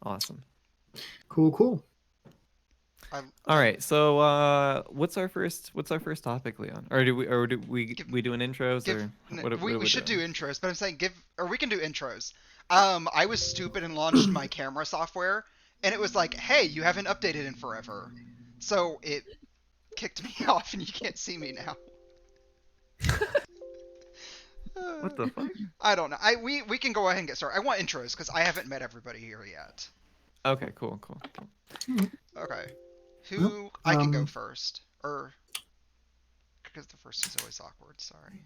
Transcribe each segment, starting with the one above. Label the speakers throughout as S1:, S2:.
S1: Awesome.
S2: Cool.
S1: All right. So what's our first topic, Leon? Or do we doing intros or what
S3: we
S1: we
S3: should do
S1: doing?
S3: intros, but I'm saying we can do intros. I was stupid and launched my camera software, and it was like, hey, you haven't updated in forever, so it kicked me off, and you can't see me now.
S1: What the fuck?
S3: I don't know. We can go ahead and get started. I want intros because I haven't met everybody here yet.
S1: Okay, cool.
S3: Okay,
S2: Well,
S3: I can go first, or because the first is always awkward. Sorry.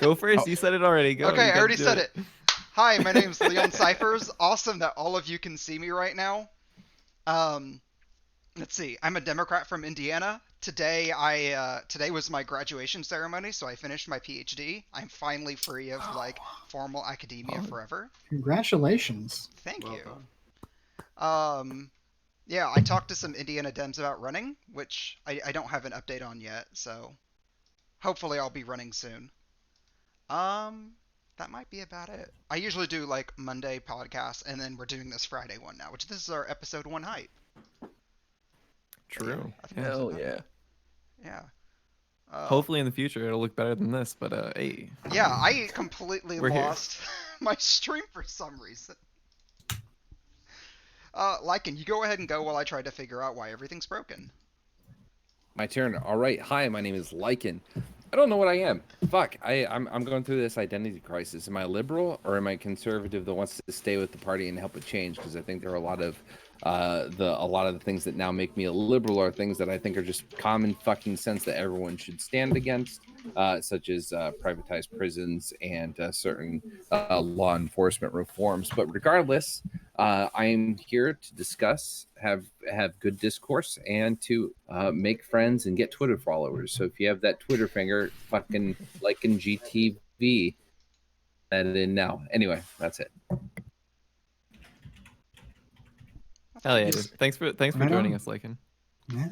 S1: Go first. You said it already. Go.
S3: Okay,
S1: You
S3: I
S1: gotta
S3: already
S1: do
S3: said it. Hi, my name's MindSeifers. Awesome that all of you can see me right now. Let's see. I'm a Democrat from Indiana. Today today was my graduation ceremony, so I finished my PhD. I'm finally free of like formal academia forever.
S2: Congratulations.
S3: Thank
S4: Well
S3: you.
S4: done.
S3: Yeah, I talked to some Indiana Dems about running, which I don't have an update on yet, so hopefully I'll be running soon. That might be about it. I usually do like Monday podcasts, and then we're doing this Friday one now, which this is our episode 1 hype.
S1: True.
S3: Yeah,
S5: Hell yeah.
S3: Yeah.
S1: Hopefully in the future it'll look better than this, but hey.
S3: Yeah, I completely
S1: We're here.
S3: lost my stream for some reason. Lycan, you go ahead and go while I try to figure out why everything's broken.
S5: My turn. All right. Hi, my name is Lycan. I don't know what I am. Fuck. I'm going through this identity crisis. Am I liberal or am I conservative that wants to stay with the party and help it change? Because I think there are a lot of the things that now make me a liberal are things that I think are just common fucking sense that everyone should stand against, such as privatized prisons and certain law enforcement reforms. But regardless, I am here to discuss, have good discourse, and to make friends and get Twitter followers. So if you have that Twitter finger, fucking like in GTV, add it in now. Anyway, that's it.
S1: Hell yeah, dude. Thanks for
S2: Right
S1: joining
S2: on.
S1: us, Lycan.
S2: Yeah.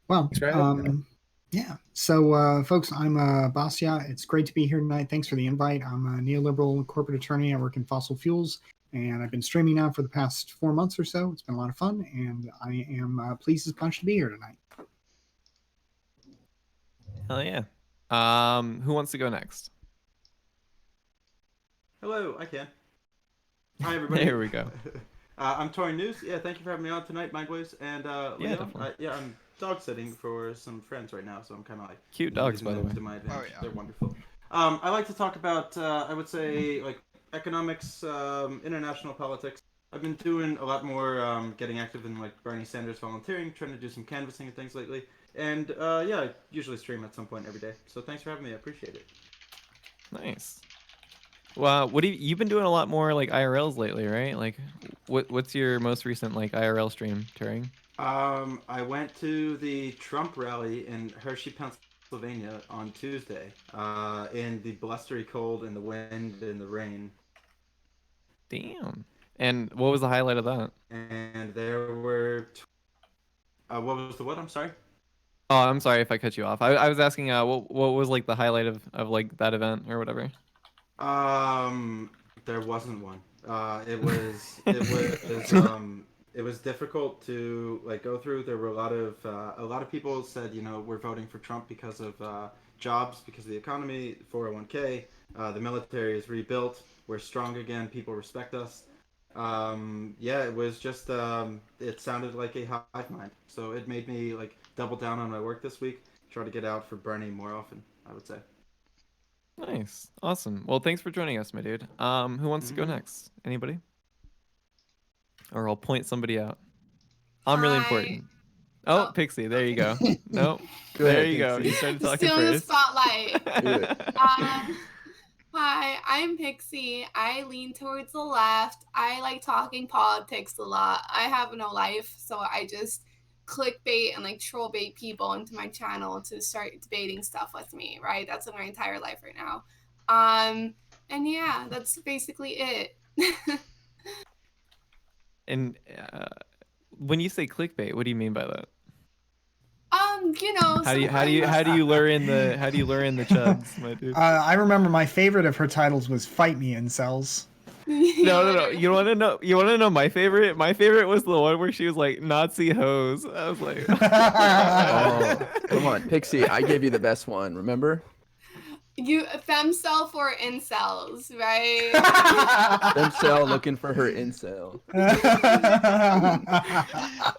S2: Well,
S5: Thanks for having me.
S2: yeah. So, folks, I'm Mastiat. It's great to be here tonight. Thanks for the invite. I'm a neoliberal corporate attorney. I work in fossil fuels, and I've been streaming now for the past 4 months or so. It's been a lot of fun, and I am pleased as punch to be here tonight.
S1: Hell yeah. Who wants to go next?
S4: Hello, I can. Hi, everybody.
S1: There we go.
S4: I'm Tori News. Yeah, thank you for having me on tonight, Mindwaves. And Leon,
S1: definitely.
S4: I'm dog sitting for some friends right now, so I'm kind of like
S1: Cute dogs,
S4: using
S1: by the
S4: them
S1: way.
S4: to my advantage.
S3: Oh, yeah.
S4: They're wonderful. I like to talk about, I would say, like economics, international politics. I've been doing a lot more getting active in like Bernie Sanders volunteering, trying to do some canvassing and things lately. And yeah, I usually stream at some point every day. So thanks for having me. I appreciate it.
S1: Nice. Well, you've been doing a lot more like IRLs lately, right? Like, what's your most recent like IRL stream, Turing?
S4: I went to the Trump rally in Hershey, Pennsylvania on Tuesday, in the blustery cold and the wind and the rain.
S1: Damn. And what was the highlight of that?
S4: And there were... what was the what? I'm sorry?
S1: Oh, I'm sorry if I cut you off. I was asking what was like the highlight of like that event or whatever.
S4: There wasn't one. It was it was difficult to like go through. There were a lot of people said, you know, we're voting for Trump because of jobs, because of the economy, 401k, the military is rebuilt, we're strong again, people respect us. Yeah, it was just it sounded like a hive mind. So it made me like double down on my work this week, try to get out for Bernie more often, I would say.
S1: Nice. Awesome. Well, thanks for joining us, my dude. Who wants to go next? Anybody? Or I'll point somebody out. I'm really important. Oh, Pxie, there you go. Nope. There you go. You started talking
S6: Still in the
S1: first.
S6: spotlight. Hi, I'm Pxie. I lean towards the left. I like talking politics a lot. I have no life, so I just clickbait and like troll bait people into my channel to start debating stuff with me, right? That's my entire life right now. And yeah, that's basically it.
S1: And when you say clickbait, what do you mean by that?
S6: You know,
S1: how do you lure in the chuds, my dude?
S2: I remember my favorite of her titles was "Fight Me, Incels."
S1: No. You want to know? You want to know my favorite? My favorite was the one where she was like Nazi hose. I was like,
S7: Oh, come on, Pixie. I gave you the best one. Remember?
S6: You femcel for incels, right?
S7: Femcel looking for her incel.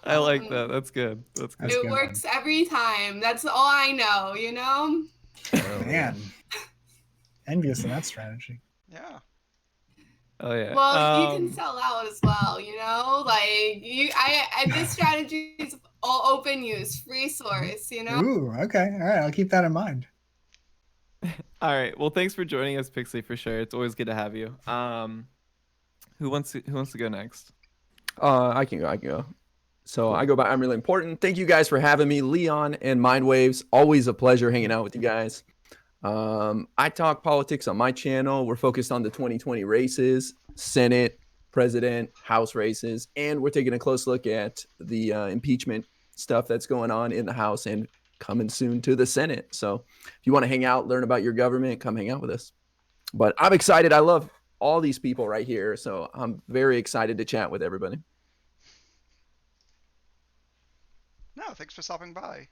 S1: I like that. That's good. That's good.
S2: That's
S6: It
S2: good.
S6: works every time. That's all I know, you know?
S2: Man, envious of that strategy.
S3: Yeah.
S1: Oh yeah.
S6: Well, you can sell out as well, you know? Like this strategy is all open use, free source, you know?
S2: Ooh, okay. All right, I'll keep that in mind.
S1: All right. Well, thanks for joining us, Pixie, for sure. It's always good to have you. Who wants to go next?
S7: I can go. So I go by I'm Really Important. Thank you guys for having me, Leon and Mindwaves. Always a pleasure hanging out with you guys. I talk politics on my channel. We're focused on the 2020 races, Senate, President, House races, and we're taking a close look at the impeachment stuff that's going on in the House and coming soon to the Senate. So if you want to hang out, learn about your government, come hang out with us. But I'm excited. I love all these people right here. So I'm very excited to chat with everybody.
S3: No, thanks for stopping by.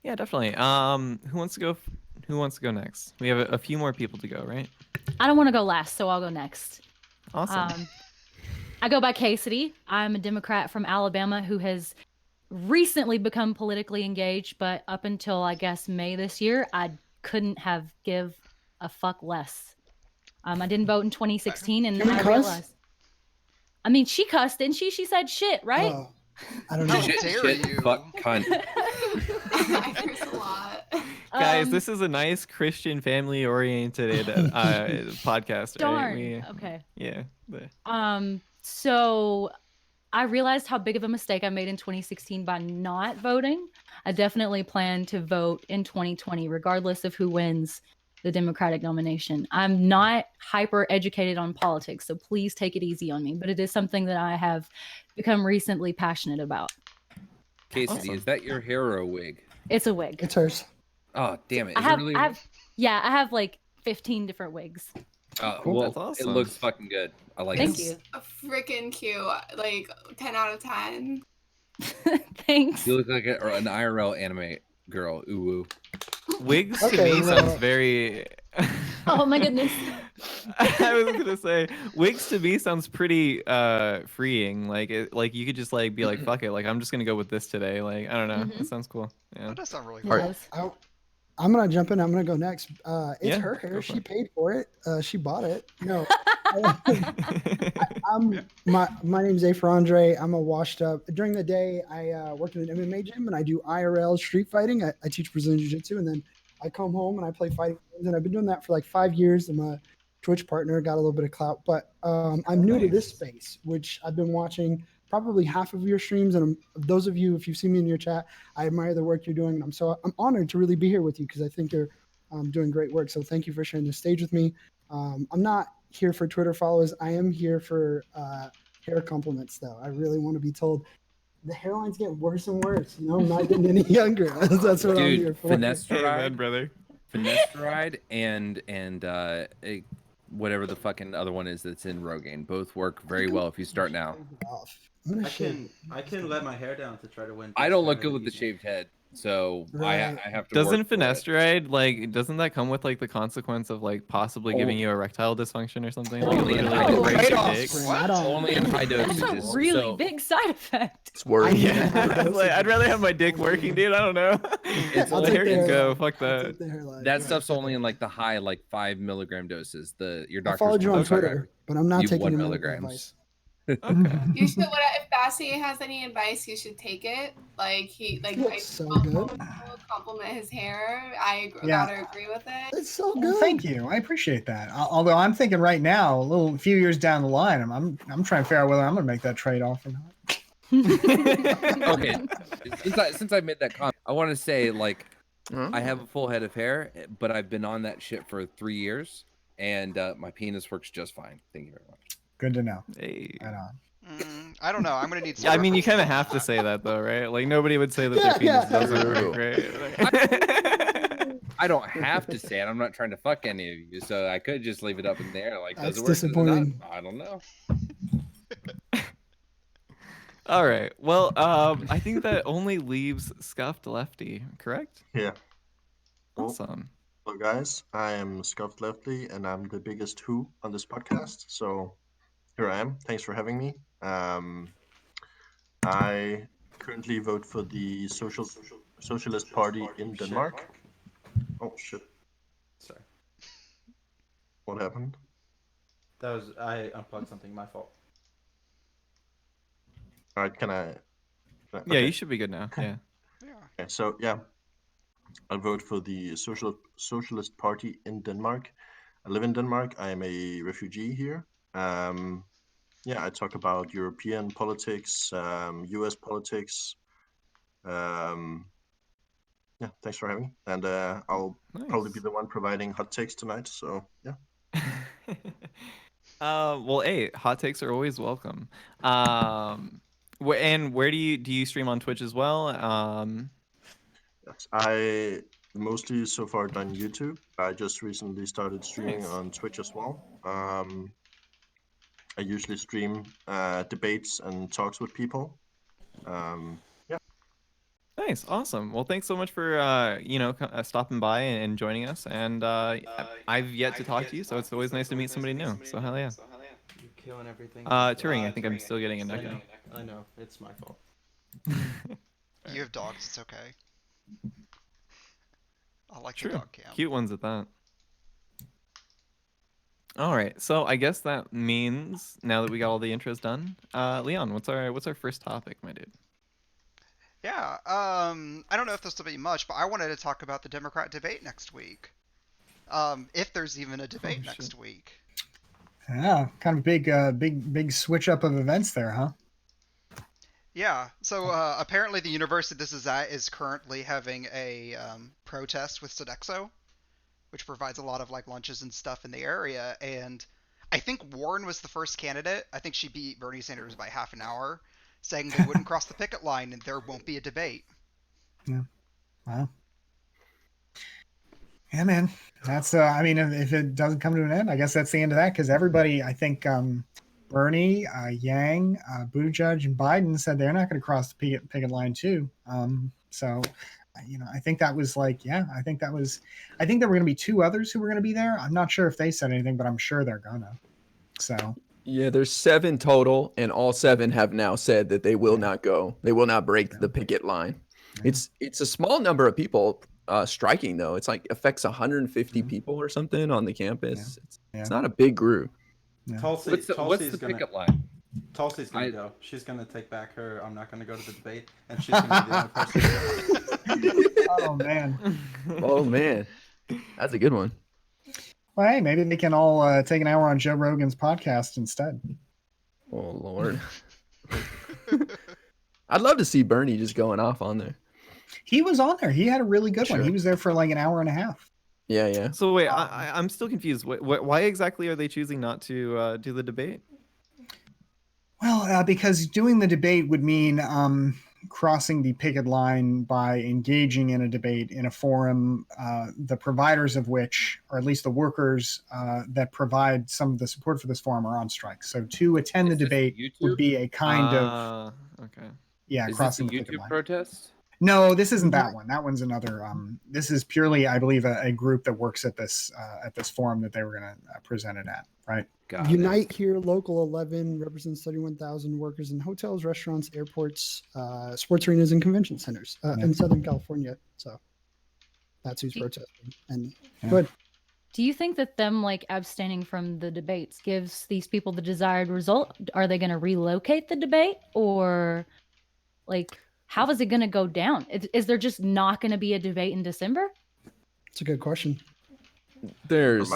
S1: Yeah, definitely. Who wants to go? Who wants to go next? We have a few more people to go, right?
S8: I don't want to go last, so I'll go next.
S1: Awesome.
S8: I go by Cassidy. I'm a Democrat from Alabama who has recently become politically engaged, but up until I guess May this year, I couldn't have give a fuck less. I didn't vote in 2016, and
S2: Can we
S8: I
S2: cuss?
S8: realized. I mean, she cussed, didn't she? She said shit, right?
S2: I don't know.
S3: How
S5: Shit,
S3: dare
S5: shit,
S3: you?
S5: fuck, cunt.
S6: I curse a lot.
S1: Guys, this is a nice Christian family-oriented podcast,
S8: Darn.
S1: right?
S8: Okay.
S1: Yeah.
S8: So I realized how big of a mistake I made in 2016 by not voting. I definitely plan to vote in 2020, regardless of who wins the Democratic nomination. I'm not hyper educated on politics, so please take it easy on me, but it is something that I have become recently passionate about.
S5: Cassidy,
S1: Awesome.
S5: is that your hair or a wig?
S8: It's a wig.
S2: It's hers.
S5: Oh, damn it.
S8: I
S5: Is it
S8: have,
S5: really?
S8: I have like 15 different wigs.
S2: Cool.
S5: Well,
S1: That's awesome.
S5: it looks fucking good. I like
S8: Thank
S5: it.
S8: you.
S6: Freaking cute. Like 10 out of 10.
S8: Thanks.
S5: You look like an IRL anime girl. Ooh, woo.
S1: Wigs
S2: Okay,
S1: to me
S2: well-
S1: sounds very.
S8: Oh my goodness.
S1: I was gonna say wigs to me sounds pretty freeing. Like like you could just like be like fuck it. Like I'm just gonna go with this today. Like I don't know.
S8: Mhm.
S1: It sounds cool. Yeah.
S3: That does sound really
S2: Yeah,
S3: cool.
S2: I'm gonna jump in. I'm gonna go next. It's
S1: Yeah,
S2: her
S1: go
S2: hair.
S1: for
S2: She
S1: it.
S2: paid for it. She bought it. No, my name's Afer Andre. I'm a washed up. During the day, I work in an MMA gym and I do IRL street fighting. I teach Brazilian Jiu-Jitsu, and then I come home and I play fighting games. And I've been doing that for like 5 years. I'm a Twitch partner, got a little bit of clout, but I'm new to this space, which I've been watching probably half of your streams. And those of you, if you've seen me in your chat, I admire the work you're doing. And I'm honored to really be here with you because I think you're doing great work. So thank you for sharing the stage with me. I'm not here for Twitter followers. I am here for hair compliments, though. I really want to be told the hairline's getting worse and worse. You know, I'm not getting any younger. That's what I'm here
S5: Dude,
S2: for.
S1: Amen, brother.
S5: Finasteride and whatever the fucking other one is that's in Rogaine both work very well if you start now.
S2: I'm gonna
S4: I
S2: shave.
S4: can let my hair down to try to win.
S5: I don't look
S4: Best
S5: good with the
S4: Friday
S5: shaved head, so
S2: Right.
S5: I have to.
S1: Doesn't
S5: work for it.
S1: finasteride like doesn't that come with like the consequence of like possibly giving you erectile dysfunction or something? Like
S5: Only in
S1: literally
S5: high
S1: like, breaks your
S2: Right-off
S1: dick?
S2: spring. I don't-
S5: Only in high
S8: That's a
S5: dosages.
S8: really
S5: so
S8: big side effect.
S7: It's worth it.
S1: Yeah, I was like, I'd rather have my dick working, dude. I don't know.
S5: It's
S2: I'll
S1: the
S2: take
S1: hair
S2: the
S1: can go.
S2: hairline.
S1: Fuck
S2: I'll
S1: that.
S2: take the hairline.
S5: that
S2: Yeah.
S5: stuff's only in like the high, like 5 milligram doses. Your
S2: I
S5: doctor.
S2: followed you on
S1: Okay.
S2: Twitter, but I'm not
S5: You
S2: taking
S5: 1
S2: your medical
S5: milligrams.
S2: advice.
S1: Okay.
S6: You should. If Bassie has any advice, you should take it. Like I
S2: Looks so good.
S6: will compliment his hair. I
S2: Yeah.
S6: gotta agree with it.
S2: It's so
S9: Well,
S2: good.
S9: thank you. I appreciate that. Although I'm thinking right now, a few years down the line, I'm trying to figure out whether I'm gonna make that trade off or not.
S5: Okay, since I made that comment, I want to say like
S7: Huh?
S5: I have a full head of hair, but I've been on that shit for 3 years, and my penis works just fine. Thank you very much.
S9: Good to know.
S1: Hey.
S9: Right on.
S3: I don't know. I'm gonna need. Some
S1: I mean, you
S3: reference
S1: kind of
S3: on
S1: have to
S3: that.
S1: say that though, right? Like nobody would say that
S2: Yeah,
S1: their penis
S2: yeah.
S1: doesn't
S7: True.
S1: work, right? Like-
S5: I don't have to say it. I'm not trying to fuck any of you, so I could just leave it up in the air. Like,
S10: That's
S5: does it work? Does it not?
S10: disappointing.
S5: I don't know.
S1: All right. Well, I think that only leaves Scuffed Lefty, correct?
S11: Yeah.
S1: Awesome.
S11: Hello, guys. I am ScuffedLe, and I'm the biggest who on this podcast. So here I am. Thanks for having me. I currently vote for the Socialist Party in Denmark. Oh shit!
S4: Sorry.
S11: What happened?
S4: That was I unplugged something. My fault.
S11: All right, can I
S1: Yeah,
S11: okay.
S1: you should be good now. Yeah.
S3: Yeah.
S11: Okay, so yeah, I vote for the Socialist Party in Denmark. I live in Denmark. I am a refugee here. Yeah, I talk about European politics, U.S. politics. Yeah, thanks for having me. And I'll probably be the one providing hot takes tonight. So yeah.
S1: Well, hey, hot takes are always welcome. And where do you stream on Twitch as well?
S11: Yes, I mostly so far done YouTube. I just recently started streaming on Twitch as well. I usually stream debates and talks with people. Yeah.
S1: Nice, awesome. Well, thanks so much for stopping by and joining us. And I've yet to talk to you, so it's always nice to meet somebody new. So hell yeah.
S4: You're killing everything.
S1: Turing, I think I'm still getting an echo.
S4: I know. It's my fault.
S3: You have dogs. It's okay. I like the
S1: True.
S3: dog cam.
S1: Cute ones at that. All right, so I guess that means now that we got all the intros done, Leon, what's our first topic, my dude?
S3: Yeah. I don't know if this will be much, but I wanted to talk about the Democrat debate next week. If there's even a debate next week.
S9: Yeah, kind of big switch up of events there, huh?
S3: Yeah. So apparently the university this is at is currently having a protest with Sodexo, which provides a lot of like lunches and stuff in the area. And I think Warren was the first candidate. I think she beat Bernie Sanders by half an hour, saying they wouldn't cross the picket line and there won't be a debate.
S9: Yeah. Wow. Yeah, man. That's I mean, if it doesn't come to an end, I guess that's the end of that. Because everybody, I think, Bernie, Yang, Buttigieg, and Biden said they're not going to cross the picket line too. So, I think that was like, yeah, I think there were going to be two others who were going to be there. I'm not sure if they said anything, but I'm sure they're gonna. So.
S7: Yeah, there's 7 total, and all 7 have now said that they will not go. They will not break the picket line.
S9: Yeah.
S7: It's a small number of people striking, though. It's like affects 150 people or something on the campus.
S9: Yeah.
S7: It's not a big group.
S9: Yeah.
S5: What's the picket line?
S4: Tulsi's gonna go. She's gonna take back her I'm not gonna go to the debate, and she's gonna be the only person.
S9: Oh man.
S7: Oh man, that's a good one.
S9: Well, hey, maybe they can all take an hour on Joe Rogan's podcast instead.
S7: Oh Lord. I'd love to see Bernie just going off on there.
S9: He was on there. He had a really good one. He was there for like an hour and a half.
S7: Yeah.
S1: So wait, I'm still confused. Why exactly are they choosing not to do the debate?
S9: Well, because doing the debate would mean crossing the picket line by engaging in a debate in a forum, the providers of which, or at least the workers that provide some of the support for this forum, are on strike. So to attend the debate would be a kind of crossing the picket line.
S5: Protest?
S9: No, this isn't that one. That one's another. This is purely, I believe, a group that works at this forum that they were going to present it at. Right.
S10: Unite Here Local 11 represents 31,000 workers in hotels, restaurants, airports, sports arenas, and convention centers in Southern California. So that's who's protesting. And good.
S8: Do you think that them like abstaining from the debates gives these people the desired result? Are they going to relocate the debate, or like how is it going to go down? Is there just not going to be a debate in December?
S10: It's a good question.
S7: There's.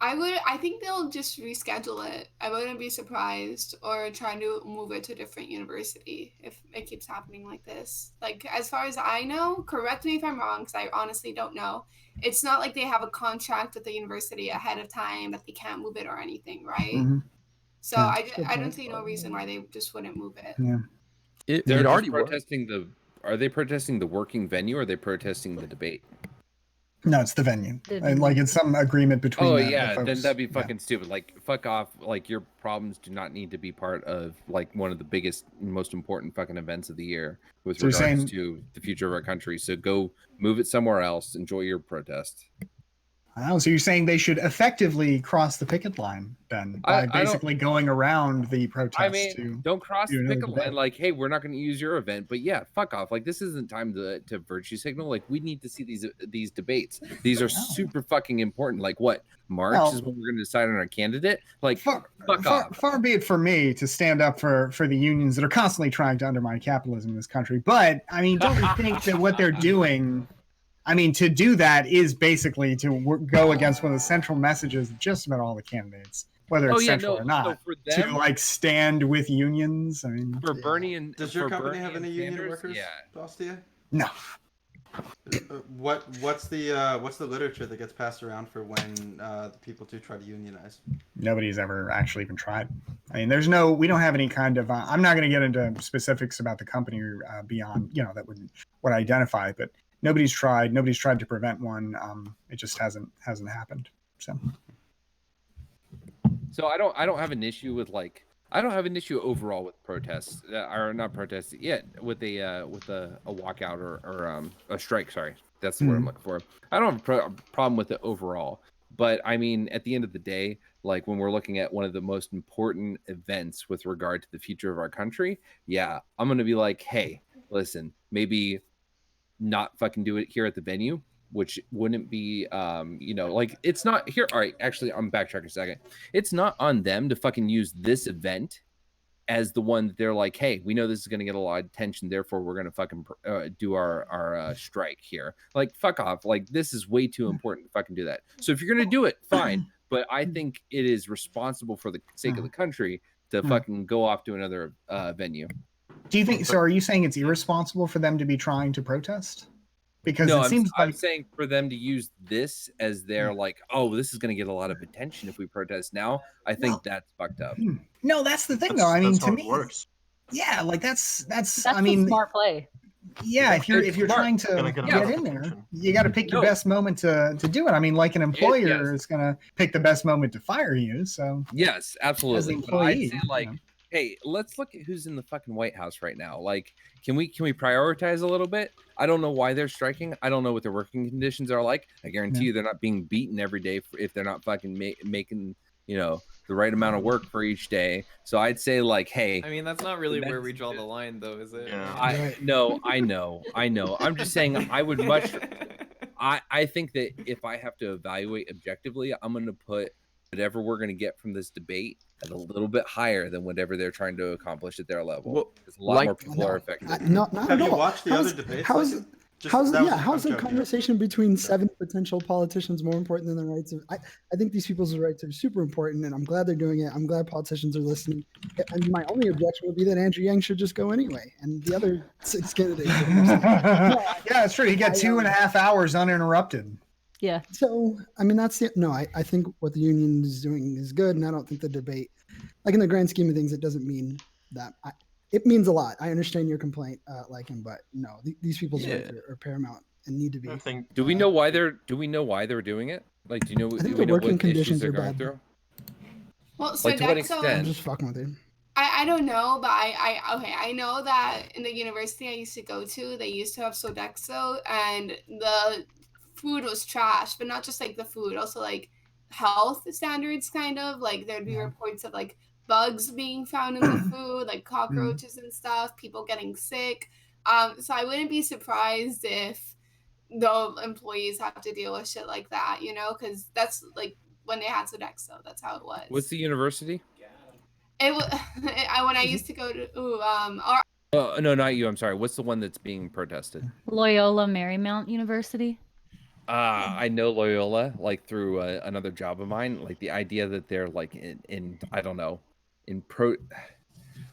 S6: I think they'll just reschedule it. I wouldn't be surprised, or try to move it to a different university if it keeps happening like this. Like, as far as I know, correct me if I'm wrong, because I honestly don't know. It's not like they have a contract with the university ahead of time that they can't move it or anything, right?
S9: Mm-hmm.
S6: So I don't see no reason why they just wouldn't move it.
S9: Yeah.
S5: They're already protesting Are they protesting the working venue, or are they protesting the debate?
S9: No, it's the venue.
S8: The
S9: And, like, it's some agreement between
S5: Oh
S9: the
S5: yeah,
S9: folks.
S5: then that'd be
S9: Yeah.
S5: fucking stupid. Like, fuck off. Like, your problems do not need to be part of like one of the biggest, most important fucking events of the year with
S9: So you're
S5: regards
S9: saying-
S5: to the future of our country. So go move it somewhere else. Enjoy your protest.
S9: Oh, so you're saying they should effectively cross the picket line then by
S5: I don't-
S9: basically going around the protest
S5: I mean,
S9: to
S5: don't cross
S9: do
S5: the
S9: another
S5: picket
S9: debate.
S5: line. Like, hey, we're not going to use your event, but yeah, fuck off. Like, this isn't time to virtue signal. Like, we need to see these debates. These are super fucking important. Like, what, March
S9: Well,
S5: is when we're going to decide on our candidate? Like,
S9: far,
S5: fuck off.
S9: far be it for me to stand up for the unions that are constantly trying to undermine capitalism in this country. But I mean, don't you think that what they're doing, I mean, to do that is basically to go against one of the central messages of just about all the candidates, whether it's central or not,
S5: So for them,
S9: to like stand with unions. I mean,
S5: for Bernie and
S4: Does your
S5: for
S4: company
S5: Bernie
S4: have
S5: and
S4: any union
S5: Sanders,
S4: workers,
S5: Yeah.
S4: Bastia?
S9: no.
S4: What's the literature that gets passed around for when the people do try to unionize?
S9: Nobody's ever actually even tried. I mean, we don't have any kind of, I'm not going to get into specifics about the company beyond, that would identify, but nobody's tried to prevent one. It just hasn't happened. So
S5: I don't have an issue with I don't have an issue overall with protests, or not protests yet, with a walkout or a strike. Sorry, that's the word I'm looking for. I don't have a problem with it overall, but I mean, at the end of the day, like when we're looking at one of the most important events with regard to the future of our country, yeah, I'm gonna be like, hey, listen, maybe not fucking do it here at the venue, which wouldn't be like, it's not here. All right, actually, I'm backtracking a second. It's not on them to fucking use this event as the one that they're like, hey, we know this is going to get a lot of attention, therefore we're going to fucking do our strike here. Like, fuck off. Like, this is way too important to fucking do that. So if you're going to do it, fine, but I think it is responsible for the sake of the country to fucking go off to another venue.
S9: do you think so? Are you saying it's irresponsible for them to be trying to protest? Because
S5: No,
S9: it seems
S5: I'm
S9: like
S5: saying for them to use this as their like, oh, this is going to get a lot of attention if we protest now. I think that's fucked up.
S9: no, that's the thing though. I mean,
S11: That's
S9: to
S11: how
S9: me,
S11: it works.
S9: yeah, like that's I
S8: a
S9: mean,
S8: smart play.
S9: yeah, if you're
S5: Smart.
S9: trying to
S11: Gonna get a
S9: get
S11: lot of
S9: in there,
S11: attention.
S9: you got to pick your
S5: No.
S9: best moment to do it. I mean, like an employer
S5: Yes.
S9: is going to pick the best moment to fire you. So
S5: Yes, absolutely. But I'd
S9: employee,
S5: say like, hey, let's look at who's in the fucking White House right now. Like, can we prioritize a little bit? I don't know why they're striking. I don't know what their working conditions are like. I guarantee you they're not being beaten every day if they're not fucking making the right amount of work for each day. So I'd say like, hey,
S1: I mean, that's not really where we draw the line, though, is it?
S11: Yeah.
S5: I know. I'm just saying I would much. I think that if I have to evaluate objectively, I'm going to put whatever we're going to get from this debate at a little bit higher than whatever they're trying to accomplish at their level.
S7: Well,
S5: Because a lot more people are affected.
S10: Not
S4: Have
S10: at
S4: you
S10: all.
S4: watched the
S10: How's-
S4: other debates?
S10: How's
S4: Like, just-
S10: how's
S4: that was-
S10: how's
S4: I'm
S10: the
S4: joking.
S10: conversation between 7 potential politicians more important than the rights of? I think these people's rights are super important, and I'm glad they're doing it. I'm glad politicians are listening. And my only objection would be that Andrew Yang should just go anyway, and the other 6 candidates.
S9: yeah, it's true. He got 2.5 hours uninterrupted.
S8: Yeah.
S10: So, I mean, that's the no. I think what the union is doing is good, and I don't think the debate, like in the grand scheme of things, it doesn't mean that. It means a lot. I understand your complaint, but no, these people's rights are paramount and need to be.
S11: I think
S5: Do we know why they're doing it? Like, do you know?
S10: I think
S5: do we
S10: the
S5: know
S10: working
S5: what issues
S10: conditions
S5: they're
S10: are
S5: going
S10: bad.
S5: through?
S6: Well, so
S5: Like, to what
S6: Dexo,
S5: extent?
S10: I'm just fucking with you.
S6: I don't know, but I know that in the university I used to go to, they used to have Sodexo, and the food was trash, but not just like the food, also like health standards, kind of like there'd be reports of like bugs being found in the food, like cockroaches and stuff, people getting sick. So I wouldn't be surprised if the employees have to deal with shit like that, because that's like when they had Sodexo, that's how it was.
S5: What's the university?
S6: It was when I used to go to
S5: Oh no, not you. I'm sorry. What's the one that's being protested?
S8: Loyola Marymount University.
S5: I know Loyola like through another job of mine. Like the idea that they're like in I don't know,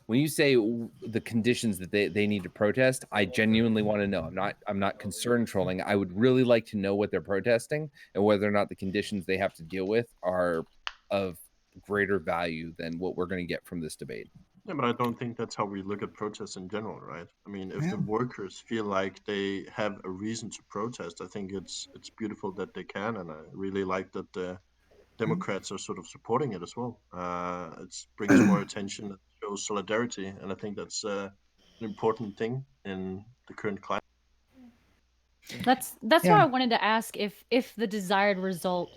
S5: when you say the conditions that they need to protest, I genuinely want to know. I'm not concern trolling. I would really like to know what they're protesting and whether or not the conditions they have to deal with are of greater value than what we're going to get from this debate.
S11: Yeah, but I don't think that's how we look at protests in general, right? I mean, if the
S9: Yeah.
S11: workers feel like they have a reason to protest, I think it's beautiful that they can, and I really like that the Democrats are sort of supporting it as well. It brings more attention, it shows solidarity, and I think that's an important thing in the current climate.
S8: That's
S9: Yeah.
S8: why I wanted to ask if the desired result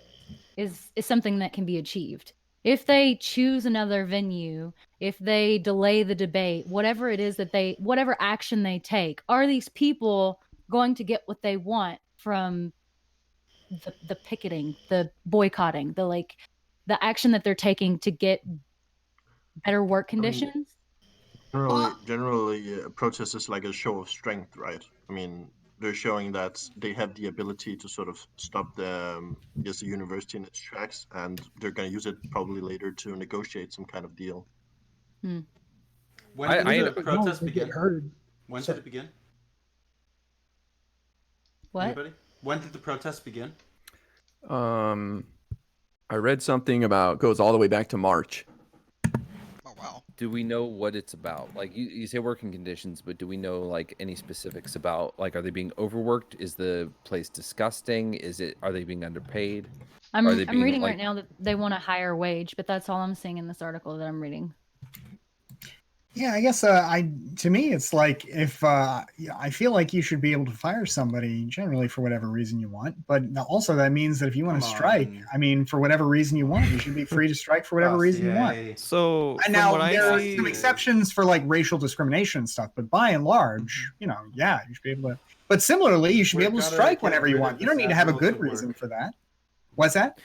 S8: is something that can be achieved. If they choose another venue, if they delay the debate, whatever it is that whatever action they take, are these people going to get what they want from the picketing, the boycotting, the action that they're taking to get better work
S11: I mean,
S8: conditions?
S11: generally, a protest is like a show of strength, right? I mean, they're showing that they have the ability to sort of stop the university in its tracks, and they're going to use it probably later to negotiate some kind of deal.
S4: When
S5: I
S4: did
S5: end
S4: the
S5: up-
S4: protest
S10: they get
S4: begin?
S10: heard.
S4: When
S10: So-
S4: did it begin?
S8: What?
S4: Anybody? When did the protest begin?
S7: I read something about goes all the way back to March.
S3: Oh wow.
S5: Do we know what it's about? Like you say working conditions, but do we know like any specifics about like are they being overworked? Is the place disgusting? Are they being underpaid?
S8: I'm
S5: Are they being,
S8: reading
S5: like-
S8: right now that they want a higher wage, but that's all I'm seeing in this article that I'm reading.
S9: Yeah, I guess to me it's like if I feel like you should be able to fire somebody generally for whatever reason you want, but also that means that if you want to
S4: Come
S9: strike,
S4: on.
S9: I mean, for whatever reason you want, you should be free to strike for whatever reason you want.
S4: Dossier.
S1: So
S9: And
S1: from
S9: now
S1: what I
S9: there are
S1: see,
S9: some exceptions for like racial discrimination and stuff, but by and large, you know, yeah, you should be able to. But similarly, you should be
S4: We
S9: able to
S4: gotta
S9: strike
S4: get
S9: whenever you
S4: rid of
S9: want. You don't
S4: this
S9: need to have a
S4: at-will
S9: good
S4: to
S9: reason
S4: work.
S9: for that. What's that?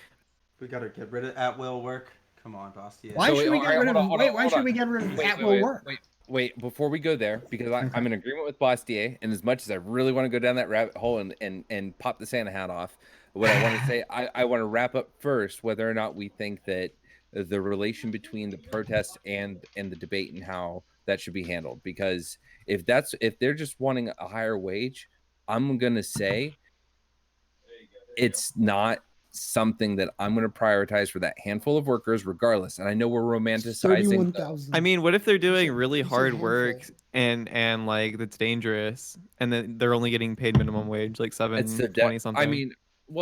S4: We gotta get rid of at-will work. Come on, Dossier.
S9: Why
S5: So
S9: should
S5: wait,
S9: we get rid of?
S5: hold on,
S9: Wait, why
S5: hold
S9: should
S5: on.
S9: we get rid of
S5: Wait,
S9: at-will
S5: wait,
S9: work?
S5: wait, before we go there, because I'm in agreement with Bastiat, and as much as I really want to go down that rabbit hole and pop the Santa hat off, what I want to say, I want to wrap up first whether or not we think that the relation between the protest and the debate and how that should be handled. Because if they're just wanting a higher wage, I'm gonna say it's not something that I'm going to prioritize for that handful of workers regardless. And I know we're romanticizing
S10: 31,000.
S1: I mean, what if they're doing
S10: said-
S1: really
S10: you said
S1: hard
S10: handful.
S1: work and like that's dangerous, and then they're only getting paid minimum wage, like
S5: it's the
S1: 720 something?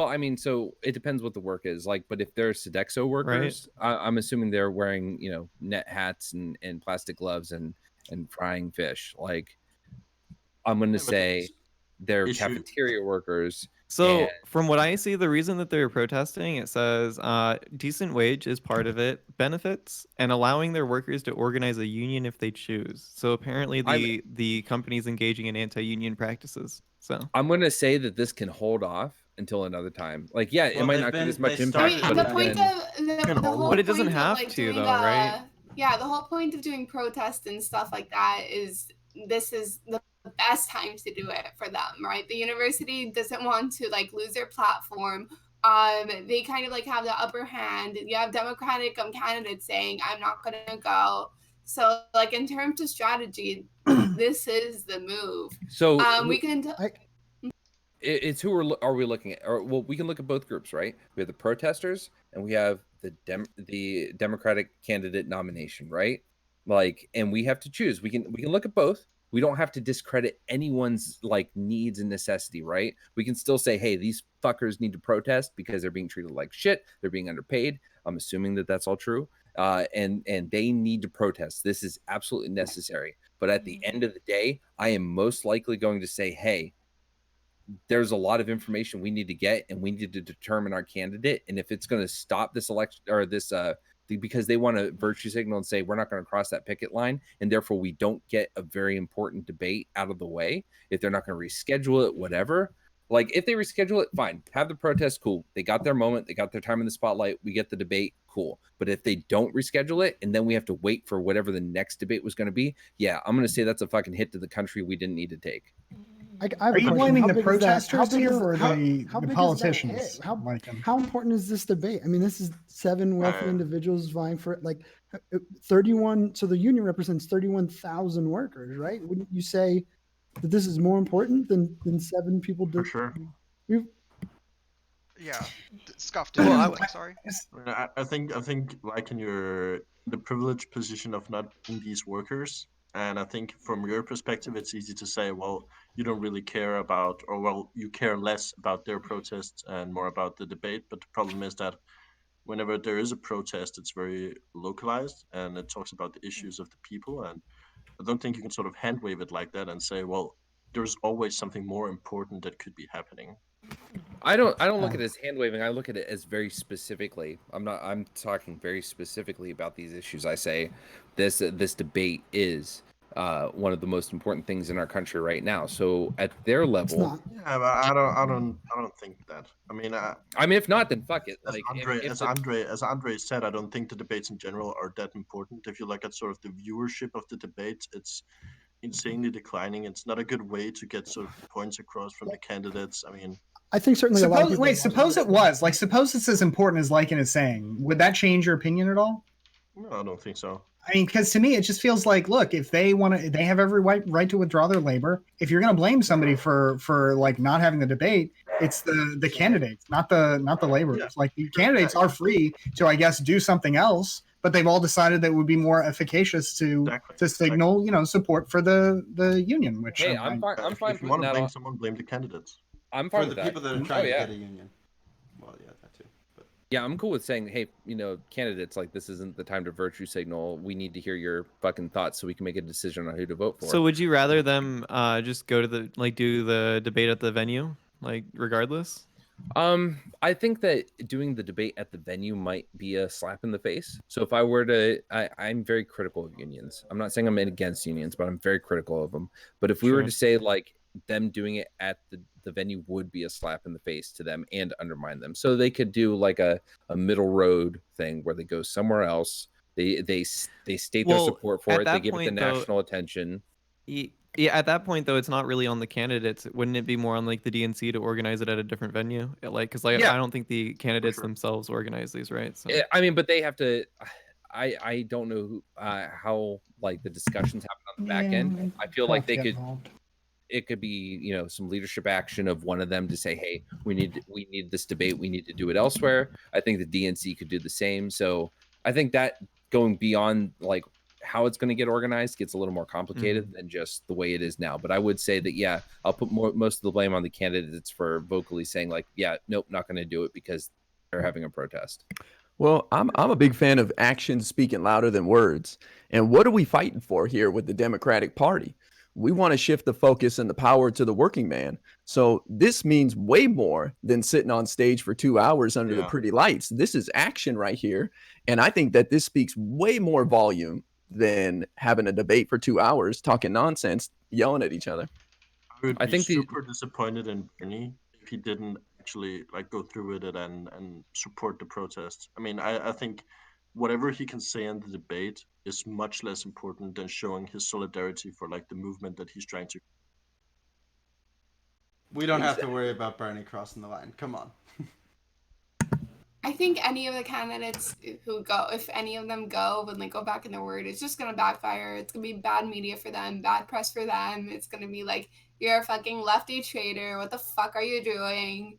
S5: I mean, so it depends what the work is like. But if they're Sodexo workers, I'm assuming they're wearing, you know, net hats and plastic gloves and frying fish. Like, I'm going to say they're
S11: issue-
S5: cafeteria workers.
S1: So
S5: And-
S1: from what I see, the reason that they're protesting, it says decent wage is part of it, benefits, and allowing their workers to organize a union if they choose. So apparently the company's engaging in anti-union practices. So
S5: I'm going to say that this can hold off until another time. Like, yeah, it
S4: Well,
S5: might
S4: they've
S5: not get
S4: been-
S5: as much
S4: they
S5: impact,
S4: started
S5: but
S6: the
S4: that
S6: point
S5: then,
S6: of the whole
S1: But it doesn't
S6: point of,
S1: have
S6: like,
S1: to,
S6: doing
S1: though,
S6: the-
S1: right?
S6: Yeah, the whole point of doing protests and stuff like that is this is the best time to do it for them, right? The university doesn't want to like lose their platform. They kind of like have the upper hand. You have Democratic candidates saying, "I'm not gonna go." So, like in terms of strategy, this is the move.
S5: so
S6: We can.
S5: it's who are we looking at? Or, well, we can look at both groups, right? We have the protesters and we have the Democratic candidate nomination, right? Like, and we have to choose. We can look at both. We don't have to discredit anyone's like needs and necessity, right? We can still say, hey, these fuckers need to protest because they're being treated like shit. They're being underpaid. I'm assuming that that's all true. And they need to protest. This is absolutely necessary. But at the end of the day, I am most likely going to say, hey, there's a lot of information we need to get, and we need to determine our candidate. And if it's going to stop this election or this, because they want to virtue signal and say we're not going to cross that picket line, and therefore we don't get a very important debate out of the way. If they're not going to reschedule it, whatever. Like if they reschedule it, fine. Have the protest, cool. They got their moment. They got their time in the spotlight. We get the debate, cool. But if they don't reschedule it, and then we have to wait for whatever the next debate was going to be, yeah, I'm going to say that's a fucking hit to the country we didn't need to take.
S10: I have
S9: Are
S10: a
S9: you
S10: question.
S9: blaming
S10: How
S9: the
S10: big is that? How
S9: protesters
S10: big
S9: here
S10: is-
S9: or
S10: how-
S9: the
S10: how big is that
S9: politicians?
S10: hit?
S9: Like them?
S10: How important is this debate? I mean, this is 7 wealthy individuals vying for it. Like 31. So the union represents 31,000 workers, right? Wouldn't you say that this is more important than 7 people?
S11: For sure.
S3: Yeah, Scuff.
S1: Well,
S3: Well,
S1: I-
S3: something. Sorry.
S11: I think like in the privileged position of not being these workers, and I think from your perspective, it's easy to say, well, you don't really care about, or well, you care less about their protests and more about the debate. But the problem is that whenever there is a protest, it's very localized and it talks about the issues of the people. And I don't think you can sort of hand wave it like that and say, well, there's always something more important that could be happening.
S5: I don't look at it as hand waving. I look at it as very specifically. I'm talking very specifically about these issues. I say this debate is one of the most important things in our country right now. So at their
S10: It's
S5: level,
S10: not.
S11: Yeah, but I don't think that. I mean,
S5: if not, then fuck it.
S11: as
S5: Like
S11: Andre,
S5: if
S11: as
S5: the-
S11: Andre said, I don't think the debates in general are that important. If you look at sort of the viewership of the debates, it's insanely declining. It's not a good way to get sort of points across from the candidates. I mean,
S10: I think certainly a lot of people.
S9: Suppose it was. Like, suppose it's as important as Lycan is saying. Would that change your opinion at all?
S11: no, I don't think so.
S9: I mean, because to me, it just feels like, look, if they want to, they have every right to withdraw their labor. If you're going to blame somebody for like not having the debate, it's the candidates, not the laborers.
S11: Yeah.
S9: Like the candidates are free to, I guess, do something else, but they've all decided that it would be more efficacious to signal, support for the union. Which
S5: hey, I'm fine. I'm fine
S11: If you want
S5: putting
S11: to
S5: that
S11: blame
S5: on.
S11: someone, blame the candidates.
S5: I'm
S4: For
S5: fine
S4: the
S5: with
S4: people that are
S5: Oh,
S4: trying to
S5: yeah.
S4: get a union. Well, yeah, that too. But
S5: Yeah, I'm cool with saying, hey, candidates, like this isn't the time to virtue signal. We need to hear your fucking thoughts so we can make a decision on who to vote for.
S1: So would you rather them just go to do the debate at the venue, like regardless?
S5: I think that doing the debate at the venue might be a slap in the face. So if I were to, I'm very critical of unions. I'm not saying I'm against unions, but I'm very critical of them. But if we were to say like them doing it at the venue would be a slap in the face to them and undermine them. So they could do like a middle road thing where they go somewhere else. They state their support for it. They give it the national attention.
S1: Yeah, at that point though, it's not really on the candidates. Wouldn't it be more on like the DNC to organize it at a different venue? Because I don't think the candidates themselves organize these, right? So
S5: I mean, but they have to. I don't know how like the discussions happen on the back end. I feel like they could. It could be some leadership action of one of them to say, hey, we need this debate. We need to do it elsewhere. I think the DNC could do the same. So I think that going beyond like how it's going to get organized gets a little more complicated than just the way it is now. But I would say that, yeah, I'll put most of the blame on the candidates for vocally saying like, yeah, nope, not going to do it because they're having a protest.
S7: Well, I'm a big fan of actions speaking louder than words. And what are we fighting for here with the Democratic Party? We want to shift the focus and the power to the working man. So this means way more than sitting on stage for 2 hours under the pretty lights. This is action right here. And I think that this speaks way more volume than having a debate for 2 hours, talking nonsense, yelling at each other.
S11: I would be super disappointed in Bernie if he didn't actually like go through with it and support the protests. I mean, I think whatever he can say in the debate is much less important than showing his solidarity for like the movement that he's trying to.
S4: we don't have to worry about Bernie crossing the line. Come on.
S6: I think any of the candidates who go, if any of them go, when they go back in their word, it's just going to backfire. It's going to be bad media for them, bad press for them. It's going to be like, you're a fucking lefty traitor. What the fuck are you doing?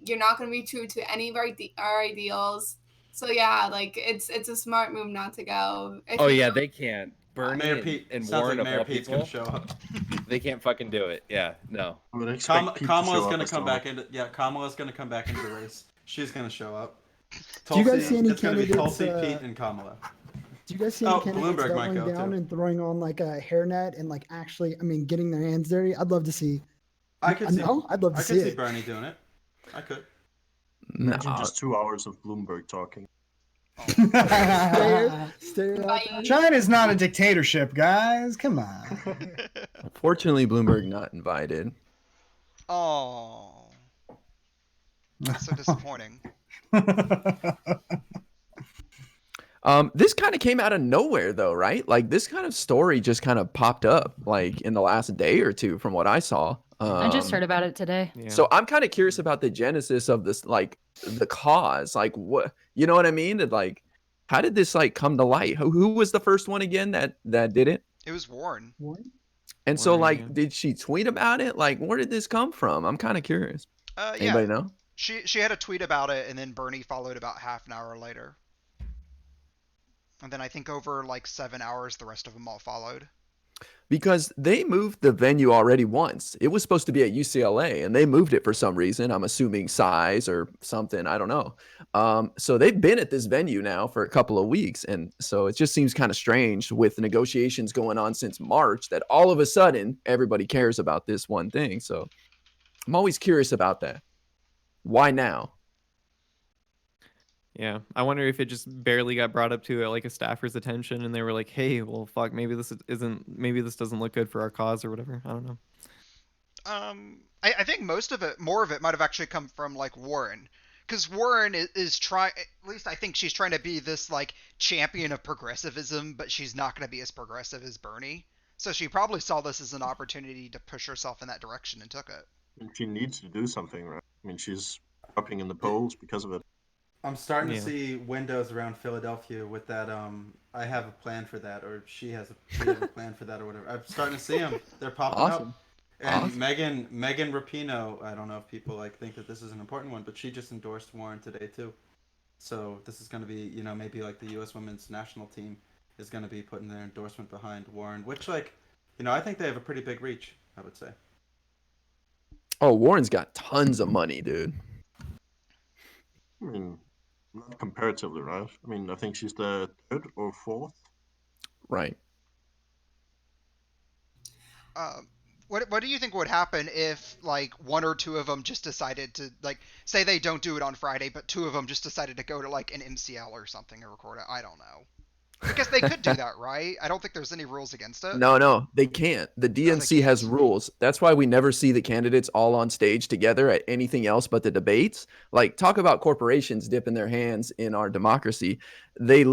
S6: You're not going to be true to any of our ideals. So yeah, like it's a smart move not to go.
S5: They can't. Bernie and Warren of all people,
S4: show up.
S5: They can't fucking do it. Yeah, no.
S4: Kamala's going to come back into Kamala's going to come back into the race. She's going to show up.
S10: Do you guys see any
S4: it's
S10: candidates?
S4: Tulsi, Pete, and Kamala.
S10: Do you guys see any candidates
S4: Bloomberg might
S10: doubling
S4: go
S10: down
S4: too.
S10: and throwing on like a hairnet and like actually, getting their hands dirty? I'd love to see.
S4: I'd love to
S10: see
S4: see
S10: it.
S4: Bernie doing it. I could.
S11: Imagine just 2 hours of Bloomberg talking.
S9: China's not a dictatorship, guys. Come on.
S7: Unfortunately, Bloomberg not invited.
S3: Oh, that's so disappointing.
S7: This kind of came out of nowhere, though, right? Like this kind of story just kind of popped up, like in the last day or two, from what I saw.
S8: I just heard about it today.
S1: Yeah.
S7: So I'm kind of curious about the genesis of this, like the cause, like what, you know what I mean? And like, how did this like come to light? Who was the first one again that did it?
S3: It was Warren.
S7: And so like, did she tweet about it? Like, where did this come from? I'm kind of curious.
S3: Yeah.
S7: Anybody know?
S3: She had a tweet about it, and then Bernie followed about half an hour later. And then I think over like 7 hours, the rest of them all followed.
S7: Because they moved the venue already once. It was supposed to be at UCLA, and they moved it for some reason. I'm assuming size or something. I don't know. So they've been at this venue now for a couple of weeks, and so it just seems kind of strange with negotiations going on since March that all of a sudden everybody cares about this one thing. So I'm always curious about that. Why now?
S1: Yeah, I wonder if it just barely got brought up to like a staffer's attention, and they were like, "Hey, well, fuck, maybe this doesn't look good for our cause or whatever." I don't know.
S3: I think more of it might have actually come from like Warren, because Warren is trying. At least I think she's trying to be this like champion of progressivism, but she's not going to be as progressive as Bernie. So she probably saw this as an opportunity to push herself in that direction and took it.
S11: And she needs to do something, right? I mean, she's dropping in the polls because of it.
S4: I'm starting to see windows around Philadelphia with that. I have a plan for that, or we have a plan for that, or whatever. I'm starting to see them. They're popping up. And Megan Rapinoe. I don't know if people like think that this is an important one, but she just endorsed Warren today too. So this is going to be, maybe like the U.S. Women's National Team is going to be putting their endorsement behind Warren, which I think they have a pretty big reach. I would say.
S7: Oh, Warren's got tons of money, dude.
S11: I mean, not comparatively, right? I mean, I think she's the 3rd or 4th.
S7: Right.
S3: What do you think would happen if like one or two of them just decided to like say they don't do it on Friday, but two of them just decided to go to like an MCL or something and record it? I don't know. Because they could do that, right? I don't think there's any rules against it.
S7: No, they can't. The DNC has rules. That's why we never see the candidates all on stage together at anything else but the debates. Like, talk about corporations dipping their hands in our democracy. They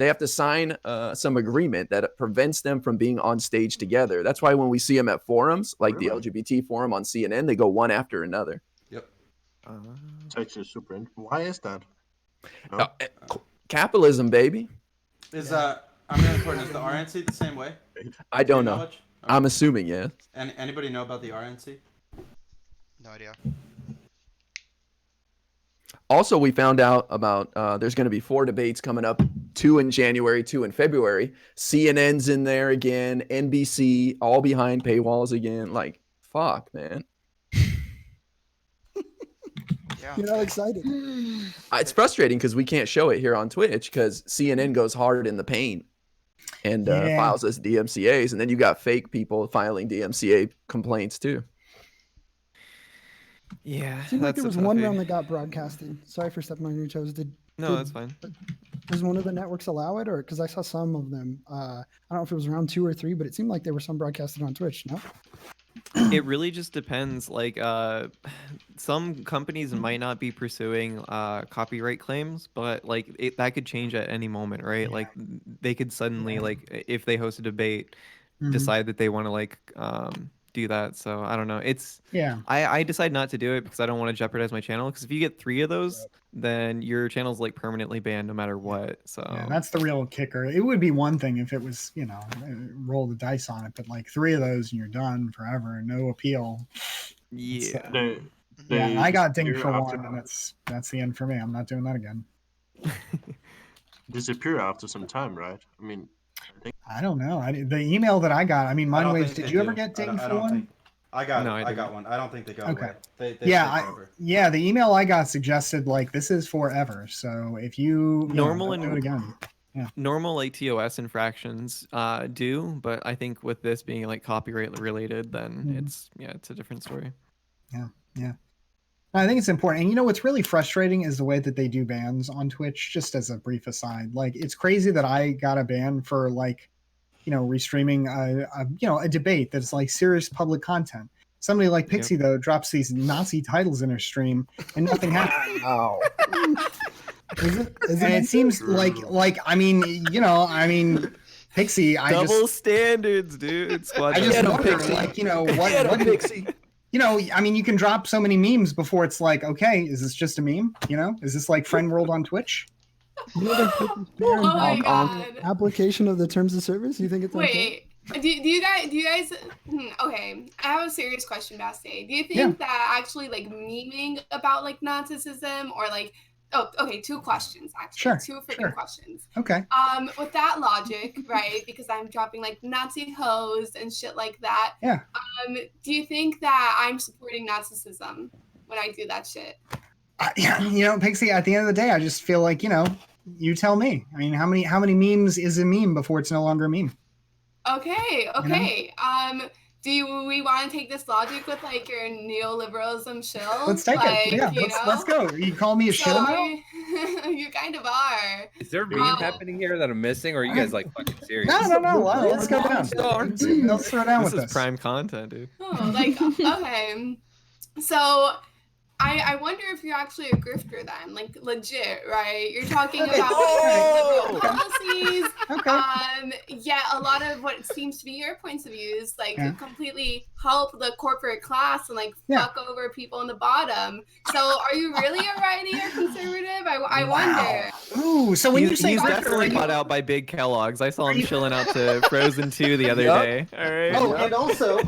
S7: have to sign some agreement that prevents them from being on stage together. That's why when we see them at forums, like the LGBT forum on CNN, they go one after another.
S4: Yep.
S11: It's actually super interesting. Why is that? No?
S7: Capitalism, baby.
S4: I'm really important. Is the RNC the same way?
S7: I don't know. I'm assuming, yeah.
S4: And anybody know about the RNC?
S3: No idea.
S7: Also, we found out about there's going to be 4 debates coming up, 2 in January, 2 in February. CNN's in there again, NBC, all behind paywalls again. Like, fuck, man.
S3: Yeah.
S10: You're not excited.
S7: It's frustrating because we can't show it here on Twitch because CNN goes hard in the paint and files as DMCAs, and then you got fake people filing DMCA complaints too.
S1: Yeah,
S10: seemed like there was one round that got broadcasted. Sorry for stepping on your toes.
S1: No, that's fine.
S10: Does one of the networks allow it, or because I saw some of them? I don't know if it was round 2 or 3, but it seemed like there were some broadcasted on Twitch. No.
S1: It really just depends. Like, some companies might not be pursuing copyright claims, but like that could change at any moment, right? Like they could suddenly, like, if they host a debate, decide that they want to like do that. So I don't know. I decide not to do it because I don't want to jeopardize my channel. Because if you get 3 of those, then your channel's like permanently banned no matter what. So
S9: that's the real kicker. It would be one thing if it was, roll the dice on it, but like 3 of those and you're done forever, no appeal.
S1: Yeah.
S9: I got dinged for 1, and that's the end for me. I'm not doing that again.
S11: Disappear after some time, right? I mean,
S9: I don't know. The email that I got, Mindwaves, did you ever get dinged for one?
S4: I got one. I don't think they go away. They
S9: the email I got suggested like this is forever. So if you
S1: normal
S9: do it again. Yeah.
S1: Normal like TOS infractions do, but I think with this being like copyright related, then it's a different story.
S9: Yeah. I think it's important. And what's really frustrating is the way that they do bans on Twitch, just as a brief aside. Like, it's crazy that I got a ban for like, restreaming a debate that's like serious public content. Somebody like Pxie though drops these Nazi titles in her stream and nothing happens.
S10: Wow.
S9: And it seems like Pxie,
S1: double standards, dude.
S9: I just wonder, like, what Pxie? You can drop so many memes before it's like, okay, is this just a meme? Is this like Friend World on Twitch?
S10: Oh my God. Application of the terms of service? You think it's okay?
S6: Do you guys okay, I have a serious question, Basti. Do you think that actually like memeing about like Nazism or like two questions actually. Two freaking questions.
S2: Okay.
S6: With that logic, right? Because I'm dropping like Nazi hoes and shit like that.
S2: Yeah.
S6: Do you think that I'm supporting Nazism when I do that shit?
S2: You know, Pxie, at the end of the day, I just feel like, you know, you tell me. I mean, how many memes is a meme before it's no longer a meme?
S6: Okay.
S2: You know?
S6: Do we want to take this logic with like your neoliberalism shill?
S2: Let's take it. Yeah, let's go. You call me a shill now?
S6: You kind of are.
S5: Is there a meme happening here that I'm missing, or are you guys like fucking serious?
S2: No. Let's go down. Let's throw down with
S1: this. This is prime content, dude.
S6: Oh, like okay. So I wonder if you're actually a grifter then, like legit, right? You're talking about liberal policies. Yeah, a lot of what seems to be your points of views, like completely help the corporate class and like fuck over people in the bottom. So are you really a righty or conservative? I wonder.
S2: Ooh, so when you say
S1: he's definitely caught out by Big Kellogg's. I saw him chilling out to Frozen 2 the other day. All right.
S2: Oh, and also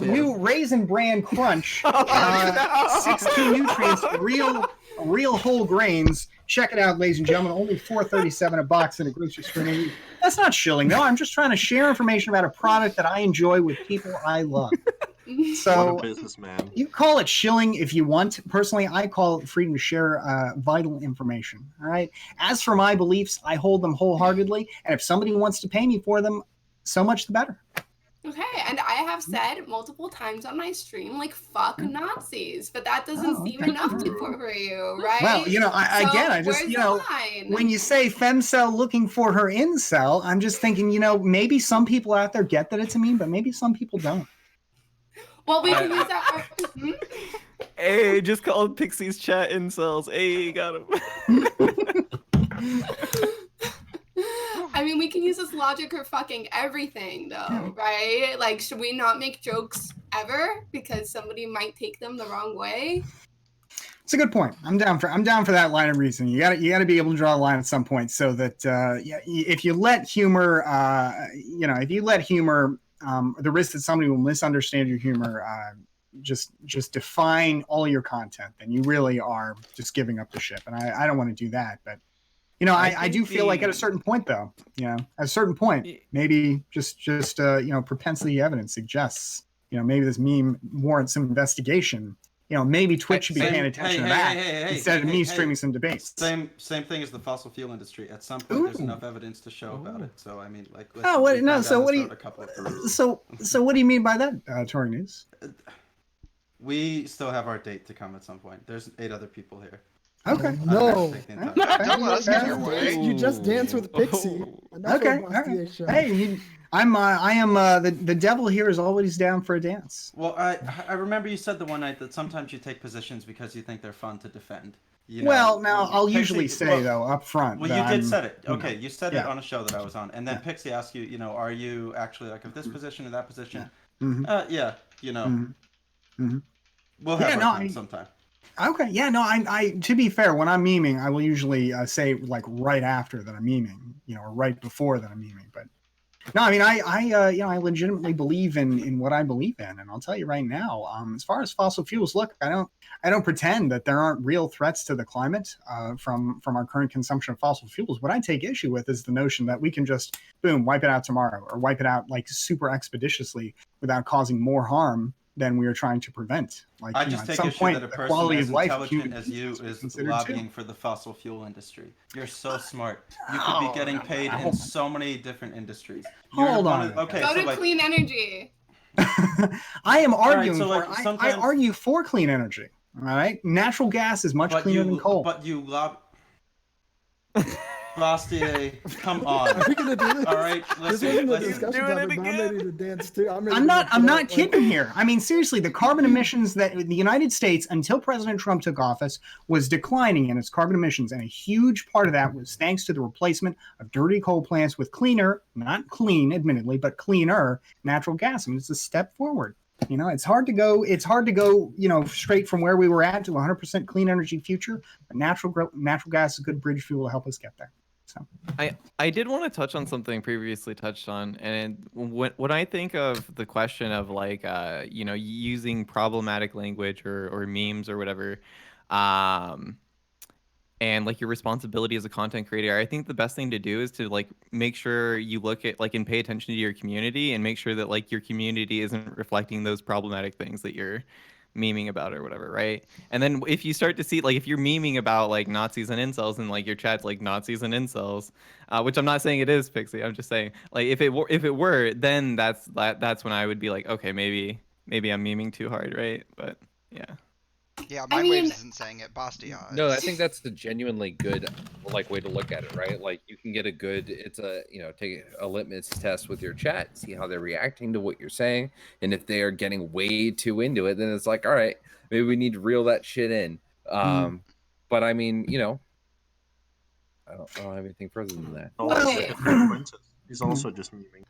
S2: new Raisin Bran Crunch. 6 key nutrients, real whole grains. Check it out, ladies and gentlemen. Only $4.37 a box in a grocery store. That's not shilling, though. I'm just trying to share information about a product that I enjoy with people I love. So,
S11: what a businessman.
S2: You call it shilling if you want. Personally, I call it freedom to share vital information. All right. As for my beliefs, I hold them wholeheartedly, and if somebody wants to pay me for them, so much the better.
S6: Okay, and I have said multiple times on my stream, like, fuck Nazis, but that doesn't seem enough for you, right?
S2: Well, you know, I just, you know, when you say femcel looking for her incel, I'm just thinking, you know, maybe some people out there get that it's a meme, but maybe some people don't.
S6: Well, we can use that.
S1: Hey, just called Pxie's chat incels. Hey, got him.
S6: I mean, we can use this logic for fucking everything, though, right? Like, should we not make jokes ever because somebody might take them the wrong way?
S2: It's a good point. I'm down for that line of reasoning. You got to be able to draw a line at some point so that if you let humor, the risk that somebody will misunderstand your humor, just define all your content, then you really are just giving up the ship. And I don't want to do that, but. You know, I do feel like at a certain point, though, you know, at a certain point, maybe just propensity evidence suggests, you know, maybe this meme warrants some investigation. You know, maybe Twitch should be paying attention to that instead of me streaming some debates.
S4: Same thing as the fossil fuel industry. At some point, there's enough evidence to show about it. So I mean, like,
S2: so what do you mean by that, Tory News?
S4: We still have our date to come at some point. There's 8 other people here.
S2: Okay.
S10: No.
S3: Don't let us get your way.
S10: You just dance with Pxie.
S2: Okay. Right. Hey, I am the devil here is always down for a dance.
S4: Well, I remember you said the one night that sometimes you take positions because you think they're fun to defend. You know,
S2: well, now I'll usually say though up front.
S4: Well, you did said it. Okay, you said it on a show that I was on, and then Pxie asked you, you know, are you actually like of this position or that position? Yeah, you know, we'll have our time sometime.
S2: Okay, yeah, no, I to be fair, when I'm memeing, I will usually say like right after that I'm memeing, you know, or right before that I'm memeing. But no, I mean, I legitimately believe in what I believe in, and I'll tell you right now, as far as fossil fuels, look, I don't pretend that there aren't real threats to the climate from our current consumption of fossil fuels. What I take issue with is the notion that we can just boom wipe it out tomorrow, or wipe it out like super expeditiously without causing more harm than we are trying to prevent. Like,
S4: I just take issue that a person as intelligent as you is lobbying for the fossil fuel industry. You're so smart. You could be getting paid in so many different industries.
S2: Hold on.
S6: Okay, go to clean energy.
S2: I am arguing I argue for clean energy. All right, natural gas is much cleaner than coal.
S4: But you lob. Mastiat, come on.
S10: Are we gonna do this?
S4: All right, listen.
S10: I'm ready to dance too.
S2: I'm not kidding here. I mean, seriously, the carbon emissions that the United States, until President Trump took office, was declining in its carbon emissions, and a huge part of that was thanks to the replacement of dirty coal plants with cleaner, not clean, admittedly, but cleaner natural gas. I mean, it's a step forward. You know, it's hard to go, you know, straight from where we were at to 100% clean energy future. But natural gas is a good bridge fuel to help us get there. So
S1: I did want to touch on something previously touched on, and when I think of the question of like using problematic language or memes or whatever, um and like your responsibility as a content creator, I think the best thing to do is to like make sure you look at like and pay attention to your community and make sure that like your community isn't reflecting those problematic things that you're memeing about or whatever, right? And then if you start to see like if you're memeing about like Nazis and incels and like your chat's like Nazis and incels, which I'm not saying it is, Pxie, I'm just saying like if it were, then that's when I would be like, okay, maybe I'm memeing too hard, right? But yeah.
S3: Yeah,
S6: I
S3: Mindwaves
S6: mean,
S3: isn't saying it. Bastiat
S5: No, I
S3: is.
S5: think that's the genuinely good like way to look at it, right? Like you can get a good, it's a, take a litmus test with your chat, see how they're reacting to what you're saying, and if they are getting way too into it, then it's like, all right, maybe we need to reel that shit in. But I mean, I don't have anything further than that.
S11: Oh,
S6: Okay.
S11: look at Quintus. He's also just memeing.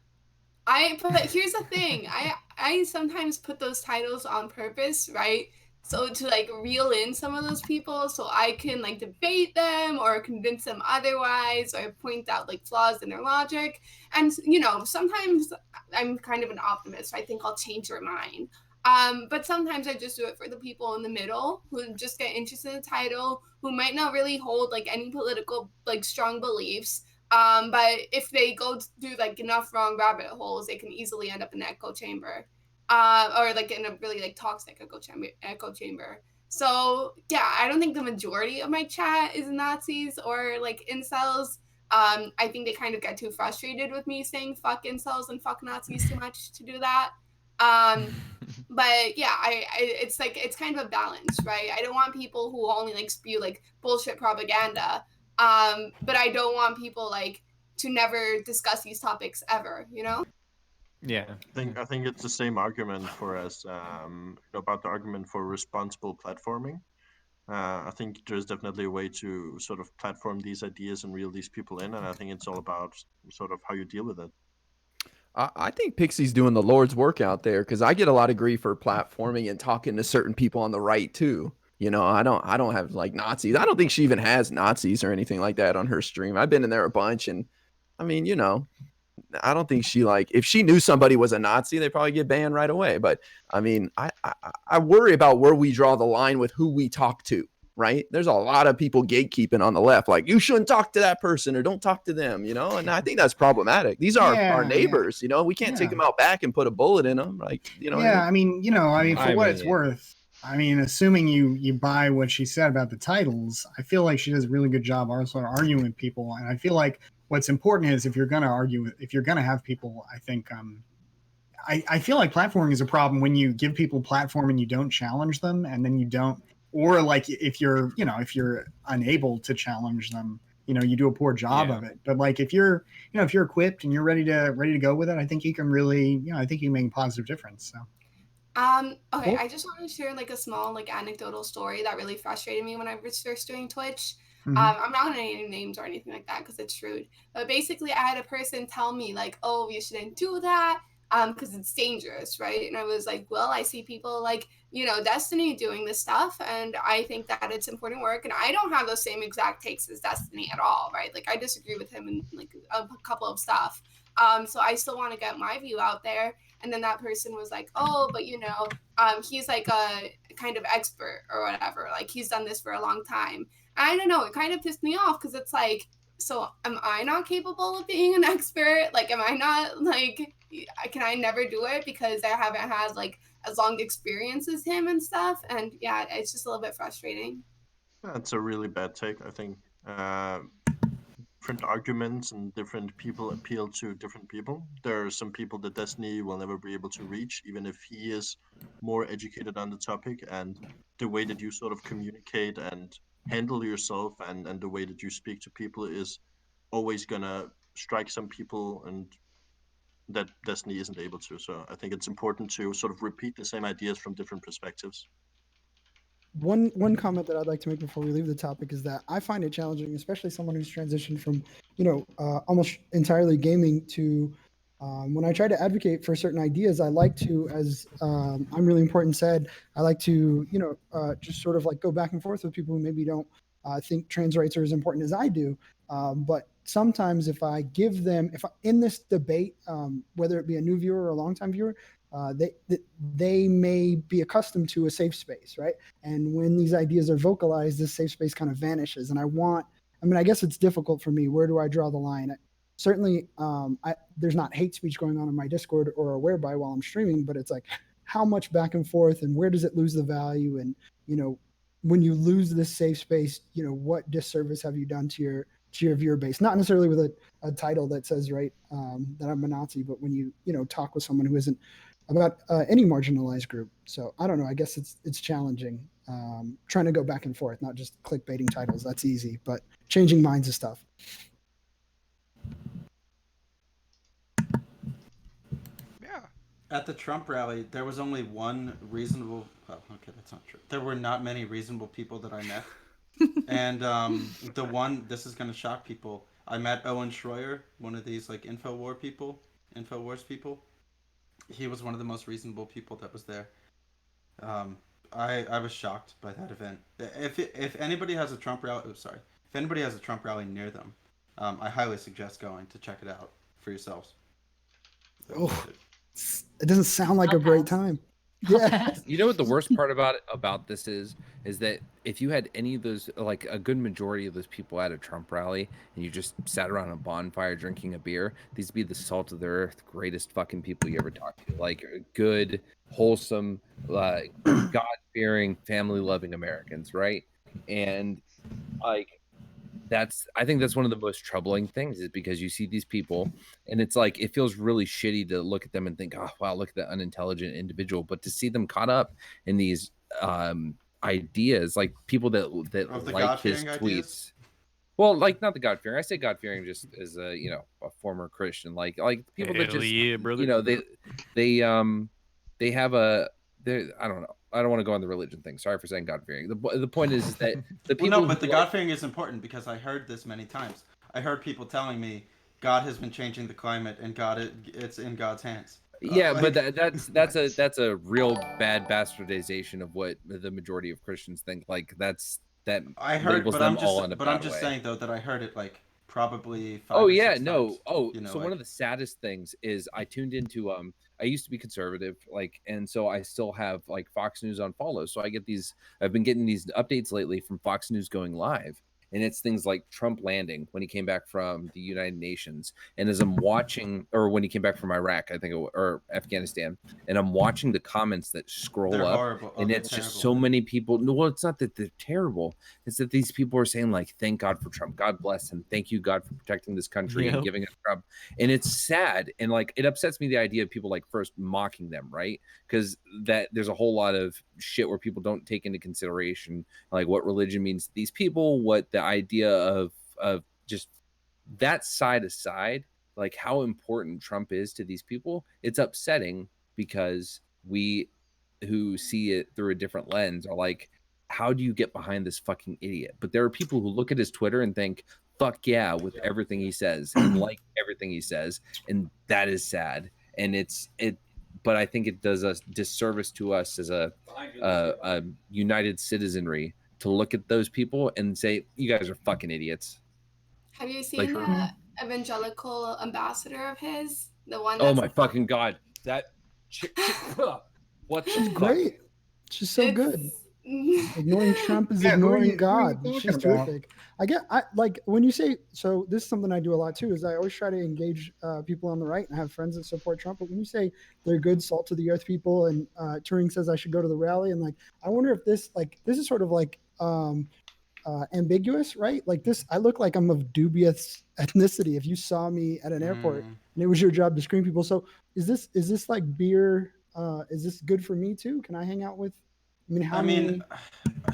S6: But here's the thing. I sometimes put those titles on purpose, right? So to like reel in some of those people so I can like debate them or convince them otherwise or point out like flaws in their logic. And sometimes I'm kind of an optimist. I think I'll change their mind. But sometimes I just do it for the people in the middle who just get interested in the title, who might not really hold like any political like strong beliefs. But if they go through like enough wrong rabbit holes, they can easily end up in an echo chamber, or like in a really like toxic echo chamber. So yeah, I don't think the majority of my chat is Nazis or like incels. I think they kind of get too frustrated with me saying fuck incels and fuck Nazis too much to do that. But yeah, it's like it's kind of a balance, right? I don't want people who only like spew like bullshit propaganda. But I don't want people like to never discuss these topics ever,
S1: Yeah.
S11: I think it's the same argument for us about the argument for responsible platforming. I think there's definitely a way to sort of platform these ideas and reel these people in, and I think it's all about sort of how you deal with it.
S7: I think Pixie's doing the Lord's work out there because I get a lot of grief for platforming and talking to certain people on the right too. I don't have like Nazis. I don't think she even has Nazis or anything like that on her stream. I've been in there a bunch, and I mean, I don't think she like if she knew somebody was a Nazi, they'd probably get banned right away. But I mean, I worry about where we draw the line with who we talk to. Right? There's a lot of people gatekeeping on the left, like you shouldn't talk to that person or don't talk to them, and I think that's problematic. These are our neighbors, we can't take them out back and put a bullet in them, like,
S2: I mean, for what it's worth, I mean, assuming you buy what she said about the titles, I feel like she does a really good job also arguing with people, and I feel like what's important is if you're going to argue, if you're going to have people, I think, I feel like platforming is a problem when you give people platform and you don't challenge them, and then you don't. Or like if you're unable to challenge them, you do a poor job of it. But like if you're equipped and you're ready to go with it, I think you can really, I think you can make a positive difference. So.
S6: Okay,
S2: Cool.
S6: I just want to share like a small like anecdotal story that really frustrated me when I was first doing Twitch.
S2: Mhm.
S6: I'm not gonna name names or anything like that because it's rude. But basically, I had a person tell me like, "Oh, you shouldn't do that because it's dangerous, right?" And I was like, "Well, I see people like Destiny doing this stuff, and I think that it's important work, and I don't have those same exact takes as Destiny at all, right? Like I disagree with him in like a couple of stuff. So I still want to get my view out there." And then that person was like, "Oh, but he's like a kind of expert or whatever. Like he's done this for a long time." And I don't know. It kind of pissed me off because it's like, so am I not capable of being an expert? Like, am I not like, can I never do it because I haven't had like as long experience as him and stuff? And yeah, it's just a little bit frustrating.
S11: That's a really bad take. I think different arguments and different people appeal to different people. There are some people that Destiny will never be able to reach, even if he is more educated on the topic, and the way that you sort of communicate and handle yourself and the way that you speak to people is always gonna strike some people, and that Destiny isn't able to. So I think it's important to sort of repeat the same ideas from different perspectives.
S10: One comment that I'd like to make before we leave the topic is that I find it challenging, especially someone who's transitioned from, almost entirely gaming to when I try to advocate for certain ideas, I like to, as I'm really important said, I like to, just sort of like go back and forth with people who maybe don't think trans rights are as important as I do. But sometimes if I give them, in this debate, whether it be a new viewer or a longtime viewer, they may be accustomed to a safe space, right? And when these ideas are vocalized, this safe space kind of vanishes. And I guess it's difficult for me. Where do I draw the line? Certainly, there's not hate speech going on in my Discord or a whereby while I'm streaming, but it's like, how much back and forth, and where does it lose the value? And, when you lose this safe space, what disservice have you done to your viewer base? Not necessarily with a title that says, right, that I'm a Nazi, but when you talk with someone who isn't about any marginalized group. So I don't know. I guess it's challenging trying to go back and forth, not just clickbaiting titles. That's easy, but changing minds is tough.
S3: Yeah.
S4: At the Trump rally, there was only one reasonable. Oh, okay, that's not true. There were not many reasonable people that I met, and this is going to shock people. I met Owen Schroyer, one of these like Infowars people. He was one of the most reasonable people that was there. I was shocked by that event. If anybody has a Trump rally, if anybody has a Trump rally near them, I highly suggest going to check it out for yourselves.
S10: Oh, it doesn't sound like a great time. Yeah.
S5: You know what the worst part about this is that if you had any of those, like a good majority of those people at a Trump rally, and you just sat around a bonfire drinking a beer, these would be the salt of the earth, greatest fucking people you ever talked to. Like good, wholesome, God-fearing, family-loving Americans, right? And like I think that's one of the most troubling things, is because you see these people and it's like, it feels really shitty to look at them and think, oh, wow, look at that unintelligent individual. But to see them caught up in these ideas, like people that like his tweets. Ideas? Well, like not the God-fearing. I say God-fearing just as a former Christian, like people that just they have I don't know. I don't want to go on the religion thing. Sorry for saying God-fearing. The point is that the people.
S4: Well, no, but the God-fearing is important because I heard this many times. I heard people telling me God has been changing the climate and it's in God's hands.
S5: Yeah, but that's a real bad bastardization of what the majority of Christians think. Like
S4: I heard,
S5: labels them all in a bad way.
S4: I'm just saying though that I heard it like probably 5
S5: Oh
S4: or
S5: yeah,
S4: 6
S5: no.
S4: times,
S5: Oh, so one of the saddest things is I tuned into I used to be conservative, and so I still have like Fox News on follow. So I've been getting these updates lately from Fox News going live. And it's things like Trump landing when he came back from the United Nations. And as I'm watching, or when he came back from Iraq, I think, or Afghanistan, and I'm watching the comments that scroll up,
S4: horrible.
S5: and it's just so many people. No, well, it's not that they're terrible. It's that these people are saying like, thank God for Trump. God bless him. Thank you, God, for protecting this country and giving us Trump. And it's sad. And like, it upsets me, the idea of people like first mocking them, right? Because there's a whole lot of shit where people don't take into consideration like what religion means to these people, what the idea of just that side aside, like how important Trump is to these people. It's upsetting because we who see it through a different lens are like, how do you get behind this fucking idiot? But there are people who look at his Twitter and think, fuck yeah, with everything he says and like everything he says, and that is sad. And but I think it does a disservice to us as a united citizenry to look at those people and say, you guys are fucking idiots.
S6: Have you seen the evangelical ambassador of his? The one
S5: that's... Oh my fucking God. That
S10: She's great. She's so good. Ignoring Trump is ignoring God. She's terrific. I like when you say, so this is something I do a lot too, is I always try to engage people on the right and have friends that support Trump. But when you say they're good salt to the earth people, and Turing says I should go to the rally, and like, I wonder if this is sort of like ambiguous, right? Like this, I look like I'm of dubious ethnicity. If you saw me at an airport and it was your job to screen people. So is this like beer? Is this good for me too? Can I hang out with?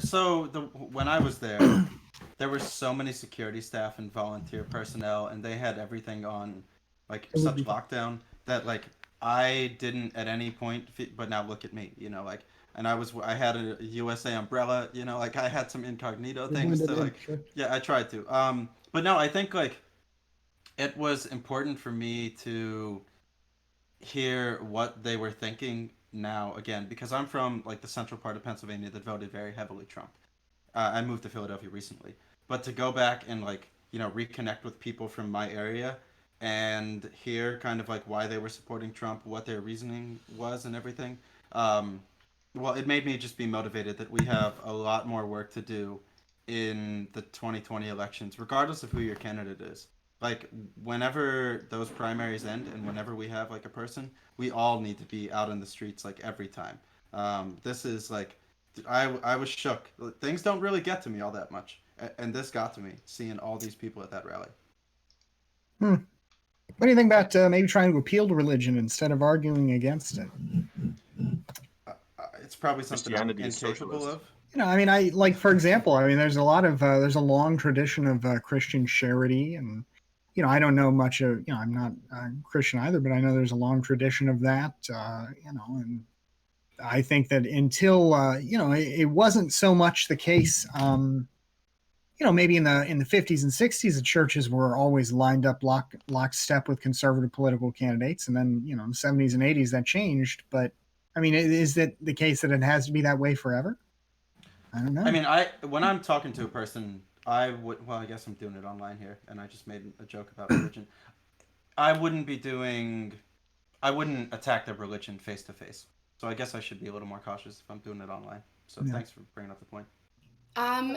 S4: So when I was there, there were so many security staff and volunteer personnel, and they had everything on like such lockdown that like I didn't at any point. But now look at me, like, and I had a USA umbrella, like I had some incognito things to like. Yeah, I tried to. But no, I think like it was important for me to hear what they were thinking. Now again, because I'm from like the central part of Pennsylvania that voted very heavily Trump. I moved to Philadelphia recently, but to go back and like reconnect with people from my area and hear kind of like why they were supporting Trump, what their reasoning was, and everything. Well, it made me just be motivated that we have a lot more work to do in the 2020 elections, regardless of who your candidate is. Like, whenever those primaries end and whenever we have like a person, we all need to be out in the streets like every time. This is like, I was shook. Things don't really get to me all that much, and this got to me seeing all these people at that rally.
S9: What do you think about maybe trying to appeal to religion instead of arguing against it?
S4: It's probably something I'm
S11: Christianity is
S4: incapable
S11: socialist.
S4: of.
S9: I mean, I like, for example, I mean, there's a long tradition of Christian charity, and I don't know much of, I'm not Christian either, but I know there's a long tradition of that, and I think that until it wasn't so much the case. Maybe in the 50s and 60s, the churches were always lined up lockstep with conservative political candidates, and then in the 70s and 80s that changed. But I mean, is that the case that it has to be that way forever? I don't know.
S4: I mean, when I'm talking to a person, I guess I'm doing it online here, and I just made a joke about religion. I wouldn't attack their religion face to face. So I guess I should be a little more cautious if I'm doing it online. So
S9: Yeah.
S4: Thanks for bringing up the point.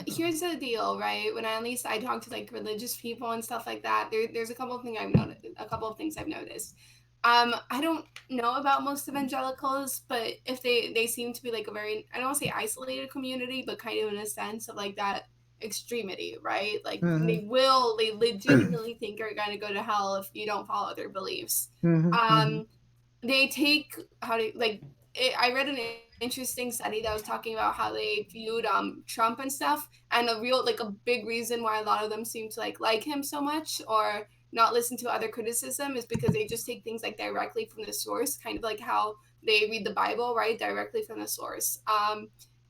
S6: Here's the deal, right? When I talk to like religious people and stuff like that, there's a couple of things I've noticed. I don't know about most evangelicals, but if they seem to be like a very, I don't want to say isolated community, but kind of in a sense of like that extremity, right? Like they legitimately think you're gonna go to hell if you don't follow their beliefs. They take I read an interesting study that was talking about how they viewed Trump and stuff, and a big reason why a lot of them seem to like him so much or not listen to other criticism is because they just take things like directly from the source, kind of like how they read the Bible, right, directly from the source.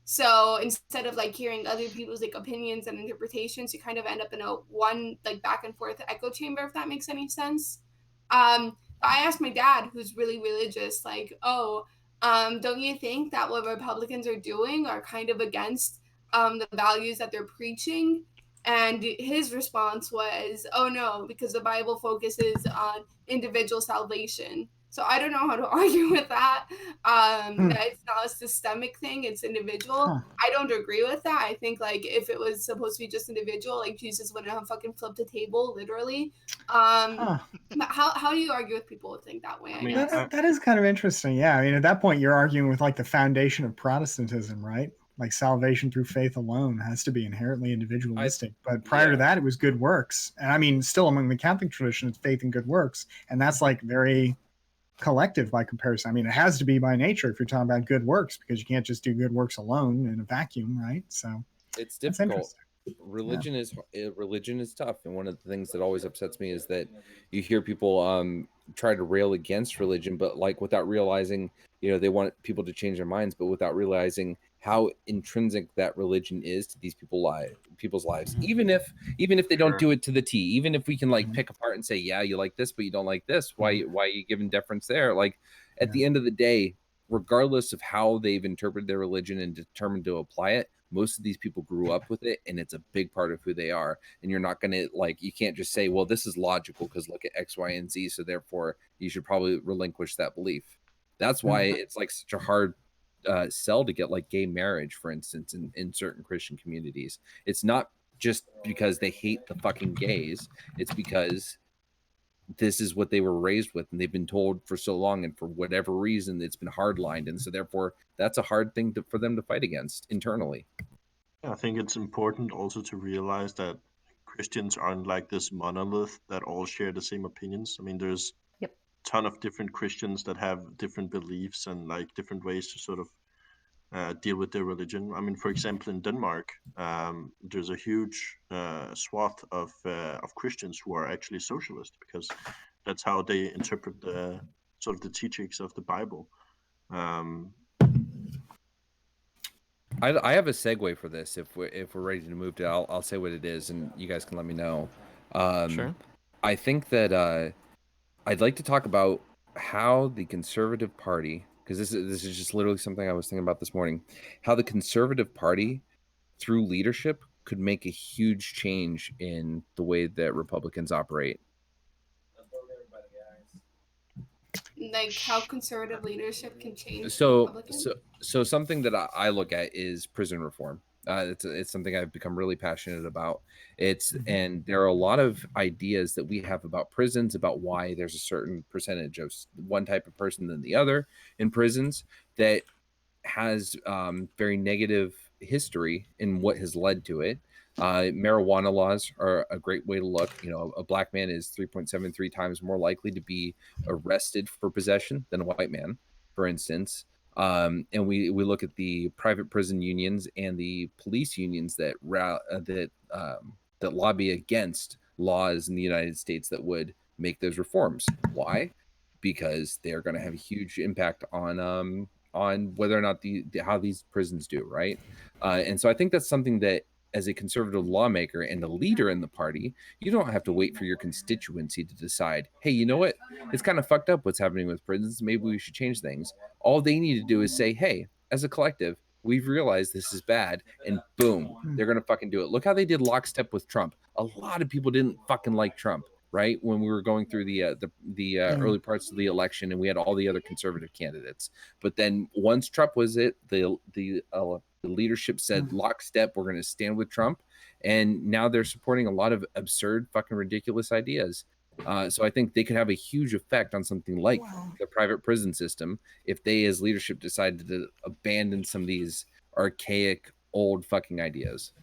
S6: So instead of like hearing other people's like opinions and interpretations, you kind of end up in a one like back and forth echo chamber, if that makes any sense. I asked my dad, who's really religious, like, don't you think that what Republicans are doing are kind of against the values that they're preaching? And his response was, oh no, because the Bible focuses on individual salvation. So I don't know how to argue with that. That it's not a systemic thing, it's individual. I don't agree with that. I think like if it was supposed to be just individual, like Jesus wouldn't have fucking flipped the table, literally. How do you argue with people who think that way? I
S11: mean,
S6: guess
S9: That is kind of interesting. Yeah, I mean, at that point, you're arguing with like the foundation of Protestantism, right? Like salvation through faith alone has to be inherently individualistic. But prior to that, it was good works. And I mean, still among the Catholic tradition, it's faith and good works, and that's like very collective by comparison. I mean, it has to be by nature if you're talking about good works, because you can't just do good works alone in a vacuum, right? So
S5: it's difficult. Religion is tough, and one of the things that always upsets me is that you hear people try to rail against religion, but like without realizing, they want people to change their minds, but without realizing how intrinsic that religion is to these people's lives. Even if they don't do it to the T, even if we can like pick apart and say, yeah, you like this, but you don't like this. Why are you giving deference there? Like at the end of the day, regardless of how they've interpreted their religion and determined to apply it, most of these people grew up with it, and it's a big part of who they are. And you're not going to you can't just say, well, this is logical because look at X, Y, and Z, so therefore you should probably relinquish that belief. That's why it's like such a hard sell to get like gay marriage, for instance, in certain Christian communities. It's not just because they hate the fucking gays. It's because this is what they were raised with, and they've been told for so long, and for whatever reason it's been hardlined, and so therefore that's a hard thing for them to fight against internally.
S11: I think it's important also to realize that Christians aren't like this monolith that all share the same opinions. I mean, there's a ton of different Christians that have different beliefs and like different ways to sort of deal with their religion. I mean, for example, in Denmark, there's a huge swath of Christians who are actually socialist, because that's how they interpret the sort of the teachings of the Bible.
S5: I have a segue for this. If we're ready to move to, I'll say what it is, and you guys can let me know.
S1: Sure.
S5: I think that I'd like to talk about how the Conservative Party, because this is just literally something I was thinking about this morning, how the Conservative Party, through leadership, could make a huge change in the way that Republicans operate.
S6: Like how conservative leadership can change
S5: So
S6: Republicans?
S5: so something that I look at is prison reform. It's something I've become really passionate about. And there are a lot of ideas that we have about prisons, about why there's a certain percentage of one type of person than the other in prisons, that has very negative history in what has led to it. Marijuana laws are a great way to look. You know, a black man is 3.73 times more likely to be arrested for possession than a white man, for instance. And we look at the private prison unions and the police unions that that lobby against laws in the United States that would make those reforms. Why? Because they're going to have a huge impact on whether or not how these prisons do, right? And so I think that's something that, as a conservative lawmaker and a leader in the party, you don't have to wait for your constituency to decide, hey, you know what? It's kind of fucked up what's happening with prisons. Maybe we should change things. All they need to do is say, hey, as a collective, we've realized this is bad, and boom, they're going to fucking do it. Look how they did lockstep with Trump. A lot of people didn't fucking like Trump, right? When we were going through the early parts of the election, and we had all the other conservative candidates. But then once Trump was it, the leadership said lockstep, we're going to stand with Trump, and now they're supporting a lot of absurd, fucking ridiculous ideas. So I think they could have a huge effect on something like the private prison system if they, as leadership, decided to abandon some of these archaic, old fucking ideas.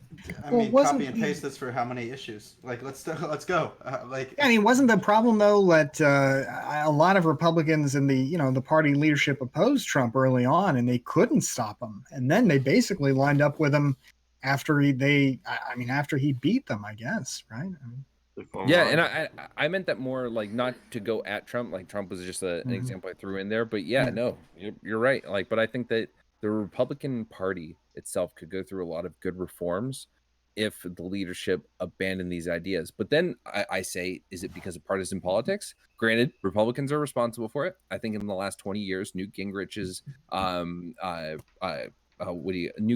S4: I mean, copy and paste this for how many issues? Like, let's go.
S9: I mean, wasn't the problem though that a lot of Republicans in the party leadership opposed Trump early on, and they couldn't stop him, and then they basically lined up with him after he beat them, I guess, right?
S5: Yeah, and I meant that more like not to go at Trump. Like Trump was just an example I threw in there, but no, you're right. Like, but I think that the Republican Party itself could go through a lot of good reforms if the leadership abandoned these ideas. But then I say, is it because of partisan politics? Granted, Republicans are responsible for it. I think in the last 20 years, Newt Gingrich's Newt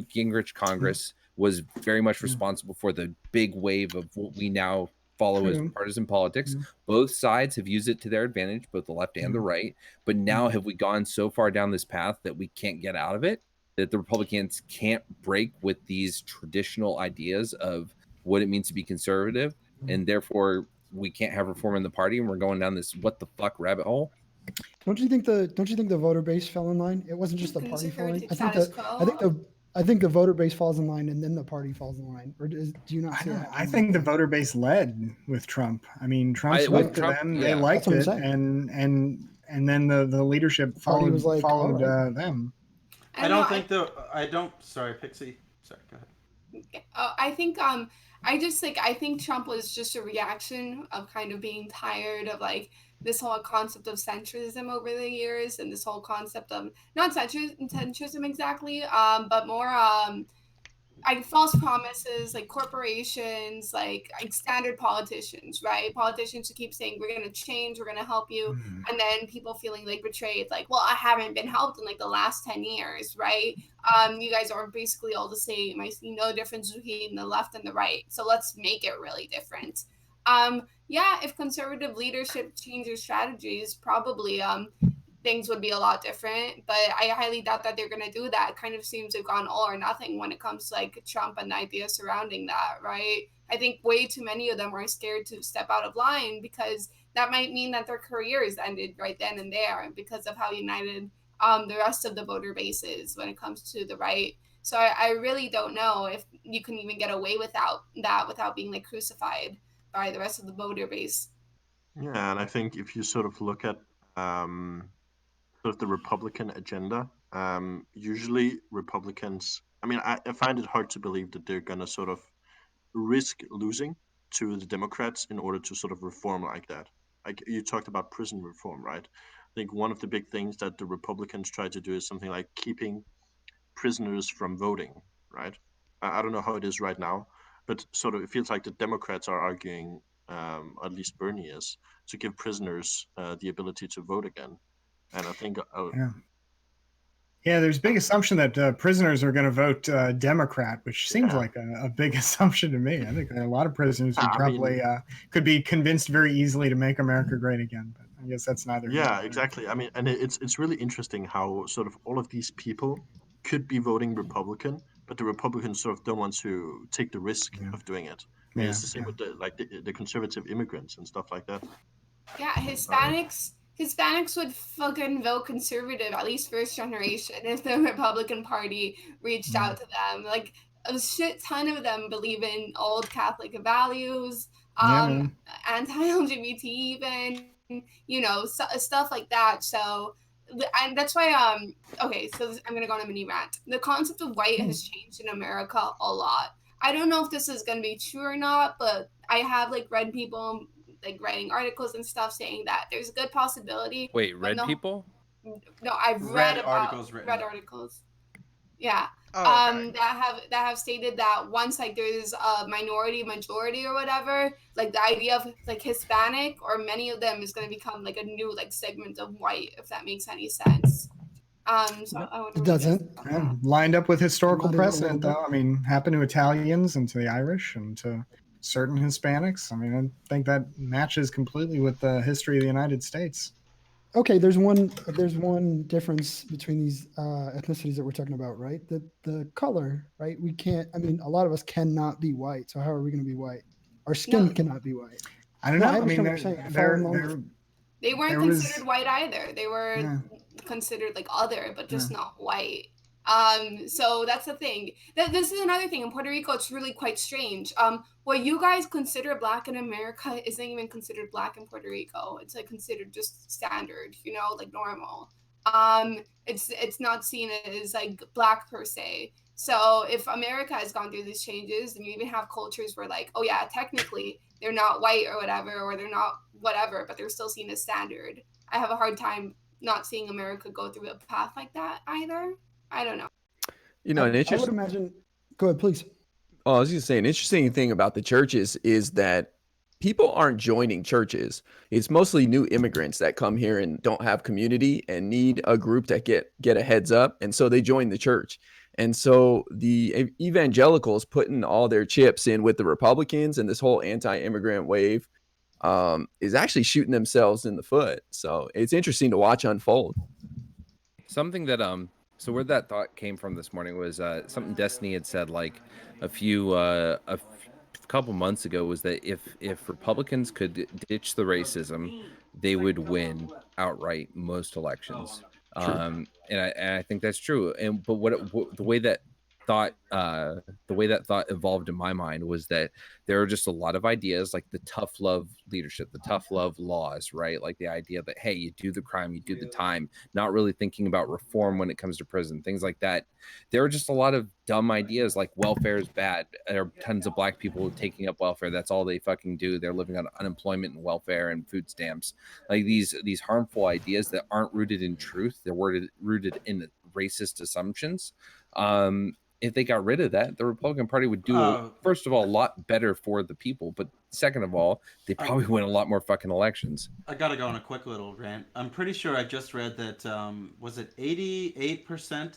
S5: Gingrich Congress was very much responsible for the big wave of what we now follow as partisan politics. Both sides have used it to their advantage, both the left and the right. But now have we gone so far down this path that we can't get out of it? That the Republicans can't break with these traditional ideas of what it means to be conservative, and therefore we can't have reform in the party, and we're going down this what the fuck rabbit hole.
S10: Don't you think the voter base fell in line? It wasn't just the party falling. I think the voter base falls in line, and then the party falls in line. Or do you not see that?
S9: I think the voter base led with Trump. I mean, Trump spoke to them; they liked it, and then the leadership followed them.
S4: Sorry, Pxie. Sorry, go ahead.
S6: I think Trump was just a reaction of kind of being tired of like this whole concept of centrism over the years, and this whole concept of not centrism exactly, but more like false promises, like corporations, like standard politicians, right? Politicians who keep saying we're gonna change, we're gonna help you, and then people feeling like betrayed, like, well, I haven't been helped in like the last 10 years, right? You guys are basically all the same. I see no difference between the left and the right, so let's make it really different. If conservative leadership changes strategies, probably things would be a lot different, but I highly doubt that they're going to do that. It kind of seems they've gone all or nothing when it comes to like Trump and the ideas surrounding that, right? I think way too many of them are scared to step out of line because that might mean that their careers ended right then and there because of how united the rest of the voter base is when it comes to the right. So I really don't know if you can even get away without being like crucified by the rest of the voter base.
S11: Yeah, and I think if you sort of look at sort of the Republican agenda, usually Republicans, I mean, I find it hard to believe that they're going to sort of risk losing to the Democrats in order to sort of reform like that. Like you talked about prison reform, right? I think one of the big things that the Republicans try to do is something like keeping prisoners from voting, right? I don't know how it is right now, but sort of it feels like the Democrats are arguing, at least Bernie is, to give prisoners the ability to vote again. And I think
S9: Yeah, there's a big assumption that prisoners are going to vote Democrat, which seems like a big assumption to me. I think there are a lot of prisoners who probably could be convinced very easily to make America great again. But I guess that's neither.
S11: Yeah, exactly. I mean, and it's really interesting how sort of all of these people could be voting Republican, but the Republicans sort of don't want to take the risk of doing it. I mean, it's the same with the conservative immigrants and stuff like that.
S6: Yeah, Hispanics would fucking vote conservative, at least first generation, if the Republican Party reached out to them. Like, a shit ton of them believe in old Catholic values, anti-LGBT even, you know, stuff like that. So, and that's why, okay, so I'm going to go on a mini rant. The concept of white has changed in America a lot. I don't know if this is going to be true or not, but I have, like, read people like writing articles and stuff saying that there's a good possibility.
S5: Wait, read people?
S6: No, I've read articles. Yeah. That have stated that once like there's a minority majority or whatever, like the idea of like Hispanic or many of them is going to become like a new like segment of white, if that makes any sense. So
S10: it doesn't.
S9: Lined up with historical precedent, though. I mean, happened to Italians and to the Irish and to certain Hispanics. I mean, I think that matches completely with the history of the United States.
S10: Okay, there's one difference between these ethnicities that we're talking about, right? The color, right? We can't. I mean, a lot of us cannot be white. So how are we going to be white? Our skin cannot be white.
S9: I don't know. I mean,
S6: they weren't considered white either. They were considered like other, but just not white. So that's the thing. This is another thing in Puerto Rico. It's really quite strange. What you guys consider black in America isn't even considered black in Puerto Rico. It's like considered just standard, you know, like normal. It's not seen as like black per se. So if America has gone through these changes, and you even have cultures where like, oh yeah, technically they're not white or whatever, or they're not whatever, but they're still seen as standard. I have a hard time not seeing America go through a path like that either. I don't know.
S7: You know,
S10: I would imagine. Go ahead, please.
S7: Oh, I was just saying, an interesting thing about the churches is that people aren't joining churches. It's mostly new immigrants that come here and don't have community and need a group that get a heads up, and so they join the church. And so the evangelicals putting all their chips in with the Republicans and this whole anti-immigrant wave is actually shooting themselves in the foot. So it's interesting to watch unfold.
S5: Something that so where that thought came from this morning was something Destiny had said like a couple months ago, was that if Republicans could ditch the racism, they would win outright most elections. And I think that's true. But the way that thought evolved in my mind was that there are just a lot of ideas like the tough love leadership, the tough love laws, right? Like the idea that, hey, you do the crime, you do the time, not really thinking about reform when it comes to prison, things like that. There are just a lot of dumb ideas like welfare is bad. There are tons of black people taking up welfare. That's all they fucking do. They're living on unemployment and welfare and food stamps. Like these harmful ideas that aren't rooted in truth. They're rooted in racist assumptions. If they got rid of that, the Republican Party would do, first of all, a lot better for the people. But second of all, they probably win a lot more fucking elections.
S4: I got to go on a quick little rant. I'm pretty sure I just read that, was it 88%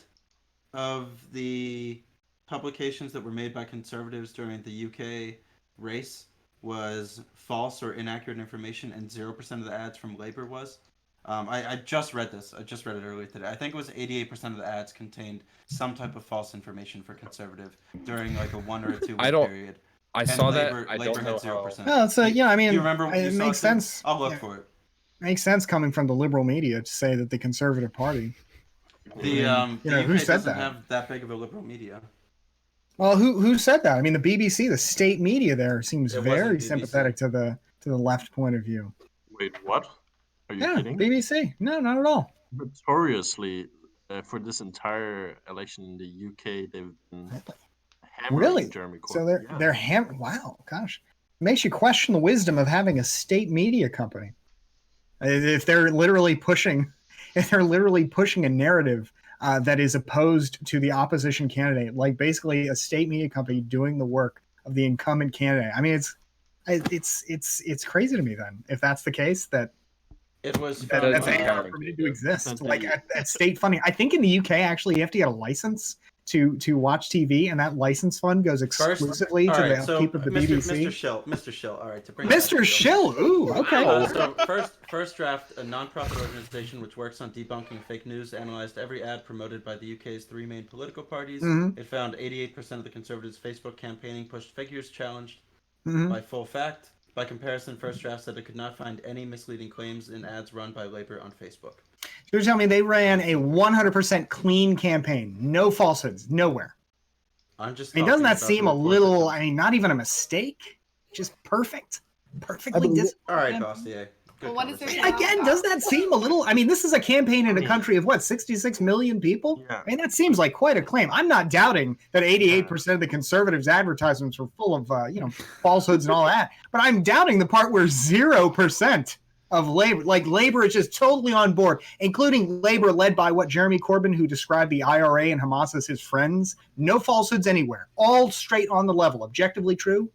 S4: of the publications that were made by conservatives during the UK race was false or inaccurate information, and 0% of the ads from Labour was? I just read this. I just read it earlier today. I think it was 88% of the ads contained some type of false information for conservative during like a 1 or a 2 week period.
S5: I saw
S4: Labor,
S5: that. I
S4: Labor
S5: don't know
S4: had 0%.
S9: No, it's I mean,
S4: Do you remember
S9: it makes sense.
S4: I'll look for it.
S9: Makes sense coming from the liberal media to say that the Conservative Party.
S4: The UK
S9: who said
S4: doesn't
S9: that?
S4: have that big of a liberal media.
S9: Well, who said that? I mean, the BBC, the state media there, seems
S11: It
S9: very
S11: wasn't BBC.
S9: sympathetic to the left point of view.
S11: Wait, what? Are you kidding?
S9: BBC. No, not at all.
S11: Notoriously, for this entire election in the UK, they've been hammering
S9: Really?
S11: Jeremy Corbyn.
S9: So they're wow, gosh. It makes you question the wisdom of having a state media company. If they're literally pushing a narrative that is opposed to the opposition candidate, like basically a state media company doing the work of the incumbent candidate. I mean, it's crazy to me then, if that's the case, that
S4: It was
S7: That
S4: from,
S7: does
S9: That's
S7: sound
S9: permitted to exist.
S11: Sent
S9: Like
S11: the-
S9: at state funding. I think in the UK actually you have to get a license to watch TV, and that license fund goes exclusively
S4: all
S9: to
S4: right,
S9: the
S4: so
S9: upkeep of the BBC.
S4: Mr. Schill, all right, to bring it back to
S9: Mr.
S4: real-
S9: Schill, ooh, okay.
S4: So first draft, a non-profit organization which works on debunking fake news, analyzed every ad promoted by the UK's three main political parties.
S9: Mhm.
S4: It found 88% of the Conservatives' Facebook campaigning pushed figures challenged
S9: Mhm.
S4: by full fact. By comparison, first draft said it could not find any misleading claims in ads run by Labour on Facebook.
S9: You're telling me they ran a 100% clean campaign, no falsehoods, nowhere.
S4: I'm just.
S9: I mean, doesn't
S4: talking
S9: that
S4: about
S9: seem
S4: the
S9: a
S4: report
S9: little?
S4: that-
S9: I mean, not even a mistake, just perfect, perfectly
S10: believe it.
S4: All right,
S9: disciplined.
S4: Bossier. Good
S6: Well, what is there
S4: conversation.
S6: to-
S9: Again, does that seem a little? I mean, this is a campaign in a country of what, 66 million people?
S11: Yeah.
S9: I mean, that seems like quite a claim. I'm not doubting that 88% of the conservatives' advertisements were full of, falsehoods and all that. But I'm doubting the part where 0% of Labor, like Labor is just totally on board, including Labor led by Jeremy Corbyn, who described the IRA and Hamas as his friends. No falsehoods anywhere. All straight on the level. Objectively true.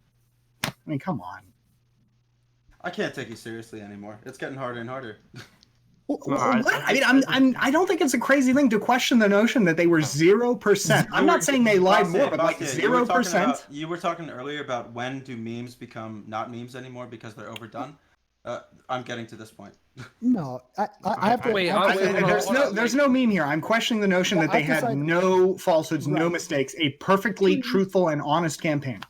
S9: I mean, come on.
S4: I can't take you seriously anymore. It's getting harder and harder.
S9: What?
S11: I-
S9: I mean, I don't think it's a crazy thing to question the notion that they were 0%. I'm not saying they lied more, but like
S4: Bossier,
S9: 0%.
S4: You were talking earlier about when do memes become not memes anymore because they're overdone. I'm getting to this point.
S10: No, I have to.
S5: Wait,
S10: I have to
S5: wait,
S10: say-
S5: hold on.
S9: There's no meme here. I'm questioning the notion that they
S10: I've
S9: had
S10: decided-
S9: no falsehoods, no
S10: Right.
S9: mistakes, a perfectly truthful and honest campaign.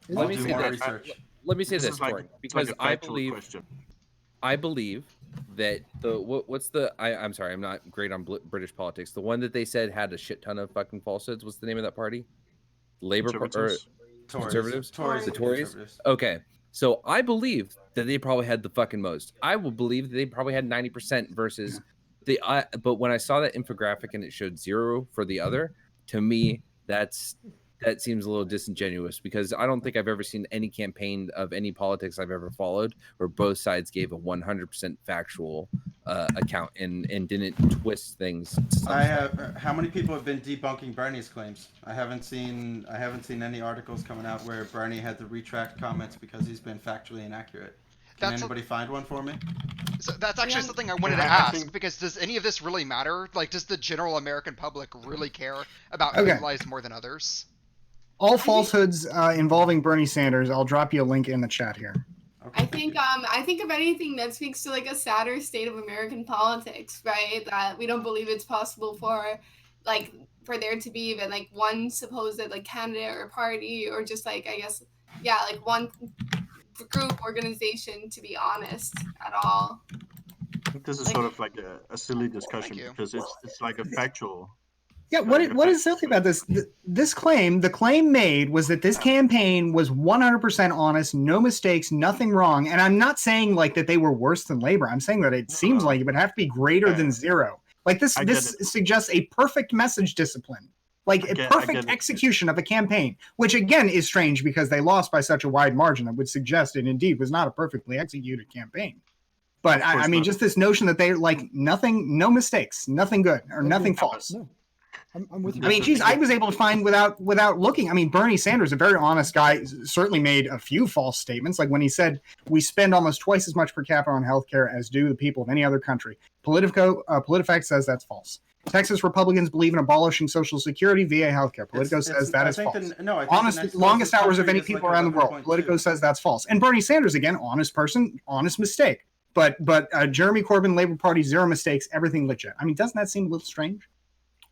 S5: Let me
S4: do
S5: say
S4: more
S5: this.
S4: research.
S5: Let me say
S11: This
S5: this,
S11: is like,
S5: Tori,
S11: it's like
S5: because
S11: a
S5: I
S11: factual
S5: believe
S11: question.
S5: that what's the I'm sorry, I'm not great on British politics. The one that they said had a shit ton of fucking falsehoods. What's the name of that party? Labor or
S11: Conservatives.
S5: Conservatives?
S4: Tories.
S5: The
S4: and
S5: Tories?
S4: conservatives.
S5: Okay. So I believe that they probably had the fucking most. I will believe that they probably had 90% versus the but when I saw that infographic and it showed 0 for the other, to me that seems a little disingenuous because I don't think I've ever seen any campaign of any politics I've ever followed where both sides gave a 100% factual account and didn't twist things.
S4: I have. How many people have been debunking Bernie's claims? I haven't seen any articles coming out where Bernie had to retract comments because he's been factually inaccurate. Can
S3: That's
S4: anybody find one for me?
S3: So that's actually
S6: Yeah.
S3: something I wanted to
S11: I
S3: ask
S11: think-
S3: because does any of this really matter? Like, does the general American public really care about
S9: Okay.
S3: who lies more than others?
S9: All falsehoods involving Bernie Sanders. I'll drop you a link in the chat here.
S6: I think if anything that speaks to like a sadder state of American politics, right? That we don't believe it's possible for there to be even like one supposed like candidate or party or just like like one group organization to be honest at all.
S11: I think this is sort of like a silly discussion
S3: you.
S11: because it's like a factual.
S9: Yeah, what is silly about this? This claim, the claim made was that this campaign was 100% honest, no mistakes, nothing wrong. And I'm not saying like that they were worse than Labor. I'm saying that it seems like it would have to be greater than 0. Like this
S11: I get
S9: suggests a perfect message discipline, like a
S11: get
S9: perfect
S11: it.
S9: execution of a campaign, which again is strange because they lost by such a wide margin that would suggest it indeed was not a perfectly executed campaign. But I mean,
S11: not.
S9: just this notion that they like nothing, no mistakes, nothing good or nothing false.
S10: No, I'm with you.
S9: I mean, geez, I was able to find without looking. I mean, Bernie Sanders, a very honest guy, certainly made a few false statements. Like when he said, we spend almost twice as much per capita on healthcare as do the people of any other country. PolitiFact says that's false. Texas Republicans believe in abolishing Social Security via healthcare. Politico says that is false. Honest, longest hours of any people around the world. Politico says that's false. And Bernie Sanders, again, honest person, honest mistake. But Jeremy Corbyn, Labor Party, 0 mistakes, everything legit. I mean, doesn't that seem a little strange?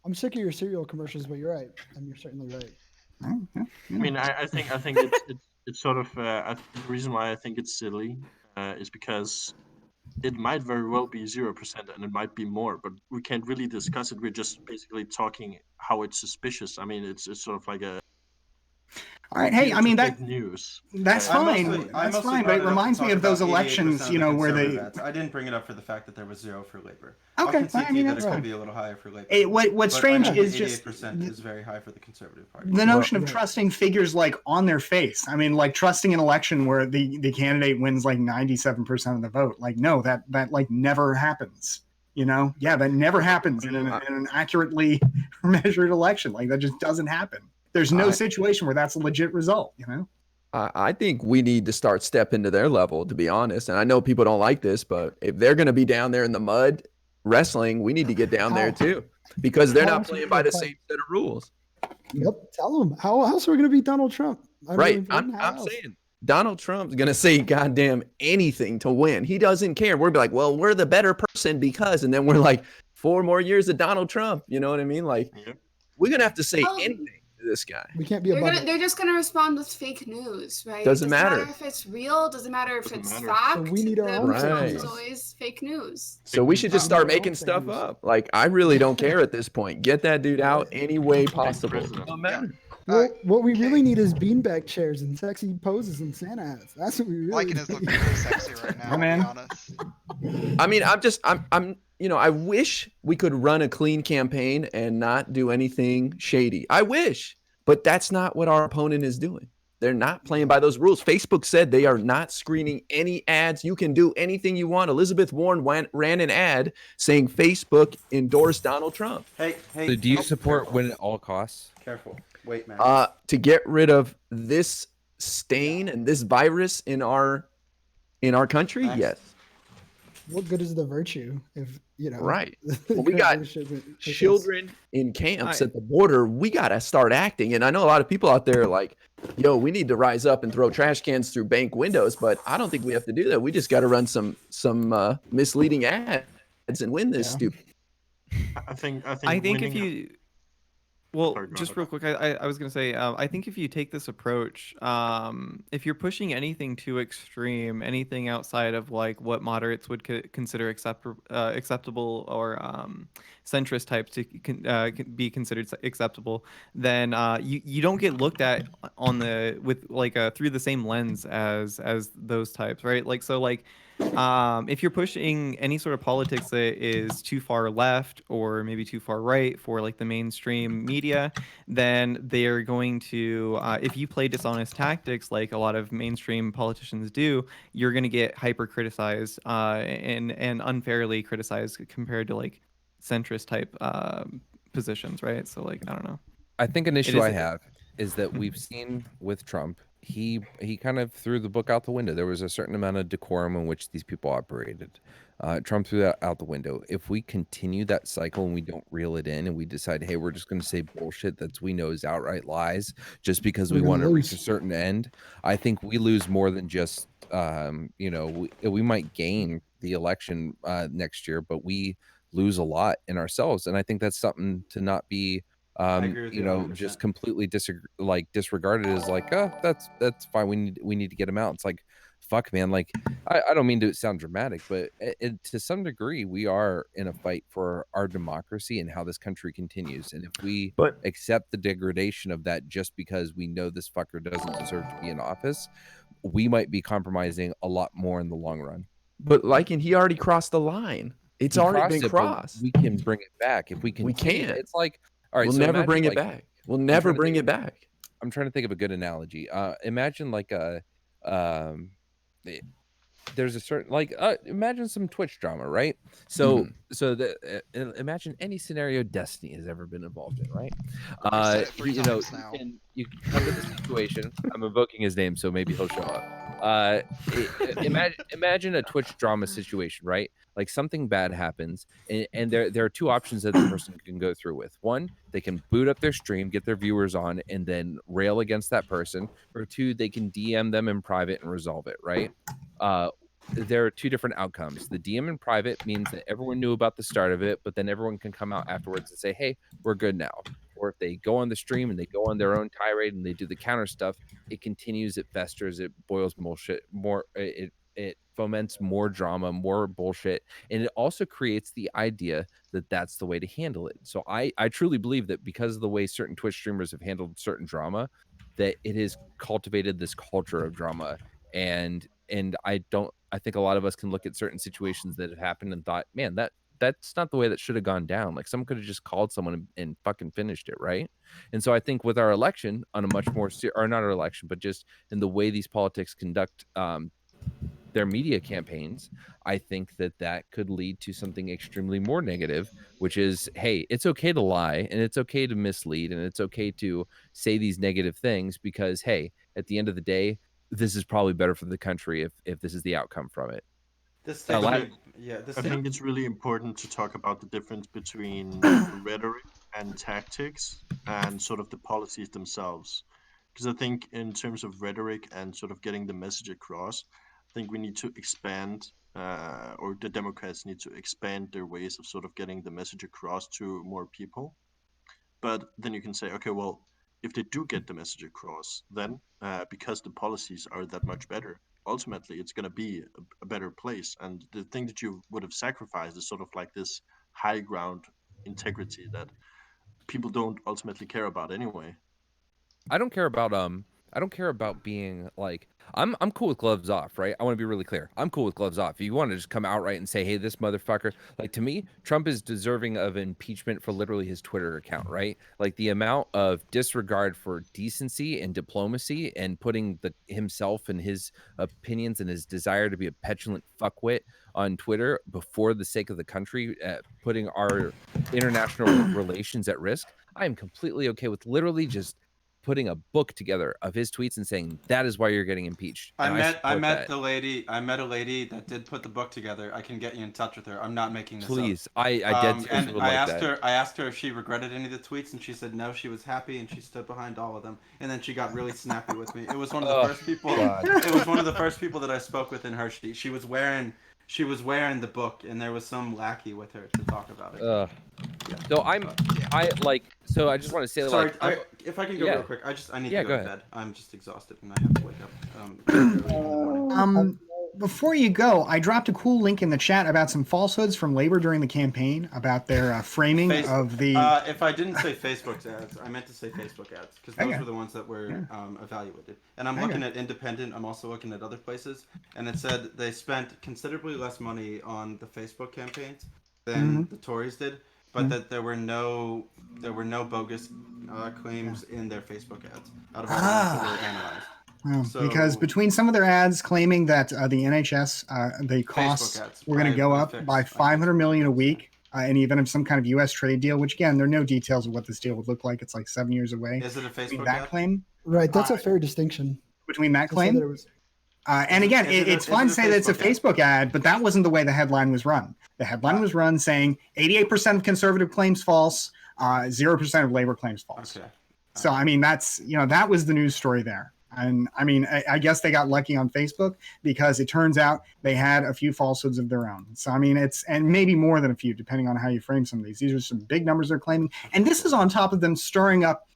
S10: I'm sick of your cereal commercials, but you're right, and you're certainly right.
S11: I mean, I think it's sort of the reason why I think it's silly is because it might very well be 0% and it might be more, but we can't really discuss it. We're just basically talking how it's suspicious. I mean, it's sort of like a.
S9: All right, hey, I mean
S11: fake news.
S9: that's fine. That's fine, but it reminds me of those elections, where they.
S4: I didn't bring it up for the fact that there was 0 for Labor.
S9: Okay,
S4: I'll concede
S9: I mean,
S4: that
S9: that's
S4: it
S9: fine.
S4: could be a little higher for Labor.
S9: What's
S4: But
S9: strange
S4: I think
S9: is just
S4: 88% is very high for the Conservative Party.
S9: the notion of trusting figures like on their face. I mean, like trusting an election where the candidate wins like 97% of the vote. Like, no, that like never happens. That never happens in an accurately measured election. Like that just doesn't happen. There's no situation where that's a legit result.
S7: I think we need to start stepping to their level, to be honest. And I know people don't like this, but if they're going to be down there in the mud wrestling, we need to get down there
S10: How?
S7: too, because they're
S10: How
S7: not
S10: else are we
S7: playing
S10: gonna
S7: by the
S10: fight?
S7: same set of rules.
S10: Yep. Tell them. How else are we going to beat Donald Trump?
S7: Right. I'm saying Donald Trump's going to say goddamn anything to win. He doesn't care. We're like, well, we're the better person because, and then we're like 4 more years of Donald Trump. You know what I mean? Like, we're going to have to say anything to this guy.
S10: We can't be a buddy.
S6: They're just gonna respond with fake news, right?
S7: Doesn't matter.
S6: If it's real. Doesn't matter if it's
S11: matter.
S6: fact.
S10: So we need our
S6: The
S10: own
S6: response
S7: fake
S6: is
S10: news.
S6: always fake news.
S7: So we should just start
S10: Yeah.
S7: making stuff up. Like, I really don't care at this point. Get that dude out any way possible. It
S11: president.
S7: don't matter.
S10: Well, what we really need is beanbag chairs and sexy poses and Santa hats. That's what we really
S3: Lycan
S10: need.
S3: is looking really sexy right now,
S2: Yeah, man.
S3: to be honest.
S7: I mean, I'm I wish we could run a clean campaign and not do anything shady. I wish, but that's not what our opponent is doing. They're not playing by those rules. Facebook said they are not screening any ads. You can do anything you want. Elizabeth Warren ran an ad saying Facebook endorsed Donald Trump.
S4: Hey,
S5: So do you
S4: oh,
S5: support
S4: careful.
S5: win at all costs?
S4: Careful. Wait, man.
S7: To get rid of this stain and this virus in our country,
S4: Max?
S7: yes.
S10: What good is the virtue if
S7: Right.
S10: the
S7: Well, we
S10: current
S7: got
S10: leadership is-
S7: children in camps at the border. We got to start acting. And I know a lot of people out there are like, yo, we need to rise up and throw trash cans through bank windows, but I don't think we have to do that. We just got to run some misleading ads and win this
S10: Yeah.
S7: stupid.
S11: I think
S1: I think if
S11: winning-
S1: you, well,
S11: Sorry, go
S1: just
S11: ahead.
S1: real quick, I was gonna say, I think if you take this approach, if you're pushing anything too extreme, anything outside of like what moderates would consider acceptable or centrist types to be considered acceptable, then you don't get looked at on through the same lens as those types, right? Like so like. If you're pushing any sort of politics that is too far left or maybe too far right for like the mainstream media, then they're going to, if you play dishonest tactics like a lot of mainstream politicians do, you're going to get hyper criticized and unfairly criticized compared to like centrist type positions, right? So like, I don't know.
S5: I think an
S1: It
S5: issue
S1: is-
S5: I have is that we've seen with Trump, he kind of threw the book out the window. There was a certain amount of decorum in which these people operated. Trump threw that out the window. If we continue that cycle and we don't reel it in and we decide, hey, we're just going to say bullshit that we know is outright lies just because we
S10: We're
S5: want
S10: gonna
S5: to reach a
S10: lose.
S5: certain end, I think we lose more than just, we might gain the election next year, but we lose a lot in ourselves. And I think that's something to not be
S4: agree with you 100%.
S5: just completely disregarded as like, oh, that's fine. We need to get him out. It's like, fuck, man. Like, I don't mean to sound dramatic, but to some degree, we are in a fight for our democracy and how this country continues. And if we accept the degradation of that just because we know this fucker doesn't deserve to be in office, we might be compromising a lot more in the long run.
S7: But he already crossed the line. It's
S5: He
S7: already been
S5: it, but
S7: crossed.
S5: We can bring it back if we can.
S7: We can't.
S5: It's like, all right,
S7: We'll
S5: so
S7: never
S5: imagine,
S7: bring it
S5: like,
S7: back. We'll never bring it back.
S5: I'm trying to think of a good analogy. Imagine like there's a certain imagine some Twitch drama, right? So imagine any scenario Destiny has ever been involved in, right?
S3: said it 3
S5: You know,
S3: times now.
S5: you come to the situation. I'm invoking his name, so maybe he'll show up. Imagine a Twitch drama situation, right? Like something bad happens, and there are 2 options that the person can go through with. One, they can boot up their stream, get their viewers on, and then rail against that person. Or 2, they can DM them in private and resolve it, right? There are 2 different outcomes. The DM in private means that everyone knew about the start of it, but then everyone can come out afterwards and say, hey, we're good now. Or if they go on the stream and they go on their own tirade and they do the counter stuff, it continues, it festers, it boils bullshit more, it foments more drama, more bullshit, and it also creates the idea that that's the way to handle it. So I truly believe that because of the way certain Twitch streamers have handled certain drama, that it has cultivated this culture of drama. And I think a lot of us can look at certain situations that have happened and thought, man, that's not the way that should have gone down. Like someone could have just called someone and fucking finished it, right? And so I think with our election on a much more or not our election, but just in the way these politics conduct their media campaigns, I think that could lead to something extremely more negative, which is, hey, it's okay to lie and it's okay to mislead and it's okay to say these negative things because, hey, at the end of the day, this is probably better for the country if this is the outcome from it.
S4: This
S5: I like-
S4: thing, yeah, this
S11: I
S4: thing.
S11: think it's really important to talk about the difference between rhetoric and tactics and sort of the policies themselves. Because I think in terms of rhetoric and sort of getting the message across, I think we need to expand, or the Democrats need to expand their ways of sort of getting the message across to more people. But then you can say, okay, well, if they do get the message across, then because the policies are that much better, ultimately it's going to be a better place. And the thing that you would have sacrificed is sort of like this high ground integrity that people don't ultimately care about anyway.
S5: I don't care about being like I'm cool with gloves off, right? I want to be really clear. I'm cool with gloves off. If you want to just come outright and say, hey, this motherfucker, like to me, Trump is deserving of impeachment for literally his Twitter account, right? Like the amount of disregard for decency and diplomacy and putting himself and his opinions and his desire to be a petulant fuckwit on Twitter before the sake of the country, putting our international relations at risk. I am completely okay with literally just putting a book together of his tweets and saying that is why you're getting impeached.
S4: I
S5: And
S4: met
S5: support that.
S4: a lady that did put the book together. I can get you in touch with her. I'm not making this
S5: Please,
S4: up.
S5: I dead serious
S4: And
S5: would
S4: I
S5: like
S4: asked
S5: that.
S4: I asked her if she regretted any of the tweets, and she said no, she was happy, and she stood behind all of them. And then she got really snappy with me. It was one of the first people.
S5: God.
S4: It was one of the first people that I spoke with in Hershey. She was wearing the book, and there was some lackey with her to talk about it.
S5: So I just want to say,
S4: Sorry,
S5: like,
S4: if I can go
S5: yeah.
S4: real quick, I need
S5: Yeah,
S4: to
S5: go
S4: go to
S5: ahead.
S4: bed. I'm just exhausted, and I have to wake up early in the morning.
S9: Before you go, I dropped a cool link in the chat about some falsehoods from Labor during the campaign about their framing of the.
S4: If I didn't say Facebook ads, I meant to say Facebook ads because those were the ones that were evaluated. And I'm looking at Independent. I'm also looking at other places, and it said they spent considerably less money on the Facebook campaigns than the Tories did, but that there were no bogus claims in their Facebook ads out of all the ones that were analyzed.
S9: Well, because between some of their ads claiming that the NHS, the costs were going to go up by $500 million a week, in the event of some kind of U.S. trade deal, which again, there are no details of what this deal would look like. It's like 7 years away.
S4: Is it a Facebook
S9: that
S4: ad?
S9: claim?
S10: Right, that's a fair distinction.
S9: Between that
S10: I said
S9: claim?
S10: that it was-
S9: And again, it's fine to say that it's a Facebook ad, but that wasn't the way the headline was run. The headline was run saying 88% of conservative claims false, 0% of Labor claims false.
S4: Okay.
S9: So, I mean, that was the news story there. And I mean, I guess they got lucky on Facebook because it turns out they had a few falsehoods of their own. So, I mean, and maybe more than a few, depending on how you frame some of these. These are some big numbers they're claiming. And this is on top of them stirring up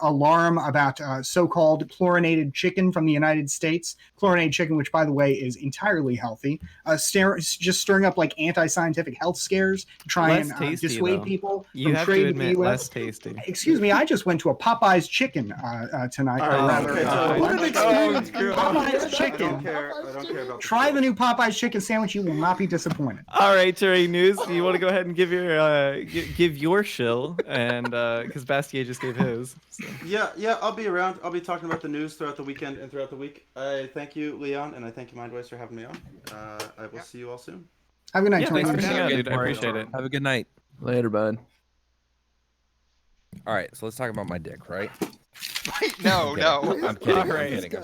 S9: alarm about so-called chlorinated chicken from the United States. Chlorinated chicken, which, by the way, is entirely healthy. Just stirring up like anti-scientific health scares to try
S1: Less
S9: and
S1: tasty,
S9: dissuade
S1: though.
S9: people
S1: You
S9: from
S1: have to
S9: trading
S1: admit,
S9: the U.S.
S1: less tasty.
S9: Excuse me, I just went to a Popeye's chicken tonight. Popeye's chicken.
S4: I don't care about.
S9: Try the new Popeye's chicken sandwich. You will not be disappointed.
S1: All right, Terry News. Do you want to go ahead and give your shill? And because Bastiat just gave his. So.
S4: Yeah, I'll be around. I'll be talking about the news throughout the weekend and throughout the week. I thank you, Leon, and I thank you, Mindwaves, for having me on. I will see you all soon.
S9: Have a good night,
S1: Yeah,
S9: Tony.
S1: thanks for hanging out, dude. I appreciate it.
S5: Have a good night.
S7: Later, bud.
S5: All right, so let's talk about my dick, right?
S3: Wait, no.
S5: I'm kidding.
S1: All
S5: I'm
S1: right.
S5: kidding.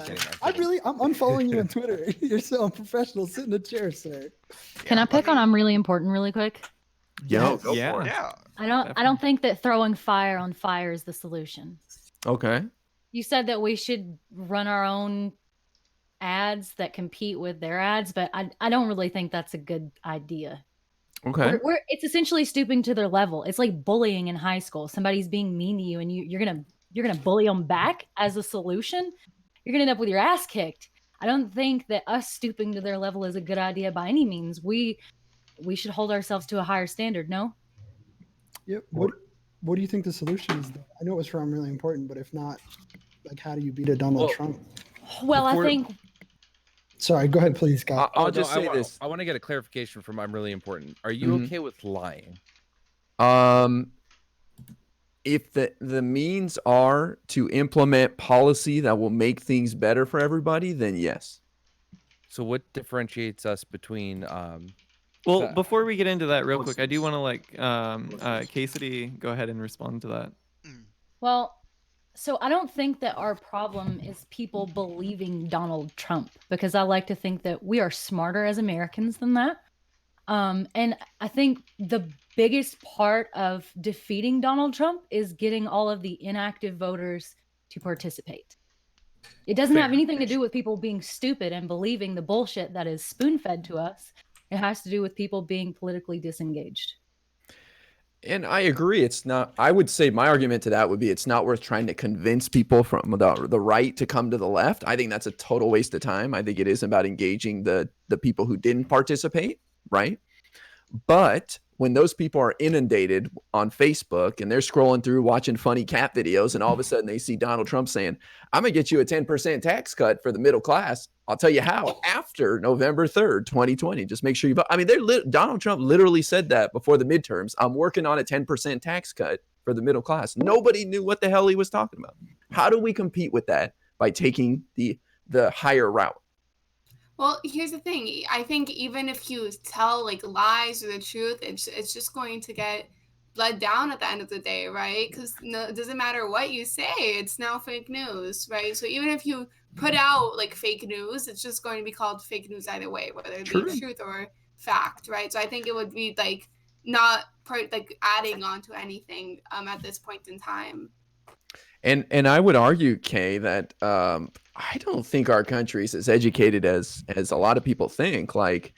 S5: I'm kidding.
S10: I'm unfollowing you on Twitter. You're so unprofessional. Sit in a chair, sir.
S8: Can I pick on I'm really important really quick?
S7: Yo, go
S1: Yeah.
S7: for it.
S3: Yeah.
S8: I don't think that throwing fire on fire is the solution.
S7: Okay.
S8: You said that we should run our own ads that compete with their ads, but I don't really think that's a good idea.
S7: Okay.
S8: It's essentially stooping to their level. It's like bullying in high school. Somebody's being mean to you, and you're gonna bully them back as a solution. You're gonna end up with your ass kicked. I don't think that us stooping to their level is a good idea by any means. We should hold ourselves to a higher standard. No.
S10: Yep. What do you think the solution is? I know it was from really important, but if not, like, how do you beat a Donald Trump?
S8: Well, I think.
S10: Sorry, go ahead, please, Scott.
S7: I'll just say this.
S5: I want to get a clarification from I'm really important. Are you okay with lying?
S7: If the means are to implement policy that will make things better for everybody, then yes.
S5: So what differentiates us between
S1: Well, before we get into that real quick, I do want to Cassidy go ahead and respond to that.
S8: Well, So I don't think that our problem is people believing Donald Trump, because I like to think that we are smarter as Americans than that. And I think the biggest part of defeating Donald Trump is getting all of the inactive voters to participate. It doesn't have anything to do with people being stupid and believing the bullshit that is spoon-fed to us. It has to do with people being politically disengaged.
S7: And I agree. It's not, I would say my argument to that would be it's not worth trying to convince people from the right to come to the left. I think that's a total waste of time. I think it is about engaging the people who didn't participate, right? But when those people are inundated on Facebook and they're scrolling through watching funny cat videos, and all of a sudden they see Donald Trump saying, I'm going to get you a 10% tax cut for the middle class. I'll tell you how after November 3rd, 2020. Just make sure you vote. I mean, Donald Trump literally said that before the midterms. I'm working on a 10% tax cut for the middle class. Nobody knew what the hell he was talking about. How do we compete with that? By taking the higher route.
S6: Well, here's the thing. I think even if you tell like lies or the truth, it's just going to get bled down at the end of the day, right? Because it doesn't matter what you say, it's now fake news, right? So even if you put out like fake news, it's just going to be called fake news either way, whether it be truth or fact, right? So I think it would be like not like adding on to anything at this point in time.
S7: And I would argue, Kay, that I don't think our country is as educated as a lot of people think. Like,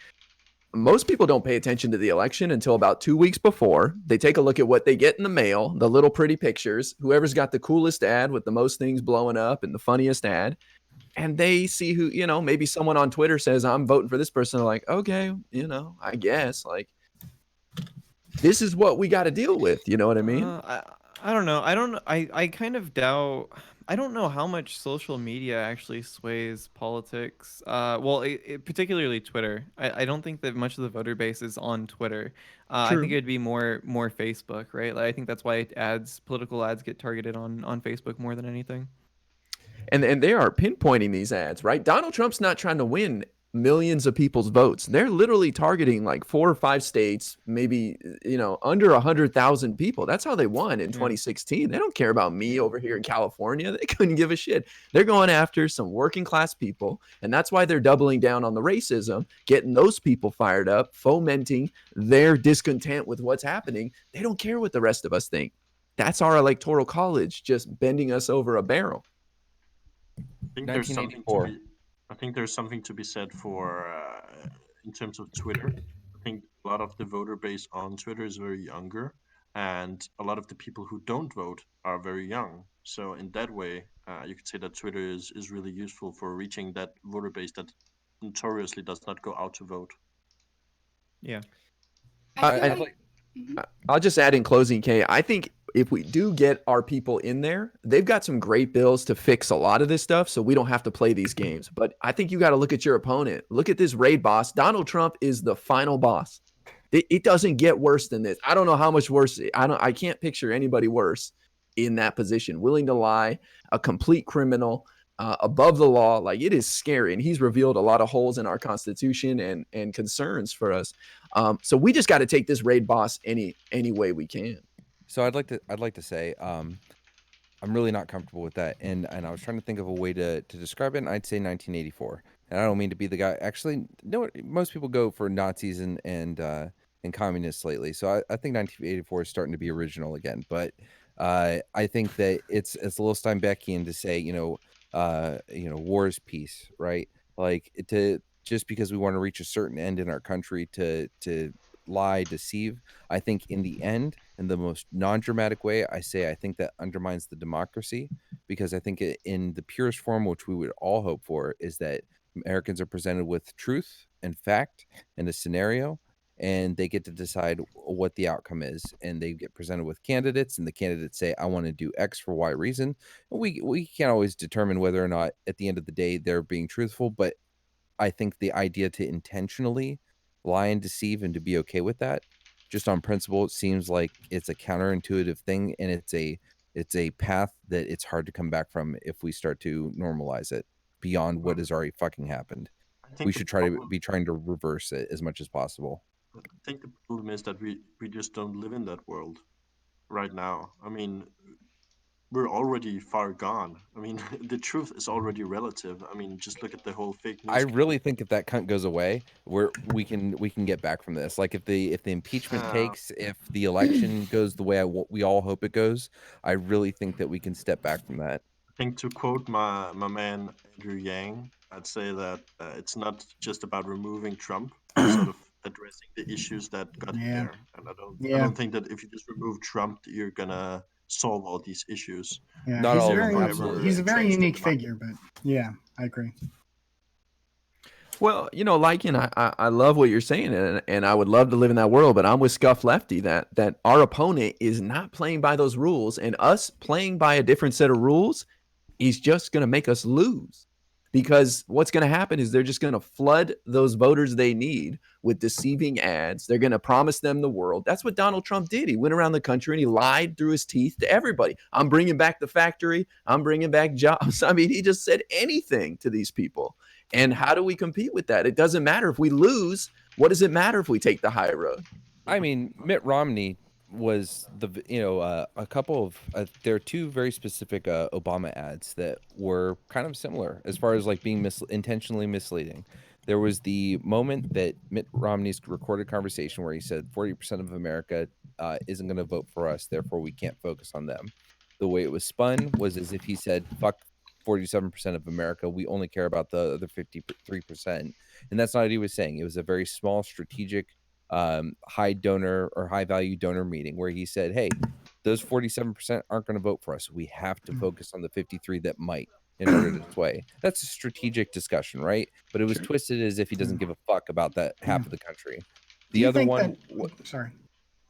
S7: most people don't pay attention to the election until about 2 weeks before. They take a look at what they get in the mail, the little pretty pictures, whoever's got the coolest ad with the most things blowing up and the funniest ad. And they see who, maybe someone on Twitter says, I'm voting for this person. They're like, okay, I guess. Like, this is what we got to deal with. You know what I mean?
S1: I don't know. I kind of doubt. I don't know how much social media actually sways politics. Well, particularly Twitter. I don't think that much of the voter base is on Twitter. I think it'd be more Facebook, right? Like, I think that's why political ads get targeted on Facebook more than anything.
S7: And they are pinpointing these ads, right? Donald Trump's not trying to win millions of people's votes. They're literally targeting like 4 or 5 states, maybe, under 100,000 people. That's how they won in 2016. They don't care about me over here in California. They couldn't give a shit. They're going after some working class people. And that's why they're doubling down on the racism, getting those people fired up, fomenting their discontent with what's happening. They don't care what the rest of us think. That's our electoral college just bending us over a barrel.
S11: I think there's something to be said for in terms of Twitter. I think a lot of the voter base on Twitter is very younger, and a lot of the people who don't vote are very young. So in that way, you could say that Twitter is really useful for reaching that voter base that notoriously does not go out to vote.
S1: Yeah.
S7: I'll just add in closing, Kay. I think if we do get our people in there, they've got some great bills to fix a lot of this stuff, so we don't have to play these games. But I think you got to look at your opponent. Look at this raid boss. Donald Trump is the final boss. It doesn't get worse than this. I don't know how much worse. I can't picture anybody worse in that position, willing to lie, a complete criminal, above the law. Like, it is scary, and he's revealed a lot of holes in our Constitution and concerns for us. So we just got to take this raid boss any way we can.
S5: So I'd like to say I'm really not comfortable with that, and I was trying to think of a way to describe it, and I'd say 1984. And I don't mean to be the guy. Actually, no, most people go for Nazis and communists lately. So I think 1984 is starting to be original again. But I think that it's a little Steinbeckian to say, war is peace, right? Like, just because we want to reach a certain end in our country to lie, deceive. I think in the end, in the most non-dramatic way, I think that undermines the democracy, because I think in the purest form, which we would all hope for, is that Americans are presented with truth and fact and a scenario, and they get to decide what the outcome is, and they get presented with candidates, and the candidates say, I want to do X for Y reason. We can't always determine whether or not at the end of the day they're being truthful, but I think the idea to intentionally lie and deceive and to be okay with that, just on principle, it seems like it's a counterintuitive thing, and it's a path that it's hard to come back from if we start to normalize it beyond what has already fucking happened. We should be trying to reverse it as much as possible.
S11: I think the problem is that we just don't live in that world right now. I mean, we're already far gone. I mean, the truth is already relative. I mean, just look at the whole fake news.
S5: I really think if that cunt goes away, we can get back from this. Like if the impeachment takes, if the election goes the way we all hope it goes, I really think that we can step back from that.
S11: I think to quote my man Andrew Yang, I'd say that it's not just about removing Trump, it's sort of addressing the issues that got him there. And I don't think that if you just remove Trump, you're gonna solve all these issues.
S2: Yeah,
S5: Not all of them,
S11: absolutely.
S2: he's a very
S11: Entrenched in
S2: unique
S11: the
S2: figure, but yeah, I agree.
S7: Well, you know, I love what you're saying, and I would love to live in that world, but I'm with ScuffedLe that our opponent is not playing by those rules, and us playing by a different set of rules, he's just going to make us lose. Because what's going to happen is they're just going to flood those voters they need with deceiving ads. They're going to promise them the world. That's what Donald Trump did. He went around the country and he lied through his teeth to everybody. I'm bringing back the factory. I'm bringing back jobs. I mean, he just said anything to these people. And how do we compete with that? It doesn't matter if we lose. What does it matter if we take the high road?
S5: I mean, Mitt Romney was a couple of there are two very specific Obama ads that were kind of similar as far as like being intentionally misleading. There was the moment that Mitt Romney's recorded conversation where he said 40% of America isn't going to vote for us, therefore we can't focus on them. The way it was spun was as if he said, fuck 47% of America, we only care about the other 53%. And that's not what he was saying. It was a very small strategic high donor or high value donor meeting where he said, hey, those 47% aren't going to vote for us. We have to focus on the 53 that might in order to sway. That's a strategic discussion, right? But it was twisted as if he doesn't give a fuck about that half of the country. The other one,
S2: sorry.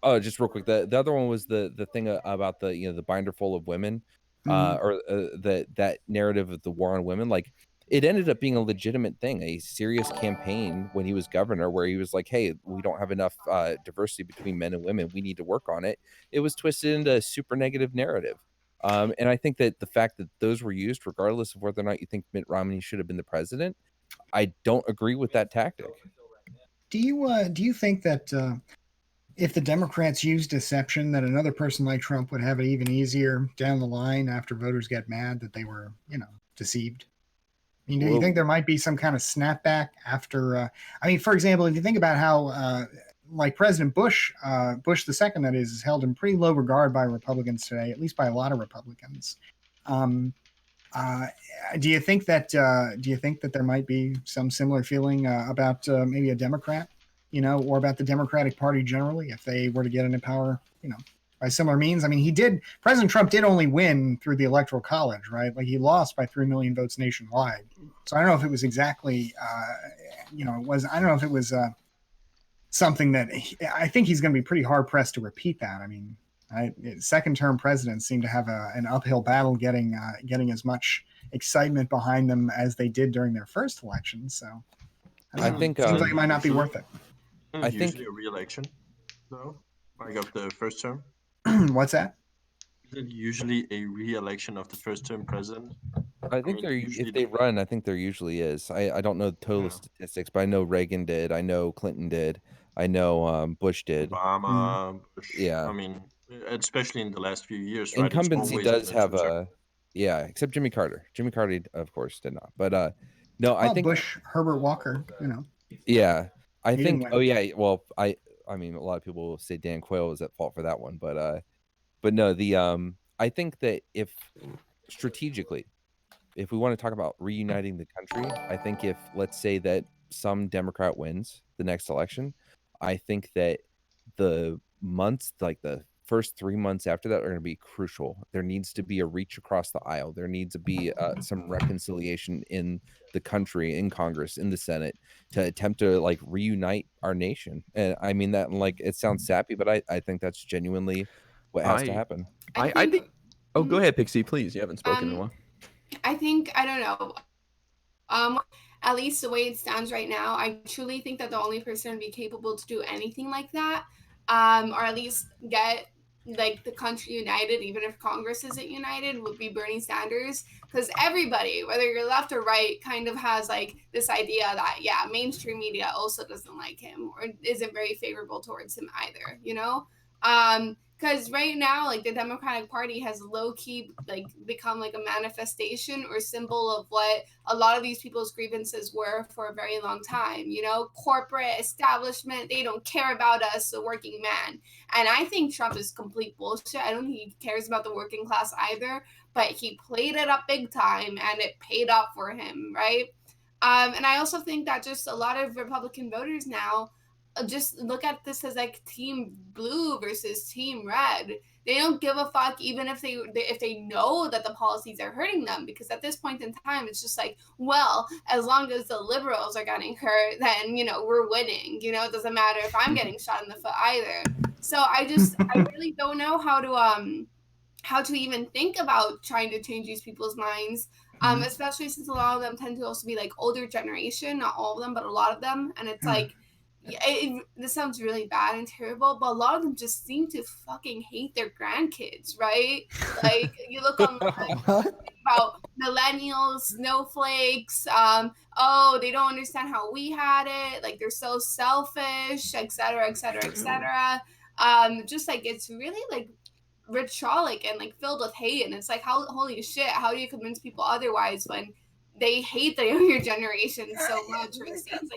S5: Oh, just real quick. The other one was the thing about the the binder full of women, or that narrative of the war on women. Like it ended up being a legitimate thing, a serious campaign when he was governor, where he was like, "Hey, we don't have enough diversity between men and women. We need to work on it." It was twisted into a super negative narrative, and I think that the fact that those were used, regardless of whether or not you think Mitt Romney should have been the president, I don't agree with that tactic.
S2: Do you think that if the Democrats use deception, that another person like Trump would have it even easier down the line after voters get mad that they were, deceived? I mean, do you think there might be some kind of snapback after? I mean, for example, if you think about how, like President Bush, Bush II, that is held in pretty low regard by Republicans today, at least by a lot of Republicans. Do you think that there might be some similar feeling about maybe a Democrat, or about the Democratic Party generally, if they were to get into power, by similar means? I mean, President Trump did only win through the Electoral College, right? Like he lost by 3 million votes nationwide. So I don't know if it was exactly, I don't know if it was something that I think he's going to be pretty hard pressed to repeat that. I mean, second-term presidents seem to have an uphill battle getting as much excitement behind them as they did during their first election. So
S5: I think
S2: it seems like it might not be worth it.
S5: I think
S11: usually a re-election, though, like of the first term.
S2: What's that?
S11: Is it usually a re-election of the first-term president?
S5: I think if they run, I think there usually is. I don't know the total statistics, but I know Reagan did. I know Clinton did. I know Bush did.
S11: Obama, Bush.
S5: Yeah.
S11: I mean, especially in the last few years, right?
S5: Incumbency does have except Jimmy Carter. Jimmy Carter, of course, did not. But no, I think
S2: Bush, Herbert Walker,
S5: Yeah, I
S2: He
S5: think.
S2: didn't
S5: Oh
S2: win.
S5: yeah. Well, I mean, a lot of people will say Dan Quayle was at fault for that one, but no. I think that if strategically, if we want to talk about reuniting the country, I think if let's say that some Democrat wins the next election, I think that the months, like the first 3 months after that, are going to be crucial. There needs to be a reach across the aisle. There needs to be some reconciliation in the country, in Congress, in the Senate, to attempt to like reunite our nation. And I mean that, like, it sounds sappy, but I think that's genuinely what has to happen.
S7: I think. Oh, go ahead, Pxie, please. You haven't spoken in a while.
S6: I think, I don't know. At least the way it stands right now, I truly think that the only person to be capable to do anything like that, or at least get like the country united, even if Congress isn't united, would be Bernie Sanders. Because everybody, whether you're left or right, kind of has like this idea that, mainstream media also doesn't like him or isn't very favorable towards him either, Because right now, like, the Democratic Party has low-key, like, become, like, a manifestation or symbol of what a lot of these people's grievances were for a very long time. You know, corporate establishment, they don't care about us, the working man. And I think Trump is complete bullshit. I don't think he cares about the working class either, but he played it up big time, and it paid off for him, right? And I also think that just a lot of Republican voters now just look at this as like team blue versus team red. They don't give a fuck even if they know that the policies are hurting them, because at this point in time it's just like, well, as long as the liberals are getting hurt, then, you know, we're winning. You know, it doesn't matter if I'm getting shot in the foot either. So I really don't know how to even think about trying to change these people's minds. Especially since a lot of them tend to also be like older generation, not all of them, but a lot of them. And it's like, this sounds really bad and terrible, but a lot of them just seem to fucking hate their grandkids, right? Like, you look online about millennials, snowflakes, oh, they don't understand how we had it, like, they're so selfish, etc., etc., etc. Just like, it's really like vitriolic and like filled with hate, and it's like, holy shit, how do you convince people otherwise when they hate the younger generation so much? Or it seems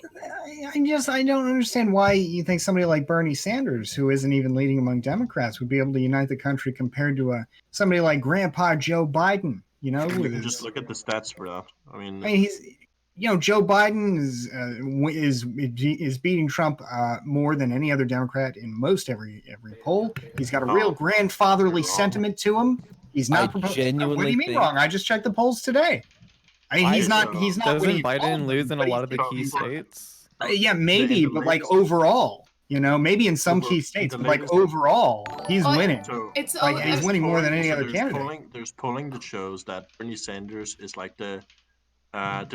S6: like
S9: I don't understand why you think somebody like Bernie Sanders, who isn't even leading among Democrats, would be able to unite the country compared to somebody like Grandpa Joe Biden. You know,
S11: you can just look at the stats for that. I mean
S9: he's, you know, Joe Biden is beating Trump more than any other Democrat in most every poll. He's got a real grandfatherly sentiment to him. He's not
S5: genuinely.
S9: What do you mean wrong? I just checked the polls today. I mean, he's not.
S1: Doesn't Biden lose in a lot of the key states?
S9: Yeah, maybe, but like overall, you know, maybe in some key states, but like overall, he's winning.
S6: It's
S9: like he's winning more than any other candidate.
S11: There's polling that shows that Bernie Sanders is like the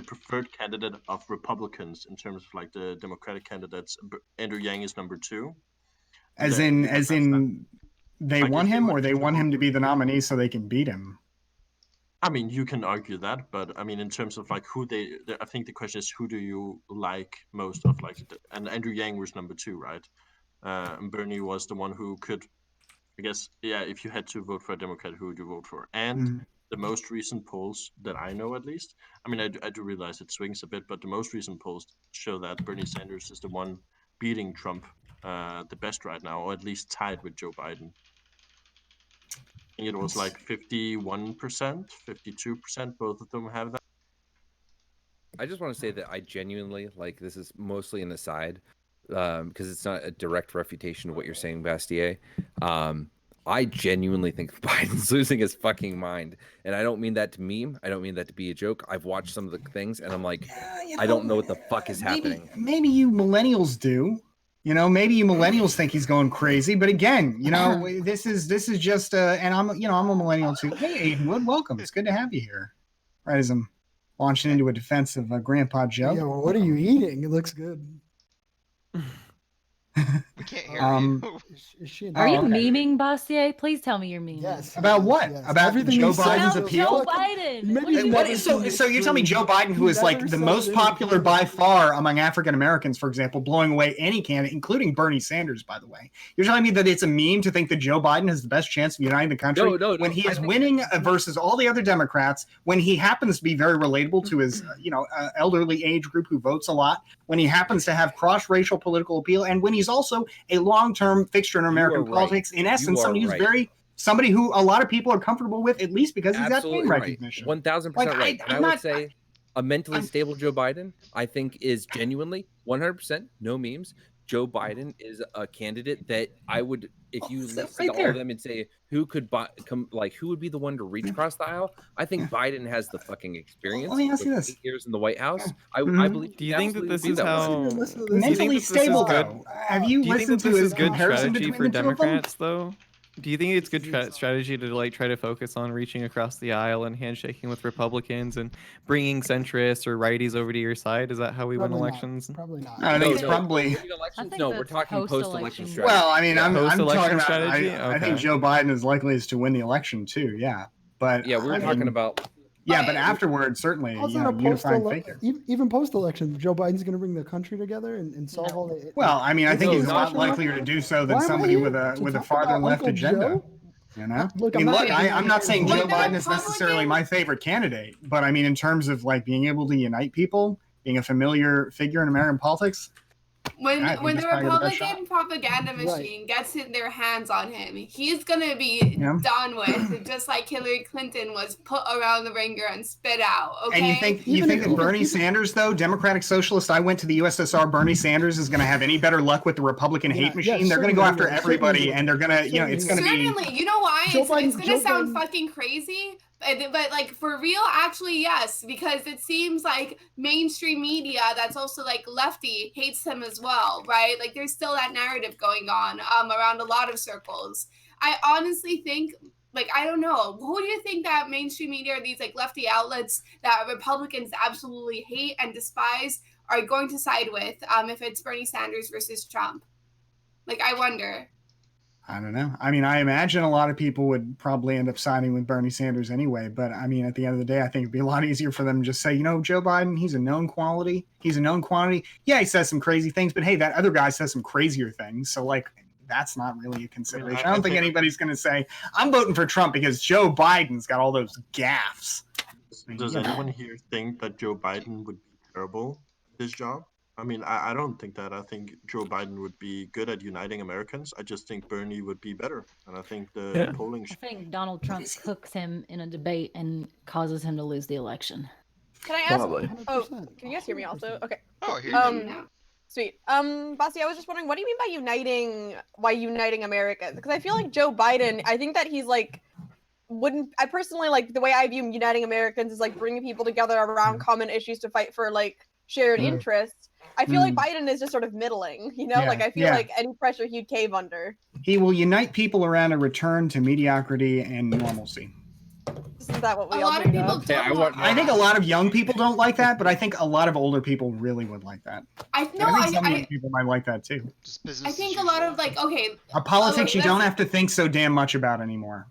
S11: preferred candidate of Republicans in terms of like the Democratic candidates. Andrew Yang is number 2.
S9: As in, they want him, or they want him to be the nominee so they can beat him.
S11: I mean, you can argue that, but I mean, in terms of like who I think the question is, who do you like most of, like, and Andrew Yang was number 2, right? And Bernie was the one who could, I guess, yeah, if you had to vote for a Democrat, who would you vote for? And the most recent polls that I know, at least, I mean, I do realize it swings a bit, but the most recent polls show that Bernie Sanders is the one beating Trump the best right now, or at least tied with Joe Biden. I think it was like 51%, 52%. Both of them have that.
S5: I just want to say that I genuinely, like, this is mostly an aside, because it's not a direct refutation of what you're saying, Bastiat. I genuinely think Biden's losing his fucking mind. And I don't mean that to meme. I don't mean that to be a joke. I've watched some of the things, and I'm like, I don't know what the fuck is happening.
S9: Maybe you millennials do. You know, maybe you millennials think he's going crazy, but again, you know, this is just and I'm a millennial too. Hey, Aidanwould, welcome. It's good to have you here. Right as I'm launching into a defense of Grandpa Joe.
S10: Yeah, well, what are you eating? It looks good.
S3: We can't hear you.
S8: Are you memeing, Bastiat? Please tell me you're memeing.
S10: Yes.
S9: About what?
S10: Yes.
S9: About
S10: everything
S9: Joe
S10: he said.
S9: Biden's
S8: About
S9: appeal?
S8: Joe Biden.
S9: So you're telling me Joe Biden, who is like the most popular by far among African Americans, for example, blowing away any candidate, including Bernie Sanders, by the way. You're telling me that it's a meme to think that Joe Biden has the best chance of uniting the country when he is winning versus all the other Democrats, when he happens to be very relatable to his elderly age group who votes a lot, when he happens to have cross-racial political appeal, and when he's also a long-term fixture in American politics. In essence, somebody who a lot of people are comfortable with, at least because he's got name recognition.
S5: 1000% right. And I would say a mentally stable Joe Biden, I think, is genuinely 100%, no memes. Joe Biden is a candidate that I would, if you listen to all of them and say who could who would be the one to reach across the aisle, I think Biden has the fucking experience.
S9: Let me ask you this:
S5: 8 years in the White House, I believe.
S1: Do you think that this is how
S9: mentally stable? Have you listened to his
S1: good
S9: comparison
S1: strategy
S9: between
S1: for
S9: the two of them?
S1: Democrats, though? Do you think it's good strategy to like try to focus on reaching across the aisle and handshaking with Republicans and bringing centrists or righties over to your side? Is that how we win elections?
S10: Probably not.
S9: I think it's probably.
S5: No, we're talking post-election strategy.
S9: Well, I mean, I'm talking about.
S1: Strategy?
S9: I think Joe Biden is likely to win the election too. Yeah, but
S5: yeah, we're talking about
S2: Yeah, but afterwards, certainly,
S10: How's
S2: you
S10: that
S2: know,
S10: a
S2: unifying figure.
S10: even post-election, Joe Biden's going to bring the country together and solve all the.
S2: Well, I mean, I think
S5: No,
S2: he's a lot
S5: not-
S2: likelier to do so than
S10: Why am I
S2: somebody
S10: here
S2: with
S10: to
S2: a
S10: talk
S2: farther
S10: about
S2: left
S10: Uncle
S2: agenda.
S10: Joe?
S2: You know,
S10: Look,
S2: I mean,
S10: I'm not
S2: look, I'm not saying
S6: When
S2: Joe
S6: the
S2: Biden is necessarily my favorite candidate, but I mean, in terms of like being able to unite people, being a familiar figure in American politics,
S6: When
S2: I think
S6: when
S2: he's
S6: the
S2: probably the best shot.
S6: Republican propaganda
S10: Right.
S6: machine gets their hands on him, he's gonna be
S2: Yeah.
S6: done with, just like Hillary Clinton was put around the ringer and spit out. Okay.
S2: And you think
S10: Even
S2: that
S10: if-
S2: Bernie Sanders, though, Democratic Socialist, I went to the USSR, Bernie Sanders is going to have any better luck with the Republican
S10: Yeah,
S2: hate machine?
S10: yeah,
S2: They're going to go
S10: certainly
S2: after
S10: he will.
S2: everybody,
S10: Certainly he
S2: and they're going to, you know, it's going to be.
S6: Certainly, you know why?
S10: Joe
S6: It's
S10: Biden-
S6: gonna
S10: Joe
S6: sound
S10: Biden-
S6: fucking crazy, but like for real, actually, yes, because it seems like mainstream media that's also like lefty hates him as well, right? Like there's still that narrative going on around a lot of circles. I honestly think, like, I don't know, who do you think that mainstream media or these like lefty outlets that Republicans absolutely hate and despise are going to side with if it's Bernie Sanders versus Trump? Like, I wonder.
S2: I don't know. I mean, I imagine a lot of people would probably end up siding with Bernie Sanders anyway. But I mean, at the end of the day, I think it'd be a lot easier for them to just say, you know, Joe Biden, he's a known quantity. He's a known quantity. Yeah, he says some crazy things, but hey, that other guy says some crazier things. So like, that's not really a consideration. I don't think anybody's going to say, I'm voting for Trump because Joe Biden's got all those gaffes.
S11: Does anyone here think that Joe Biden would be terrible at his job? I mean, I don't think that. I think Joe Biden would be good at uniting Americans. I just think Bernie would be better. And I think the polling...
S8: I think Donald Trump cooks him in a debate and causes him to lose the election.
S12: Can I ask?
S7: Probably.
S12: Oh, can you guys hear me also? Okay.
S3: Oh, here you go.
S12: Sweet. Basti, I was just wondering, what do you mean by uniting Americans? Because I feel like Joe Biden, I think that he's like, I personally like the way I view uniting Americans is like bringing people together around common issues to fight for like shared interests. I feel like Biden is just sort of middling, you know?
S2: Yeah,
S12: Like I feel
S2: yeah.
S12: like any pressure he'd cave under.
S2: He will unite people around a return to mediocrity and normalcy.
S12: Isn't that what we
S6: A
S12: all
S6: lot of
S12: dream
S6: people
S12: of?
S6: don't want
S2: I think a lot of young people don't like that, but I think a lot of older people really would like that.
S6: I
S2: And I think some young people might like that too.
S3: Just business
S6: I think
S3: as
S6: a lot
S3: usual.
S6: of like, okay,
S2: A politics
S6: okay,
S2: you don't
S6: let's-
S2: have to think so damn much about anymore.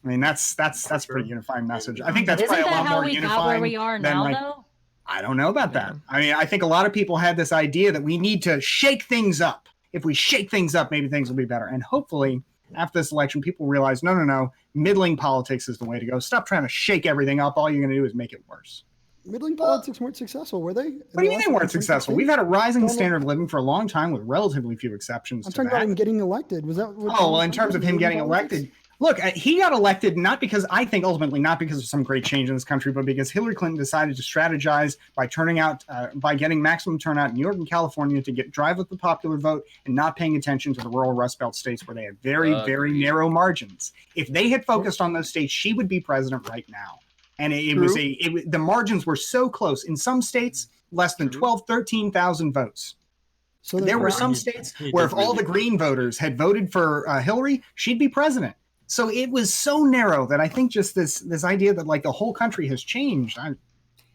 S2: I mean, that's a pretty unifying message. I think that's
S8: Isn't
S2: probably a
S8: that
S2: lot
S8: how
S2: more
S8: we got
S2: unifying
S8: where we are
S2: than
S8: now,
S2: like.
S8: though?
S2: I don't know about that. I mean, I think a lot of people had this idea that we need to shake things up. If we shake things up, maybe things will be better. And hopefully, after this election, people realize, no, middling politics is the way to go. Stop trying to shake everything up. All you're going to do is make it worse.
S10: Middling politics weren't successful, were they?
S2: What do you mean they weren't successful? We've had a rising standard of living for a long time with relatively few exceptions
S10: I'm
S2: to
S10: talking
S2: that.
S10: about him getting elected. Was that?
S2: Oh, well, in terms of him getting elected, look, he got elected not because, I think ultimately not because of some great change in this country, but because Hillary Clinton decided to strategize by getting maximum turnout in New York and California to drive up the popular vote and not paying attention to the rural Rust Belt states where they have very, very narrow margins. If they had focused on those states, she would be president right now. And the margins were so close. In some states, less than 12, 13,000 votes.
S10: So
S2: there were some states where if all the Green voters had voted for Hillary, she'd be president. So it was so narrow that I think just this idea that like the whole country has changed. I don't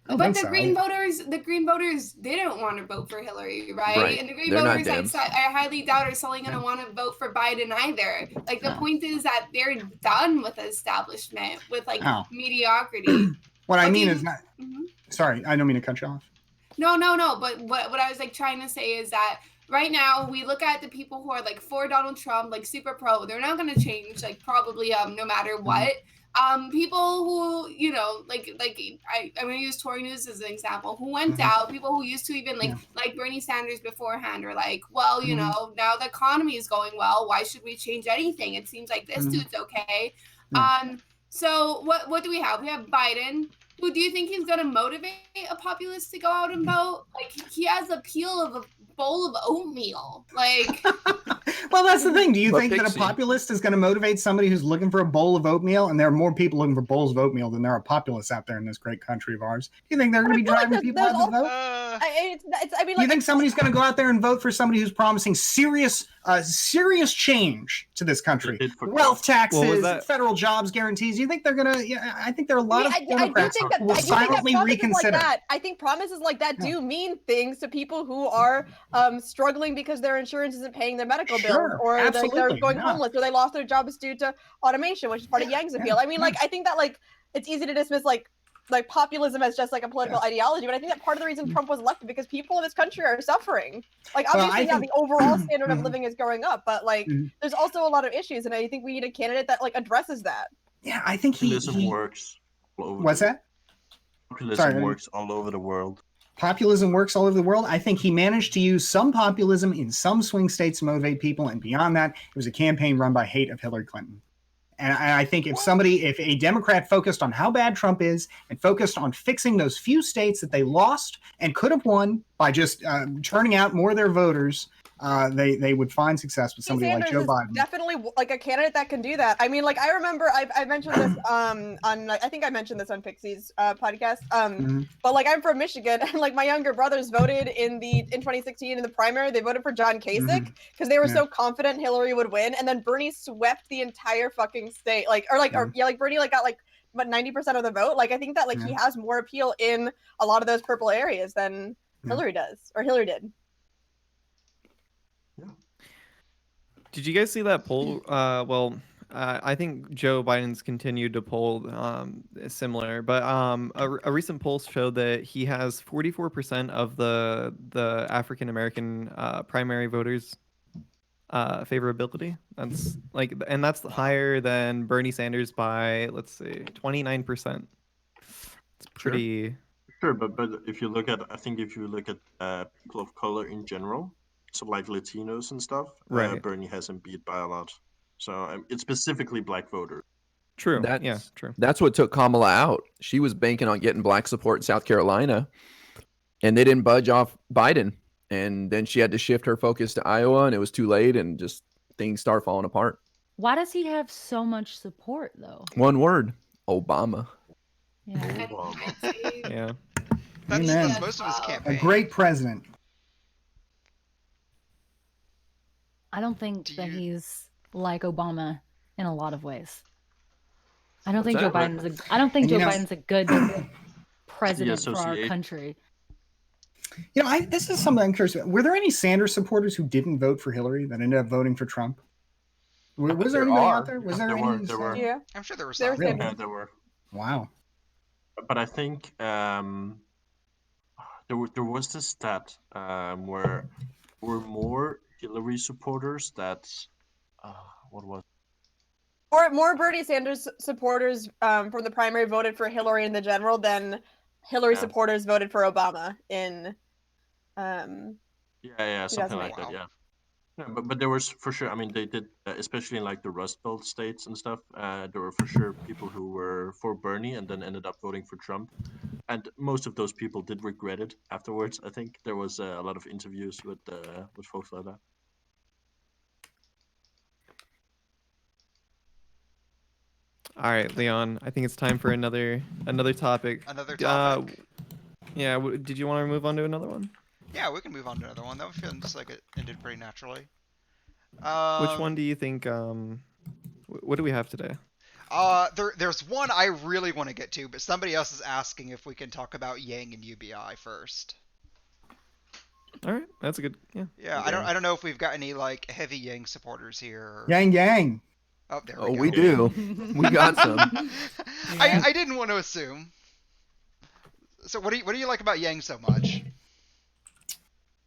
S6: But
S2: think
S6: the
S2: so.
S6: Green voters, they don't want to vote for Hillary, right?
S7: Right.
S6: And the Green
S7: They're not
S6: voters, I highly doubt are suddenly going to want to vote for Biden either. Like the point is that they're done with the establishment, with like mediocrity.
S2: What I
S6: What do
S2: mean
S6: you-
S2: is not.
S6: Mhm.
S2: Sorry, I don't mean to cut you off.
S6: No. But what I was like trying to say is that right now we look at the people who are like for Donald Trump, like super pro. They're not going to change, like probably no matter what. People who, you know, like I'm going to use Tory News as an example, who went out, people who used to even like Bernie Sanders beforehand are like, well, you know, now the economy is going well. Why should we change anything? It seems like this dude's okay. So what do we have? We have Biden. Who do you think he's going to motivate a populace to go out and vote? Like he has the appeal of a bowl of oatmeal. Like,
S2: Well, that's the thing. Do you
S7: But
S2: think that a
S7: Pxie-
S2: populist is going to motivate somebody who's looking for a bowl of oatmeal? And there are more people looking for bowls of oatmeal than there are populists out there in this great country of ours. Do you think they're going to be
S12: I feel like
S2: driving people
S12: there's
S2: out to vote?
S12: I mean,
S2: Do you
S12: like,
S2: think somebody's going to go out there and vote for somebody who's promising serious change to this country? Wealth taxes, federal jobs guarantees. You think they're going to? Yeah, I think there are a lot of Democrats who will silently reconsider.
S12: I think promises like that do mean things to people who are struggling because their insurance isn't paying their medical bills, or they're going homeless, or they lost their jobs due to automation, which is part of Yang's appeal. I mean, like, I think that like it's easy to dismiss like like populism as just like a political ideology, but I think that part of the reason Trump was elected because people in this country are suffering. Like
S2: Well,
S12: obviously,
S2: I
S12: yeah,
S2: think-
S12: the overall standard of
S2: Mhm.
S12: living is going up, but like
S2: Mhm.
S12: there's also a lot of issues, and I think we need a candidate that like addresses that.
S2: Yeah, I think
S11: Populism
S2: he
S11: works all over.
S2: What's that?
S11: Populism
S2: Sorry,
S11: works all over the world.
S2: Populism works all over the world. I think he managed to use some populism in some swing states to motivate people, and beyond that, it was a campaign run by hate of Hillary Clinton. And I think if a Democrat focused on how bad Trump is and focused on fixing those few states that they lost and could have won by just turning out more of their voters, they would find success with somebody like
S12: Sanders
S2: Joe
S12: is
S2: Biden.
S12: definitely like a candidate that can do that. I mean, like I remember I mentioned this on I think I mentioned this on Pxie's podcast. But like I'm from Michigan, and like my younger brothers voted in 2016 in the primary. They voted for John Kasich because they were so confident Hillary would win, and then Bernie swept the entire fucking state. Like Bernie like got like but 90% of the vote. Like I think that like he has more appeal in a lot of those purple areas than Hillary does, or Hillary did.
S1: Did you guys see that poll? I think Joe Biden's continued to poll similar, but a recent poll showed that he has 44% of the African American primary voters favorability. That's like, and that's higher than Bernie Sanders by, let's see, 29%. It's pretty.
S11: Sure, but if you look at, I think if you look at people of color in general, so like Latinos and stuff,
S1: Right.
S11: Bernie hasn't beat by a lot. So it's specifically black voters.
S1: True.
S7: That's,
S1: true.
S7: That's what took Kamala out. She was banking on getting black support in South Carolina, and they didn't budge off Biden. And then she had to shift her focus to Iowa, and it was too late, and just things start falling apart.
S8: Why does he have so much support, though?
S7: One word: Obama.
S8: Yeah.
S1: Yeah.
S3: That's most of his campaign.
S2: A great president.
S8: I don't think that he's like Obama in a lot of ways. I don't think Joe Biden's a good president for our country.
S2: You know, this is something I'm curious about. Were there any Sanders supporters who didn't vote for Hillary that ended up voting for Trump? Was there anybody out there? Was there any?
S11: There were.
S12: Yeah,
S3: I'm sure there were some.
S2: Really?
S11: Yeah, there were.
S2: Wow.
S11: But I think there was this stat where there were more Hillary supporters that what was
S12: more Bernie Sanders supporters from the primary voted for Hillary in the general than Hillary supporters voted for Obama in
S11: something like that. Yeah. Yeah, but there was for sure. I mean, they did, especially in like the Rust Belt states and stuff. There were for sure people who were for Bernie and then ended up voting for Trump, and most of those people did regret it afterwards. I think there was a lot of interviews with folks like that.
S1: All right, Leon. I think it's time for another topic.
S3: Another topic.
S1: Yeah. Did you want to move on to another one?
S3: Yeah, we can move on to another one. That was feeling just like it ended pretty naturally.
S1: Which one do you think? What do we have today?
S3: There's one I really want to get to, but somebody else is asking if we can talk about Yang and UBI first.
S1: All right, that's a good. Yeah.
S3: Yeah, I don't know if we've got any like heavy Yang supporters here.
S2: Yang.
S3: Oh, there
S7: Oh,
S3: we go.
S7: we do. We got some.
S3: I didn't want to assume. So what do you like about Yang so much?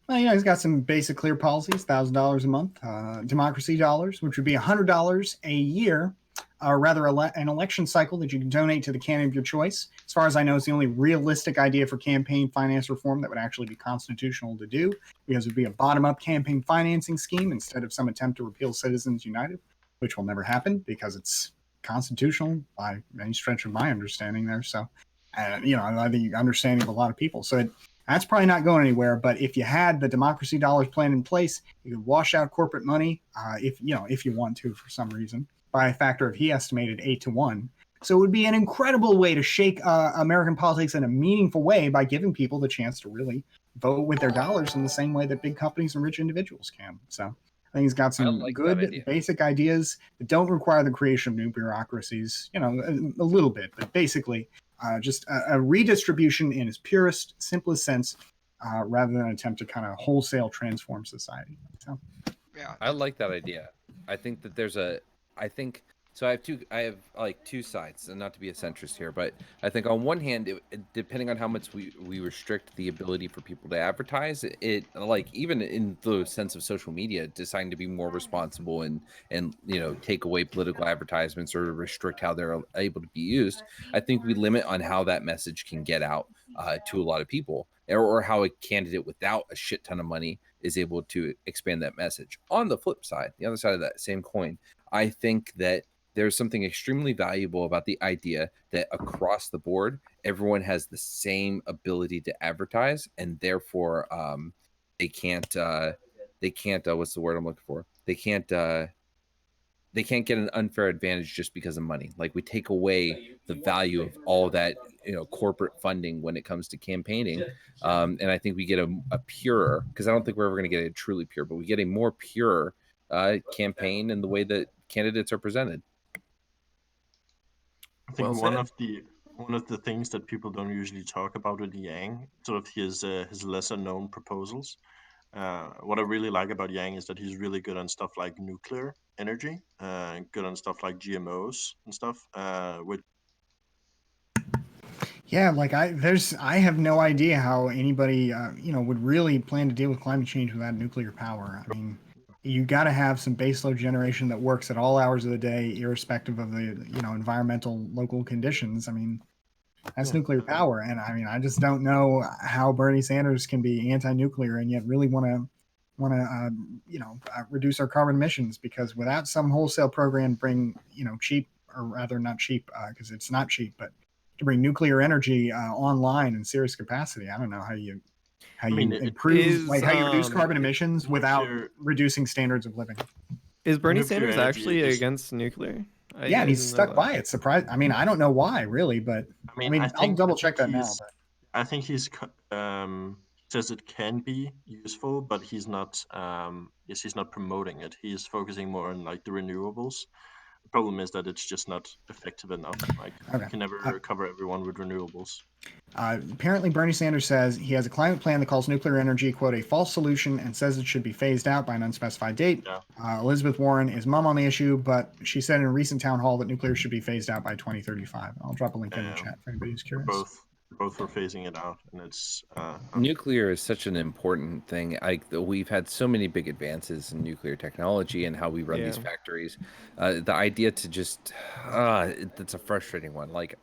S2: Well, he's got some basic clear policies, $1,000 a month, democracy dollars, which would be $100 a year, or rather an election cycle that you can donate to the candidate of your choice. As far as I know, it's the only realistic idea for campaign finance reform that would actually be constitutional to do, because it would be a bottom-up campaign financing scheme instead of some attempt to repeal Citizens United, which will never happen because it's constitutional by any stretch of my understanding there. So, the understanding of a lot of people. So that's probably not going anywhere. But if you had the democracy dollars plan in place, you could wash out corporate money if you want to for some reason by a factor of, he estimated, 8-1. So it would be an incredible way to shake American politics in a meaningful way by giving people the chance to really vote with their dollars in the same way that big companies and rich individuals can. So I think he's got some good basic ideas that don't require the creation of new bureaucracies, a little bit, but basically just a redistribution in its purest, simplest sense, rather than an attempt to kind of wholesale transform society. So,
S3: yeah,
S5: I like that idea. I think that I think So I have like two sides, and not to be a centrist here, but I think on one hand, depending on how much we restrict the ability for people to advertise, it like even in the sense of social media, deciding to be more responsible and take away political advertisements or restrict how they're able to be used. I think we limit on how that message can get out to a lot of people, or how a candidate without a shit ton of money is able to expand that message. On the flip side, the other side of that same coin, I think that there's something extremely valuable about the idea that across the board, everyone has the same ability to advertise, and therefore they can't what's the word I'm looking for? They can't get an unfair advantage just because of money. Like, we take away the value of all that corporate funding when it comes to campaigning, and I think we get a purer, because I don't think we're ever going to get a truly pure, but we get a more pure campaign in the way that candidates are presented.
S11: I think one of the things that people don't usually talk about with Yang, sort of his lesser known proposals. What I really like about Yang is that he's really good on stuff like nuclear energy, good on stuff like GMOs and stuff.
S9: Yeah, like I have no idea how anybody would really plan to deal with climate change without nuclear power. I mean, you got to have some baseload generation that works at all hours of the day, irrespective of the environmental local conditions. I mean, that's nuclear power, and I mean, I just don't know how Bernie Sanders can be anti-nuclear and yet really want to reduce our carbon emissions, because without some wholesale program bring cheap, or rather not cheap, because it's not cheap, but to bring nuclear energy online in serious capacity, I don't know how you improve, how you reduce carbon emissions without reducing standards of living.
S1: Is Bernie Sanders actually against nuclear?
S9: Yeah, and he's stuck by it. Surprised. I mean, I don't know why really, but I mean I'll double check that now. But
S11: I think he's says it can be useful, but he's not. He's not promoting it. He's focusing more on like the renewables. The problem is that it's just not effective enough. Like, you can never cover everyone with renewables.
S9: Apparently, Bernie Sanders says he has a climate plan that calls nuclear energy, quote, a false solution, and says it should be phased out by an unspecified date. Yeah. Elizabeth Warren is mum on the issue, but she said in a recent town hall that nuclear should be phased out by 2035. I'll drop a link in the chat for anybody who's curious.
S11: Both for phasing it out, and it's
S5: nuclear is such an important thing. We've had so many big advances in nuclear technology and how we run these factories. The idea to just it's a frustrating one. Like,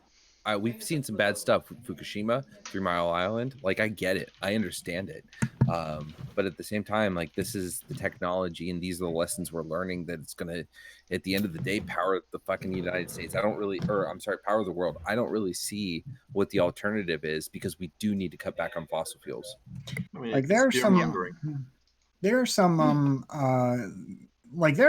S5: we've seen some bad stuff, Fukushima, 3 Mile Island. Like, I get it, I understand it, but at the same time, like, this is the technology, and these are the lessons we're learning, that it's gonna, at the end of the day, power the fucking United States. Power the world. I don't really see what the alternative is, because we do need to cut back on fossil fuels.
S11: I mean,
S9: like, there are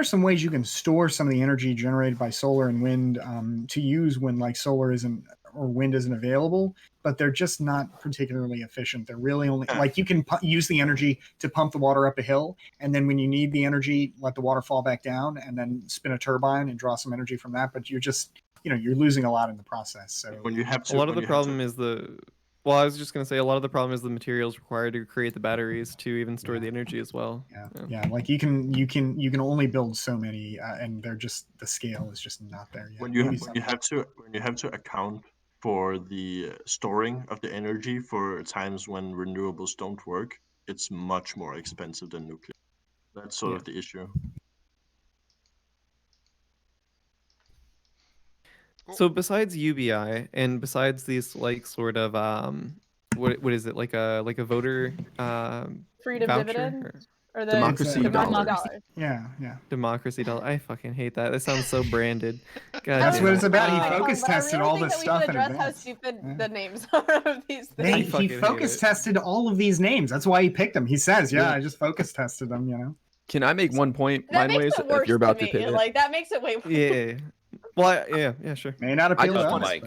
S9: some ways you can store some of the energy generated by solar and wind to use when like solar isn't or wind isn't available, but they're just not particularly efficient. They're really only like, you can use the energy to pump the water up a hill, and then when you need the energy, let the water fall back down, and then spin a turbine and draw some energy from that. But you're just you're losing a lot in the process. So
S11: when you have to,
S1: a lot of the problem is I was just going to say, a lot of the problem is the materials required to create the batteries to even store the energy as well.
S9: Yeah. Like, you can only build so many, and they're just, the scale is just not there yet.
S11: When you have to account for the storing of the energy for times when renewables don't work, it's much more expensive than nuclear. That's sort of the issue.
S1: So besides UBI and besides these like sort of what is it, like a voter
S12: freedom
S1: voucher,
S12: dividend or the
S7: democracy dollar.
S9: Yeah.
S1: Democracy dollar. I fucking hate that. That sounds so branded. God,
S9: that's what it's about. He focus
S12: but
S9: tested all this stuff.
S12: We should address how stupid the names are of these things.
S9: He focus tested all of these names. That's why he picked them. He says, I just focus tested them. Can
S7: I make one point, Mindwaves, if you're about to pivot?
S12: Like, that makes it way worse.
S1: Yeah. Well, yeah, sure.
S9: May not appeal to us.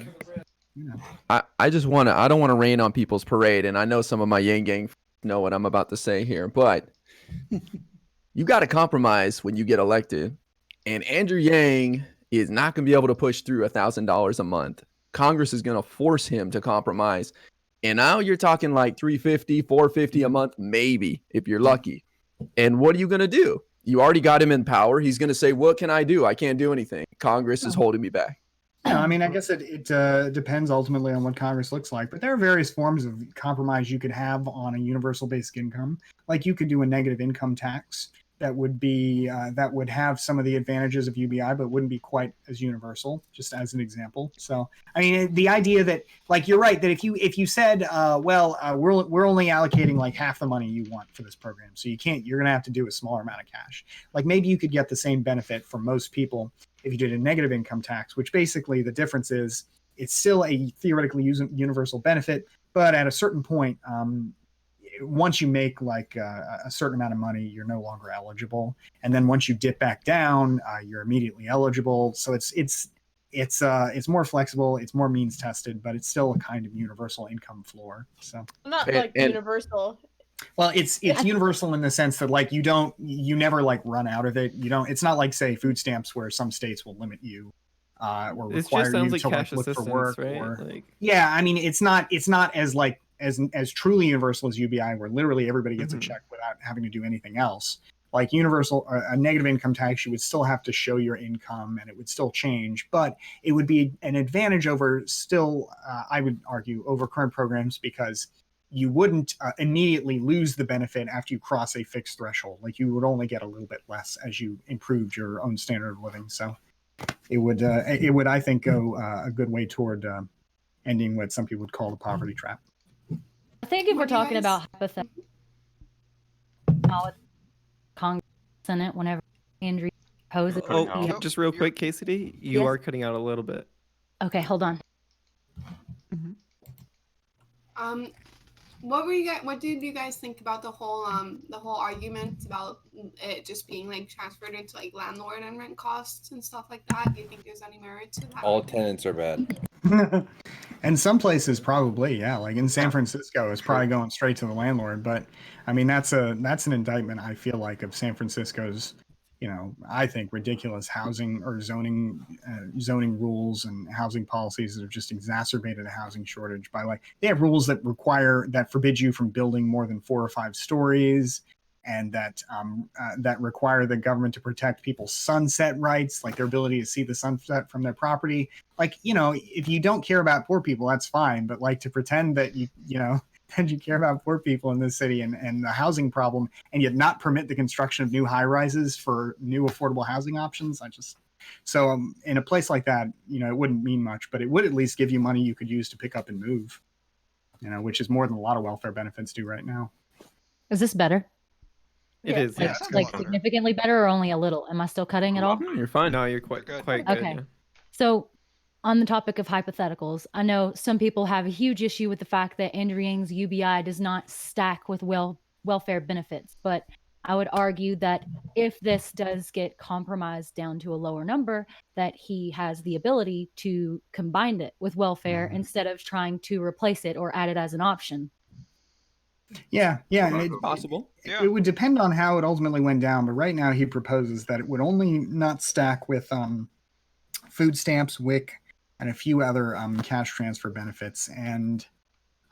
S7: I don't want to rain on people's parade, and I know some of my Yang gang know what I'm about to say here, but you got to compromise when you get elected, and Andrew Yang is not going to be able to push through $1,000 a month. Congress is going to force him to compromise, and now you're talking like $350, $450 a month, maybe if you're lucky. And what are you going to do? You already got him in power. He's going to say, what can I do? I can't do anything. Congress is holding me back.
S2: Yeah, I mean, I guess it depends ultimately on what Congress looks like, but there are various forms of compromise you could have on a universal basic income. Like you could do a negative income tax that would be that would have some of the advantages of UBI, but wouldn't be quite as universal. Just as an example. So, I mean, the idea that, like, you're right that if you said, we're only allocating like half the money you want for this program, so you're going to have to do a smaller amount of cash. Like maybe you could get the same benefit for most people if you did a negative income tax, which basically the difference is it's still a theoretically universal benefit, but at a certain point, once you make like a certain amount of money, you're no longer eligible, and then once you dip back down, you're immediately eligible. So it's more flexible, it's more means tested, but it's still a kind of universal income floor. So
S12: Not like universal.
S2: Well, it's universal in the sense that like you never like run out of it. It's not like say food stamps where some states will limit you or require you to like look for work. Right? Yeah, I mean it's not as like as truly universal as UBI where literally everybody gets a check without having to do anything else. Like universal, a negative income tax, you would still have to show your income and it would still change, but it would be an advantage over still, I would argue, over current programs because you wouldn't immediately lose the benefit after you cross a fixed threshold. Like you would only get a little bit less as you improved your own standard of living. So it would, I think, go a good way toward ending what some people would call the poverty trap.
S8: I think if we're talking about hypothetical, Congress, Senate, whenever Andrew poses.
S1: Oh, just real quick, KCD, you are cutting out a little bit.
S8: Okay, hold on.
S6: What did you guys think about the whole argument about it just being like transferred into like landlord and rent costs and stuff like that? Do you think there's any merit to that?
S5: All tenants are bad.
S2: And some places probably, yeah. Like in San Francisco, it's probably going straight to the landlord. But I mean, that's an indictment, I feel like, of San Francisco's, I think ridiculous housing or zoning rules and housing policies that have just exacerbated a housing shortage by they have rules that forbid you from building more than 4 or 5 stories, and that require the government to protect people's sunset rights, like their ability to see the sunset from their property. Like, if you don't care about poor people, that's fine. But like to pretend that you care about poor people in this city and the housing problem, and yet not permit the construction of new high rises for new affordable housing options. In a place like that, it wouldn't mean much, but it would at least give you money you could use to pick up and move, which is more than a lot of welfare benefits do right now.
S8: Is this better?
S1: It is.
S8: Like significantly better or only a little? Am I still cutting at all?
S7: You're fine.
S1: No, you're quite good. Okay.
S8: Yeah. So on the topic of hypotheticals, I know some people have a huge issue with the fact that Andrew Yang's UBI does not stack with welfare benefits, but I would argue that if this does get compromised down to a lower number, that he has the ability to combine it with welfare instead of trying to replace it or add it as an option.
S2: Yeah, it's
S7: possible.
S2: It would depend on how it ultimately went down, but right now he proposes that it would only not stack with food stamps, WIC, and a few other cash transfer benefits. And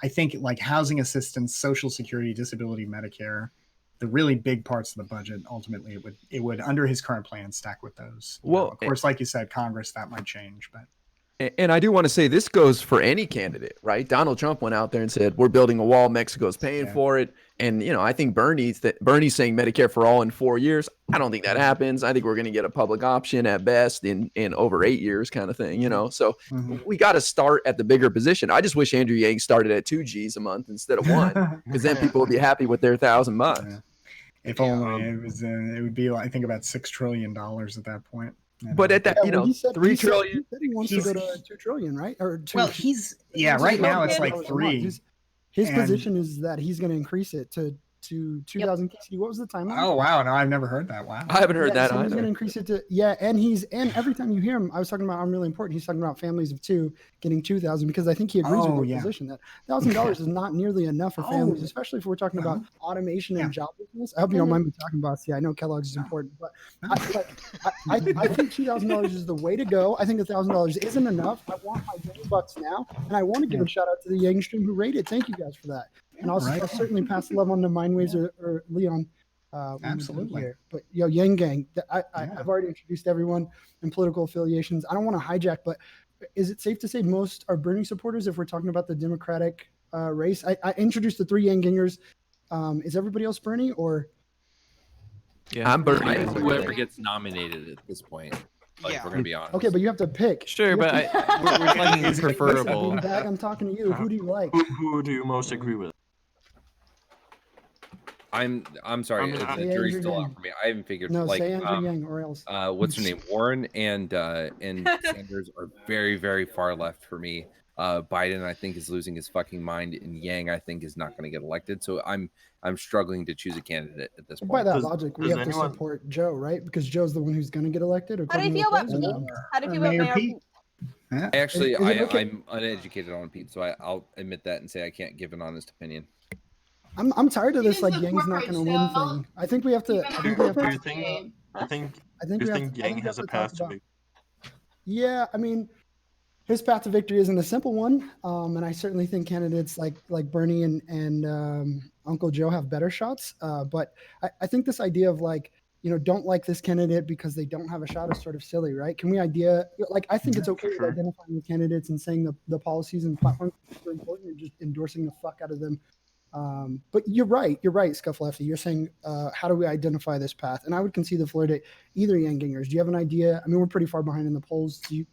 S2: I think like housing assistance, Social Security, disability, Medicare, the really big parts of the budget, ultimately it would under his current plan stack with those. Well, of course, like you said, Congress, that might change, but.
S7: And I do want to say this goes for any candidate, right? Donald Trump went out there and said, we're building a wall. Mexico's paying for it. And, I think Bernie's saying Medicare for all in 4 years. I don't think that happens. I think we're going to get a public option at best in over 8 years kind of thing, So we got to start at the bigger position. I just wish Andrew Yang started at 2 Gs a month instead of 1, because then people would be happy with their $1,000.
S2: Yeah. If only it would be, I think, about $6 trillion at that point.
S7: But at that, $3 trillion.
S10: He said he wants to go to 2 trillion, right? Or 2.
S2: Well, right now it's like 3.
S10: His position is that he's going to increase it to 2,000 KCD. What was the timeline?
S2: Oh wow, no, I've never heard that. Wow,
S7: I haven't heard that
S10: so
S7: either.
S10: He's going to increase it to and every time you hear him, I was talking about I'm really important. He's talking about families of 2 getting 2,000 because I think he agrees with your position that $1,000 is not nearly enough for families, especially if we're talking about automation and job business. I hope you don't mind me talking about. I know Kellogg's is important, but I think $2,000 is the way to go. I think $1,000 isn't enough. I want my $20 now, and I want to give a shout out to the Yang stream who rated. Thank you guys for that. And I'll certainly pass the love on to Mindwaves or Leon. when we're done
S2: Absolutely.
S10: here. But Yang Gang,
S2: Yeah.
S10: I've already introduced everyone and political affiliations. I don't want to hijack, but is it safe to say most are Bernie supporters if we're talking about the Democratic race? I introduced the 3 Yang Gangers. Is everybody else Bernie or?
S1: Yeah.
S7: I'm Bernie.
S5: Whoever gets nominated at this point. Like,
S3: Yeah.
S5: we're gonna be honest.
S10: Okay, but you have to pick.
S1: Sure,
S10: You
S1: but
S10: have to-
S1: we're talking
S10: Listen,
S1: preferable.
S10: Beanbag, I'm talking to you. Who do you like?
S11: Who do you most agree with?
S5: I'm sorry,
S11: I mean,
S5: the
S10: Say
S5: jury's
S10: Andrew
S5: still
S10: Yang.
S5: out for me. I haven't figured
S10: No,
S5: like
S10: say Andrew Yang or else.
S5: what's her name? Warren and Sanders are very, very far left for me. Biden, I think, is losing his fucking mind, and Yang, I think, is not going to get elected. So I'm struggling to choose a candidate at this
S10: By
S5: point.
S10: that logic, we
S11: does
S10: have to
S11: anyone-
S10: support Joe, right? Because Joe's the one who's going to get elected.
S12: How do you
S10: according to
S12: feel
S10: the
S12: about
S10: polls, or
S12: Pete?
S10: no?
S12: How do you feel
S2: Mayor
S12: about Mayor
S2: Pete. Yeah.
S5: Actually,
S10: Is it okay?
S5: I'm uneducated on Pete, so I'll admit that and say I can't give an honest opinion.
S10: I'm tired of this
S6: He's
S10: like
S6: the
S10: Yang's not
S6: corporate
S10: going to win
S6: shell.
S10: thing. I think we have to. I think we have
S11: Do you
S10: to.
S11: think? I think.
S10: I think
S11: Do
S10: we
S11: you
S10: have
S11: think
S10: to. I
S11: Yang
S10: think we
S11: has
S10: have
S11: a
S10: to talk
S11: path to
S10: about.
S11: be?
S10: Yeah, I mean, his path to victory isn't a simple one, and I certainly think candidates like Bernie and Uncle Joe have better shots. But I think this idea of like, don't like this candidate because they don't have a shot is sort of silly, right? Can we I think it's okay with
S11: Sure.
S10: identifying with candidates and saying the policies and platforms are important and just endorsing the fuck out of them. But you're right, ScuffedLe. You're saying, how do we identify this path? And I would concede the floor to either Yang Gingers. Do you have an idea? I mean, we're pretty far behind in the polls. Do you?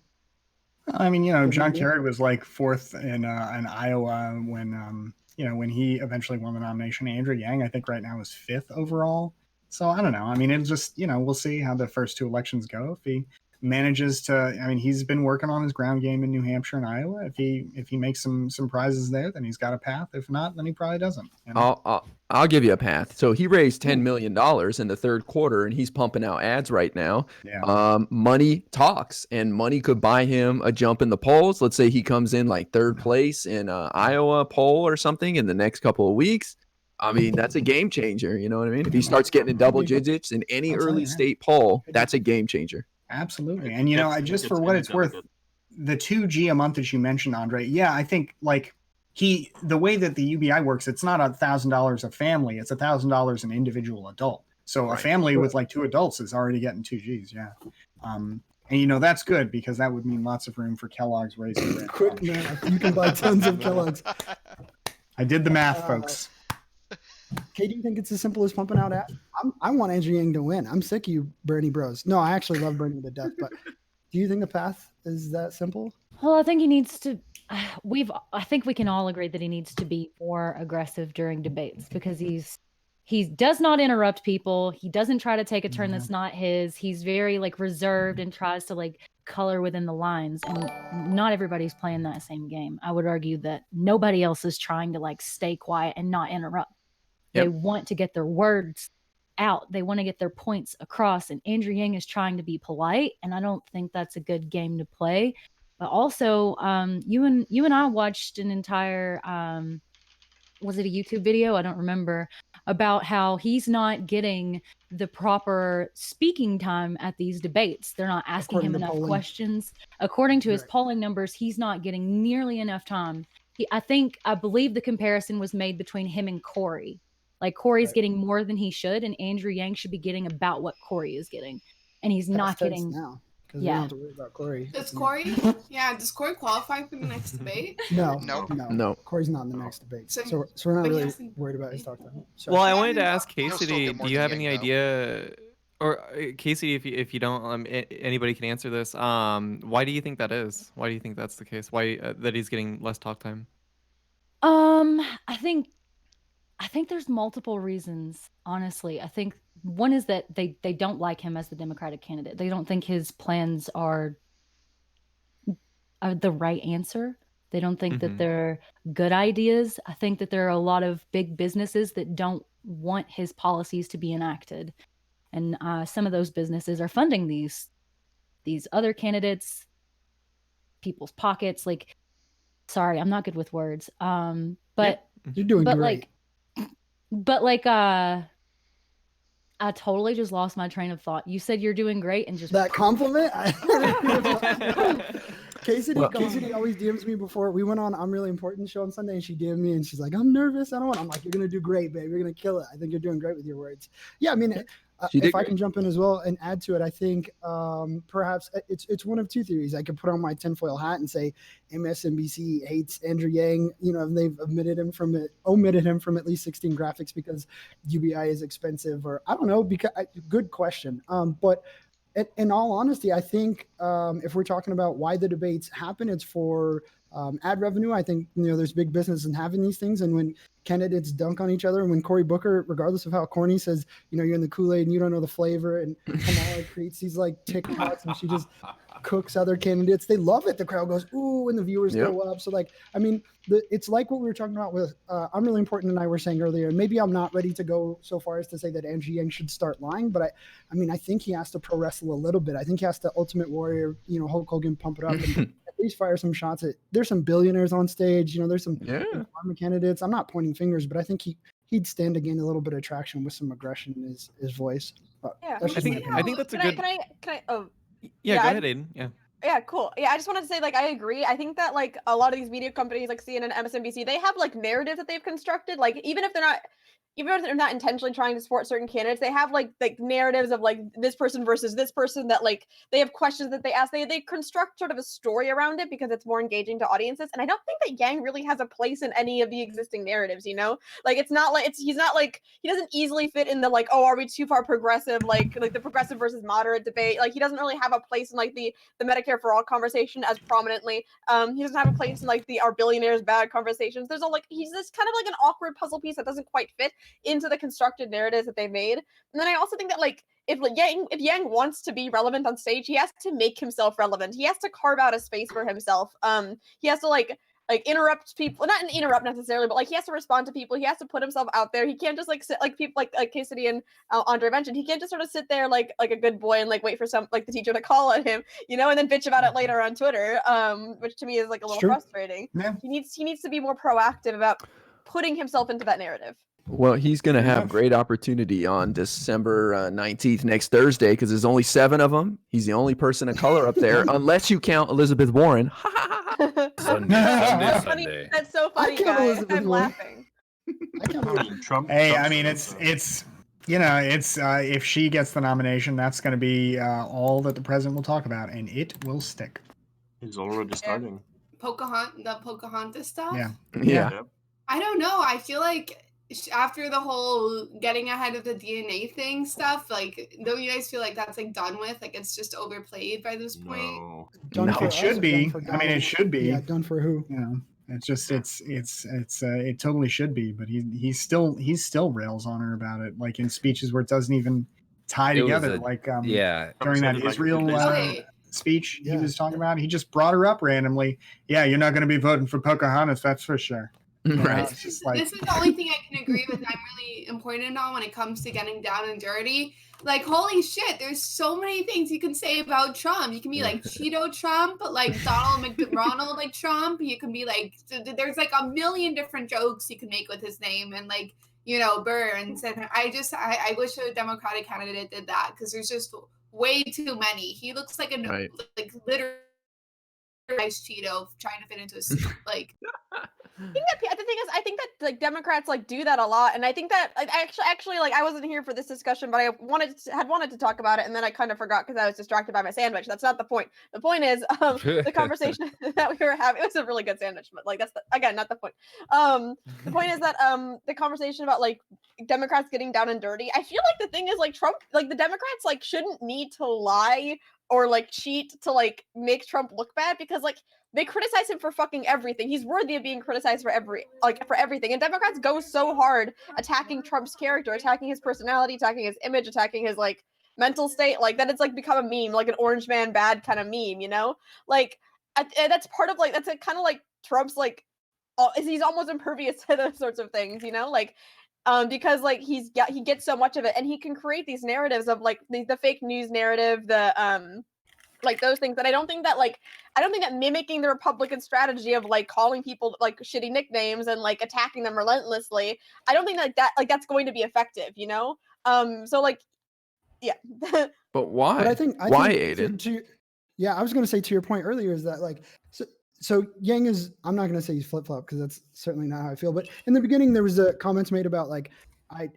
S2: I mean, John
S10: idea?
S2: Kerry was like 4th in Iowa when he eventually won the nomination. Andrew Yang, I think right now is 5th overall. So I don't know. I mean, it's just, we'll see how the first 2 elections go. If he manages to, I mean, he's been working on his ground game in New Hampshire and Iowa. If he makes some prizes there, then he's got a path. If not, then he probably doesn't.
S7: I'll give you a path. So he raised $10 million in the 3rd quarter, and he's pumping out ads right now.
S2: Yeah.
S7: Money talks, and money could buy him a jump in the polls. Let's say he comes in like 3rd place in Iowa poll or something in the next couple of weeks. I mean, that's a game changer. You know what I mean? If he starts getting in double digits in any early state poll, that's a game changer.
S2: Absolutely. And, just for what it's worth, the 2 G a month that you mentioned, Andre, yeah, I think like the way that the UBI works, it's not $1,000 a family, it's $1,000 an individual adult. So a family with like 2 adults is already getting 2 Gs. Yeah. And that's good because that would mean lots of room for Kellogg's Raisin Bran.
S10: Quick math. You can buy tons of Kellogg's.
S2: I did the math, folks.
S10: Kay, do you think it's as simple as pumping out ads? I want Andrew Yang to win. I'm sick of you, Bernie bros. No, I actually love Bernie to death. But do you think the path is that simple?
S8: Well, I think he needs to. I think we can all agree that he needs to be more aggressive during debates because he does not interrupt people. He doesn't try to take a turn that's not his. He's very like reserved and tries to like color within the lines. And not everybody's playing that same game. I would argue that nobody else is trying to like stay quiet and not interrupt. They want to get their words out. They want to get their points across. And Andrew Yang is trying to be polite. And I don't think that's a good game to play. But also, you and I watched an entire, was it a YouTube video? I don't remember, about how he's not getting the proper speaking time at these debates. They're not asking him enough questions. According to his polling numbers, he's not getting nearly enough time. I believe the comparison was made between him and Corey. Like Corey's getting more than he should, and Andrew Yang should be getting about what Corey is getting, and he's not getting.
S10: Now. We don't have to worry about Corey.
S6: Does Corey qualify for the next debate?
S10: No. Corey's not in the next debate. So we're not really worried about his talk time.
S1: Well, I wanted to ask Casey, do you have any idea, or Casey, if you don't, anybody can answer this. Why do you think that is? Why do you think that's the case? Why that he's getting less talk time?
S8: I think there's multiple reasons, honestly. I think one is that they don't like him as the Democratic candidate. They don't think his plans are the right answer. They don't think that they're good ideas. I think that there are a lot of big businesses that don't want his policies to be enacted. And some of those businesses are funding these other candidates, people's pockets. Like, sorry, I'm not good with words. But
S10: you're doing great.
S8: I totally just lost my train of thought. You said you're doing great and just
S10: that compliment. Casey always DMs me before we went on I'm Really Important show on Sunday, and she DM'd me and she's like, I'm nervous. I don't want. I'm like, you're gonna do great, babe. You're gonna kill it. I think you're doing great with your words. Yeah, I mean, if I can jump in as well and add to it, I think perhaps it's one of two theories. I could put on my tinfoil hat and say MSNBC hates Andrew Yang. And they've omitted him from at least 16 graphics because UBI is expensive, or I don't know. Good question. But in all honesty, I think if we're talking about why the debates happen, it's for ad revenue. I think there's big business in having these things, and when candidates dunk on each other, and when Cory Booker, regardless of how corny, says you're in the Kool-Aid and you don't know the flavor, and Kamala creates these like TikToks and she just cooks other candidates, they love it. The crowd goes ooh, and the viewers go up. So it's like what we were talking about with I'm Really Important and I were saying earlier. Maybe I'm not ready to go so far as to say that Andrew Yang should start lying, but I think he has to pro wrestle a little bit. I think he has to Ultimate Warrior, Hulk Hogan, pump it up and at least fire some shots at. There's some billionaires on stage. There's some pharma candidates. I'm not pointing fingers, but I think he'd stand to gain a little bit of traction with some aggression in his voice.
S1: I think that's a good.
S12: Can I? Oh.
S1: Yeah, go ahead, Aiden. Yeah.
S12: Yeah, cool. Yeah, I just wanted to say, I agree. I think that, a lot of these media companies, like CNN, MSNBC, they have, narratives that they've constructed. Even if they're not intentionally trying to support certain candidates, they have, narratives of, this person versus this person that, they have questions that they ask. They construct sort of a story around it because it's more engaging to audiences. And I don't think that Yang really has a place in any of the existing narratives, It's not he doesn't easily fit in the, are we too far progressive, the progressive versus moderate debate. He doesn't really have a place in, the Medicare for All conversation as prominently. He doesn't have a place in, the are billionaires bad conversations. There's he's this kind of an awkward puzzle piece that doesn't quite fit into the constructed narratives that they made. And then I also think that if Yang wants to be relevant on stage, he has to make himself relevant. He has to carve out a space for himself. He has to interrupt people, not interrupt necessarily, but he has to respond to people. He has to put himself out there. He can't just sit people like Casey and Andre mentioned. He can't just sort of sit there like a good boy and wait for the teacher to call on him, and then bitch about it later on Twitter, which to me is a little frustrating. Yeah. He needs to be more proactive about putting himself into that narrative.
S7: Well, he's going to have great opportunity on December 19th, next Thursday, because there's only 7 of them. He's the only person of color up there, unless you count Elizabeth Warren.
S12: Sunday. That's so funny, guys. I'm laughing.
S2: Hey, I mean, it's if she gets the nomination, that's going to be all that the president will talk about, and it will stick.
S11: He's already starting.
S6: The Pocahontas stuff?
S2: Yeah.
S6: I don't know. I feel like after the whole getting ahead of the DNA thing stuff, don't you guys feel like that's done with? It's just overplayed by this point?
S2: No, it should be. I mean, it should be.
S10: Yeah, done for who?
S2: It's just it totally should be, but he still rails on her about it, in speeches where it doesn't even tie together. During that Israel speech he was talking about, he just brought her up randomly. Yeah, you're not going to be voting for Pocahontas, that's for sure.
S7: Right.
S6: This is the only thing I can agree with. I'm really important on when it comes to getting down and dirty. Holy shit, there's so many things you can say about Trump. You can be Cheeto Trump, Donald McDonald Trump. You can be there's a million different jokes you can make with his name and Burns. And I wish a Democratic candidate did that because there's just way too many. He looks like literally nice Cheeto trying to fit into a suit.
S12: I think that Democrats do that a lot, and I think that actually I wasn't here for this discussion, but I wanted to talk about it, and then I kind of forgot because I was distracted by my sandwich. That's not the point. The point is the conversation that we were having. It was a really good sandwich, but that's not the point. The point is that the conversation about Democrats getting down and dirty. I feel the thing is Trump, the Democrats shouldn't need to lie or cheat to make Trump look bad because they criticize him for fucking everything. He's worthy of being criticized for everything. And Democrats go so hard attacking Trump's character, attacking his personality, attacking his image, attacking his mental state, that it's become a meme, an orange man bad kind of meme, that's part of that's kind of Trump's he's almost impervious to those sorts of things, because he gets so much of it, and he can create these narratives of the fake news narrative, the those things that I don't think that mimicking the Republican strategy of calling people shitty nicknames and attacking them relentlessly, I don't think that's going to be effective, so yeah.
S7: But why?
S10: But I think
S7: Aiden?
S10: Yeah, I was going to say to your point earlier is that like so Yang is, I'm not going to say he's flip flop because that's certainly not how I feel. But in the beginning, there was comments made about like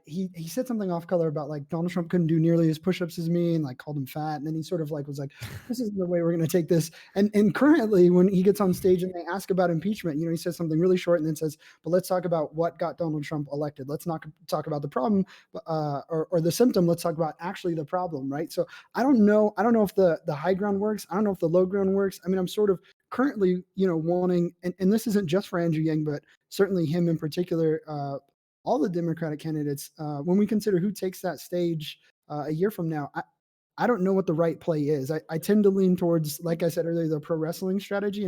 S10: he said something off color about like Donald Trump couldn't do nearly as push-ups as me and like called him fat. And then he sort of like was like, this isn't the way we're going to take this. And currently when he gets on stage and they ask about impeachment, he says something really short and then says, but let's talk about what got Donald Trump elected. Let's not talk about the problem or the symptom. Let's talk about actually the problem. Right. So I don't know if the high ground works. I don't know if the low ground works. I mean, I'm sort of currently, wanting, and this isn't just for Andrew Yang, but certainly him in particular, all the Democratic candidates, when we consider who takes that stage a year from now, I don't know what the right play is. I tend to lean towards, like I said earlier, the pro wrestling strategy.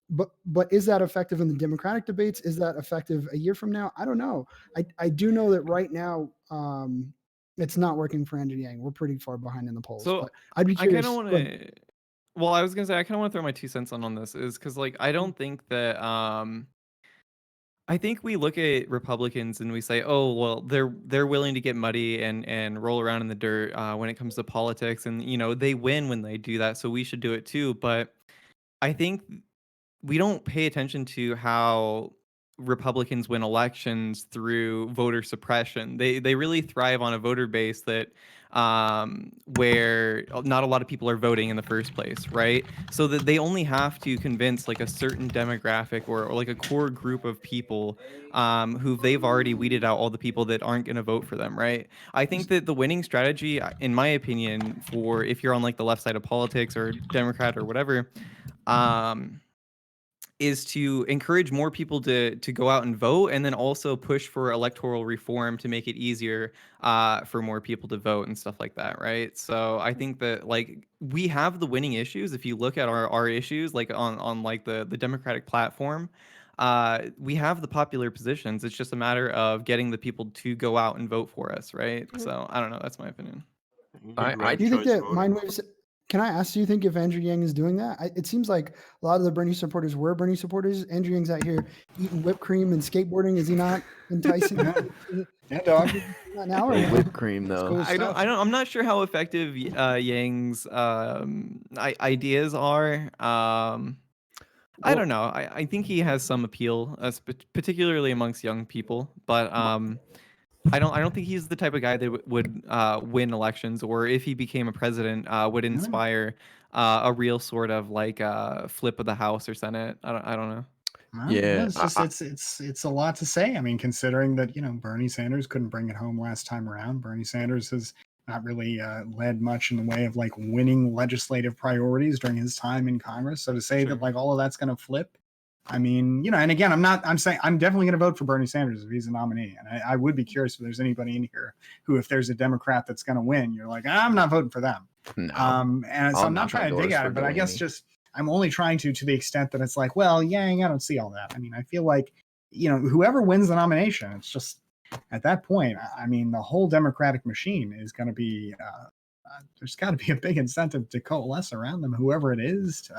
S10: But is that effective in the Democratic debates? Is that effective a year from now? I don't know. I do know that right now, it's not working for Andrew Yang. We're pretty far behind in the polls.
S1: So
S10: but I'd be
S1: I
S10: curious.
S1: kind of want to. Well, I was gonna say I kind of want to throw my 2 cents on this is because like I don't think that I think we look at Republicans and we say, oh well, they're willing to get muddy and roll around in the dirt when it comes to politics, and they win when they do that, so we should do it too. But I think we don't pay attention to how Republicans win elections through voter suppression. They really thrive on a voter base that where not a lot of people are voting in the first place, right? So that they only have to convince like a certain demographic or like a core group of people who they've already weeded out all the people that aren't going to vote for them, right? I think that the winning strategy, in my opinion, for if you're on like the left side of politics or Democrat or whatever, is to encourage more people to go out and vote, and then also push for electoral reform to make it easier for more people to vote and stuff like that, right? So I think that like we have the winning issues. If you look at our issues like on like the Democratic platform, we have the popular positions. It's just a matter of getting the people to go out and vote for us, right? So I don't know. That's my opinion.
S10: Do you think that Mindwaves? Can I ask? Do you think if Andrew Yang is doing that? It seems like a lot of the Bernie supporters were Bernie supporters. Andrew Yang's out here eating whipped cream and skateboarding. Is he not enticing?
S2: Yeah, dog.
S10: Now or
S7: whipped cream though.
S2: Cool stuff.
S1: I'm not sure how effective Yang's ideas are. I don't know. I think he has some appeal, particularly amongst young people, but I don't think he's the type of guy that would win elections, or if he became a president, would inspire a real sort of like flip of the House or Senate. I don't know.
S2: Well,
S7: Yeah,
S2: it's a lot to say. I mean, considering that Bernie Sanders couldn't bring it home last time around. Bernie Sanders has not really led much in the way of like winning legislative priorities during his time in Congress. So to say that like all of that's going to flip, I mean, and again, I'm saying I'm definitely going to vote for Bernie Sanders if he's a nominee. And I would be curious if there's anybody in here who, if there's a Democrat that's going to win, you're like, I'm not voting for them.
S7: No,
S2: and so I'm not trying to dig at it, but I guess just I'm only trying to the extent that it's like, well, Yang, I don't see all that. I mean, I feel like, whoever wins the nomination, it's just at that point, I mean, the whole Democratic machine is going to be, there's got to be a big incentive to coalesce around them, whoever it is,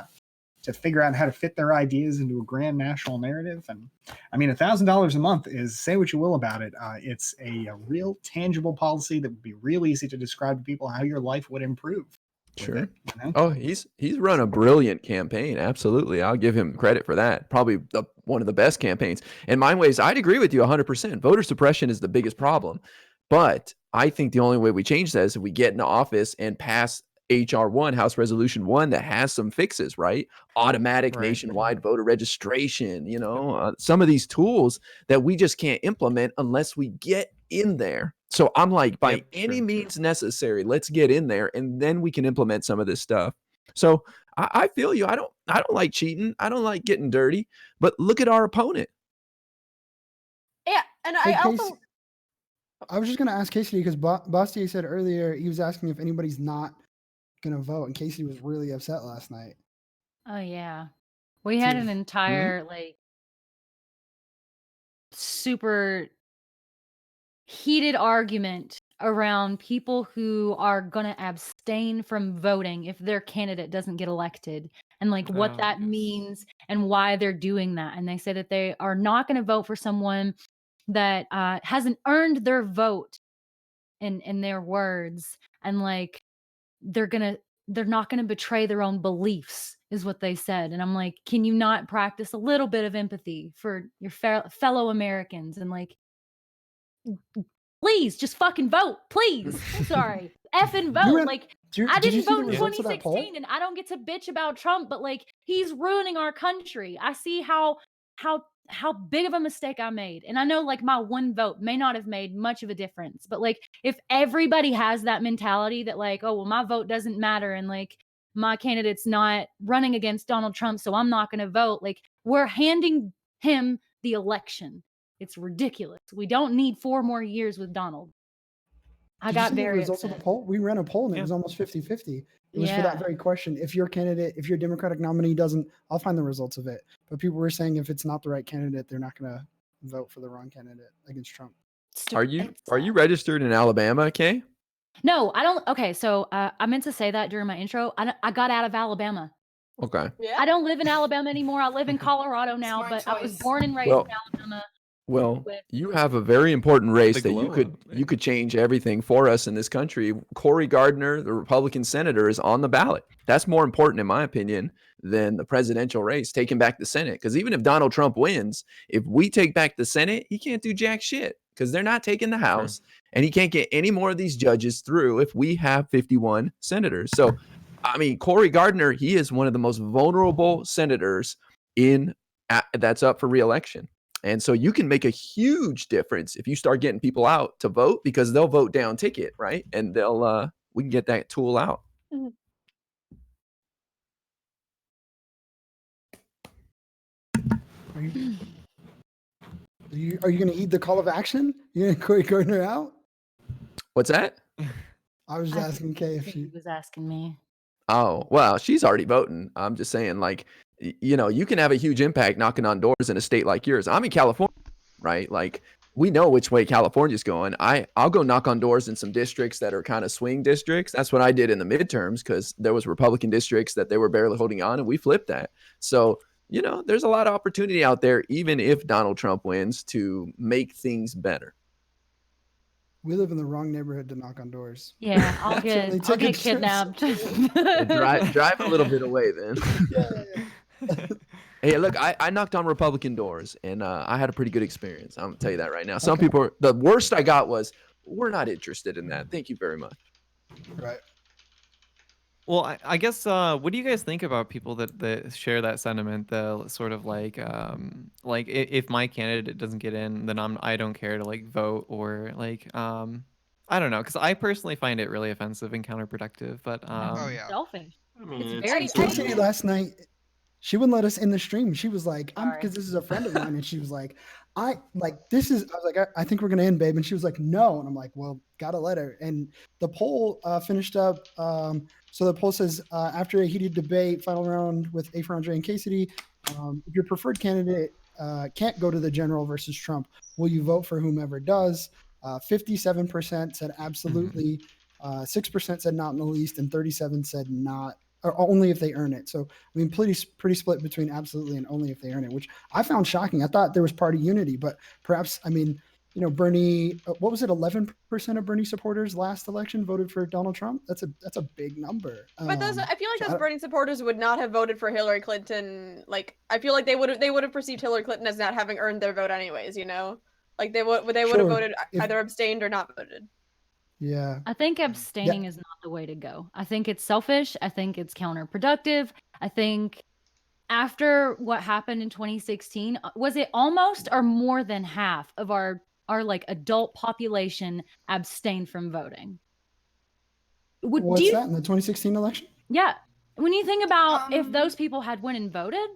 S2: to figure out how to fit their ideas into a grand national narrative. And I mean, $1,000 a month is, say what you will about it, it's a real tangible policy that would be real easy to describe to people how your life would improve.
S7: Sure. Oh, he's run a brilliant campaign. Absolutely. I'll give him credit for that. Probably one of the best campaigns. In Mindwaves, I'd agree with you 100%. Voter suppression is the biggest problem. But I think the only way we change that is if we get into office and pass HR 1, House Resolution 1, that has some fixes, right? Automatic nationwide voter registration, some of these tools that we just can't implement unless we get in there. So I'm like, by any means necessary, let's get in there, and then we can implement some of this stuff. So I feel you. I don't like cheating. I don't like getting dirty. But look at our opponent.
S12: Yeah, and
S10: Hey,
S12: I also.
S10: Casey, I was just going to ask Casey because Bastiat said earlier he was asking if anybody's not going to vote, and Casey was really upset last night.
S8: Oh yeah, we had an entire like super heated argument around people who are going to abstain from voting if their candidate doesn't get elected, and like what that means and why they're doing that. And they say that they are not going to vote for someone that hasn't earned their vote, in their words, and like they're gonna they're not going to betray their own beliefs, is what they said. And I'm like, can you not practice a little bit of empathy for your fellow Americans? And like, please just fucking vote, please. I'm sorry, effing vote. Like, I
S10: did you
S8: didn't
S10: see
S8: vote
S10: the
S8: in
S10: results of that poll?
S8: 2016, and I don't get to bitch about Trump, but like, he's ruining our country. I see how big of a mistake I made. And I know like my one vote may not have made much of a difference, but like if everybody has that mentality that like, oh, well, my vote doesn't matter and like my candidate's not running against Donald Trump, so I'm not going to vote. Like, we're handing him the election. It's ridiculous. We don't need 4 more years with Donald. I
S10: Did
S8: got
S10: you see the
S8: very
S10: results
S8: upset.
S10: of the poll? We ran a poll and it
S1: Yeah.
S10: was almost 50-50. It was for
S8: Yeah.
S10: that very question. If your Democratic nominee doesn't, I'll find the results of it. But people were saying if it's not the right candidate, they're not going to vote for the wrong candidate against Trump.
S7: Are you registered in Alabama, Kay?
S8: No, I don't. Okay, so I meant to say that during my intro. I got out of Alabama.
S7: Okay.
S12: Yeah.
S8: I don't live in Alabama anymore. I live in Colorado now,
S6: Smart
S8: but I was
S6: choice.
S8: born and raised
S7: Well,
S8: in Alabama.
S7: Well,
S8: With-
S7: you have a very important race
S1: The
S7: that you
S1: glow
S7: could
S1: up,
S7: you could change everything for us in this country. Cory Gardner, the Republican senator, is on the ballot. That's more important, in my opinion, than the presidential race, taking back the Senate. Because even if Donald Trump wins, if we take back the Senate, he can't do jack shit because they're not taking the House, and he can't get any more of these judges through if we have 51 senators. So, I mean, Cory Gardner, he is one of the most vulnerable senators that's up for re-election. And so you can make a huge difference if you start getting people out to vote because they'll vote down ticket, right? And we can get that tool out.
S10: Are you going to heed the call of action? You going to Cory Gardner out?
S7: What's that?
S10: I was just asking Kay if
S8: he
S10: she.
S8: was asking me.
S7: Oh, well, she's already voting. I'm just saying, like, you can have a huge impact knocking on doors in a state like yours. I'm in California, right? Like, we know which way California's going. I'll go knock on doors in some districts that are kind of swing districts. That's what I did in the midterms because there was Republican districts that they were barely holding on, and we flipped that. So, there's a lot of opportunity out there, even if Donald Trump wins, to make things better.
S10: We live in the wrong neighborhood to knock on doors.
S8: Yeah, I'll
S10: That's when they
S8: get
S10: take a trip.
S8: kidnapped.
S7: Drive a little bit away then. Hey, look, I knocked on Republican doors, and I had a pretty good experience. I'm going to tell you that right now. Some people, the worst I got was, we're not interested in that. Thank you very much.
S10: Right.
S1: Well, I guess what do you guys think about people that share that sentiment? The sort of like if my candidate doesn't get in, then I don't care to like vote or like I don't know, because I personally find it really offensive and counterproductive. But
S3: Oh yeah.
S8: Selfish.
S11: I mean,
S8: It's
S11: it's,
S8: very
S11: it's
S8: selfish.
S10: Pxie last night, she wouldn't let us in the stream. She was like,
S8: Sorry.
S10: because this is a friend of mine, and she was like, I was like, I think we're gonna end, babe. And she was like, no. And I'm like, well, gotta let her. And the poll finished up. So the poll says, after a heated debate, final round with A for Andre and Cassidy, if your preferred candidate can't go to the general versus Trump, will you vote for whomever does? 57% said absolutely, 6% said not in the least, and 37% said not, or only if they earn it. So, I mean, pretty split between absolutely and only if they earn it, which I found shocking. I thought there was party unity, but perhaps, I mean, Bernie, what was it? 11% of Bernie supporters last election voted for Donald Trump. That's a big number.
S12: But I feel like
S10: so
S12: those Bernie supporters would not have voted for Hillary Clinton. Like, I feel like they would have perceived Hillary Clinton as not having earned their vote anyways. Like they would have
S10: Sure.
S12: voted either abstained or not voted.
S10: Yeah.
S8: I think abstaining is not the way to go. I think it's selfish. I think it's counterproductive. I think after what happened in 2016, was it almost or more than half of our like adult population abstained from voting?
S10: What's that in the 2016 election?
S8: Yeah. When you think about if those people had went and voted,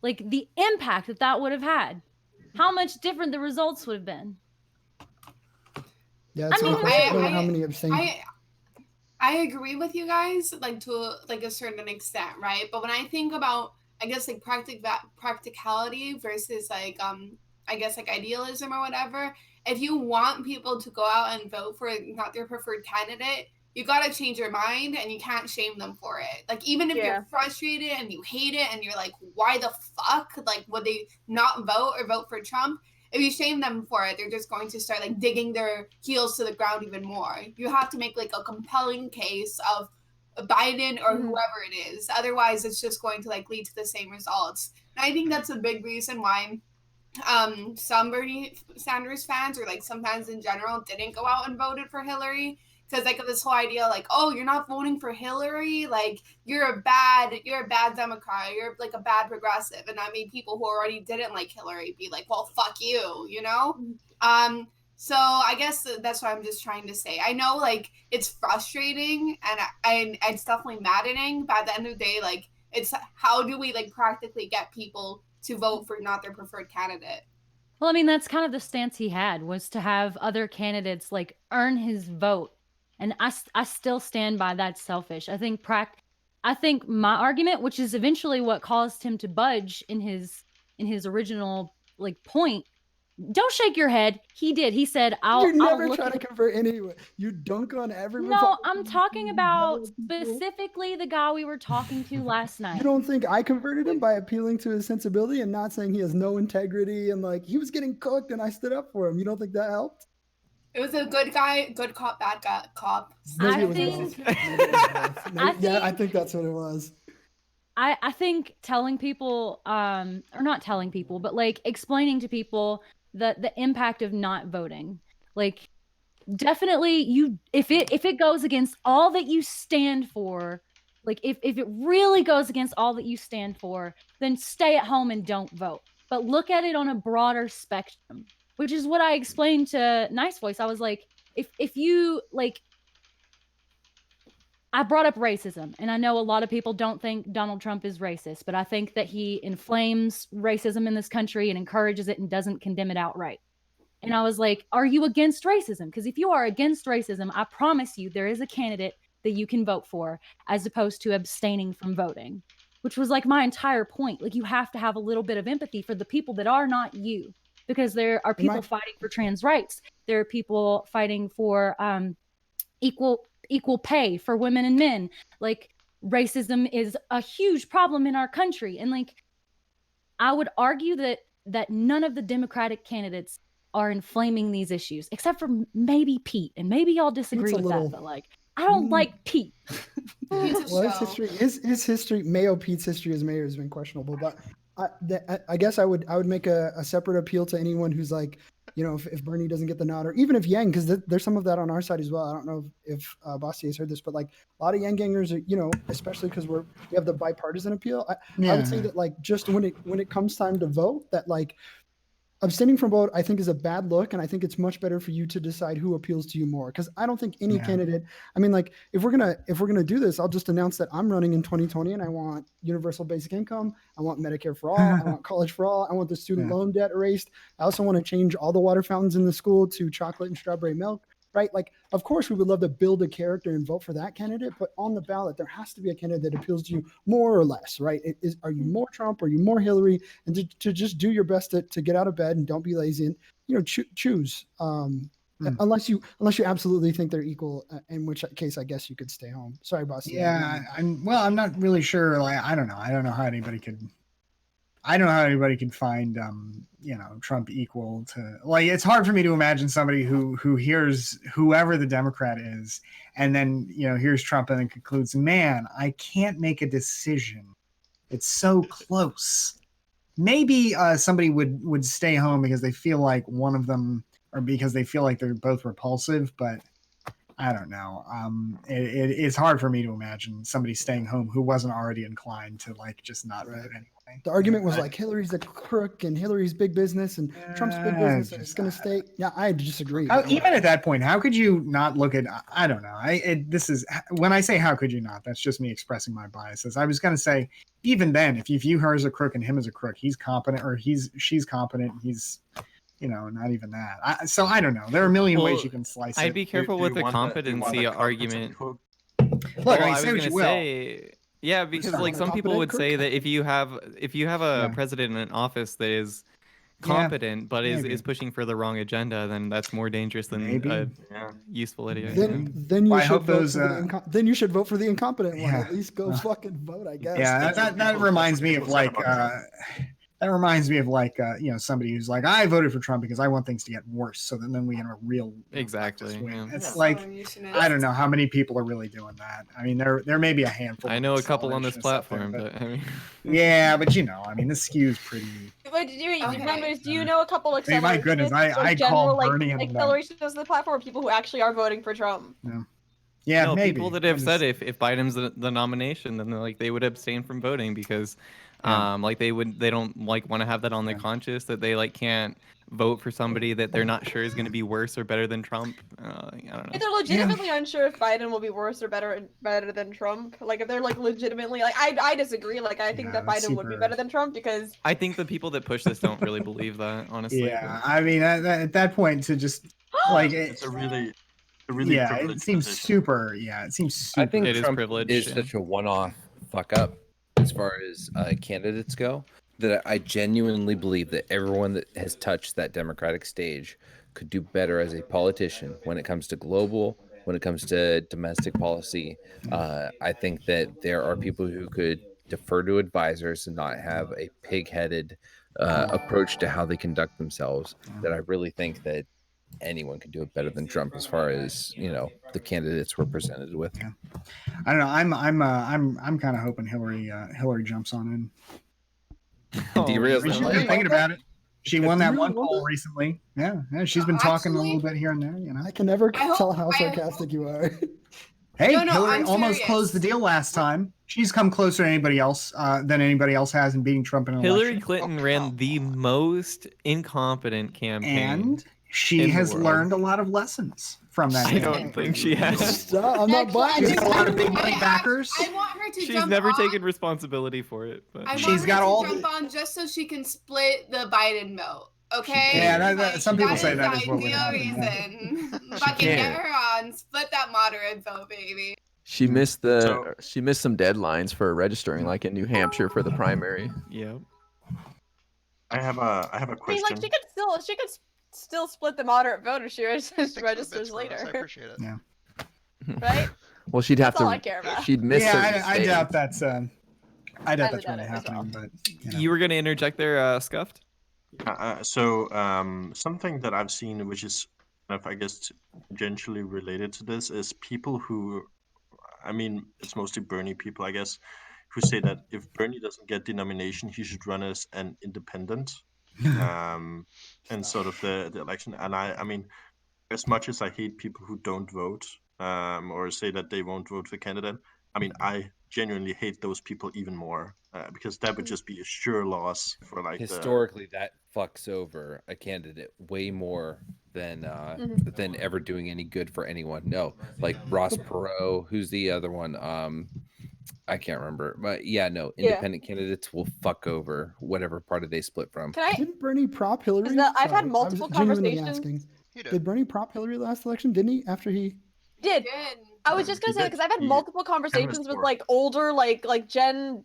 S8: like the impact that would have had, how much different the results would have been.
S10: Yeah, it's I don't know how many abstained.
S6: I agree with you guys, like to like a certain extent, right? But when I think about, I guess like practicality versus like I guess like idealism or whatever, if you want people to go out and vote for not their preferred candidate, you gotta change your mind and you can't shame them for it. Like even if you're frustrated and you hate it and you're like, why the fuck? Like would they not vote or vote for Trump? If you shame them for it, they're just going to start like digging their heels to the ground even more. You have to make like a compelling case of Biden or whoever it is. Otherwise, it's just going to like lead to the same results. And I think that's a big reason why some Bernie Sanders fans or like some fans in general didn't go out and voted for Hillary. Because like this whole idea like, oh, you're not voting for Hillary, like you're a bad Democrat, you're like a bad progressive. And that made people who already didn't like Hillary be like, well, fuck you, you know? So I guess that's what I'm just trying to say. I know like it's frustrating and it's definitely maddening, but at the end of the day, like it's how do we like practically get people to vote for not their preferred candidate?
S8: Well, I mean, that's kind of the stance he had, was to have other candidates like earn his vote. And I still stand by that selfish. I think my argument, which is eventually what caused him to budge in his original like point. Don't shake your head. He did. He said,
S10: You're never trying to convert anyone. You dunk on every
S8: No, I'm talking about specifically the guy we were talking to last night.
S10: You don't think I converted him by appealing to his sensibility and not saying he has no integrity and like he was getting cooked and I stood up for him? You don't think that helped?
S6: It was a good guy, good cop, bad guy, cop.
S10: I think that's what it was.
S8: I think telling people, or not telling people, but like explaining to people the impact of not voting, like definitely if it goes against all that you stand for, like if it really goes against all that you stand for, then stay at home and don't vote. But look at it on a broader spectrum, which is what I explained to Nice Voice. I was like, if you like, I brought up racism, and I know a lot of people don't think Donald Trump is racist, but I think that he inflames racism in this country and encourages it and doesn't condemn it outright. And I was like, are you against racism? Because if you are against racism, I promise you there is a candidate that you can vote for as opposed to abstaining from voting, which was like my entire point. Like, you have to have a little bit of empathy for the people that are not you, because there are people fighting for trans rights. There are people fighting for equal pay for women and men. Like, racism is a huge problem in our country. And like, I would argue that none of the Democratic candidates are inflaming these issues, except for maybe Pete. And maybe y'all disagree with that, but like, I don't like Pete.
S10: Well, his history, Mayo Pete's history as mayor has been questionable, but I guess I would make a separate appeal to anyone who's like, you know, if Bernie doesn't get the nod, or even if Yang, because there's some of that on our side as well. I don't know if Basti has heard this, but like a lot of Yang gangers are, you know, especially because we have the bipartisan appeal. I would say that like just when it comes time to vote, that like abstaining from vote, I think, is a bad look, and I think it's much better for you to decide who appeals to you more. Because I don't think any candidate. I mean, like if we're gonna do this, I'll just announce that I'm running in 2020, and I want universal basic income. I want Medicare for all. I want college for all. I want the student loan debt erased. I also want to change all the water fountains in the school to chocolate and strawberry milk. Right? Like, of course, we would love to build a character and vote for that candidate, but on the ballot, there has to be a candidate that appeals to you more or less, right? Are you more Trump? Are you more Hillary? And to just do your best to get out of bed and don't be lazy and, you know, choose. Unless you absolutely think they're equal, in which case I guess you could stay home. Sorry, boss.
S9: Yeah, I'm not really sure. Like, I don't know how anybody could. I don't know how anybody could find, you know, Trump equal to, like, it's hard for me to imagine somebody who hears whoever the Democrat is and then, you know, hears Trump and then concludes, man, I can't make a decision. It's so close. Maybe somebody would stay home because they feel like one of them, or because they feel like they're both repulsive, but I don't know. It's hard for me to imagine somebody staying home who wasn't already inclined to like just not vote anyway.
S10: The argument was like Hillary's a crook and Hillary's big business and Trump's big business and it's going to stay. Yeah, I disagree.
S9: Even at that point, how could you not look at? I don't know. This is when I say how could you not? That's just me expressing my biases. I was going to say even then, if you view her as a crook and him as a crook, he's competent or she's competent. He's, you know, not even that. So I don't know. There are a million ways you can slice it.
S1: I'd be careful with the competency argument.
S9: Look, I say what you will.
S1: Yeah, because like some people would say that if you have a president in office that is competent but is pushing for the wrong agenda, then that's more dangerous than a useful idiot.
S10: Then you should then you should vote for the incompetent one. At least go fucking vote, I guess.
S9: Yeah, that reminds me of like That reminds me of like somebody who's like, I voted for Trump because I want things to get worse, so then we have a real
S1: Exactly.
S9: leftist win.
S1: Yeah.
S9: It's
S6: So
S9: like
S6: revolutionist.
S9: I don't know how many people are really doing that. I mean, there may be a handful.
S1: I
S9: of
S1: know a couple on this
S9: consolidationists out there,
S1: platform, but I mean,
S9: yeah, but I mean, this skews pretty.
S12: But do
S6: Okay.
S12: you know a couple
S9: I mean, my goodness,
S12: accelerationists,
S9: I
S12: general
S9: call
S12: like
S9: Bernie and
S12: accelerationists of the platform, or people who actually are voting for Trump?
S9: Yeah,
S1: no,
S9: maybe.
S1: people that have said if Biden's the nomination, then they would abstain from voting because
S9: Yeah.
S1: they don't like want to have that on their conscience that they can't vote for somebody that they're not sure is going to be worse or better than Trump. I don't know.
S12: If they're legitimately unsure if Biden will be worse or better than Trump, like if they're like legitimately like I disagree. Like I think that Biden would be better than Trump because
S1: I think the people that push this don't really believe that, honestly.
S9: Yeah, I mean, at that point, to just like
S11: It's a really
S9: yeah, it
S11: privileged
S9: seems
S11: position.
S9: super. Yeah, it seems super.
S5: I think
S1: It is
S5: Trump
S1: privileged,
S5: is
S1: yeah.
S5: such a one-off fuck up as far as candidates go that I genuinely believe that everyone that has touched that Democratic stage could do better as a politician when it comes to global, when it comes to domestic policy. I think that there are people who could defer to advisors and not have a pig-headed approach to how they conduct themselves. That I really think that anyone could do it better than Trump as far as the candidates we're presented with.
S9: Yeah. I don't know. I'm kind of hoping Hillary jumps on in.
S5: Derails
S9: She's
S5: them.
S9: been thinking about it. She won that
S10: you
S9: one
S10: really want
S9: poll
S10: that?
S9: recently. Yeah, she's been talking a little bit here and there.
S10: I can never
S6: I hope-
S10: tell how
S6: I
S10: sarcastic you are.
S9: Hey,
S6: No,
S9: Hillary
S6: I'm
S9: almost
S6: serious.
S9: closed the deal last time. She's come closer than anybody else has in beating Trump in an
S1: Hillary
S9: election.
S1: Clinton ran the most incompetent campaign.
S9: And she
S1: in the
S9: has
S1: world.
S9: learned a lot of lessons from that.
S1: I don't think she has.
S10: Stop, I'm not buying
S9: She's
S10: it.
S9: got a lot of big money backers.
S6: I want her to
S1: She's
S6: jump
S1: never
S6: on.
S1: taken responsibility for it. But
S6: I want
S9: She's
S6: her
S9: got
S6: to
S9: all
S6: jump on just so she can split the Biden vote. Okay.
S9: Yeah, some people say that is
S6: the
S9: what would
S6: ideal
S9: happen.
S6: reason. Fucking get
S7: can't.
S6: her on. Split that moderate vote, baby.
S7: She missed
S11: So-
S7: she missed some deadlines for registering, like in New Hampshire for the primary.
S1: yeah.
S11: I have a
S12: I mean,
S11: question.
S12: like she could still split the moderate vote if she
S3: Thanks for the bits,
S12: registers
S3: Chris. I
S12: later,
S3: appreciate it.
S9: Yeah.
S12: right?
S7: Well, she'd have
S12: That's all I
S7: to.
S12: care about.
S7: She'd miss. certain
S9: Yeah, I
S7: states.
S9: doubt that's. I doubt
S12: I
S9: that's
S12: doubt
S9: really
S12: it as well.
S9: happening. But
S1: You were gonna interject there, Scuffed?
S11: Something that I've seen, which is, I guess, tangentially related to this, is people who, I mean, it's mostly Bernie people, I guess, who say that if Bernie doesn't get the nomination, he should run as an independent, in sort of the election. And I mean, as much as I hate people who don't vote, or say that they won't vote for candidate, I mean, I genuinely hate those people even more, because that would just be a sure loss for like
S5: Historically, that fucks over a candidate way more than than ever doing any good for anyone. No, like Ross Perot, who's the other one? I can't remember, but yeah, no, independent candidates will fuck over whatever party they split from.
S12: Can I?
S10: Didn't Bernie prop Hillary?
S12: I've had
S10: Sorry,
S12: multiple
S10: I was genuinely
S12: conversations.
S10: asking.
S3: He did.
S10: Did Bernie prop Hillary last election? Didn't he? After he
S12: Did.
S6: Good.
S12: I was just gonna say because I've had
S11: He-
S12: multiple conversations with
S11: score.
S12: like older Gen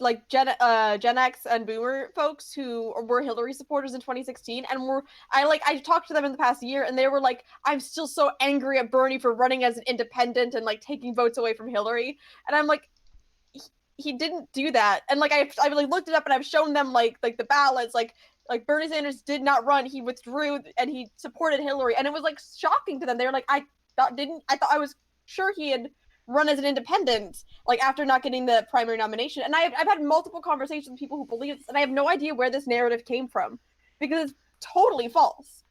S12: X and Boomer folks who were Hillary supporters in 2016, and I talked to them in the past year, and they were like, "I'm still so angry at Bernie for running as an independent and like taking votes away from Hillary," and I'm like, he didn't do that, and like I've like looked it up and I've shown them like the ballots like Bernie Sanders did not run, he withdrew and he supported Hillary, and it was like shocking to them. They were like, I was sure he had run as an independent, like after not getting the primary nomination. And I've had multiple conversations with people who believe this, and I have no idea where this narrative came from because it's totally false.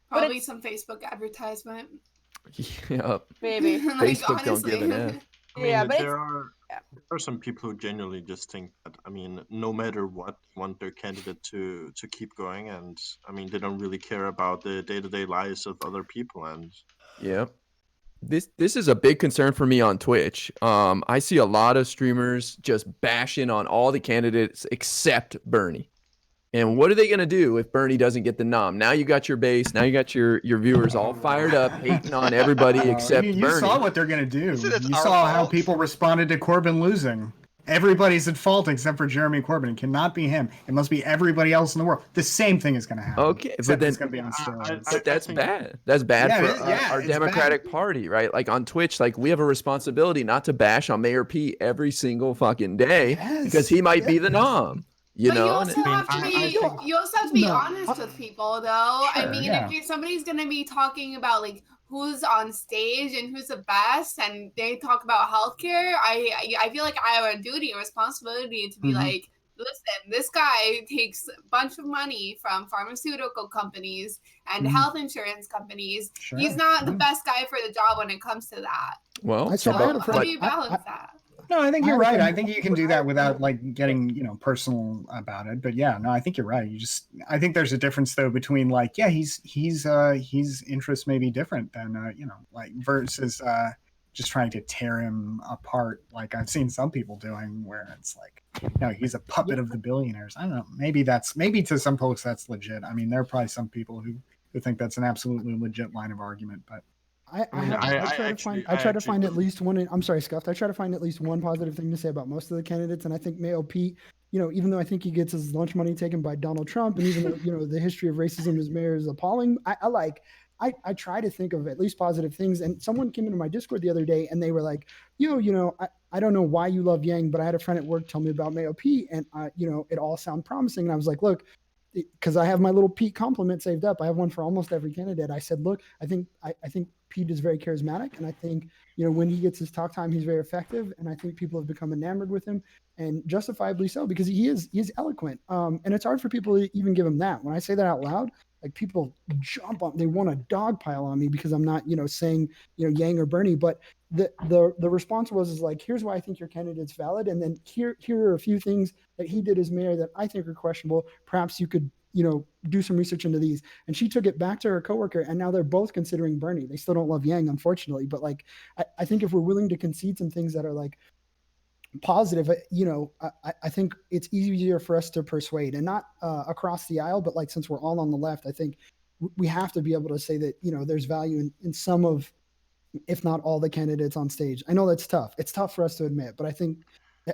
S6: Probably some Facebook advertisement.
S7: Yep.
S12: Maybe.
S6: Like,
S7: Facebook don't give an
S6: honestly.
S7: F.
S11: I mean,
S12: Yeah, but
S11: there are some people who genuinely just think that, I mean, no matter what, want their candidate to keep going, and I mean, they don't really care about the day-to-day lives of other people. And
S7: Yep. This is a big concern for me on Twitch. I see a lot of streamers just bashing on all the candidates except Bernie. And what are they going to do if Bernie doesn't get the nom? Now you got your base. Now you got your viewers all fired up, hating on everybody except
S9: you
S7: Bernie.
S9: saw what they're going to do.
S3: Is it it's
S9: You
S3: our
S9: saw how
S3: fault?
S9: people responded to Corbyn losing. Everybody's at fault except for Jeremy Corbyn. It cannot be him. It must be everybody else in the world. The same thing is going to happen.
S7: Okay, but
S9: except
S7: then
S9: it's going to be on steroids.
S7: But that's
S11: think-
S7: bad. That's bad
S9: Yeah,
S7: for our
S9: it's
S7: Democratic Party, right? Like on Twitch, like we have a responsibility not to bash on Mayor Pete every single fucking day because he might be the nom. You
S6: But you
S7: know,
S6: also have to be you also have to be
S10: No,
S6: honest with people, though. I
S2: Sure,
S6: mean,
S2: yeah.
S6: if somebody's gonna be talking about like who's on stage and who's the best, and they talk about healthcare, I feel like I have a duty and responsibility to be
S2: Mhm.
S6: like, listen, this guy takes a bunch of money from pharmaceutical companies and
S2: Mhm.
S6: health insurance companies.
S2: Sure,
S6: He's not the
S2: yeah.
S6: best guy for the job when it comes to that.
S7: well,
S10: I
S6: So
S10: said I had a
S6: how
S10: friend.
S6: do you balance that?
S2: No, I think
S10: I
S2: you're
S10: had a
S2: right.
S10: friend
S2: I think you can do that without like getting, personal about it. But yeah, no, I think you're right. I think there's a difference though between like, yeah, his interests may be different than, like versus just trying to tear him apart. Like I've seen some people doing where it's like, no, he's a puppet of the billionaires. I don't know. Maybe to some folks that's legit. I mean, there are probably some people who think that's an absolutely legit line of argument, but
S10: I try to find at least one. I'm sorry, Scuffed. I try to find at least one positive thing to say about most of the candidates, and I think Mayo Pete. Even though I think he gets his lunch money taken by Donald Trump, and even though the history of racism as mayor is appalling, I try to think of at least positive things. And someone came into my Discord the other day, and they were like, I don't know why you love Yang, but I had a friend at work tell me about Mayo Pete, and it all sounded promising. And I was like, look, because I have my little Pete compliment saved up. I have one for almost every candidate. I said, look, I think Pete is very charismatic, and I think when he gets his talk time, he's very effective, and I think people have become enamored with him, and justifiably so, because he is eloquent. And it's hard for people to even give him that. When I say that out loud, like people jump on, they want to dogpile on me because I'm not saying Yang or Bernie, but the response was like, here's why I think your candidate's valid, and then here are a few things that he did as mayor that I think are questionable. Perhaps you could do some research into these. And she took it back to her coworker, and now they're both considering Bernie. They still don't love Yang, unfortunately, but like I think if we're willing to concede some things that are like positive, I think it's easier for us to persuade, and not across the aisle, but like since we're all on the left, I think we have to be able to say that there's value in some of, if not all, the candidates on stage. I know that's tough. It's tough for us to admit, but I think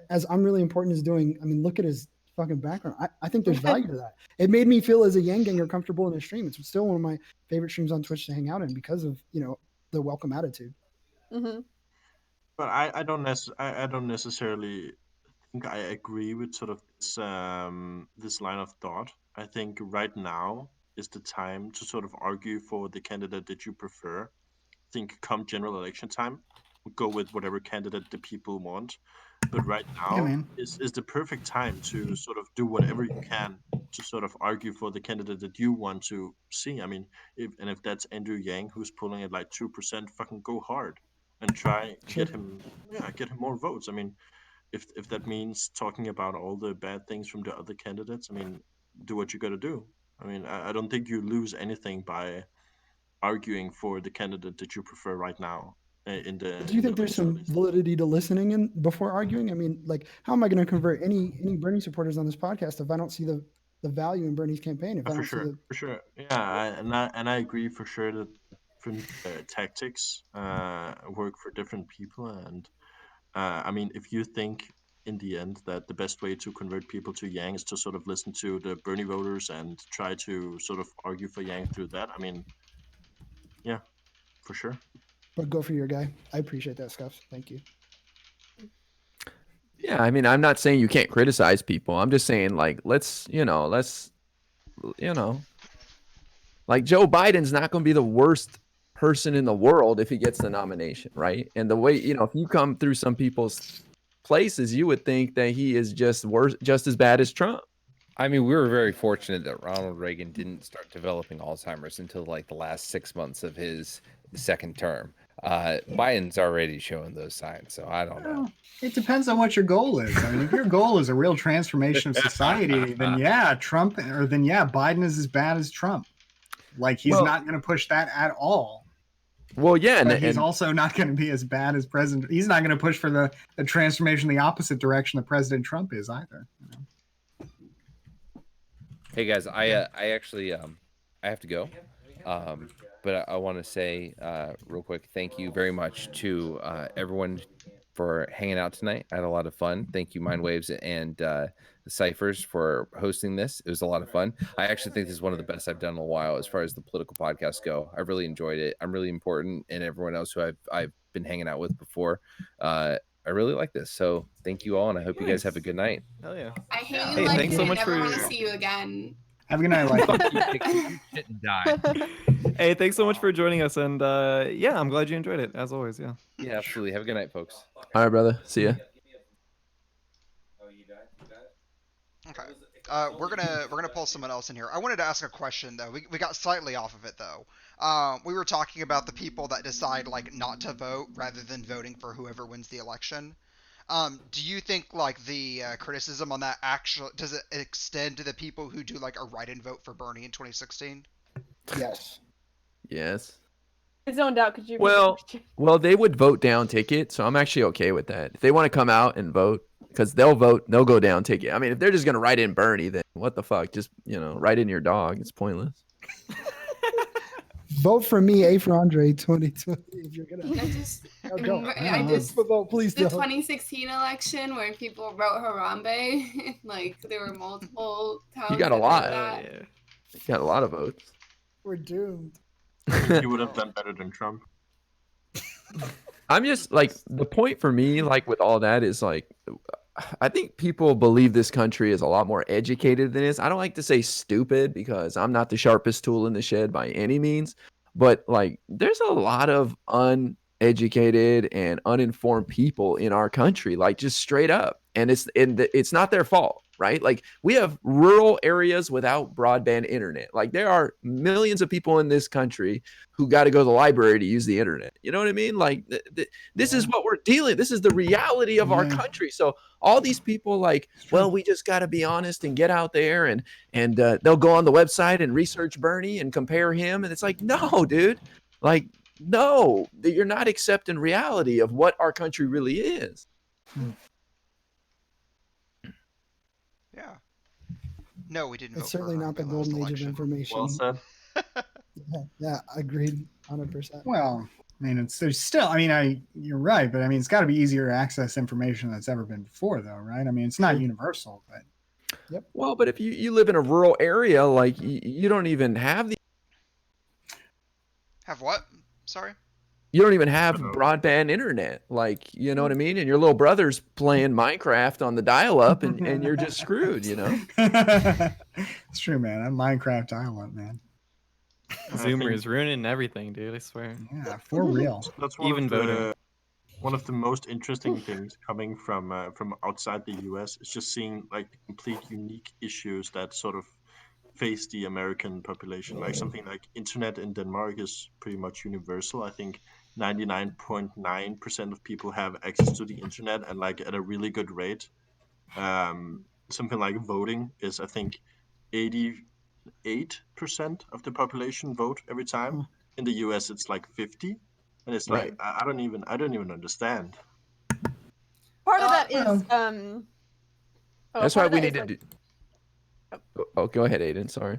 S10: as I'm Really Important is doing, I mean, look at his fucking background. I think there's value to that. It made me feel as a Yang ganger comfortable in the stream. It's still one of my favorite streams on Twitch to hang out in because of the welcome attitude.
S12: Mm-hmm.
S11: But I don't necessarily think I agree with sort of this line of thought. I think right now is the time to sort of argue for the candidate that you prefer. I think come general election time, go with whatever candidate the people want. But right now is the perfect time to sort of do whatever you can to sort of argue for the candidate that you want to see. I mean, if that's Andrew Yang who's pulling at like 2%, fucking go hard and try get him more votes. I mean, if that means talking about all the bad things from the other candidates, I mean, do what you got to do. I mean, I don't think you lose anything by arguing for the candidate that you prefer right now. Do
S10: you think there's some validity to listening in before arguing? I mean, like, how am I going to convert any Bernie supporters on this podcast if I don't see the value in Bernie's campaign? If I don't see the
S11: for sure, yeah, and I agree for sure that different tactics work for different people, and I mean, if you think in the end that the best way to convert people to Yang is to sort of listen to the Bernie voters and try to sort of argue for Yang through that, I mean, yeah, for sure.
S10: But go for your guy. I appreciate that, Scuffs. Thank you.
S7: Yeah, I mean, I'm not saying you can't criticize people. I'm just saying, like, let's like Joe Biden's not going to be the worst person in the world if he gets the nomination, right? And the way, if you come through some people's places, you would think that he is just as bad as Trump.
S5: I mean, we were very fortunate that Ronald Reagan didn't start developing Alzheimer's until like the last 6 months of his second term. Biden's already showing those signs, so I don't know.
S2: It depends on what your goal is. I mean, if your goal is a real transformation of society, then Biden is as bad as Trump. Like, he's not going to push that at all.
S7: Well, yeah,
S2: but he's also not going to be as bad as President. He's not going to push for the transformation the opposite direction that President Trump is either.
S5: Hey guys, I actually I have to go, but I want to say real quick, thank you very much to everyone for hanging out tonight. I had a lot of fun. Thank you, Mindwaves and the Ciphers, for hosting this. It was a lot of fun. I actually think this is one of the best I've done in a while as far as the political podcasts go. I really enjoyed it. I'm Really Important, and everyone else who I've been hanging out with before. really like this. So thank you all, and I hope you guys have a good night.
S1: Hell yeah.
S6: I hate
S3: Yeah.
S6: you,
S1: Hey,
S6: like,
S1: thanks so
S6: and I
S1: much
S6: never want to
S1: for-
S6: see you again.
S9: Have a good night, like.
S5: Fuck you, Pixie. You shouldn't die.
S1: Hey, thanks so much for joining us, and yeah, I'm glad you enjoyed it as always. Yeah.
S5: Yeah, absolutely. Have a good night, folks.
S7: All right, brother. See ya.
S3: Okay. We're gonna pull someone else in here. I wanted to ask a question though. We got slightly off of it though. We were talking about the people that decide like not to vote rather than voting for whoever wins the election. Do you think like the criticism on that actually does it extend to the people who do like a write-in vote for Bernie in 2016?
S10: Yes.
S7: Yes.
S12: I zoned out. Could you?
S7: Well, they would vote down ticket, so I'm actually okay with that. If they want to come out and vote, because they'll vote, they'll go down ticket. I mean, if they're just gonna write in Bernie, then what the fuck? Just write in your dog. It's pointless.
S10: Vote for me, A for Andre 2020. If you're gonna,
S6: I just,
S10: no, don't.
S6: I just
S10: Vote, please
S6: the
S10: don't.
S6: 2016 election where people wrote Harambe, like there were multiple towns.
S7: You got a
S6: that
S7: lot.
S6: did that.
S1: Yeah.
S7: You got a lot of votes.
S10: We're doomed.
S11: You would have done better than Trump.
S7: I'm just like, the point for me, like with all that is like, I think people believe this country is a lot more educated than it is. I don't like to say stupid because I'm not the sharpest tool in the shed by any means, but like there's a lot of uneducated and uninformed people in our country, like just straight up. And it's not their fault, right? Like we have rural areas without broadband internet. Like there are millions of people in this country who got to go to the library to use the internet. You know what I mean? Like this is what we're dealing. This is the reality of our country. So all these people like, well, we just got to be honest and get out there and they'll go on the website and research Bernie and compare him. And it's like, no, dude, like, no, you're not accepting reality of what our country really is.
S3: Yeah. No, we didn't.
S10: It's
S3: vote
S10: certainly
S3: for
S10: not the
S3: Harambe last
S10: golden age of
S3: election.
S10: information.
S11: Well said.
S10: Yeah, agreed, 100%.
S9: Well, I mean, there's still. I mean, you're right, but I mean, it's got to be easier to access information than it's ever been before, though, right? I mean, it's not universal, but.
S10: Yep.
S7: Well, but if you live in a rural area, like you don't even have the.
S3: Have what? Sorry.
S7: You don't even have broadband internet, like, you know what I mean? And your little brother's playing Minecraft on the dial-up, and you're just screwed, you know?
S9: It's true, man. I'm Minecraft dial-up, man.
S1: Zoomer is ruining everything, dude. I swear.
S9: Yeah, for real.
S11: That's one
S1: Even
S11: of the,
S1: voting.
S11: One of the most interesting things coming from outside the U.S. is just seeing like the complete unique issues that sort of face the American population. Like something like internet in Denmark is pretty much universal. I think 99.9% of people have access to the internet and like at a really good rate. Something like voting is, I think, 88% of the population vote every time. In the US, it's like 50, and it's like I don't even understand.
S12: Part of that is
S7: That's why we need to do. Oh, go ahead, Aiden. Sorry.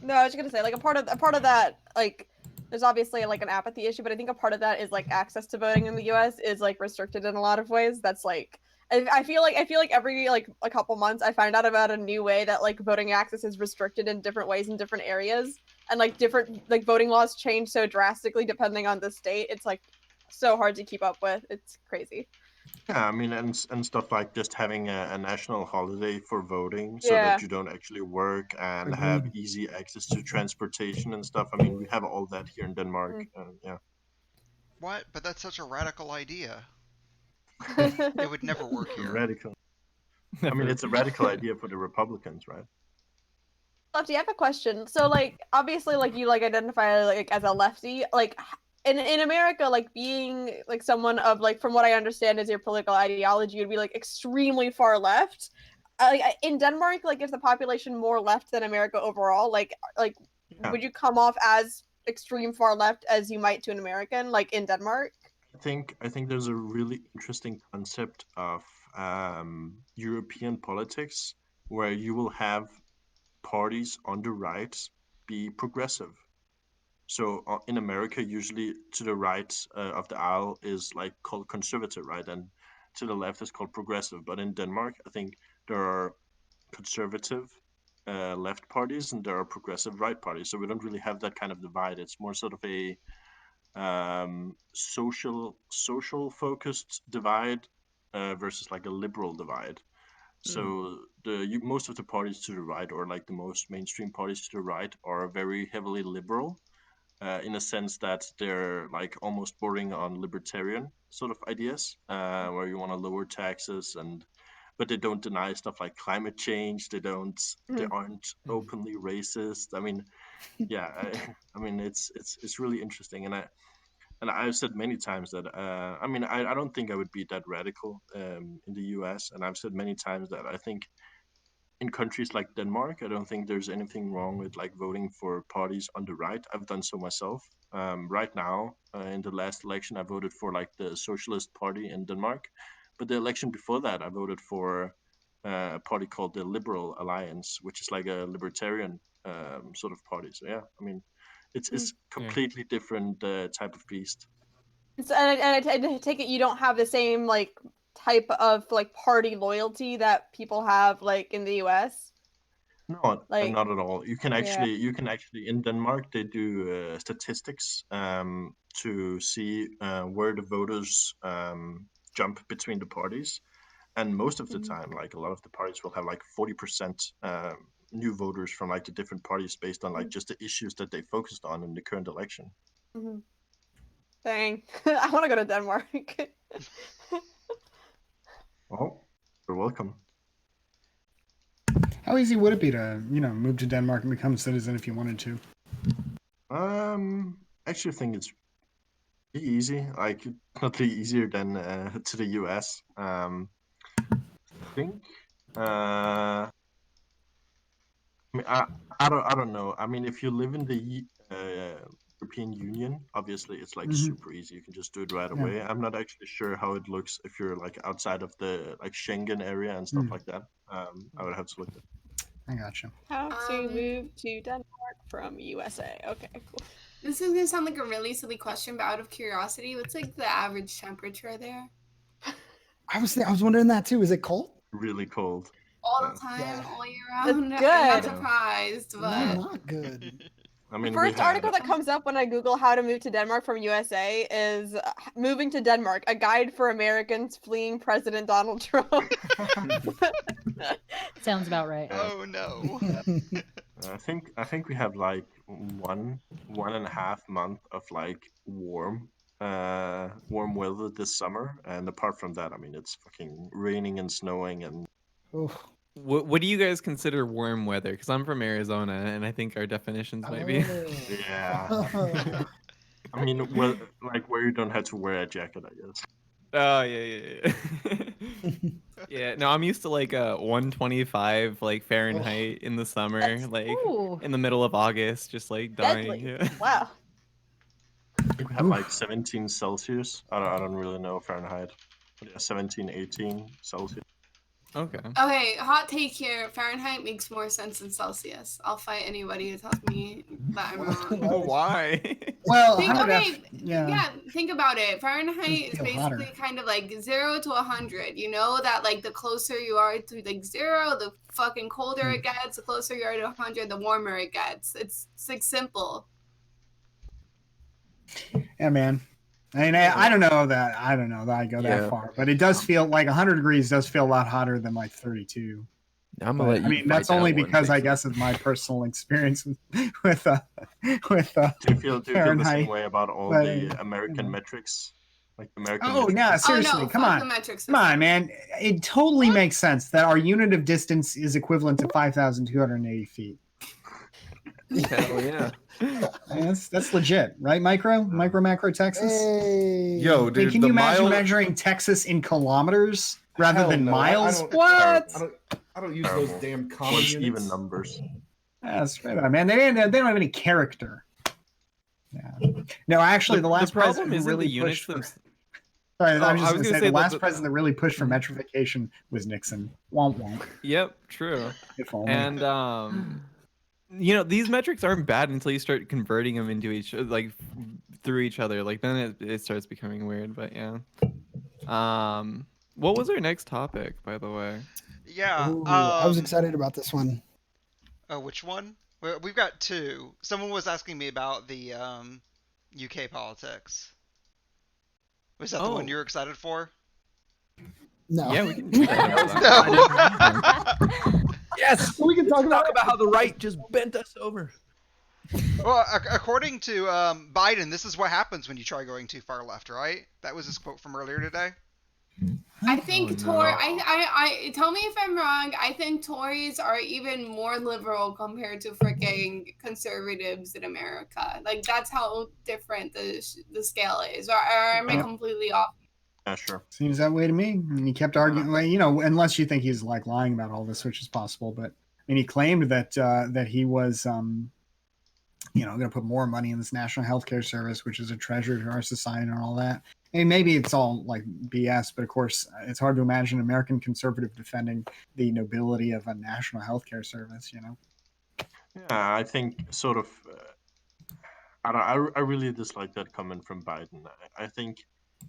S12: No, I was just gonna say, like, a part of that, like, there's obviously like an apathy issue, but I think a part of that is like access to voting in the U.S. is like restricted in a lot of ways. That's like, I feel like every like a couple months I find out about a new way that like voting access is restricted in different ways in different areas, and like different like voting laws change so drastically depending on the state. It's like so hard to keep up with. It's crazy.
S11: Yeah, I mean, and stuff like just having a national holiday for voting so
S12: Yeah.
S11: that you don't actually work and have easy access to transportation and stuff. I mean, we have all that here in Denmark. Yeah.
S3: What? But that's such a radical idea. It would never work here.
S11: Radical. I mean, it's a radical idea for the Republicans, right?
S12: Lefty, I have a question. So, like, obviously, like, you, like, identify, like, as a lefty. Like, in America, like, being, like, someone of, like, from what I understand is your political ideology would be, like, extremely far left. In Denmark, like, is the population more left than America overall? Like,
S11: Yeah.
S12: would you come off as extreme far left as you might to an American, like, in Denmark?
S11: I think there's a really interesting concept of European politics where you will have parties on the right be progressive. So in America, usually to the right of the aisle is like called conservative, right, and to the left is called progressive. But in Denmark, I think there are conservative left parties and there are progressive right parties. So we don't really have that kind of divide. It's more sort of a social focused divide versus like a liberal divide. So most of the parties to the right, or like the most mainstream parties to the right, are very heavily liberal, in a sense that they're like almost bordering on libertarian sort of ideas, where you want to lower taxes but they don't deny stuff like climate change. They aren't openly racist. I mean, yeah, I mean it's really interesting, and I've said many times that I mean I don't think I would be that radical in the U.S. And I've said many times that I think in countries like Denmark, I don't think there's anything wrong with like voting for parties on the right. I've done so myself. Right now, in the last election, I voted for like the Socialist Party in Denmark, but the election before that, I voted for a party called the Liberal Alliance, which is like a libertarian sort of party. So yeah, I mean, it's completely different type of beast.
S12: So, and I take it you don't have the same like type of like party loyalty that people have like in the U.S.
S11: No,
S12: Like,
S11: not at all. You can
S12: yeah.
S11: actually in Denmark they do statistics to see where the voters jump between the parties, and most of the time, like a lot of the parties will have like 40% new voters from like the different parties based on like just the issues that they focused on in the current election.
S12: Dang, I want to go to Denmark.
S11: Oh, you're welcome.
S9: How easy would it be to, move to Denmark and become a citizen if you wanted to?
S11: I actually think it's pretty easy. Like not really easier than to the US. I think. I mean, I don't know. I mean, if you live in the European Union, obviously it's like super easy. You can just do it right away. I'm not actually sure how it looks if you're like outside of the like Schengen area and stuff like that. I would have to look at.
S9: I gotcha.
S12: How to move to Denmark from USA? Okay, cool.
S6: This is gonna sound like a really silly question, but out of curiosity, what's like the average temperature there?
S10: I was wondering that too. Is it cold?
S11: Really cold.
S6: All the time, all year
S12: It's
S6: round.
S12: good.
S6: I'm not surprised, but
S10: Not good.
S11: I mean,
S12: the first article that comes up when I Google how to move to Denmark from USA is Moving to Denmark, a guide for Americans fleeing President Donald Trump.
S8: Sounds about right.
S3: Oh no.
S11: I think we have like 1.5 month of like warm weather this summer, and apart from that, I mean, it's fucking raining and snowing and.
S1: What do you guys consider warm weather? Because I'm from Arizona, and I think our definitions might be.
S11: Yeah. I mean, where you don't have to wear a jacket, I guess.
S1: Oh yeah. Yeah. No, I'm used to like 125 like Fahrenheit in the summer, like in the middle of August, just like dying.
S12: Deadly.
S1: Yeah.
S12: Wow.
S11: I think we have like 17 Celsius. I don't really know Fahrenheit. But yeah, 17, 18 Celsius.
S1: Okay.
S6: okay, hot take here. Fahrenheit makes more sense than Celsius. I'll fight anybody who tells me that I'm wrong.
S1: Why?
S9: Well,
S6: Think about it. Fahrenheit is
S9: feel
S6: basically
S9: hotter.
S6: kind of like 0 to 100. You know that like the closer you are to like 0, the fucking colder it gets. The closer you are to 100, the warmer it gets. It's like simple.
S9: Yeah, man. I mean, I don't know that I go that far, but it does feel like 100 degrees does feel a lot hotter than like 32.
S7: I'm gonna let you
S9: I mean, that's only because I guess of my personal experience with
S11: Do you feel the same way about all the American metrics? Like American
S9: Oh,
S11: metrics?
S9: no, seriously, come on. Come on, man. It totally makes sense that our unit of distance is equivalent to 5,280 feet.
S1: Hell yeah.
S9: That's legit, right? Micro Macro Texas.
S10: Hey.
S13: Yo, dude,
S9: Can you imagine measuring Texas in kilometers rather than
S13: no,
S9: miles?
S13: What? I don't use those damn common units.
S11: Even numbers.
S9: That's right, man. They don't have any character. Yeah. No, actually, the last
S1: problem
S9: president who
S1: isn't
S9: really
S1: the units
S9: pushed for.
S1: themselves.
S9: Sorry, I was just
S1: I
S9: going
S1: was
S9: to
S1: gonna
S9: say the
S1: say
S9: last
S1: that
S9: president that really pushed for metrification was Nixon. Womp womp.
S1: Yep, true.
S9: If only.
S1: And these metrics aren't bad until you start converting them into through each other. Like then it starts becoming weird. But yeah. What was our next topic, by the way?
S3: Yeah.
S10: Ooh, I was excited about this one.
S3: Oh, which one? We've got two. Someone was asking me about the UK politics. Was that the one you were excited for?
S10: No.
S1: Yeah, we can do that.
S3: No.
S7: Yes,
S10: We can talk about
S7: how the right just bent us over.
S3: Well, according to Biden, this is what happens when you try going too far left, right? That was his quote from earlier today.
S6: I think
S1: Oh, no.
S6: I tell me if I'm wrong. I think Tories are even more liberal compared to freaking conservatives in America. Like that's how different the scale is. Or am I completely off?
S11: Yeah, sure.
S2: Seems that way to me. And he kept arguing, well, you know, unless you think he's like lying about all this, which is possible. But I mean, he claimed that that he was, you know, going to put more money in this national healthcare service, which is a treasure to our society and all that. And maybe it's all like BS, but of course, it's hard to imagine an American conservative defending the nobility of a national healthcare service. You know.
S11: Yeah, I think sort of. I really dislike that comment from Biden. I think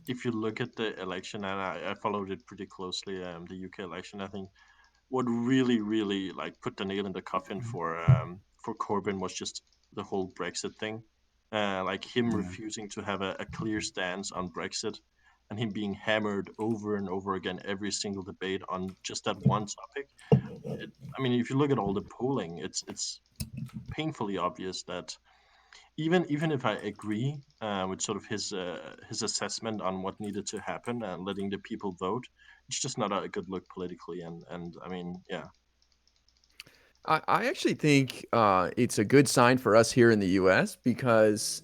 S11: if you look at the election, and I followed it pretty closely, the UK election, I think what really like put the nail in the coffin for Corbyn was just the whole Brexit thing, like him refusing to have a clear stance on Brexit, and him being hammered over and over again every single debate on just that one topic. I mean, if you look at all the polling, it's painfully obvious that even if I agree with sort of his assessment on what needed to happen and letting the people vote, it's just not a good look politically. And I mean, yeah.
S7: I actually think it's a good sign for us here in the U.S. because,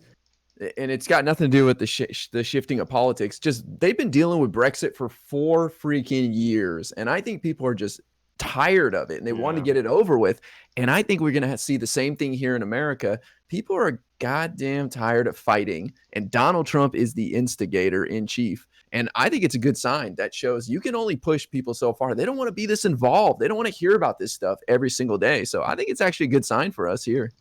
S7: and it's got nothing to do with the shifting of politics. Just they've been dealing with Brexit for 4 freaking years, and I think people are just tired of it and they want to get it over with. And I think we're going to see the same thing here in America. People are goddamn tired of fighting, and Donald Trump is the instigator in chief. And I think it's a good sign that shows you can only push people so far. They don't want to be this involved. They don't want to hear about this stuff every single day. So I think it's actually a good sign for us here.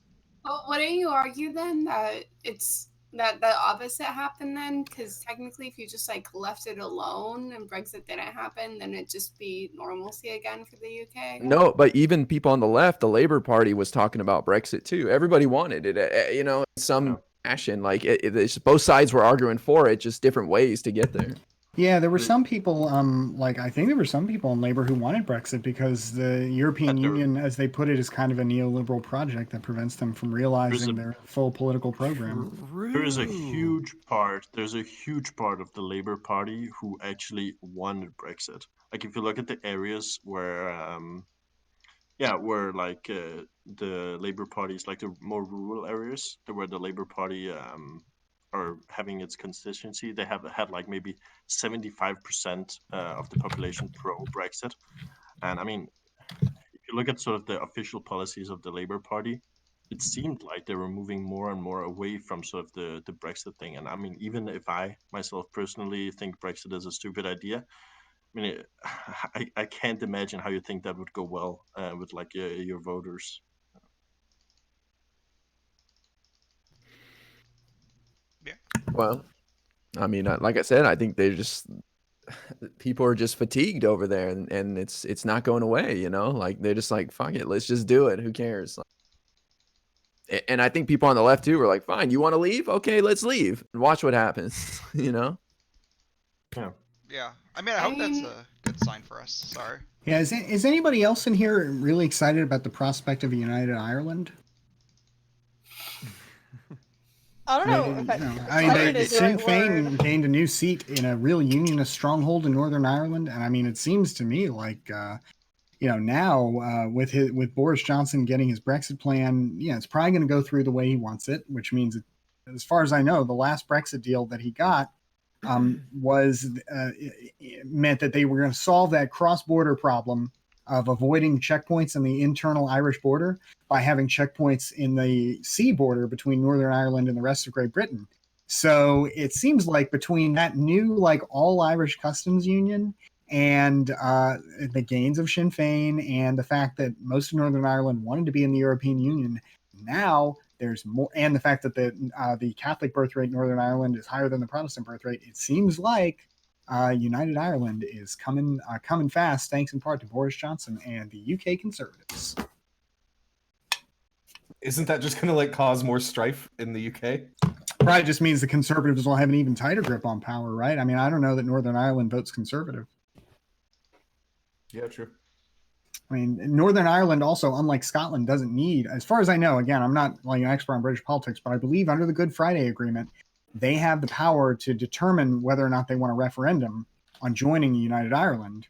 S6: Well, wouldn't you argue then that it's that the opposite happened then? Because technically, if you just like left it alone and Brexit didn't happen, then it'd just be normalcy again for the UK.
S7: No, but even people on the left, the Labour Party was talking about Brexit too. Everybody wanted it, you know, some fashion. Like it's both sides were arguing for it, just different ways to get there.
S2: Yeah, there were some people, like I think there were some people in Labour who wanted Brexit because the European Union, as they put it, is kind of a neoliberal project that prevents them from realizing their full political program.
S11: There's a huge part of the Labour Party who actually wanted Brexit. Like if you look at the areas where where like the Labour Party is like the more rural areas, where the Labour Party are having its constituency, they have had like maybe 75% of the population pro Brexit. And I mean, if you look at sort of the official policies of the Labour Party, it seemed like they were moving more and more away from sort of the Brexit thing. And I mean, even if I myself personally think Brexit is a stupid idea, I mean, I can't imagine how you think that would go well with like your voters.
S3: Yeah.
S7: Well, I mean, like I said, I think people are just fatigued over there, and it's not going away. You know, like they're just like, fuck it, let's just do it. Who cares? And I think people on the left too were like, fine, you want to leave? Okay, let's leave and watch what happens. You know?
S11: Yeah.
S3: Yeah. I mean, I hope that's a good sign for us. Sorry.
S2: Yeah, is anybody else in here really excited about the prospect of a united Ireland?
S12: I don't know.
S2: Sinn Féin gained a new seat in a real unionist stronghold in Northern Ireland, and I mean, it seems to me like, you know, now with Boris Johnson getting his Brexit plan, yeah, it's probably going to go through the way he wants it, which means, as far as I know, the last Brexit deal that he got meant that they were going to solve that cross-border problem of avoiding checkpoints on the internal Irish border by having checkpoints in the sea border between Northern Ireland and the rest of Great Britain. So it seems like between that new like all Irish customs union and the gains of Sinn Féin and the fact that most of Northern Ireland wanted to be in the European Union, now there's more, and the fact that the Catholic birth rate in Northern Ireland is higher than the Protestant birth rate, it seems like United Ireland is coming fast, thanks in part to Boris Johnson and the UK Conservatives.
S13: Isn't that just going to like cause more strife in the UK?
S2: Probably just means the Conservatives will have an even tighter grip on power, right? I mean, I don't know that Northern Ireland votes Conservative.
S13: Yeah, true.
S9: I mean, Northern Ireland also, unlike Scotland, doesn't need, as far as I know, again, I'm not like an expert on British politics, but I believe under the Good Friday Agreement, they have the power to determine whether or not they want a referendum on joining United Ireland.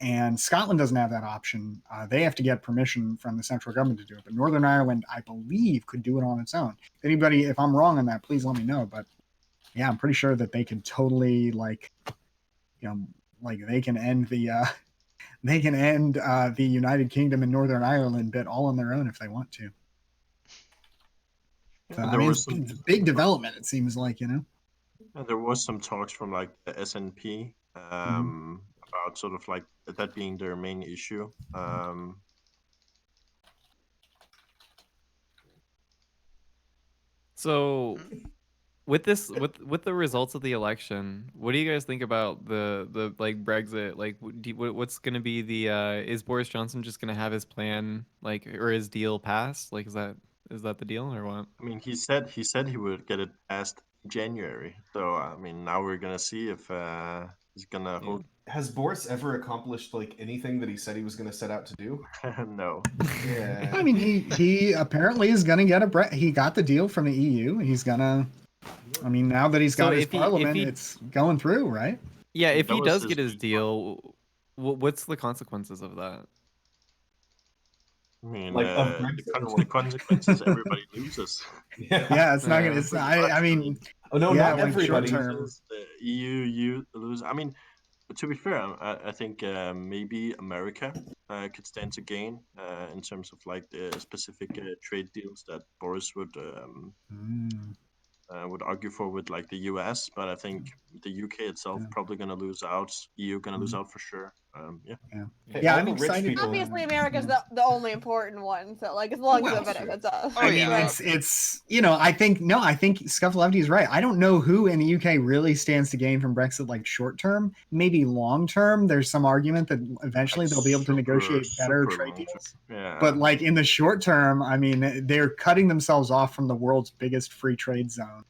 S9: And Scotland doesn't have that option. They have to get permission from the central government to do it. But Northern Ireland, I believe, could do it on its own. Anybody, if I'm wrong on that, please let me know. But yeah, I'm pretty sure that they can totally like they can end the the United Kingdom and Northern Ireland bit all on their own if they want to. So, I mean, it's a big development. It seems like,
S11: And there was some talks from like the SNP about sort of like that being their main issue.
S1: So, with this, with the results of the election, what do you guys think about the like Brexit? Like, what's going to be the is Boris Johnson just going to have his plan like or his deal passed? Like, is that the deal or what?
S11: I mean, he said he would get it passed in January. So I mean, now we're gonna see if he's gonna hold.
S13: Has Boris ever accomplished like anything that he said he was going to set out to do?
S11: No.
S13: Yeah.
S9: I mean, he apparently is going to get he got the deal from the EU. He's gonna. I mean, now that he's got his parliament, it's going through, right?
S1: Yeah, if he does get his deal, what's the consequences of that?
S11: I mean,
S13: Like,
S11: the consequences everybody loses.
S9: Yeah, it's not gonna. It's not, I mean,
S13: oh no,
S9: yeah,
S13: not
S9: like
S11: everybody.
S9: short-term.
S11: The EU lose. I mean, to be fair, I think maybe America could stand to gain in terms of like the specific trade deals that Boris would argue for with like the US, but I think the UK itself probably going to lose out. EU going to lose out for sure.
S9: Yeah, I'm excited.
S12: Obviously, America's the only important one. So, like, as long as it benefits us.
S9: I mean, it's I think ScuffedLe is right. I don't know who in the UK really stands to gain from Brexit, like short term, maybe long term. There's some argument that eventually they'll be able to negotiate better trade deals.
S11: Yeah.
S9: But like in the short term, I mean, they're cutting themselves off from the world's biggest free trade zone,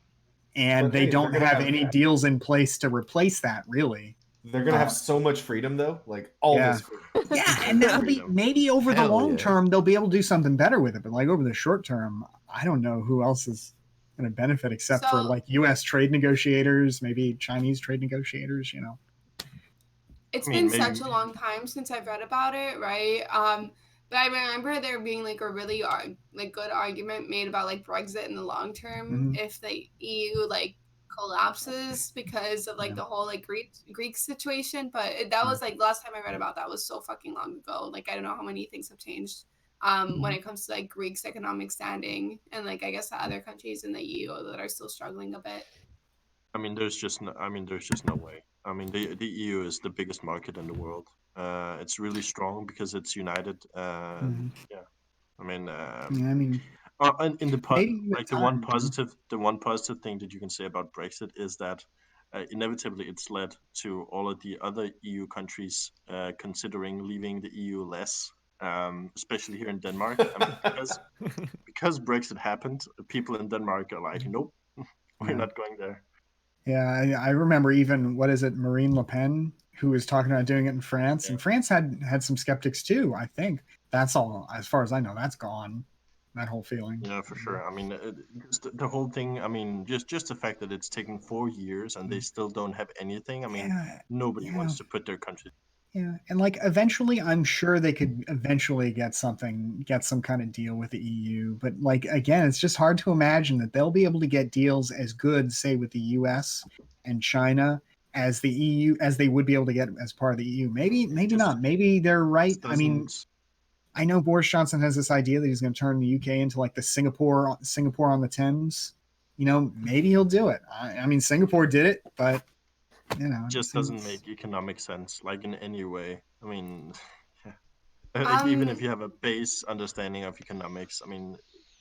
S9: and they don't have any deals in place to replace that, really.
S13: They're gonna have so much freedom, though, like all this freedom.
S9: Yeah, and that'll be maybe over the long term they'll be able to do something better with it. But like over the short term, I don't know who else is going to benefit except for like U.S. trade negotiators, maybe Chinese trade negotiators.
S6: It's been such a long time since I've read about it, right? But I remember there being like a really good argument made about like Brexit in the long term if the EU like collapses because of like the whole like Greek situation. But that was like last time I read about that was so fucking long ago. Like I don't know how many things have changed when it comes to like Greek's economic standing and like I guess the other countries in the EU that are still struggling a bit.
S11: I mean, there's just no way. I mean, the EU is the biggest market in the world. It's really strong because it's united. Yeah, I mean, and in the one positive thing that you can say about Brexit is that inevitably it's led to all of the other EU countries considering leaving the EU less, especially here in Denmark. I mean, because Brexit happened, people in Denmark are like, nope, we're not going there.
S9: Yeah, I remember even Marine Le Pen, who was talking about doing it in France, and France had some skeptics too. I think that's all, as far as I know, that's gone. That whole feeling.
S11: Yeah, for sure. I mean, just the whole thing. I mean, just the fact that it's taken 4 years and they still don't have anything. I mean, nobody wants to put their country.
S9: Yeah, and like eventually, I'm sure they could eventually get some kind of deal with the EU. But like again, it's just hard to imagine that they'll be able to get deals as good, say, with the US and China as the EU as they would be able to get as part of the EU. Maybe not. Maybe they're right. I mean, I know Boris Johnson has this idea that he's going to turn the UK into like the Singapore on the Thames. Maybe he'll do it. I mean, Singapore did it, but
S11: it just doesn't make economic sense, like in any way. I mean, like even if you have a base understanding of economics, I mean,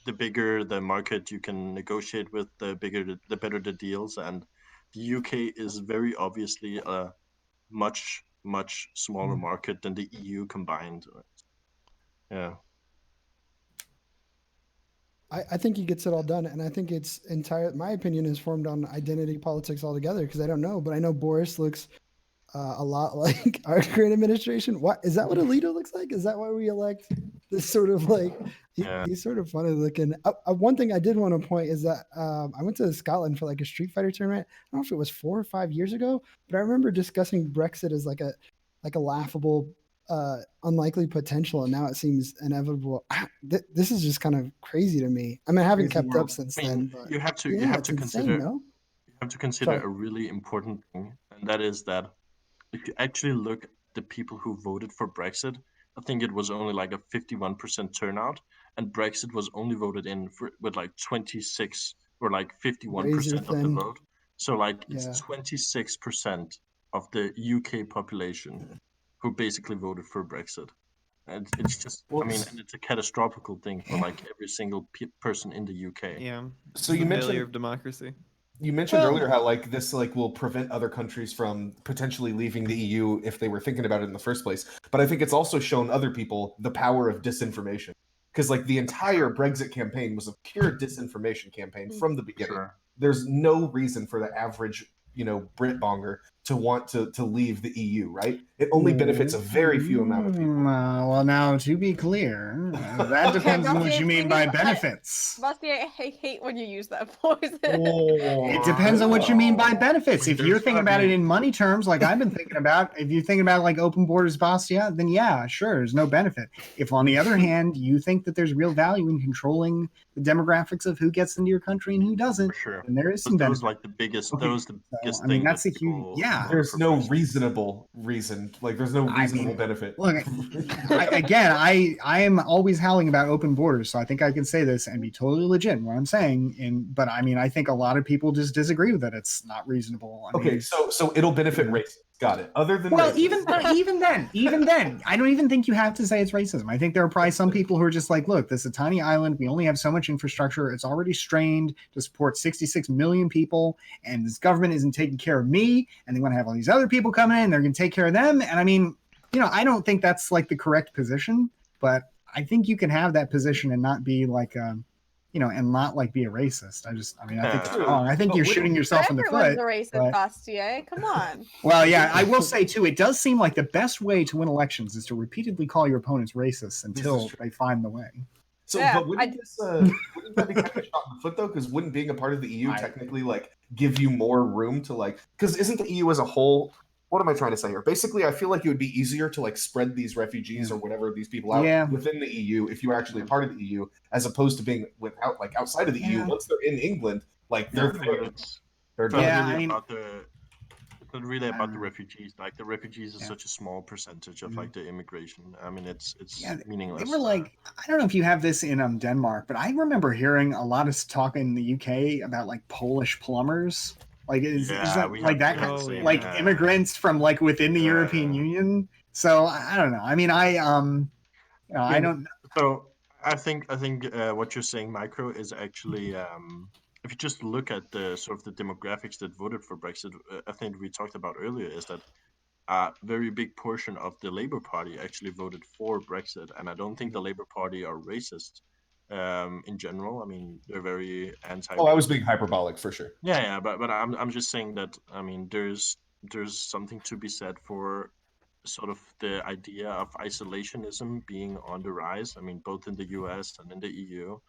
S11: the bigger the market you can negotiate with, the better the deals. And the UK is very obviously a much smaller market than the EU combined. Yeah.
S10: I think he gets it all done, and I think it's my opinion is formed on identity politics altogether because I don't know, but I know Boris looks a lot like our current administration. What is that? What a leader looks like? Is that why we elect this sort of like? He's sort of funny looking. One thing I did want to point is that I went to Scotland for like a Street Fighter tournament. I don't know if it was 4 or 5 years ago, but I remember discussing Brexit as like a laughable, unlikely potential, and now it seems inevitable. This is just kind of crazy to me. I mean, I haven't kept up since then. But
S11: you have to consider. You have to consider a really important thing, and that is that if you actually look at the people who voted for Brexit, I think it was only like a 51% turnout, and Brexit was only voted in with like 26 or like 51% of the vote. So like it's 26% of the UK population who basically voted for Brexit. And it's just, I mean, and it's a catastrophic thing for like every single person in the UK.
S1: Yeah.
S13: So you mentioned
S1: failure of democracy.
S13: You mentioned earlier how like this like will prevent other countries from potentially leaving the EU if they were thinking about it in the first place. But I think it's also shown other people the power of disinformation. Because like the entire Brexit campaign was a pure disinformation campaign from the beginning.
S11: Sure.
S13: There's no reason for the average, Brit bonger to want to leave the EU, right? It only benefits a very few amount of people.
S2: Well, now to be clear, that depends on what you mean by benefits.
S12: Basti, I hate when you use that voice.
S2: It depends on what you mean by benefits. If you're thinking about it in money terms, like I've been thinking about, if you're thinking about like open borders, Bastia, then yeah, sure, there's no benefit. If on the other hand, you think that there's real value in controlling the demographics of who gets into your country and who doesn't, then there is some benefit.
S11: Those like the biggest, those the biggest
S2: I mean,
S11: thing
S2: that's
S11: that
S2: a huge, yeah.
S13: There's no reasonable reason. Like there's no reasonable benefit.
S2: Look, I am always howling about open borders, so I think I can say this and be totally legit in what I'm saying. But I mean, I think a lot of people just disagree with it. It's not reasonable. I mean,
S13: so it'll benefit racists. Got it. Other than
S2: even then, I don't even think you have to say it's racism. I think there are probably some people who are just like, look, this is a tiny island. We only have so much infrastructure. It's already strained to support 66 million people, and this government isn't taking care of me. And they want to have all these other people coming in. They're going to take care of them. And I mean, I don't think that's like the correct position, but I think you can have that position and not be like, and not like be a racist. I think it's wrong. I think you're shooting yourself in the foot.
S12: Everyone's a racist, Bastia. Come on.
S2: Well, yeah, I will say too, it does seem like the best way to win elections is to repeatedly call your opponents racist until they find the way.
S13: So, but wouldn't that be kind of a shot in the foot though? Because wouldn't being a part of the EU technically like give you more room to like? Because isn't the EU as a whole? What am I trying to say here? Basically, I feel like it would be easier to like spread these refugees or whatever these people out within the EU if you were actually a part of the EU, as opposed to being outside of the EU. Once they're in England, like they're
S11: It's not really about the refugees. Like the refugees is such a small percentage of like the immigration. I mean, it's meaningless.
S2: They were like, I don't know if you have this in Denmark, but I remember hearing a lot of talk in the UK about like Polish plumbers. Like is that like that kind of like immigrants from like within the European Union? So I don't know. I mean, I don't.
S11: So I think what you're saying, Micro, is actually if you just look at the sort of the demographics that voted for Brexit, I think we talked about earlier is that a very big portion of the Labour Party actually voted for Brexit, and I don't think the Labour Party are racist. In general, I mean, they're very anti.
S13: Oh, I was being hyperbolic for sure.
S11: Yeah, but I'm just saying that I mean, there's something to be said for sort of the idea of isolationism being on the rise. I mean, both in the US and in the EU,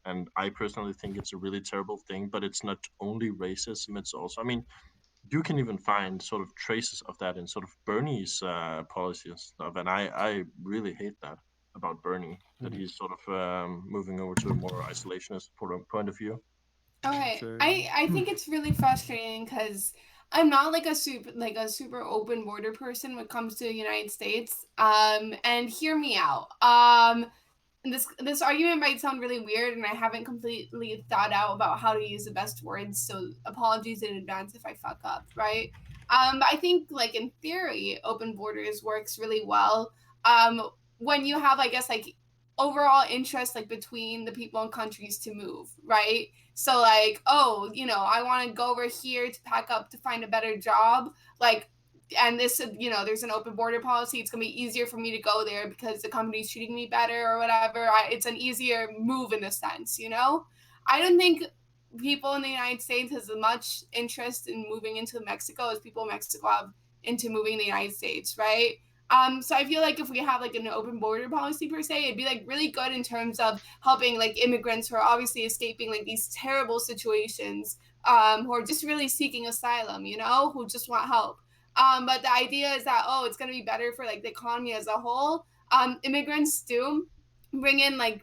S11: and I personally think it's a really terrible thing. But it's not only racism; it's also, I mean, you can even find sort of traces of that in sort of Bernie's policy and stuff, and I really hate that about Bernie, that he's sort of moving over to a more isolationist point of view.
S6: Okay, I think it's really frustrating because I'm not like a super open border person when it comes to the United States. And hear me out. This argument might sound really weird, and I haven't completely thought out about how to use the best words. So apologies in advance if I fuck up, right? But I think like in theory, open borders works really well. When you have, I guess, like overall interest like between the people and countries to move, right? So like, oh, I want to go over here to pack up to find a better job, like, and this, there's an open border policy. It's gonna be easier for me to go there because the company's treating me better or whatever. It's an easier move in a sense, I don't think people in the United States has as much interest in moving into Mexico as people in Mexico have into moving to the United States, right? So I feel like if we have like an open border policy per se, it'd be like really good in terms of helping like immigrants who are obviously escaping like these terrible situations, who are just really seeking asylum, you know, who just want help. But the idea is that, oh, it's going to be better for like the economy as a whole. Immigrants do bring in like,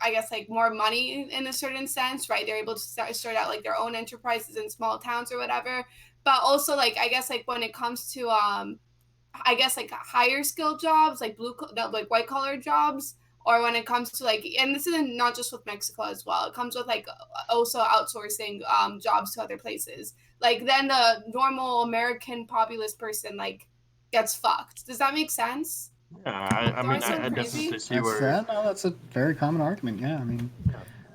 S6: I guess like more money in a certain sense, right? They're able to start out like their own enterprises in small towns or whatever. But also like, I guess like when it comes to, I guess like higher skill jobs, like like white collar jobs, or when it comes to like, and this isn't not just with Mexico as well, it comes with like also outsourcing jobs to other places. Like then the normal American populist person like gets fucked. Does that make sense?
S11: Yeah, I
S6: Do
S11: mean,
S6: sound
S11: I
S6: crazy?
S11: definitely see
S2: That's
S11: where.
S2: that. No, that's a very common argument. Yeah, I mean,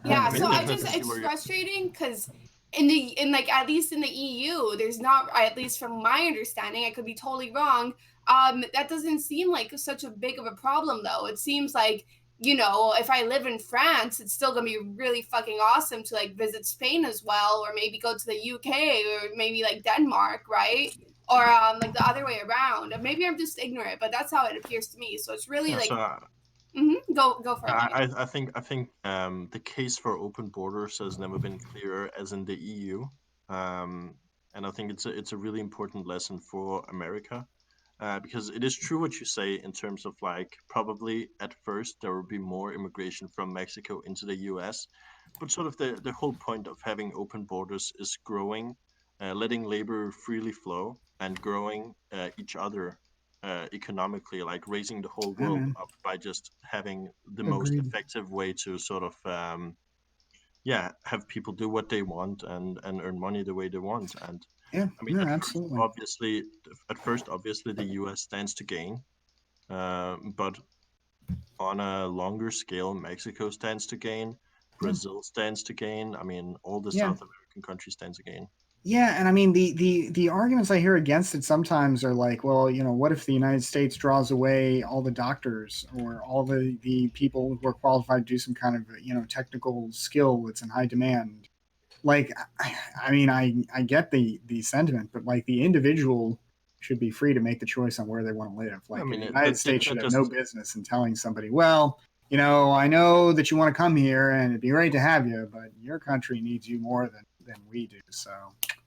S6: Yeah,
S11: I
S6: so I
S11: definitely
S6: just
S11: see
S6: it's
S11: where you're.
S6: frustrating because in like at least in the EU, there's not, at least from my understanding, I could be totally wrong. That doesn't seem like such a big of a problem though. It seems like, you know, if I live in France, it's still gonna be really fucking awesome to like visit Spain as well, or maybe go to the UK, or maybe like Denmark, right? Or like the other way around. Maybe I'm just ignorant, but that's how it appears to me. So it's really
S11: Yeah,
S6: like,
S11: so
S6: go for it.
S11: I think the case for open borders has never been clearer as in the EU, and I think it's a really important lesson for America, because it is true what you say in terms of like probably at first there will be more immigration from Mexico into the US, but sort of the whole point of having open borders is growing, letting labor freely flow and growing each other economically, like raising the whole
S2: yeah,
S11: world
S2: man.
S11: up by just having the most
S10: Agreed.
S11: effective way to sort of yeah, have people do what they want and earn money the way they want. And
S2: Yeah,
S11: I mean,
S2: no, absolutely.
S11: at first, obviously, the U.S. stands to gain, but on a longer scale, Mexico stands to gain,
S2: Yeah.
S11: Brazil stands to gain. I mean, all the
S2: Yeah.
S11: South American countries stand to gain.
S2: Yeah, and I mean the arguments I hear against it sometimes are like, well, you know, what if the United States draws away all the doctors or all the people who are qualified to do some kind of, you know, technical skill that's in high demand? Like, I mean, I get the sentiment, but like the individual should be free to make the choice on where they want to live.
S11: I
S2: Like
S11: mean,
S2: the United States
S11: that
S2: should have
S11: just
S2: no business in telling somebody, well, you know, I know that you want to come here and it'd be great to have you, but your country needs you more than we do. So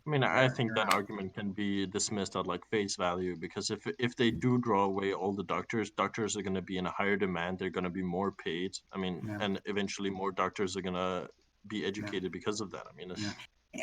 S11: I mean, I think
S2: you're
S11: that
S2: out.
S11: argument can be dismissed at like face value, because if they do draw away all the doctors, doctors are going to be in a higher demand. They're going to be more paid. I mean,
S2: Yeah.
S11: and eventually more doctors are going to be
S2: Yeah.
S11: educated because of that. I mean,
S2: Yeah.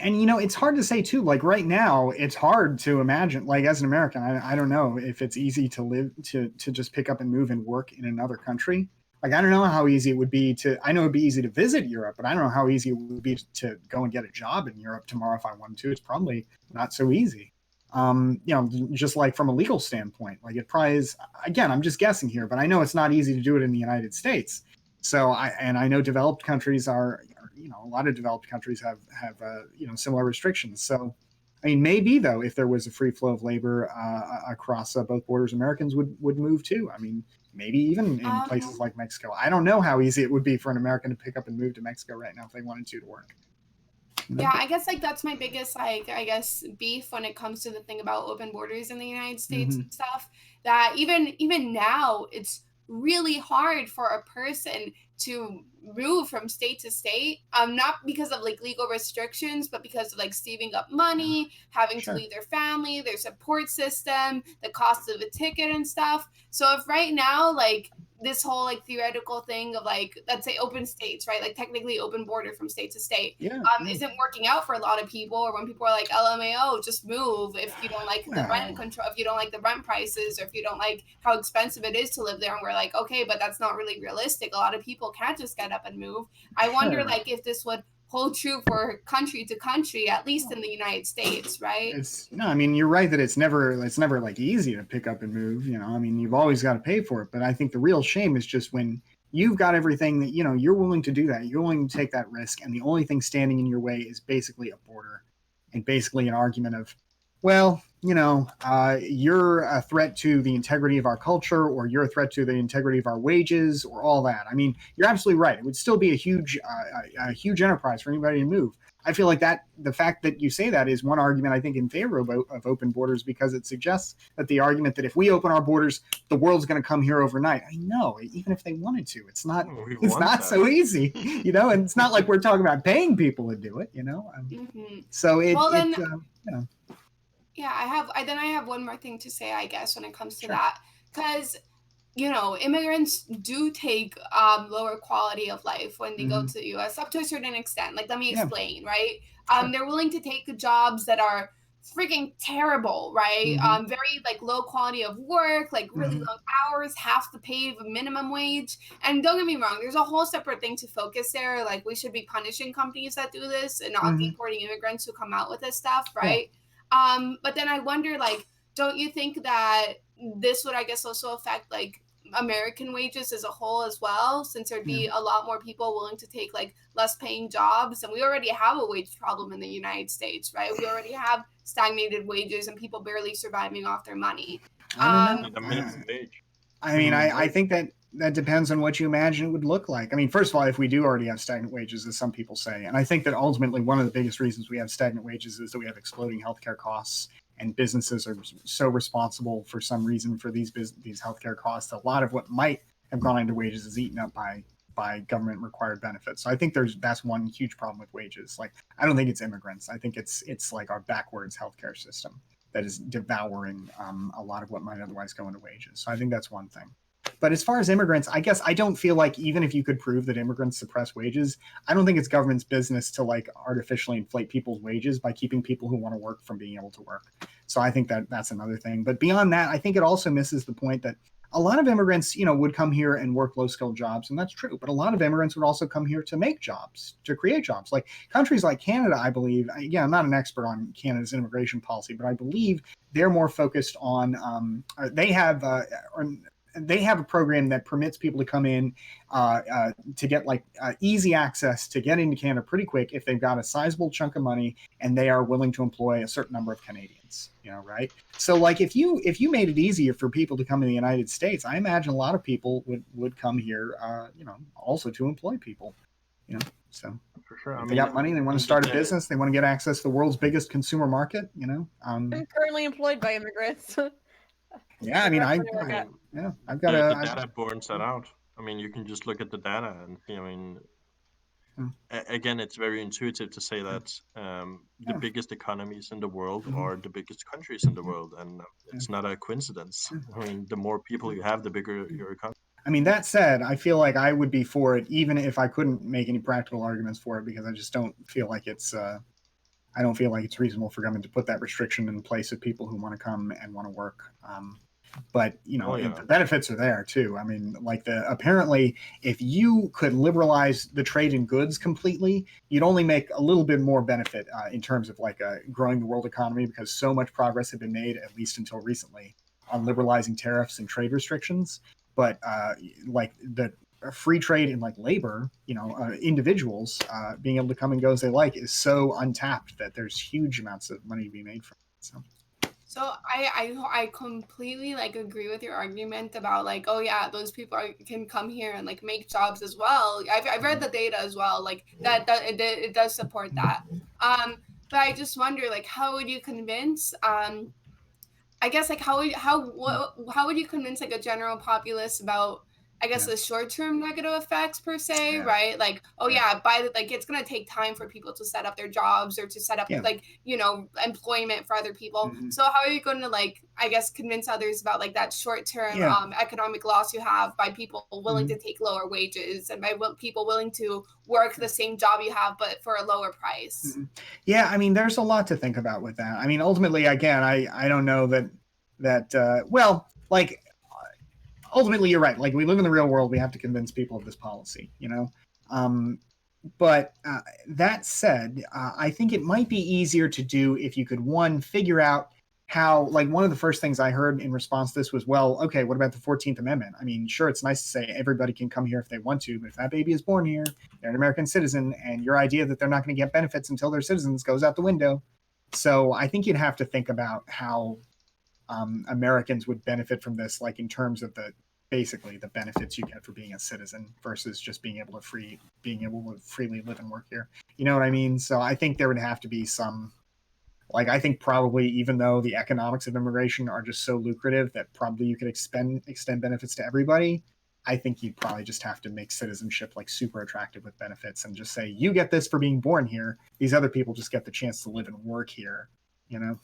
S2: And you know, it's hard to say too. Like right now, it's hard to imagine. Like as an American, I don't know if it's easy to live to just pick up and move and work in another country. Like I don't know how easy it would be to. I know it'd be easy to visit Europe, but I don't know how easy it would be to go and get a job in Europe tomorrow if I wanted to. It's probably not so easy. You know, just like from a legal standpoint, like it probably is. Again, I'm just guessing here, but I know it's not easy to do it in the United States. So I know developed countries are, you know, a lot of developed countries have you know, similar restrictions. So I mean, maybe though, if there was a free flow of labor across both borders, Americans would move too. I mean, maybe even in places like Mexico. I don't know how easy it would be for an American to pick up and move to Mexico right now if they wanted to work.
S6: Yeah, I guess like that's my biggest like, I guess, beef when it comes to the thing about open borders in the United States and stuff, that even now it's really hard for a person to move from state to state, not because of like legal restrictions, but because of like saving up money, having to leave their family, their support system, the cost of a ticket and stuff. So if right now like this whole like theoretical thing of like, let's say open states, right, like technically open border from state to state, isn't working out for a lot of people, or when people are like, LMAO, just move if you don't like the rent control, if you don't like the rent prices, or if you don't like how expensive it is to live there. And we're like, okay, but that's not really realistic. A lot of people can't just get up and move. I wonder like if this would hold true for country to country, at least in the United States, right?
S2: It's no, I mean, you're right that it's never like easy to pick up and move. You know, I mean, you've always got to pay for it. But I think the real shame is just when you've got everything that, you know, you're willing to do that, you're willing to take that risk, and the only thing standing in your way is basically a border and basically an argument of, well, you know, you're a threat to the integrity of our culture, or you're a threat to the integrity of our wages, or all that. I mean, you're absolutely right. It would still be a huge enterprise for anybody to move.
S9: I feel like that the fact that you say that is one argument I think in favor of open borders, because it suggests that the argument that if we open our borders, the world's going to come here overnight. I know, even if they wanted to, it's not so easy, you know. And it's not like we're talking about paying people to do it, you know. So
S6: yeah, I have one more thing to say, I guess, when it comes to that, because you know, immigrants do take lower quality of life when they go to the U.S. up to a certain extent. Like, let me explain, right? They're willing to take jobs that are freaking terrible, right? Very like low quality of work, like really long hours, half the pay of a minimum wage. And don't get me wrong, there's a whole separate thing to focus there. Like, we should be punishing companies that do this and not deporting immigrants who come out with this stuff, right? But then I wonder, like, don't you think that this would, I guess, also affect like American wages as a whole as well, since there'd be a lot more people willing to take like less paying jobs, and we already have a wage problem in the United States, right? We already have stagnated wages and people barely surviving off their money.
S9: I mean, I think that depends on what you imagine it would look like. I mean, first of all, if we do already have stagnant wages, as some people say, and I think that ultimately one of the biggest reasons we have stagnant wages is that we have exploding healthcare costs, and businesses are so responsible for some reason for these healthcare costs. A lot of what might have gone into wages is eaten up by government required benefits. So I think that's one huge problem with wages. Like, I don't think it's immigrants. I think it's like our backwards healthcare system that is devouring a lot of what might otherwise go into wages. So I think that's one thing. But as far as immigrants, I guess I don't feel like, even if you could prove that immigrants suppress wages, I don't think it's government's business to like artificially inflate people's wages by keeping people who want to work from being able to work. So I think that's another thing. But beyond that, I think it also misses the point that a lot of immigrants, you know, would come here and work low-skilled jobs, and that's true. But a lot of immigrants would also come here to make jobs, to create jobs. Like countries like Canada, I believe. Again, I'm not an expert on Canada's immigration policy, but I believe they're more focused on. They have a program that permits people to come in to get like easy access to get into Canada pretty quick if they've got a sizable chunk of money and they are willing to employ a certain number of Canadians, you know, right? So like if you made it easier for people to come to the United States, I imagine a lot of people would come here, you know, also to employ people, you know. So
S11: for sure,
S9: if they got money, they want to start a business, they want to get access to the world's biggest consumer market, you know.
S12: I'm currently employed by immigrants.
S9: Yeah, I mean, I've got
S11: the data borne that out. I mean, you can just look at the data, and I mean, again, it's very intuitive to say that the biggest economies in the world are the biggest countries in the world, and it's not a coincidence. I mean, the more people you have, the bigger your economy.
S9: I mean, that said, I feel like I would be for it, even if I couldn't make any practical arguments for it, because I just don't feel like it's. I don't feel like it's reasonable for government to put that restriction in place of people who want to come and want to work. But you know, the benefits are there too. I mean, like apparently, if you could liberalize the trade in goods completely, you'd only make a little bit more benefit in terms of like growing the world economy, because so much progress had been made, at least until recently, on liberalizing tariffs and trade restrictions. But like the free trade in like labor, you know, individuals being able to come and go as they like is so untapped that there's huge amounts of money to be made from it.
S6: So I completely like agree with your argument about like, oh yeah, those people can come here and like make jobs as well. I've read the data as well, like that it does support that. But I just wonder, like, how would you convince I guess like how would you convince like a general populace about, I guess, the short-term negative effects per se, right? Like, like it's gonna take time for people to set up their jobs or to set up like, you know, employment for other people. So how are you going to like, I guess, convince others about like that short-term economic loss you have by people willing to take lower wages and by people willing to work the same job you have but for a lower price?
S9: Yeah, I mean, there's a lot to think about with that. I mean, ultimately, again, I don't know that well, like. Ultimately, you're right. Like, we live in the real world. We have to convince people of this policy, you know? But that said, I think it might be easier to do if you could, one, figure out how, like, one of the first things I heard in response to this was, well, okay, what about the 14th Amendment? I mean, sure, it's nice to say everybody can come here if they want to, but if that baby is born here, they're an American citizen, and your idea that they're not going to get benefits until they're citizens goes out the window. So I think you'd have to think about how Americans would benefit from this, like in terms of
S2: basically the benefits you get for being a citizen versus just being able to freely live and work here. You know what I mean? So I think there would have to be some, like, I think probably even though the economics of immigration are just so lucrative that probably you could extend benefits to everybody, I think you'd probably just have to make citizenship like super attractive with benefits and just say, you get this for being born here. These other people just get the chance to live and work here, you know?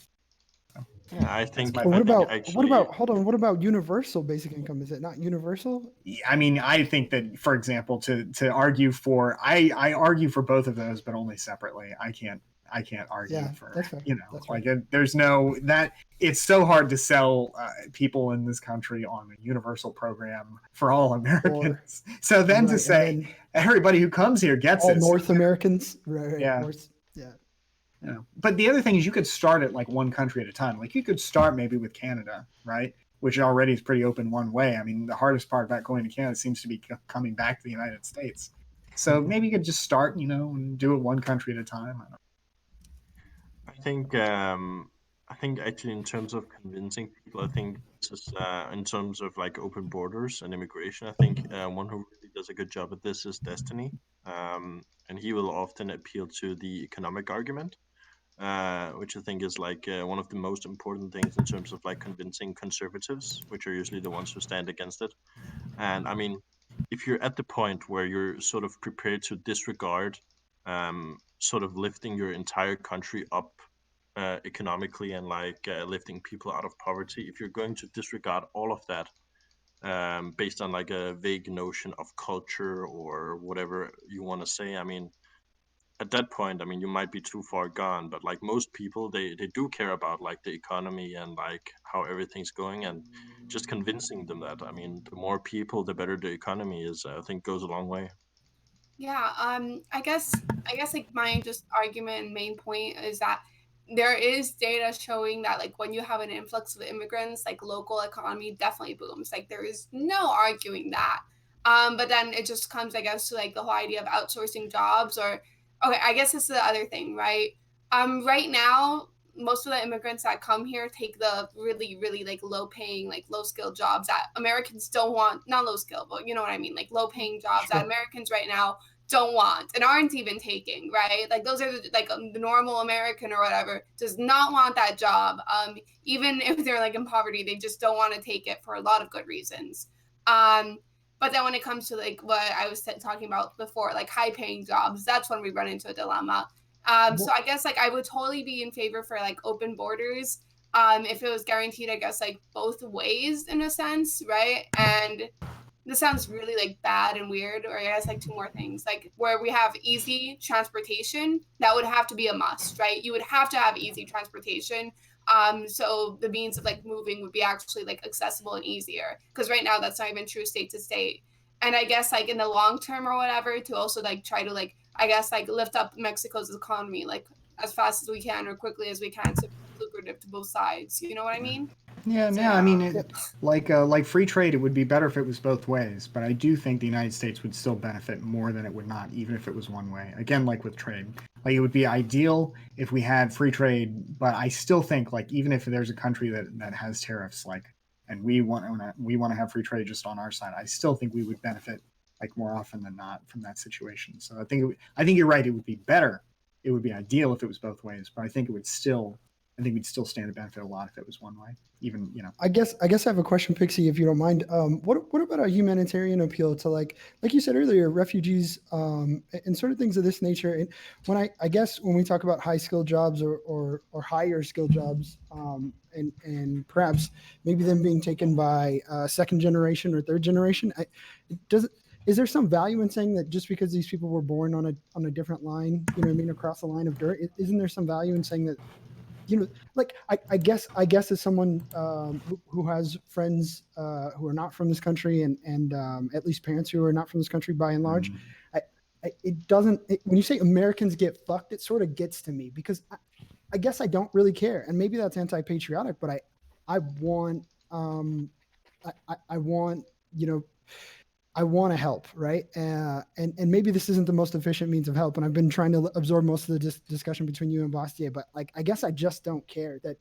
S2: So,
S11: Yeah, I think.
S10: But what about
S11: actually,
S10: hold on? What about universal basic income? Is it not universal?
S2: I mean, I think that, for example, to argue for, I argue for both of those, but only separately. I can't argue
S10: Yeah,
S2: for,
S10: that's fair.
S2: you know,
S10: That's
S2: like
S10: fair.
S2: there's no, that it's so hard to sell people in this country on a universal program for all Americans. So then to
S10: Right,
S2: say
S10: and then
S2: everybody who comes here gets
S10: all
S2: it.
S10: North Americans, right?
S2: Yeah.
S10: Yeah.
S2: Yeah. But the other thing is you could start at like one country at a time. Like you could start maybe with Canada, right? Which already is pretty open one way. I mean, the hardest part about going to Canada seems to be coming back to the United States. So maybe you could just start, you know, and do it one country at a time. I don't know.
S11: I think actually in terms of convincing people, I think this is in terms of like open borders and immigration. I think one who really does a good job at this is Destiny, and he will often appeal to the economic argument, which I think is like one of the most important things in terms of like convincing conservatives, which are usually the ones who stand against it. And I mean, if you're at the point where you're sort of prepared to disregard sort of lifting your entire country up economically and like lifting people out of poverty, if you're going to disregard all of that based on like a vague notion of culture or whatever you want to say, I mean, at that point, I mean, you might be too far gone, but like most people, they do care about like the economy and like how everything's going, and just convincing them that, I mean, the more people, the better the economy is, I think goes a long way.
S6: Yeah, I guess like my just argument and main point is that there is data showing that like when you have an influx of immigrants, like local economy definitely booms. Like there is no arguing that. But then it just comes, I guess, to like the whole idea of outsourcing jobs or okay, I guess this is the other thing, right? Right now, most of the immigrants that come here take the really, really like low paying, like low skill jobs that Americans don't want, not low skill, but you know what I mean, like low paying jobs that Americans right now don't want and aren't even taking, right? Like those are like the normal American or whatever does not want that job. Even if they're like in poverty, they just don't want to take it for a lot of good reasons. But then when it comes to like what I was talking about before, like high paying jobs, that's when we run into a dilemma. So I guess like I would totally be in favor for like open borders. If it was guaranteed, I guess like both ways in a sense, right? And this sounds really like bad and weird, or I guess like two more things, like where we have easy transportation, that would have to be a must, right? You would have to have easy transportation. So the means of like moving would be actually like accessible and easier. Because right now that's not even true state to state. And I guess like in the long term or whatever, to also like try to like, I guess like lift up Mexico's economy like as fast as we can or quickly as we can, so it's lucrative to both sides. You know what I mean?
S2: Yeah,
S6: So,
S2: no, I mean, like free trade, it would be better if it was both ways. But I do think the United States would still benefit more than it would not, even if it was one way. Again, like with trade, like it would be ideal if we had free trade. But I still think, like, even if there's a country that has tariffs, like, and we want to have free trade just on our side, I still think we would benefit like more often than not from that situation. So I think you're right. It would be better. It would be ideal if it was both ways. But I think we'd still stand to benefit a lot if it was one way. Even, you know.
S10: I guess I have a question, Pxie, if you don't mind. What about a humanitarian appeal to like you said earlier, refugees and sort of things of this nature? And when I guess when we talk about high skilled jobs or higher skilled jobs, and perhaps maybe them being taken by second generation or third generation, is there some value in saying that just because these people were born on a different line, you know what I mean, across the line of dirt, isn't there some value in saying that, you know, like I guess as someone who has friends who are not from this country and at least parents who are not from this country by and large, when you say Americans get fucked, it sort of gets to me because I guess I don't really care, and maybe that's anti-patriotic, but I want I want, you know, I want to help, right? And maybe this isn't the most efficient means of help, and I've been trying to absorb most of the discussion between you and Mastiat, but like I guess I just don't care that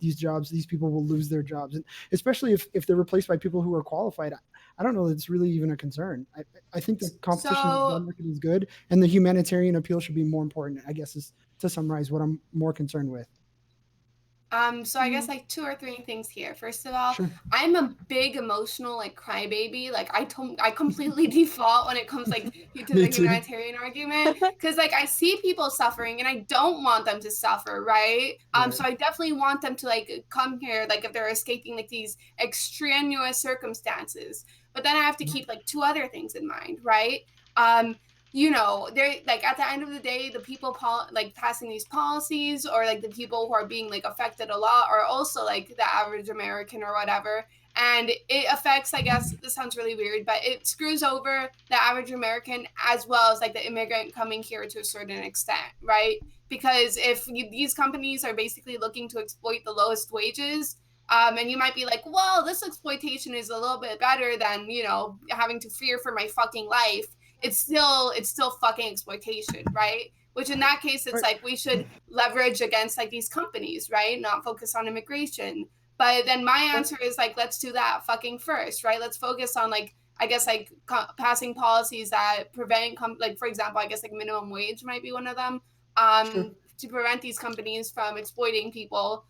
S10: these people will lose their jobs, and especially if they're replaced by people who are qualified. I don't know that it's really even a concern. I think the competition in the
S6: So-
S10: job market is good, and the humanitarian appeal should be more important, I guess, is to summarize what I'm more concerned with.
S6: So I guess like 2 or 3 things here. First of all,
S10: Sure.
S6: I'm a big emotional like crybaby. Like I completely default when it comes like to
S10: Me
S6: the
S10: too.
S6: humanitarian argument because like I see people suffering and I don't want them to suffer, right? So I definitely want them to like come here like if they're escaping like these extraneous circumstances. But then I have to keep like 2 other things in mind, right? You know, they're like at the end of the day, the people like passing these policies or like the people who are being like affected a lot are also like the average American or whatever. And it affects, I guess, this sounds really weird, but it screws over the average American as well as like the immigrant coming here to a certain extent, right? Because if these companies are basically looking to exploit the lowest wages, and you might be like, well, this exploitation is a little bit better than, you know, having to fear for my fucking life. It's still fucking exploitation, right? Which in that case, it's like we should leverage against like these companies, right? Not focus on immigration. But then my answer is like, let's do that fucking first, right? Let's focus on like, I guess like passing policies that prevent, like for example, I guess like minimum wage might be one of them, to prevent these companies from exploiting people.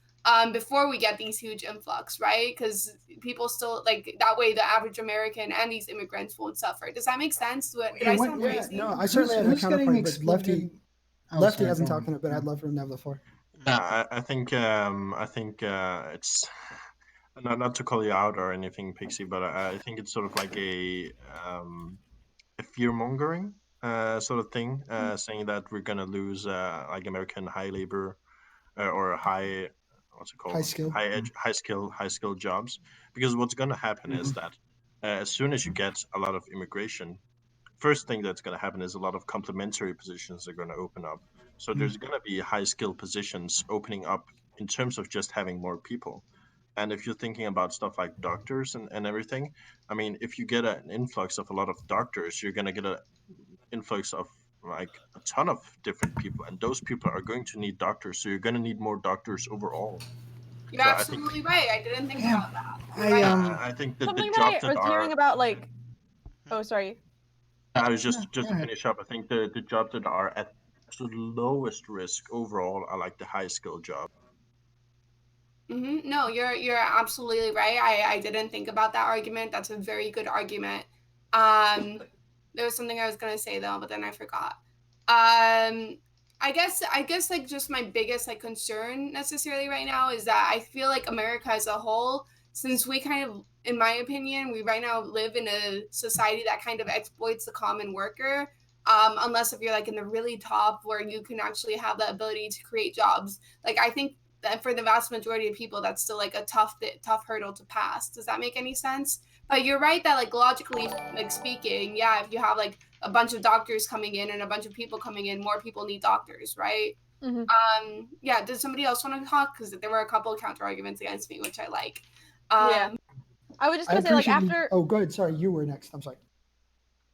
S6: Before we get these huge influx, right? Because people still like that way the average American and these immigrants won't suffer. Does that make sense? Did I sound crazy?
S10: No, I certainly have a
S9: who's getting
S10: counterpoint, but
S9: exploited?
S10: Lefty
S9: Sorry,
S10: hasn't
S9: go
S10: talked on
S9: on.
S10: it, but I'd love for him to have the floor.
S11: Yeah, I think it's not to call you out or anything, Pixie, but I think it's sort of like a fear mongering sort of thing, saying that we're gonna lose like American high labor or high what's it called
S10: High skill.
S11: high skill jobs, because what's gonna happen is that as soon as you get a lot of immigration, first thing that's going to happen is a lot of complementary positions are going to open up. So there's going to be high skill positions opening up in terms of just having more people. And if you're thinking about stuff like doctors and everything, I mean, if you get an influx of a lot of doctors, you're going to get an influx of like a ton of different people. And those people are going to need doctors. So you're going to need more doctors overall.
S6: You're
S11: So
S6: absolutely right. I didn't think about that.
S11: I think that the
S12: Something
S11: jobs
S12: that I
S11: that
S12: was
S11: are
S12: hearing about, like, oh, sorry.
S11: I was just to finish up. I think the jobs that are at the lowest risk overall are like the high skill jobs.
S6: No, you're absolutely right. I didn't think about that argument. That's a very good argument. There was something I was gonna say though, but then I forgot. I guess like just my biggest like concern necessarily right now is that I feel like America as a whole, since we kind of, in my opinion, we right now live in a society that kind of exploits the common worker. Unless if you're like in the really top where you can actually have the ability to create jobs. Like I think that for the vast majority of people, that's still like a tough hurdle to pass. Does that make any sense? But you're right that like logically like speaking, yeah, if you have like a bunch of doctors coming in and a bunch of people coming in, more people need doctors, right? Yeah, does somebody else want to talk? Because there were a couple of counter arguments against me, which I like.
S12: Yeah. I was just gonna say, like, after
S10: Oh, go ahead. Sorry, you were next. I'm sorry.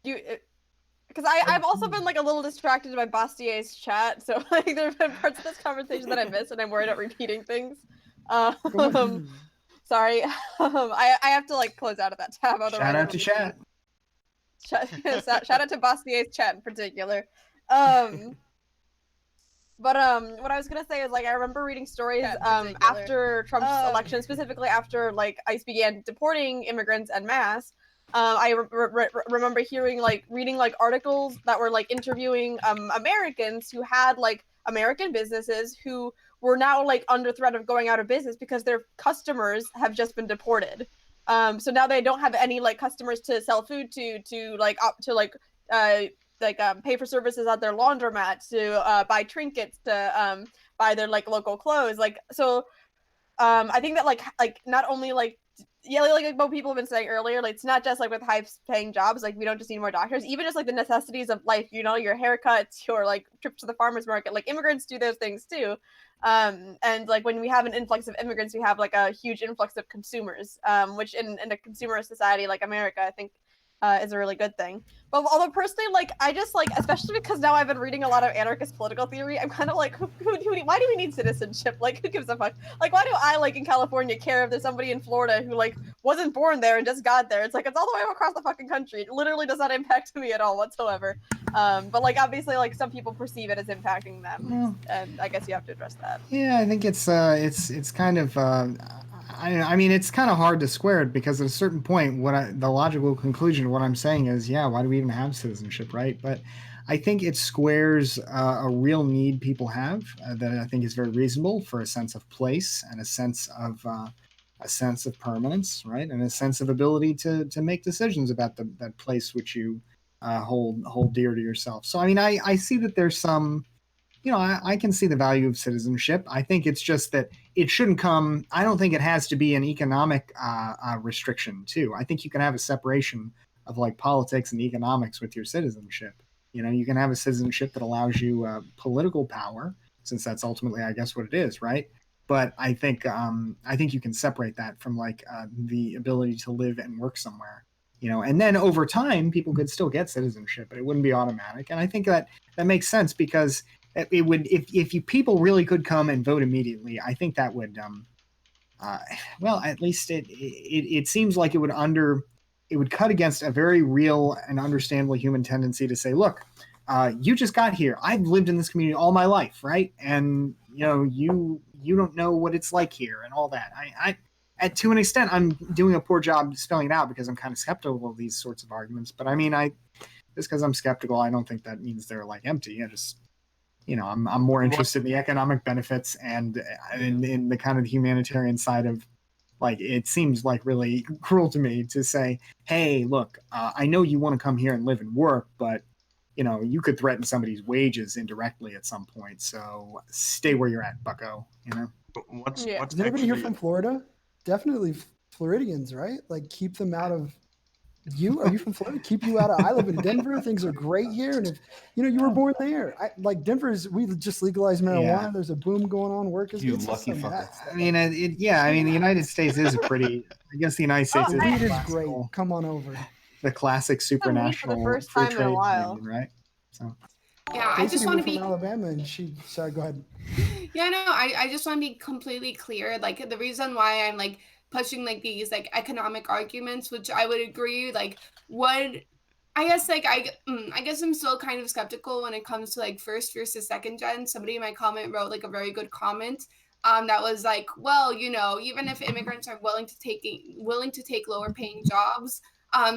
S12: Because I've also been like a little distracted by Bastier's chat, so like there have been parts of this conversation that I missed, and I'm worried about repeating things. Sorry, I have to like close out of that tab. Otherwise,
S9: Shout out to chat.
S12: Shout out to Bastier's chat in particular. But what I was gonna say is like I remember reading stories after Trump's election, specifically after like ICE began deporting immigrants en masse. I remember reading like articles that were like interviewing Americans who had like American businesses who were now like under threat of going out of business because their customers have just been deported. So now they don't have any like customers to sell food to pay for services at their laundromat, to buy trinkets, to buy their like local clothes. Like so, I think that like not only like what people have been saying earlier, like it's not just like with high paying jobs, like we don't just need more doctors, even just like the necessities of life, you know, your haircuts, your like trips to the farmer's market, like immigrants do those things too. And like when we have an influx of immigrants, we have like a huge influx of consumers, which in a consumer society like America, I think is a really good thing. But although personally, like, I just like, especially because now I've been reading a lot of anarchist political theory, I'm kind of like, why do we need citizenship? Like, who gives a fuck? Like, why do I, like, in California care if there's somebody in Florida who, like, wasn't born there and just got there? It's like, it's all the way across the fucking country. It literally does not impact me at all whatsoever. But, like, obviously, like, some people perceive it as impacting them. And I guess you have to address that.
S9: Yeah, I think it's kind of I mean it's kind of hard to square it because at a certain point the logical conclusion of what I'm saying is, yeah, why do we even have citizenship, right? But I think it squares a real need people have that I think is very reasonable for a sense of place and a sense of permanence, right? And a sense of ability to make decisions about that place which you hold dear to yourself. So I mean I see that there's some, you know, I can see the value of citizenship. I think it's just that it shouldn't come. I don't think it has to be an economic restriction too. I think you can have a separation of like politics and economics with your citizenship. You know, you can have a citizenship that allows you political power, since that's ultimately, I guess, what it is, right? But I think you can separate that from like the ability to live and work somewhere. You know, and then over time, people could still get citizenship, but it wouldn't be automatic. And I think that makes sense because it would, if you people really could come and vote immediately, I think that would well, at least it seems like it would cut against a very real and understandable human tendency to say, look, you just got here, I've lived in this community all my life, right? And you know, you don't know what it's like here and all that. I to an extent, I'm doing a poor job spelling it out because I'm kind of skeptical of these sorts of arguments, but I mean, just because I'm skeptical, I don't think that means they're like empty. I just, you know, I'm more interested in the economic benefits and in the kind of humanitarian side of, like, it seems like really cruel to me to say, hey, look, I know you want to come here and live and work, but, you know, you could threaten somebody's wages indirectly at some point. So stay where you're at, bucko, you know?
S11: What's
S10: Is anybody here from Florida? Definitely Floridians, right? Like, keep them out of... Are you from Florida? Keep you out of... I live in Denver. Things are great here. And if, you know, you were born there. Like, we just legalized marijuana. Yeah. There's a boom going on. Work is...
S13: You lucky fucker.
S9: I mean, I mean, the United States is a pretty... I guess the United States is...
S10: Weed is great. Come on over.
S9: The classic supranational
S12: for the first time in a while.
S9: Union, right? So...
S6: Yeah, I just want to be
S10: from Alabama, and sorry, go ahead.
S6: Yeah, no, I just want to be completely clear. Like, the reason why I'm like pushing like these like economic arguments, which I would agree, like, I guess like I guess I'm still kind of skeptical when it comes to like first versus second gen. Somebody in my comment wrote like a very good comment. That was like, well, you know, even if immigrants are willing to take lower paying jobs,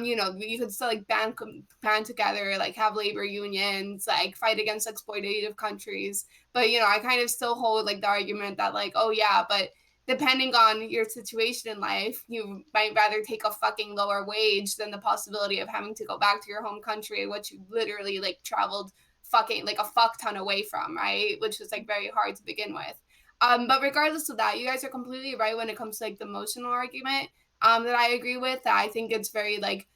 S6: you know, you could still like band together, like have labor unions, like fight against exploitative countries. But, you know, I kind of still hold like the argument that like, oh yeah, but depending on your situation in life, you might rather take a fucking lower wage than the possibility of having to go back to your home country, which you literally like traveled fucking like a fuck ton away from, right? Which was like very hard to begin with. But regardless of that, you guys are completely right when it comes to like the emotional argument. That I agree with, that I think it's very like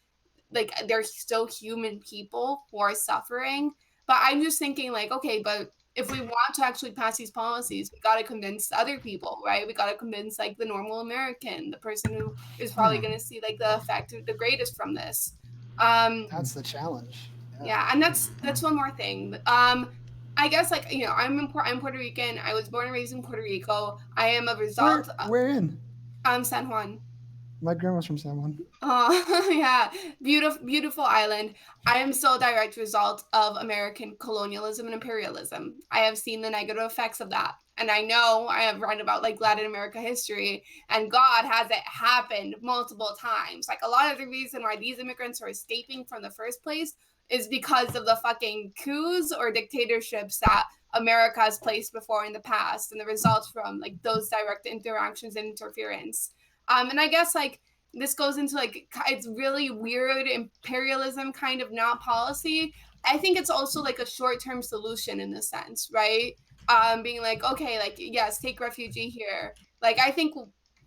S6: they're still human people who are suffering. But I'm just thinking like, okay, but if we want to actually pass these policies, we got to convince other people, right? We got to convince like the normal American, the person who is probably going to see like the effect the greatest from this.
S10: That's the challenge.
S6: Yeah, and that's one more thing. I guess like, you know, I'm Puerto Rican. I was born and raised in Puerto Rico. I am a result.
S10: Where in?
S6: San Juan.
S10: My grandma's from San Juan.
S6: Oh, yeah. Beautiful island. I am still a direct result of American colonialism and imperialism. I have seen the negative effects of that. And I know I have read about like Latin America history, and God has it happened multiple times. Like, a lot of the reason why these immigrants are escaping from the first place is because of the fucking coups or dictatorships that America has placed before in the past, and the results from like those direct interactions and interference. And I guess like this goes into like, it's really weird imperialism kind of not policy. I think it's also like a short-term solution in this sense, right? Being like, okay, like, yes, take refugee here. Like, I think,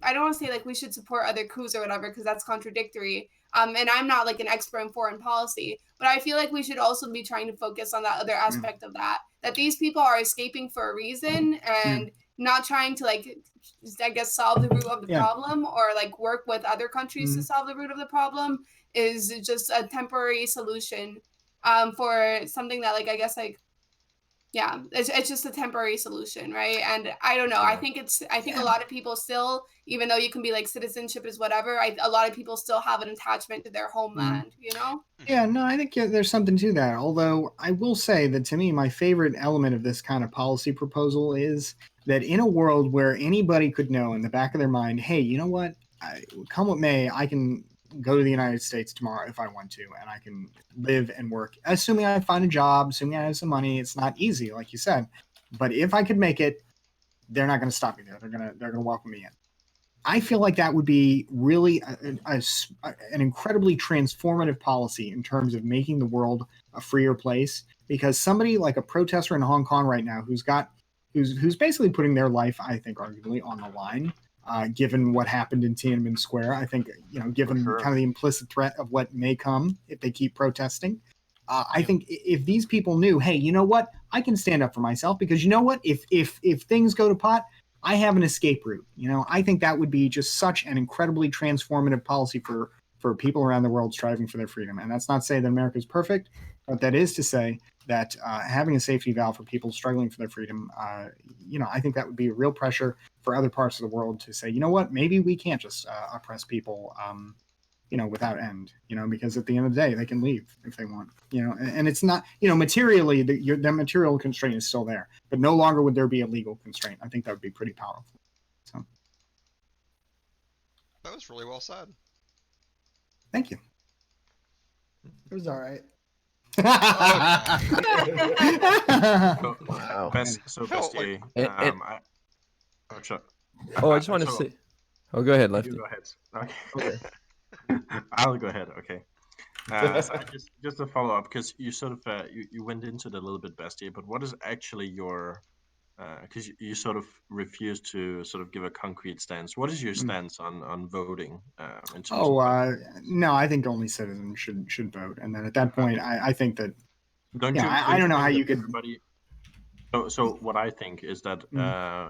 S6: I don't want to say like we should support other coups or whatever, because that's contradictory. And I'm not like an expert in foreign policy, but I feel like we should also be trying to focus on that other aspect of that these people are escaping for a reason, and not trying to like, I guess, solve the root of the problem, or like work with other countries to solve the root of the problem. is just a temporary solution for something that, like, I guess, like, yeah, it's just a temporary solution, right? And I don't know. I think a lot of people still, even though you can be like citizenship is whatever, a lot of people still have an attachment to their homeland, you know?
S2: Yeah, no, I think there's something to that. Although I will say that to me, my favorite element of this kind of policy proposal is that in a world where anybody could know in the back of their mind, hey, you know what? Come what may, I can go to the United States tomorrow if I want to, and I can live and work, assuming I find a job, assuming I have some money. It's not easy, like you said, but if I could make it, they're not going to stop me there. They're going to welcome me in. I feel like that would be really an incredibly transformative policy in terms of making the world a freer place. Because somebody like a protester in Hong Kong right now who's basically putting their life, I think, arguably on the line, given what happened in Tiananmen Square. I think, given kind of the implicit threat of what may come if they keep protesting. I think if these people knew, hey, you know what, I can stand up for myself because you know what, if things go to pot, I have an escape route. I think that would be just such an incredibly transformative policy for people around the world striving for their freedom. And that's not to say that America is perfect, but that is to say that having a safety valve for people struggling for their freedom, I think that would be a real pressure for other parts of the world to say, you know what, maybe we can't just oppress people, without end, because at the end of the day, they can leave if they want, and it's not, materially, the material constraint is still there, but no longer would there be a legal constraint. I think that would be pretty powerful. So
S3: that was really well said.
S2: Thank you.
S10: It was all right.
S11: Wow. So Pxie,
S7: I just want to say. Oh, go ahead, Lefty.
S11: You go ahead. Okay. I'll go ahead. Okay. So just to follow up, because you sort of you went into it a little bit, Pxie, but what is actually your because you sort of refused to sort of give a concrete stance. What is your stance on voting? In terms of
S2: no, I think only citizens should vote, and then at that point, I think that.
S11: I
S2: don't know how you could.
S11: Everybody... So what I think is that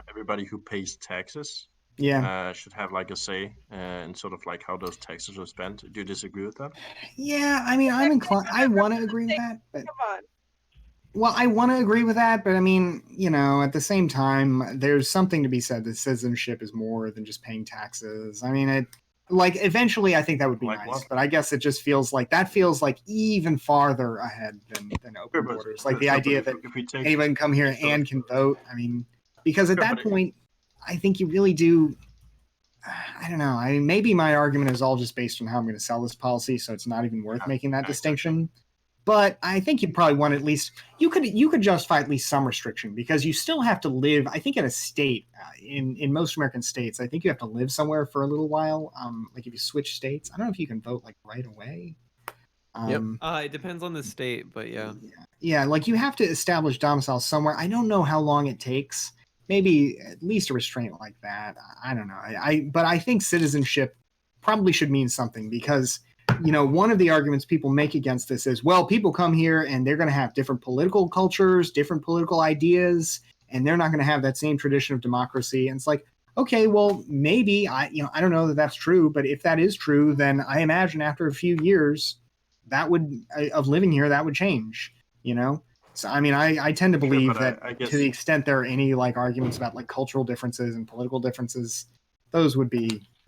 S11: everybody who pays taxes should have like a say in sort of like how those taxes are spent. Do you disagree with that?
S2: Yeah, I mean, I'm inclined. I want to agree with that. But,
S12: come on.
S2: Well, I want to agree with that, but I mean, at the same time, there's something to be said that citizenship is more than just paying taxes. I mean, eventually, I think that would be nice, but I guess it just feels like even farther ahead than open borders. Like the idea that anyone can come here and can vote. I mean, because at that point, I think you really do. I don't know. I mean, maybe my argument is all just based on how I'm going to sell this policy, so it's not even worth making that distinction. But I think you'd probably want at least you could justify at least some restriction because you still have to live. I think in a state in most American states, I think you have to live somewhere for a little while. Like if you switch states, I don't know if you can vote like right away.
S1: It depends on the state, but yeah.
S2: Yeah, like you have to establish domicile somewhere. I don't know how long it takes. Maybe at least a restraint like that. I don't know. But I think citizenship probably should mean something because. One of the arguments people make against this is, well, people come here and they're going to have different political cultures, different political ideas, and they're not going to have that same tradition of democracy. And it's like, okay, well, maybe I don't know that that's true, but if that is true, then I imagine after a few years of living here, that would change, So, I mean, I tend to believe that I guess... to the extent there are any like arguments about like cultural differences and political differences,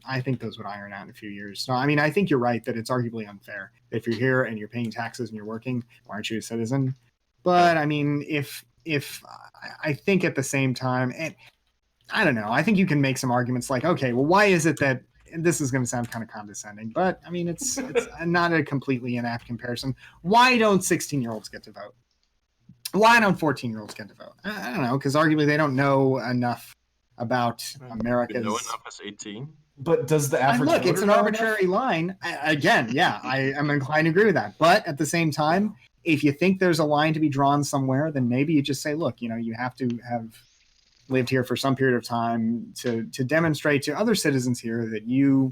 S2: I think those would iron out in a few years. So, I mean, I think you're right that it's arguably unfair. If you're here and you're paying taxes and you're working, why aren't you a citizen? But I mean, if I think at the same time, and I don't know, I think you can make some arguments like, okay, well, why is it that, and this is going to sound kind of condescending, but I mean, it's not a completely inapt comparison. Why don't 16-year-olds get to vote? Why don't 14-year-olds get to vote? I don't know, because arguably they don't know enough about America's...
S11: You know enough as 18?
S13: But does the average
S2: look? It's an arbitrary line. Again, yeah, I am inclined to agree with that. But at the same time, if you think there's a line to be drawn somewhere, then maybe you just say, look, you have to have lived here for some period of time to demonstrate to other citizens here that you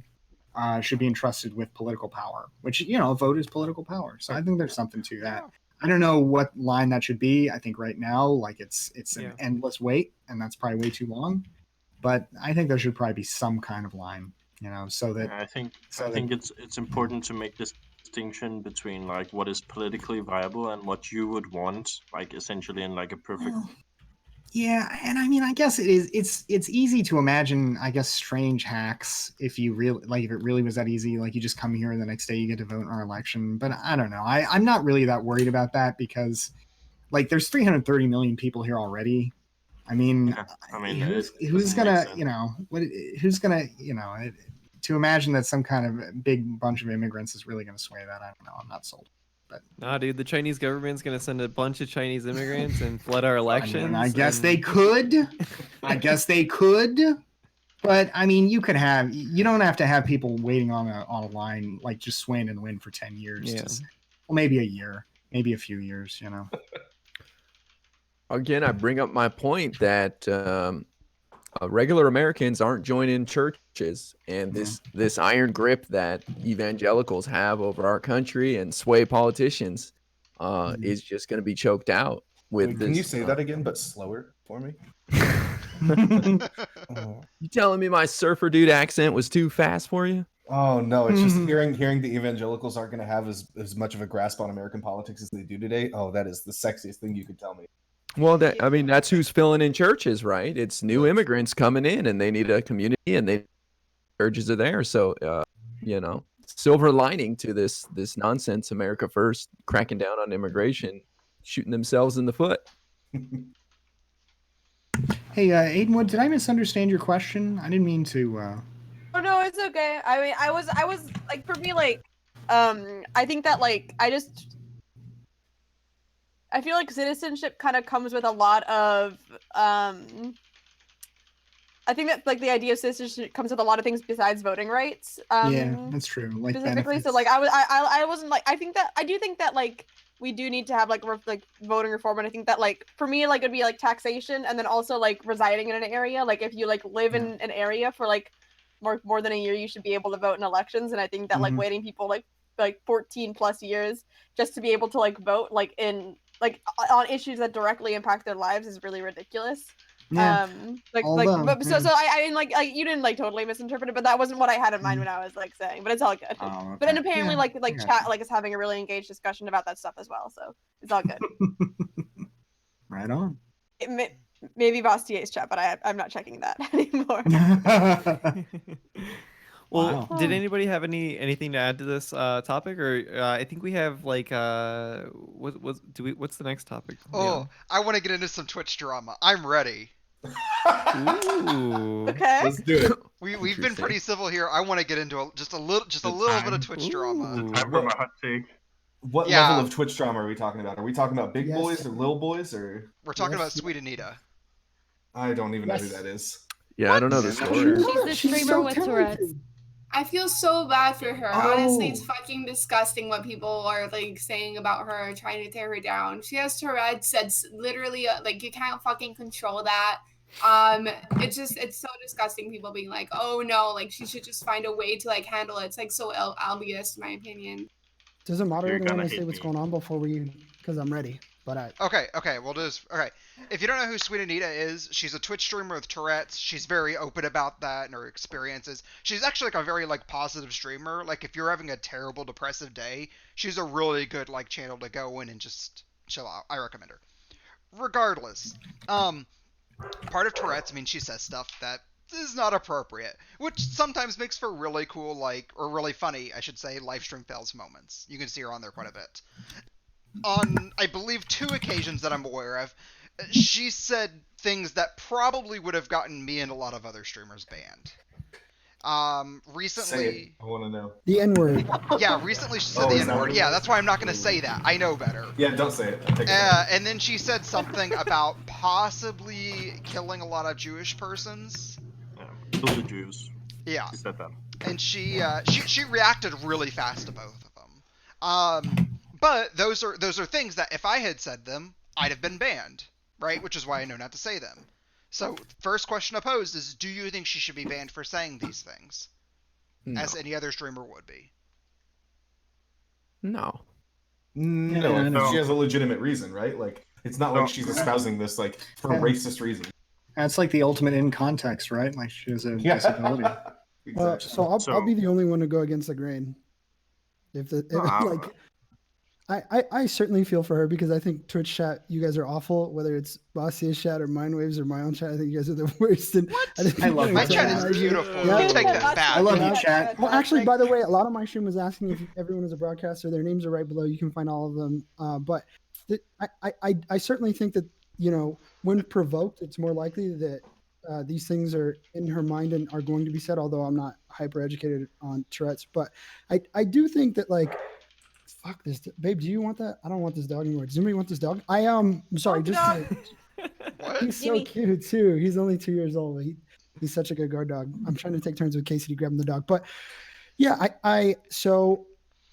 S2: should be entrusted with political power. Which a vote is political power. So I think there's something to that. I don't know what line that should be. I think right now, like it's an endless wait, and that's probably way too long. But I think there should probably be some kind of line, so that
S11: I think it's important to make this distinction between like what is politically viable and what you would want, like essentially in like a perfect.
S2: Well, yeah, and I mean, I guess it is. It's easy to imagine. I guess strange hacks if you really like. If it really was that easy, like you just come here and the next day you get to vote in our election. But I don't know. I'm not really that worried about that because, like, there's 330 million people here already. I mean,
S11: Yeah, I mean,
S2: who's
S11: it doesn't
S2: gonna,
S11: make sense.
S2: you know, who's gonna, to imagine that some kind of big bunch of immigrants is really gonna sway that, I don't know. I'm not sold. But
S1: Nah, dude, the Chinese government's gonna send a bunch of Chinese immigrants and flood our elections.
S2: I guess
S1: and-
S2: they could. I guess they could. But I mean, you don't have to have people waiting on a line like just swaying in the wind for 10 years.
S1: Yeah.
S2: Well, maybe a year, maybe a few years.
S7: Again, I bring up my point that regular Americans aren't joining churches, and this iron grip that evangelicals have over our country and sway politicians is just going to be choked out with
S13: Wait,
S7: this.
S13: can you say that again, but slower for me?
S7: You telling me my surfer dude accent was too fast for you?
S13: Oh no, it's just hearing the evangelicals aren't going to have as much of a grasp on American politics as they do today. Oh, that is the sexiest thing you could tell me.
S7: Well, I mean, that's who's filling in churches, right? It's new immigrants coming in, and they need a community, and churches are there. So, silver lining to this nonsense, America First, cracking down on immigration, shooting themselves in the foot.
S2: Hey, Aidanwood, did I misunderstand your question? I didn't mean to.
S12: Oh no, it's okay. I mean, I was like, for me, like, I think that like I feel like citizenship kind of comes with a lot of I think that like the idea of citizenship comes with a lot of things besides voting rights.
S2: Yeah, that's true. Like
S12: Specifically,
S2: benefits.
S12: so like I wasn't like I do think that like we do need to have like voting reform, and I think that like for me like it'd be like taxation, and then also like residing in an area. Like if you like live in an area for like more than a year, you should be able to vote in elections. And I think that like waiting people like 14 plus years just to be able to like vote like in like on issues that directly impact their lives is really ridiculous.
S2: Yeah.
S12: So I mean like you didn't like totally misinterpret it, but that wasn't what I had in mind when I was like saying, but it's all good.
S2: Oh,
S12: But then
S2: okay.
S12: apparently
S2: Yeah,
S12: like
S2: I
S12: chat like is having a really engaged discussion about that stuff as well, so it's all good.
S2: Right on.
S12: Maybe Bastier's chat, but I'm not checking that anymore.
S1: Well,
S2: Wow.
S1: did anybody have anything to add to this topic, or I think we have like what's the next topic?
S3: Oh, I want to get into some Twitch drama. I'm ready.
S1: Ooh.
S12: Okay.
S13: Let's do it.
S3: We've been pretty civil here. I want to get into just a little bit of Twitch drama.
S11: Time for my hot take.
S13: What
S3: Yeah.
S13: level of Twitch drama are we talking about? Are we talking about big
S10: Yes.
S13: boys or little boys, or
S3: We're talking about Sweet Anita.
S13: I don't even know who
S10: Yes.
S13: that is.
S7: Yeah, I don't know the story.
S8: She's the streamer
S10: so
S8: with Tourette's.
S10: talented.
S6: I feel so bad for her. Honestly, it's
S13: Oh.
S6: fucking disgusting what people are like saying about her, trying to tear her down. She has Tourette's. That's literally like you can't fucking control that. It's so disgusting. People being like, oh no, like she should just find a way to like handle it. It's like so obvious, in my opinion.
S10: Does a moderator
S11: gonna
S10: want to say
S11: hate
S10: what's
S11: me.
S10: going on before we? Because I'm ready. But
S3: Okay, we'll do this. Okay, if you don't know who Sweet Anita is, she's a Twitch streamer with Tourette's. She's very open about that and her experiences. She's actually like a very like positive streamer. Like if you're having a terrible depressive day, she's a really good like channel to go in and just chill out. I recommend her. Regardless, part of Tourette's means she says stuff that is not appropriate, which sometimes makes for really cool or really funny, I should say, live stream fails moments. You can see her on there quite a bit. On, I believe, 2 occasions that I'm aware of, she said things that probably would have gotten me and a lot of other streamers banned. Recently...
S13: Say it. I want to know.
S10: the N word.
S3: Yeah, recently she said
S13: Oh,
S3: the
S13: is that
S3: N-word.
S13: what it
S3: Yeah,
S13: was?
S3: that's why I'm not going to say that. I know better.
S13: Yeah, don't say it. I take it back.
S3: And then she said something about possibly killing a lot of Jewish persons.
S11: Yeah, kill the Jews.
S3: Yeah.
S11: She said that.
S3: And she reacted really fast to both of them. But those are things that if I had said them, I'd have been banned, right? Which is why I know not to say them. So, first question I posed is, do you think she should be banned for saying these things?
S7: No.
S3: As any other streamer would be.
S7: No.
S13: No,
S2: Yeah,
S13: if
S11: no.
S13: she has a legitimate reason, right? Like, it's not like
S11: No.
S13: she's espousing this like for
S2: Yeah.
S13: racist reasons.
S2: That's like the ultimate in context, right? Like she has a disability.
S10: Well,
S13: Exactly.
S10: so I'll
S11: So-
S10: be the only one to go against the grain. Like, I certainly feel for her because I think Twitch chat, you guys are awful. Whether it's Bastia's chat or Mindwaves or my own chat, I think you guys are the worst. And
S3: What?
S2: I love
S3: My
S2: my
S3: chat is beautiful. You take that back.
S2: I love you, chat.
S10: Well, actually, by the way, a lot of my stream was asking if everyone is a broadcaster. Their names are right below. You can find all of them. But I certainly think that, when provoked, it's more likely that these things are in her mind and are going to be said, although I'm not hyper educated on Tourette's. But I do think that, like, fuck this, babe. Do you want that? I don't want this dog anymore. Does anybody want this dog? I'm sorry. He's so cute too. He's only 2 years old. But he's such a good guard dog. I'm trying to take turns with Casey to grab him the dog. But yeah, so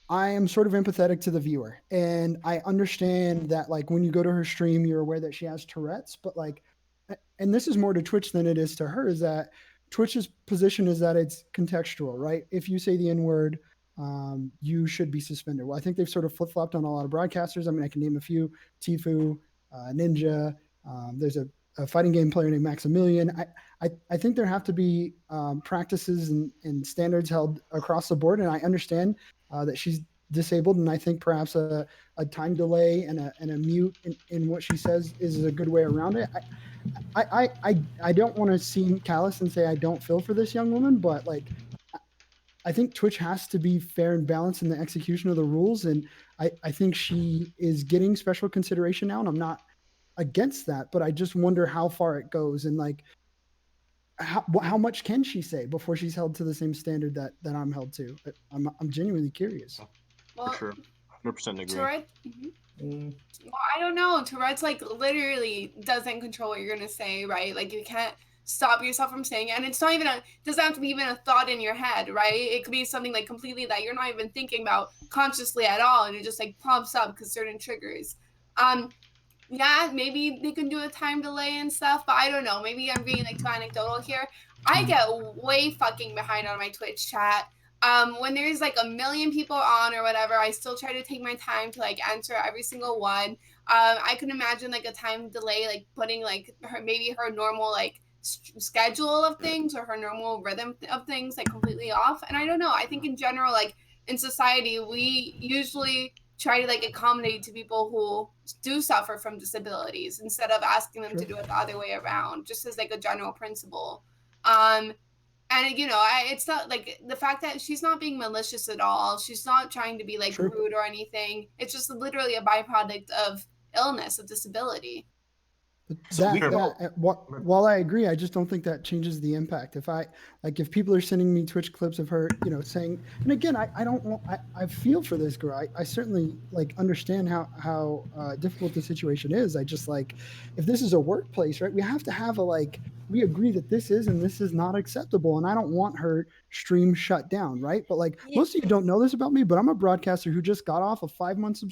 S10: I am sort of empathetic to the viewer, and I understand that, like, when you go to her stream, you're aware that she has Tourette's, but, like, and this is more to Twitch than it is to her, is that Twitch's position is that it's contextual, right? If you say the N-word, you should be suspended. Well, I think they've sort of flip-flopped on a lot of broadcasters. I mean, I can name a few: Tifu, Ninja. There's a fighting game player named Maximilian. I think there have to be practices and standards held across the board, and I understand that she's disabled, and I think perhaps a time delay and a mute in what she says is a good way around it. I don't want to seem callous and say I don't feel for this young woman, but, like, I think Twitch has to be fair and balanced in the execution of the rules, and I think she is getting special consideration now, and I'm not against that, but I just wonder how far it goes, and, like, how much can she say before she's held to the same standard that I'm held to? I'm genuinely curious.
S11: For sure, 100% agree.
S6: Tourette, well, I don't know. Tourette's, like, literally doesn't control what you're gonna say, right? Like, you can't stop yourself from saying it, and it's not even doesn't have to be even a thought in your head, right? It could be something, like, completely that you're not even thinking about consciously at all, and it just, like, pops up because certain triggers. Yeah, maybe they can do a time delay and stuff, but I don't know. Maybe I'm being, like, too anecdotal here. I get way fucking behind on my Twitch chat. When there's, like, 1 million people on or whatever, I still try to take my time to, like, answer every single one. I can imagine, like, a time delay, like, putting, like, her normal, like, schedule of things or her normal rhythm of things, like, completely off. And I don't know. I think in general, like, in society, we usually try to, like, accommodate to people who do suffer from disabilities instead of asking them to do it the other way around, just as, like, a general principle. And, it's not, like, the fact that she's not being malicious at all. She's not trying to be, like, rude or anything. It's just literally a byproduct of illness, of disability.
S10: While I agree, I just don't think that changes the impact. If people are sending me Twitch clips of her, saying, and again, I feel for this girl. I certainly, like, understand how difficult the situation is. I just, like, if this is a workplace, right, we have to have we agree that this is and this is not acceptable, and I don't want her stream shut down, right? But, like, most of you don't know this about me, but I'm a broadcaster who just got off a 5-month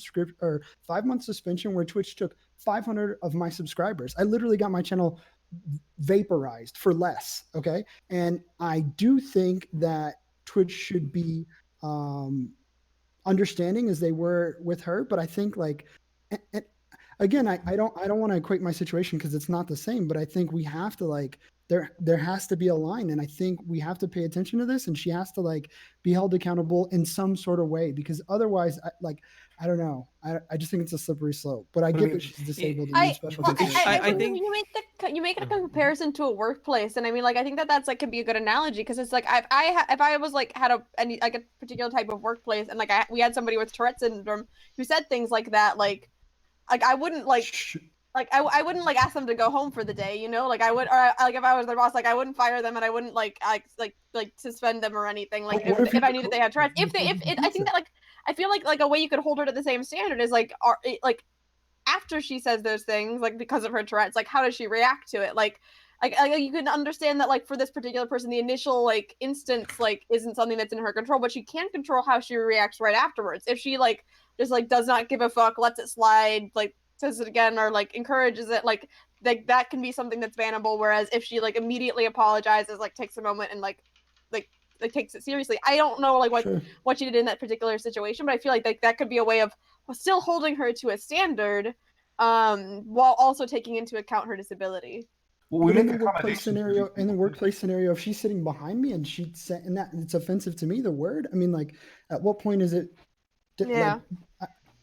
S10: suspension where Twitch took 500 of my subscribers. I literally got my channel vaporized for less. Okay. And I do think that Twitch should be understanding as they were with her. But I think, like, again, I don't want to equate my situation because it's not the same, but I think we have to, like, there has to be a line, and I think we have to pay attention to this, and she has to, like, be held accountable in some sort of way, because otherwise, I don't know. I just think it's a slippery slope. But I get that she's disabled and needs special consideration.
S12: I think you make a comparison to a workplace, and I mean, like, I think that's, like, could be a good analogy, because it's like if I was, like, had a particular type of workplace, and, like, we had somebody with Tourette syndrome who said things like that, like I wouldn't, like. Like, I wouldn't, like, ask them to go home for the day, like, I would, or, like, if I was their boss, like, I wouldn't fire them, and I wouldn't, like suspend them or anything, like, if I knew that they had Tourette's. I think that, like, I feel like a way you could hold her to the same standard is, like, after she says those things, like, because of her Tourette's, like, how does she react to it? Like, you can understand that, like, for this particular person, the initial, like, instance, like, isn't something that's in her control, but she can control how she reacts right afterwards. If she, like, just, like, does not give a fuck, lets it slide, like, says it again, or, like, encourages it, like that can be something that's bannable. Whereas if she, like, immediately apologizes, like, takes a moment and like takes it seriously, I don't know, like, what she did in that particular situation, but I feel like that could be a way of still holding her to a standard, while also taking into account her disability.
S10: Well, in the workplace scenario, if she's sitting behind me and and that it's offensive to me, the word, I mean, like, at what point is it
S12: Yeah.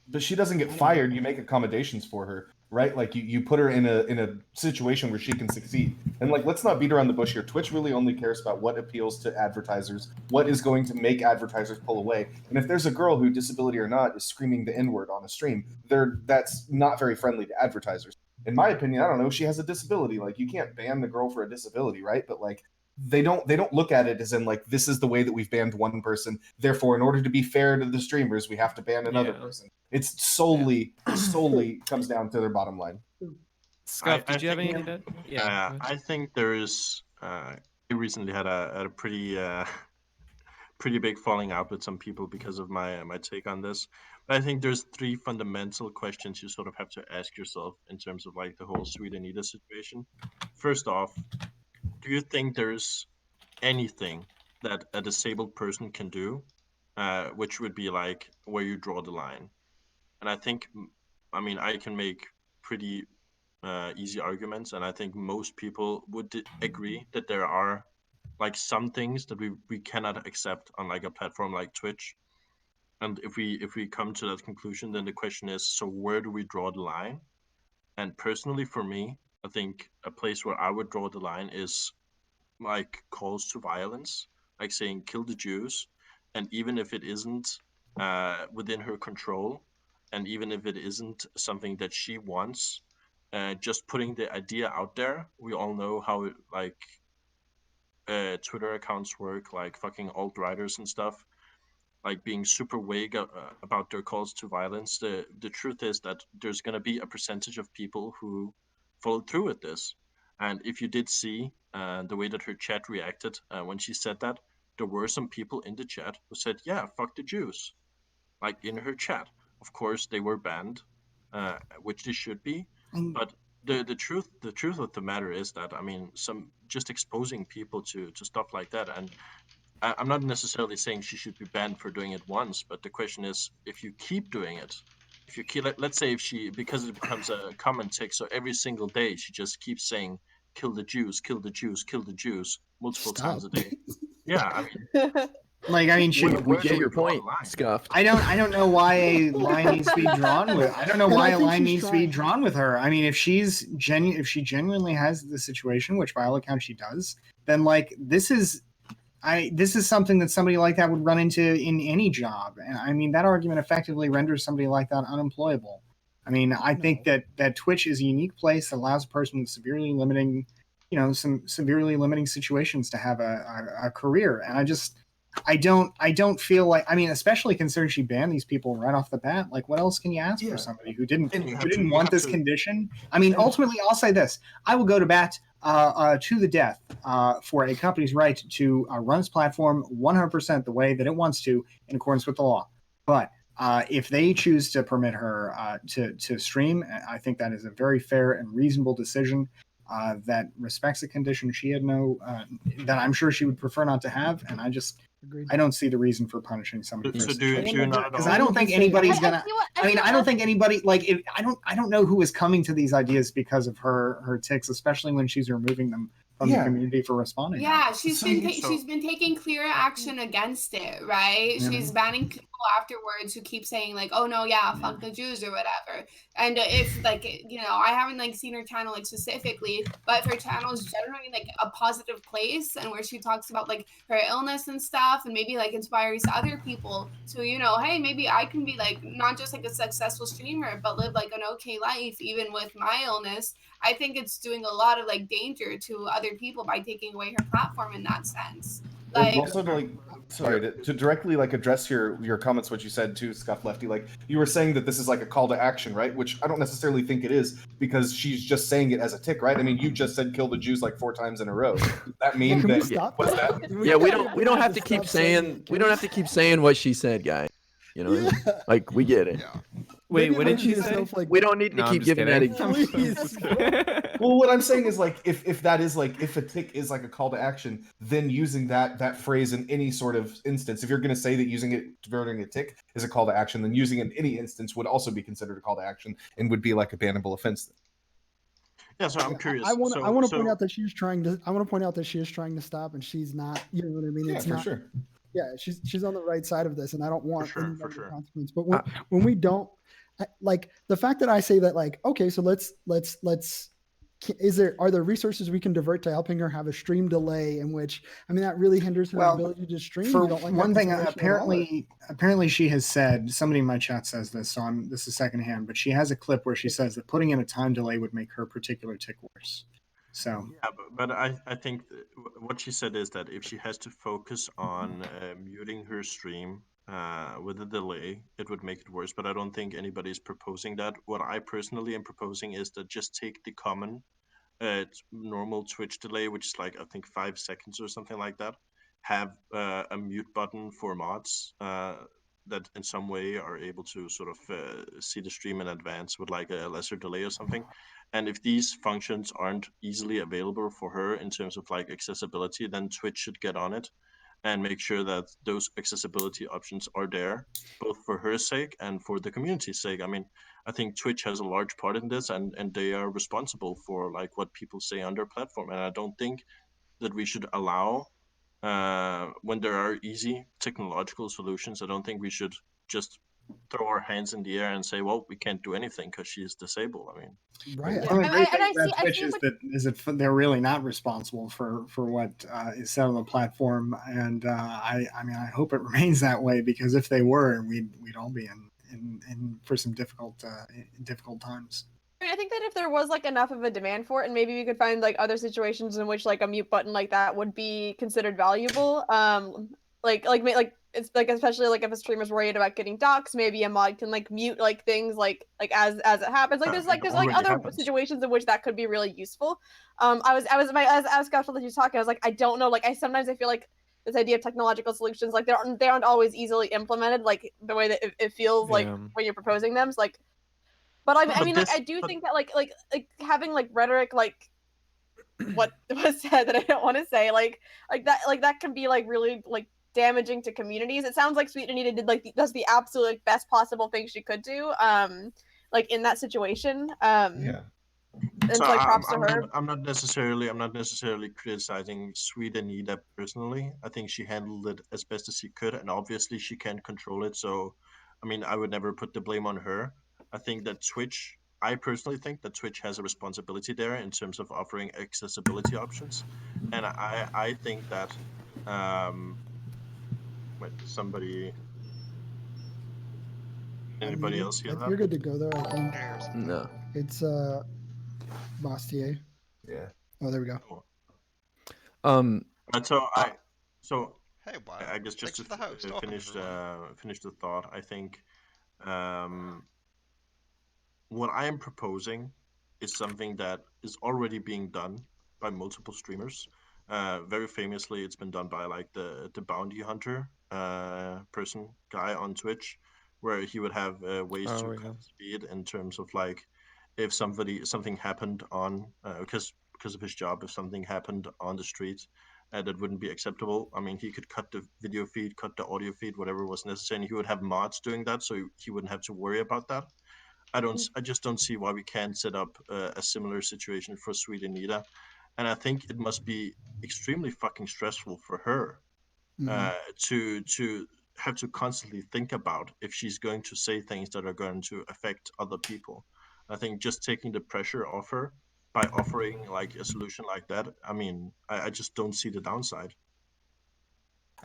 S13: But she doesn't get fired. You make accommodations for her, right? Like you put her in a situation where she can succeed. And like, let's not beat around the bush here. Twitch really only cares about what appeals to advertisers, what is going to make advertisers pull away. And if there's a girl who, disability or not, is screaming the N-word on a stream, that's not very friendly to advertisers. In my opinion, I don't know, she has a disability. Like, you can't ban the girl for a disability, right? But like, they don't look at it as in like, this is the way that we've banned one person, therefore in order to be fair to the streamers we have to ban another person. It's solely comes down to their bottom line.
S1: Scuff, did you have anything to add?
S11: I think there is I recently had a pretty pretty big falling out with some people because of my take on this. But I think there's 3 fundamental questions you sort of have to ask yourself in terms of like the whole Sweet Anita situation. First off, do you think there's anything that a disabled person can do, which would be like where you draw the line? And I think, I mean, I can make pretty easy arguments, and I think most people would agree that there are like some things that we cannot accept on like a platform like Twitch. And if we come to that conclusion, then the question is, so where do we draw the line? And personally, for me, I think a place where I would draw the line is like calls to violence, like saying kill the Jews, and even if it isn't within her control, and even if it isn't something that she wants, just putting the idea out there. We all know how like Twitter accounts work, like fucking alt-righters and stuff, like being super vague about their calls to violence. The truth is that there's going to be a percentage of people who followed through with this. And if you did see the way that her chat reacted when she said that, there were some people in the chat who said, yeah, fuck the Jews, like in her chat. Of course, they were banned, which they should be. But the truth of the matter is that, I mean, some just exposing people to stuff like that, and I'm not necessarily saying she should be banned for doing it once, but the question is, if you keep doing it, if you keep, let's say if she, because it becomes a common tick, so every single day she just keeps saying, kill the Jews, kill the Jews, kill the Jews, multiple times a day. Yeah, I mean,
S2: like, I mean,
S7: we get your point, Scuffed.
S2: I don't know why a line needs to be drawn with. I don't know why a line needs to be drawn with her. I mean, if she genuinely has the situation, which by all accounts she does, then like this is something that somebody like that would run into in any job. And I mean, that argument effectively renders somebody like that unemployable. I mean, I think that Twitch is a unique place that allows a person with severely limiting, some severely limiting situations to have a career. And I don't feel like, I mean, especially considering she banned these people right off the bat. Like, what else can you ask for somebody who didn't want this condition? I mean, ultimately, I'll say this: I will go to bat to the death for a company's right to run its platform 100% the way that it wants to, in accordance with the law. But if they choose to permit her to stream, I think that is a very fair and reasonable decision that respects a condition she had that I'm sure she would prefer not to have, and I don't see the reason for punishing somebody.
S11: So do you not?
S2: Because I don't think anybody's gonna. I mean, I don't think anybody like. I don't know who is coming to these ideas because of her tics, especially when she's removing them from the community for responding.
S6: Yeah, she's been taking clear action against it, right?
S2: Yeah.
S6: She's banning people afterwards who keep saying like, "Oh no, yeah, fuck the Jews" or whatever. And if like I haven't like seen her channel like specifically, but if her channel is generally like a positive place and where she talks about like her illness and stuff, and maybe like inspires other people to hey, maybe I can be like not just like a successful streamer, but live like an okay life even with my illness. I think it's doing a lot of like danger to other people by taking away her platform in that sense. Like,
S13: also, like, sorry to directly like address your comments, what you said too, Scuff Lefty. Like, you were saying that this is like a call to action, right? Which I don't necessarily think it is, because she's just saying it as a tick, right? I mean, you just said kill the Jews like 4 times in a row. Does that mean that? What's that?
S7: Yeah, we don't have to keep saying what she said, guys. Like, we get it.
S1: Yeah. Wait, what did she say?
S7: We don't need to keep giving that example.
S13: Well, what I'm saying is like, if that is like, if a tick is like a call to action, then using that phrase in any sort of instance, if you're going to say that using it diverting a tick is a call to action, then using it in any instance would also be considered a call to action and would be like a bannable offense.
S11: Yeah, so I'm curious.
S10: I want to point out that she is trying to. I want to point out that she is trying to stop, and she's not. You know what I mean?
S13: Yeah,
S10: It's
S13: for
S10: not,
S13: sure.
S10: Yeah, she's on the right side of this, and I don't want
S11: sure,
S10: anybody
S11: for
S10: to
S11: sure.
S10: consequence. But when we don't, like the fact that I say that, like, okay, so let's are there resources we can divert to helping her have a stream delay in which, I mean, that really hinders her
S9: Well,
S10: ability to stream?
S9: For
S10: You don't like
S9: one
S10: that
S9: thing,
S10: consideration at all, or-
S9: apparently she has said, somebody in my chat says this, so this is secondhand, but she has a clip where she says that putting in a time delay would make her particular tick worse. So
S11: Yeah, but I think what she said is that if she has to focus on muting her stream with a delay, it would make it worse. But I don't think anybody's proposing that. What I personally am proposing is that just take the common normal Twitch delay, which is like I think 5 seconds or something like that. Have a mute button for mods that in some way are able to sort of see the stream in advance with like a lesser delay or something. And if these functions aren't easily available for her in terms of like accessibility, then Twitch should get on it and make sure that those accessibility options are there, both for her sake and for the community's sake. I mean, I think Twitch has a large part in this, and they are responsible for like what people say on their platform. And I don't think that we should allow when there are easy technological solutions. I don't think we should just throw our hands in the air and say, "Well, we can't do anything because she is disabled." I mean,
S10: right.
S9: one of the great things about
S12: I
S9: Twitch
S12: see
S9: is
S12: what-
S9: that they're really not responsible for what is said on the platform, and I mean I hope it remains that way, because if they were, we'd all be in for some difficult times.
S12: I mean, I think that if there was like enough of a demand for it, and maybe we could find like other situations in which like a mute button like that would be considered valuable. Like it's like, especially like if a streamer's worried about getting doxxed, maybe a mod can like mute like things like as it happens. Like there's
S11: it
S12: like
S11: already
S12: other
S11: happens.
S12: situations in which that could be really useful. As ScuffedLe was talking, I was like, I don't know. Like sometimes I feel like this idea of technological solutions, like they aren't always easily implemented like the way that it feels like
S1: Yeah.
S12: when you're proposing them. So like. But I
S11: but
S12: mean,
S11: this-
S12: like, I do
S11: but-
S12: think that, like having like rhetoric, like what was said that I don't want to say, like that can be like really like damaging to communities. It sounds like Sweet Anita did like does the absolute like, best possible thing she could do, like in that situation.
S13: Yeah.
S12: And
S11: So
S12: so, like props to her.
S11: I'm not necessarily criticizing Sweet Anita personally. I think she handled it as best as she could, and obviously she can't control it. So, I mean, I would never put the blame on her. I think that I personally think that Twitch has a responsibility there in terms of offering accessibility options, and I think that wait, anybody else hear that?
S10: You're good to go though, I think.
S7: No.
S10: It's Mastiat.
S13: Yeah.
S10: Oh, there we go.
S11: And so
S3: Hey, wow.
S11: I guess just
S3: Thanks
S11: to
S3: for the host. Welcome,
S11: finish the thought, I think what I am proposing is something that is already being done by multiple streamers. Very famously, it's been done by like the bounty hunter person guy on Twitch, where he would have ways to cut speed in terms of like if something happened on because of his job, if something happened on the street that wouldn't be acceptable. I mean, he could cut the video feed, cut the audio feed, whatever was necessary, and he would have mods doing that, so he wouldn't have to worry about that. I just don't see why we can't set up a similar situation for Sweet Anita, and I think it must be extremely fucking stressful for her to have to constantly think about if she's going to say things that are going to affect other people. I think just taking the pressure off her by offering like a solution like that, I mean, I just don't see the downside.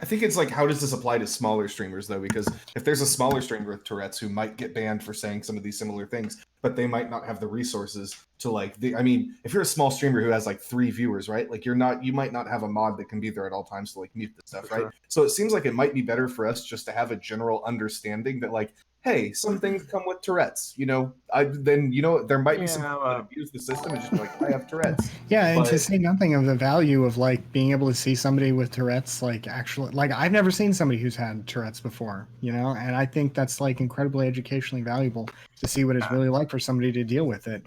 S13: I think it's like, how does this apply to smaller streamers though? Because if there's a smaller streamer with Tourette's who might get banned for saying some of these similar things, but they might not have the resources to like, I mean, if you're a small streamer who has like 3 viewers, right? Like you might not have a mod that can be there at all times to like mute the stuff, right?
S11: Sure.
S13: So it seems like it might be better for us just to have a general understanding that like, hey, some things come with Tourette's, there might be some people that abuse the system and just be like, I have Tourette's.
S9: Yeah, and to say nothing of the value of like being able to see somebody with Tourette's, like actually, like I've never seen somebody who's had Tourette's before, and I think that's like incredibly educationally valuable to see what it's really like for somebody to deal with it,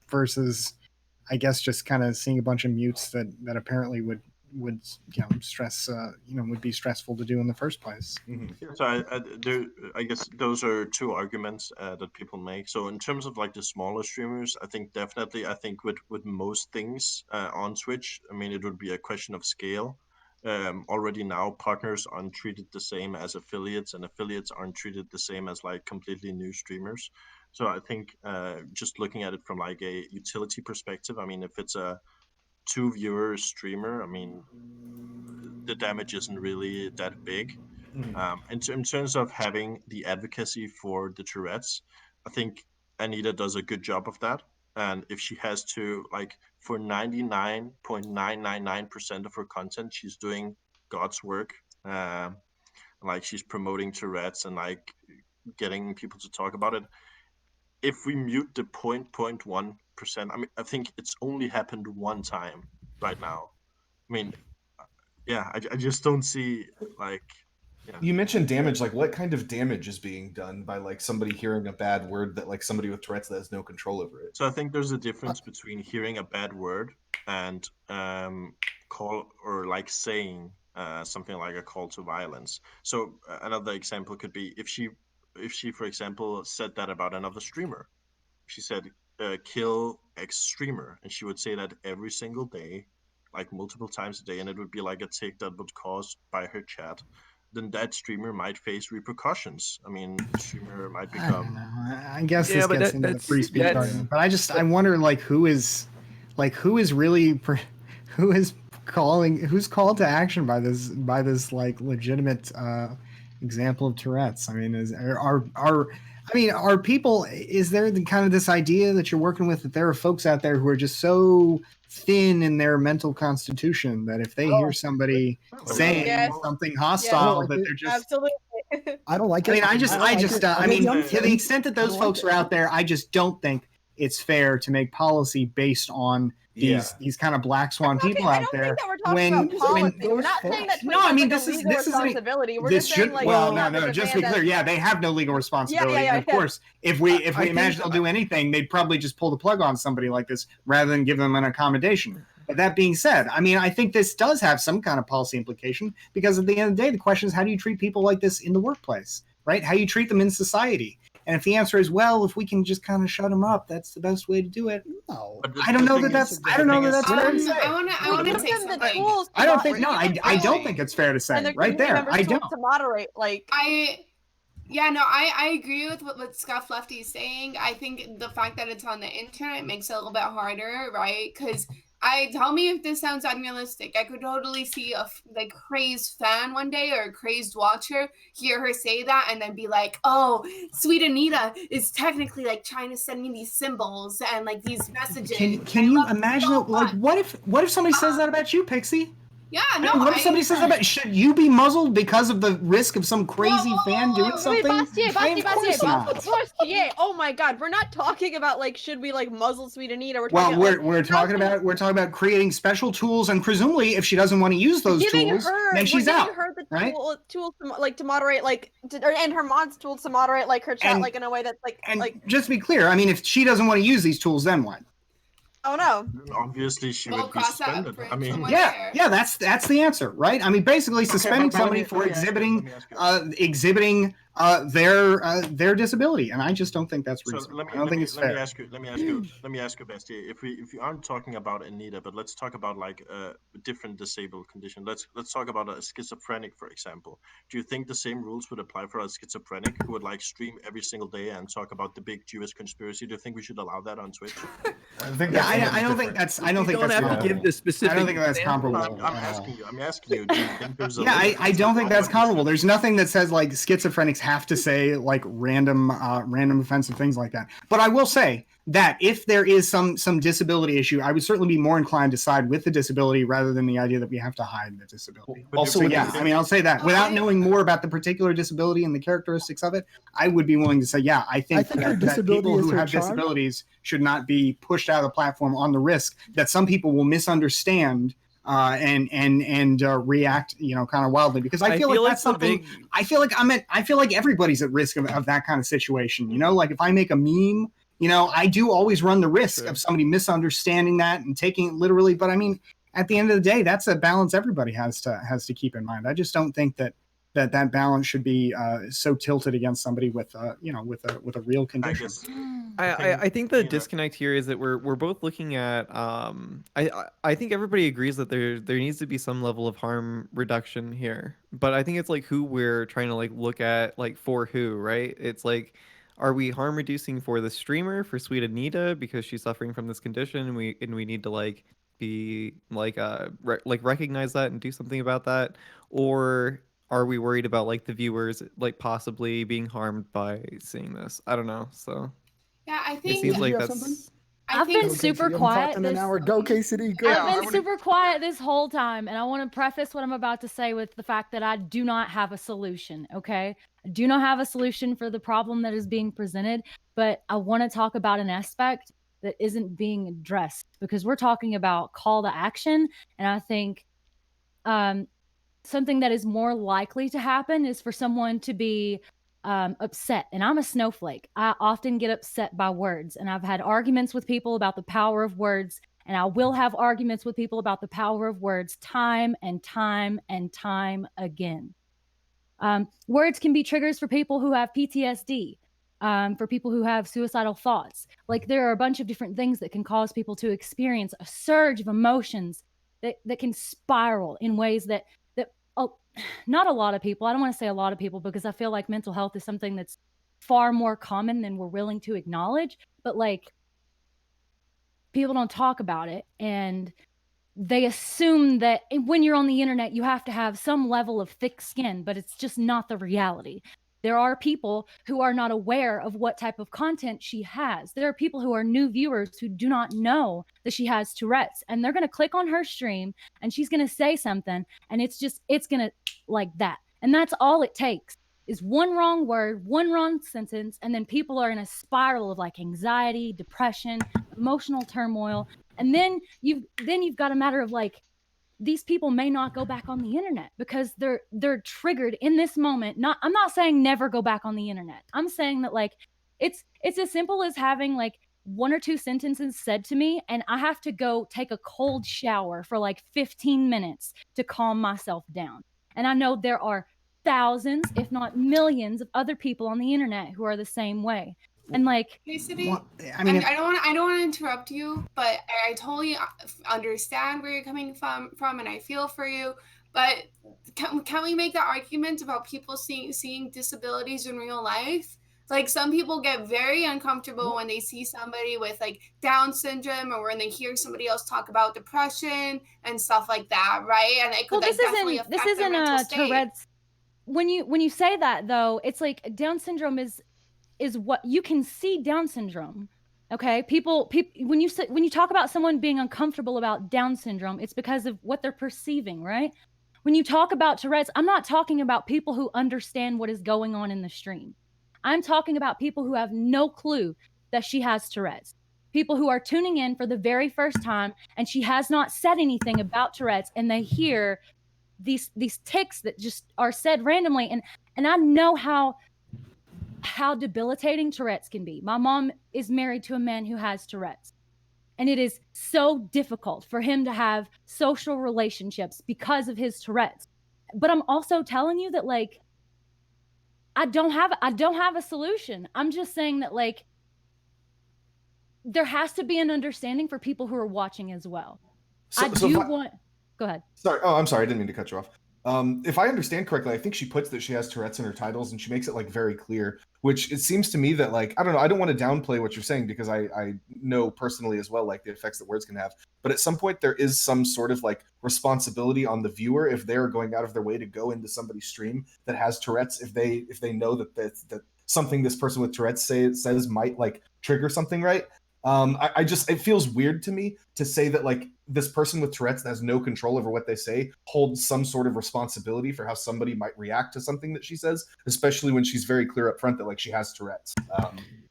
S9: versus, I guess, just kind of seeing a bunch of mutes that apparently would stress, would be stressful to do in the first place.
S11: Yeah, so I guess those are 2 arguments that people make. So in terms of like the smaller streamers, I think with most things on Twitch, I mean, it would be a question of scale. already now partners aren't treated the same as affiliates, and affiliates aren't treated the same as like completely new streamers. So I think just looking at it from like a utility perspective, I mean, if it's a 2-viewer streamer, I mean, the damage isn't really that big. In terms of having the advocacy for the Tourette's, I think Anita does a good job of that. And if she has to, like, for 99.999% of her content, she's doing God's work. Like, she's promoting Tourette's and, like, getting people to talk about it. If we mute the 0.1%, I mean, I think it's only happened one time right now. I mean, yeah, I just don't see, like, yeah.
S13: You mentioned damage. Like, what kind of damage is being done by like somebody hearing a bad word that like somebody with Tourette's that has no control over it?
S11: So I think there's a difference between hearing a bad word and call or like saying something like a call to violence. So another example could be if she, for example, said that about another streamer. She said, "Kill X streamer," and she would say that every single day, like multiple times a day, and it would be like a tick that would caused by her chat. Then that streamer might face repercussions. I mean, the streamer might become.
S9: I guess this gets into the free speech argument, but I wonder like who's called to action by this like legitimate example of Tourette's. I mean, are people? Is there the kind of this idea that you're working with that there are folks out there who are just so thin in their mental constitution that if they hear somebody saying something hostile, that they're just
S12: absolutely.
S10: I don't like it.
S9: I mean, to the extent that those folks are out there, I just don't think it's fair to make policy based on these kind of black swan people out there.
S12: We're not saying that
S9: no, I mean
S12: this is responsibility. We're just saying like
S9: just to be clear, they have no legal responsibility. And of course, if we imagine they'll do anything, they'd probably just pull the plug on somebody like this rather than give them an accommodation. But that being said, I mean, I think this does have some kind of policy implication because at the end of the day, the question is how do you treat people like this in the workplace, right? How you treat them in society. And if the answer is, well, if we can just kind of shut them up, that's the best way to do it. No, I don't know that that's fair to say.
S6: I want to say something.
S9: I don't think, no, I don't think it's fair to say right there. I don't.
S12: To moderate, like.
S6: I agree with what Scuff Lefty is saying. I think the fact that it's on the internet makes it a little bit harder, right? Because tell me if this sounds unrealistic. I could totally see a crazed fan one day or a crazed watcher hear her say that and then be like, "Oh, sweet Anita is technically like trying to send me these symbols and like these messages."
S9: Can you imagine it? Like, what if somebody says that about you, Pxie?
S6: Yeah, no.
S9: What if somebody says that about? Should you be muzzled because of the risk of some crazy fan doing something?
S12: Pxie, oh my God, we're not talking about like should we like muzzle sweet Anita? We're talking about creating special tools, and presumably if she doesn't want to use those tools, then she's out. Her the
S9: right?
S12: tools to moderate and her mods tools to moderate like her chat in a way that's like.
S9: Just to be clear, I mean, if she doesn't want to use these tools, then what?
S12: Oh no!
S11: Obviously, she would be suspended. I mean,
S9: yeah, that's the answer, right? I mean, basically suspending somebody for exhibiting their disability, and I just don't think that's reasonable. I don't think it's fair.
S11: Let me ask you, Basti. If we aren't talking about Anita, but let's talk about like a different disabled condition. Let's talk about a schizophrenic, for example. Do you think the same rules would apply for a schizophrenic who would like stream every single day and talk about the big Jewish conspiracy? Do you think we should allow that on Twitch?
S9: I don't think that's comparable.
S11: I'm asking you. Do you think there's a
S9: I don't think that's comparable. There's nothing that says like schizophrenics have to say like random offensive things like that. But I will say that if there is some disability issue, I would certainly be more inclined to side with the disability rather than the idea that we have to hide the disability. Also, I mean, I'll say that without knowing more about the particular disability and the characteristics of it, I would be willing to say, I think that people who have disabilities should not be pushed out of the platform on the risk that some people will misunderstand and react, kind of wildly, because I feel like that's something. I feel like everybody's at risk of that kind of situation. Like if I make a meme, I do always run the risk of somebody misunderstanding that and taking it literally. But I mean, at the end of the day, that's a balance everybody has to keep in mind. I just don't think that balance should be so tilted against somebody with a real condition.
S1: I think the disconnect here is that we're both looking at I think everybody agrees that there needs to be some level of harm reduction here, but I think it's like who we're trying to like look at, like for who, right? It's like, are we harm reducing for the streamer, for Sweet Anita because she's suffering from this condition and we need to like be like recognize that and do something about that, or are we worried about like the viewers like possibly being harmed by seeing this? I don't know. So
S6: Yeah, I
S1: it
S6: think
S1: seems like
S10: you have
S1: that's
S10: something?
S8: I've been super quiet.
S10: In an hour. Go K-City, go.
S3: Yeah,
S8: I've been super quiet this whole time, and I want to preface what I'm about to say with the fact that I do not have a solution, okay? I do not have a solution for the problem that is being presented, but I want to talk about an aspect that isn't being addressed, because we're talking about call to action, and I think something that is more likely to happen is for someone to be upset. And I'm a snowflake. I often get upset by words, and I've had arguments with people about the power of words, and I will have arguments with people about the power of words time and time and time again. Words can be triggers for people who have PTSD, for people who have suicidal thoughts. Like, there are a bunch of different things that can cause people to experience a surge of emotions that can spiral in ways that not a lot of people, I don't want to say a lot of people, because I feel like mental health is something that's far more common than we're willing to acknowledge, but like, people don't talk about it, and they assume that when you're on the internet you have to have some level of thick skin, but it's just not the reality. There are people who are not aware of what type of content she has. There are people who are new viewers who do not know that she has Tourette's, and they're going to click on her stream and she's going to say something, and it's going to like that. And that's all it takes is one wrong word, one wrong sentence, and then people are in a spiral of like anxiety, depression, emotional turmoil. And then you've got a matter of like, these people may not go back on the internet because they're triggered in this moment. I'm not saying never go back on the internet. I'm saying that like it's as simple as having like one or two sentences said to me, and I have to go take a cold shower for like 15 minutes to calm myself down. And I know there are thousands, if not millions, of other people on the internet who are the same way. And like,
S6: K-City,
S2: Well, I mean,
S6: I don't want to interrupt you, but I totally understand where you're coming from, and I feel for you. But can we make the argument about people seeing disabilities in real life? Like, some people get very uncomfortable when they see somebody with like Down syndrome, or when they hear somebody else talk about depression and stuff like that, right? And it could definitely affect their mental state.
S8: Tourette's. When you say that though, it's like Down syndrome is what you can see. Down syndrome, okay? People when you talk about someone being uncomfortable about Down syndrome, it's because of what they're perceiving, right? When you talk about Tourette's, I'm not talking about people who understand what is going on in the stream. I'm talking about people who have no clue that she has Tourette's. People who are tuning in for the very first time, and she has not said anything about Tourette's, and they hear these tics that just are said randomly, and I know how debilitating Tourette's can be. My mom is married to a man who has Tourette's, and it is so difficult for him to have social relationships because of his Tourette's. But I'm also telling you that like, I don't have a solution. I'm just saying that like, there has to be an understanding for people who are watching as well. Go ahead.
S13: Sorry. Oh, I'm sorry. I didn't mean to cut you off. If I understand correctly, I think she puts that she has Tourette's in her titles, and she makes it like very clear, which it seems to me that like, I don't know, I don't want to downplay what you're saying, because I know personally as well, like the effects that words can have, but at some point there is some sort of like responsibility on the viewer if they're going out of their way to go into somebody's stream that has Tourette's, if they know that something this person with Tourette's says might like trigger something, right? I just, it feels weird to me to say that like this person with Tourette's that has no control over what they say holds some sort of responsibility for how somebody might react to something that she says, especially when she's very clear up front that like she has Tourette's.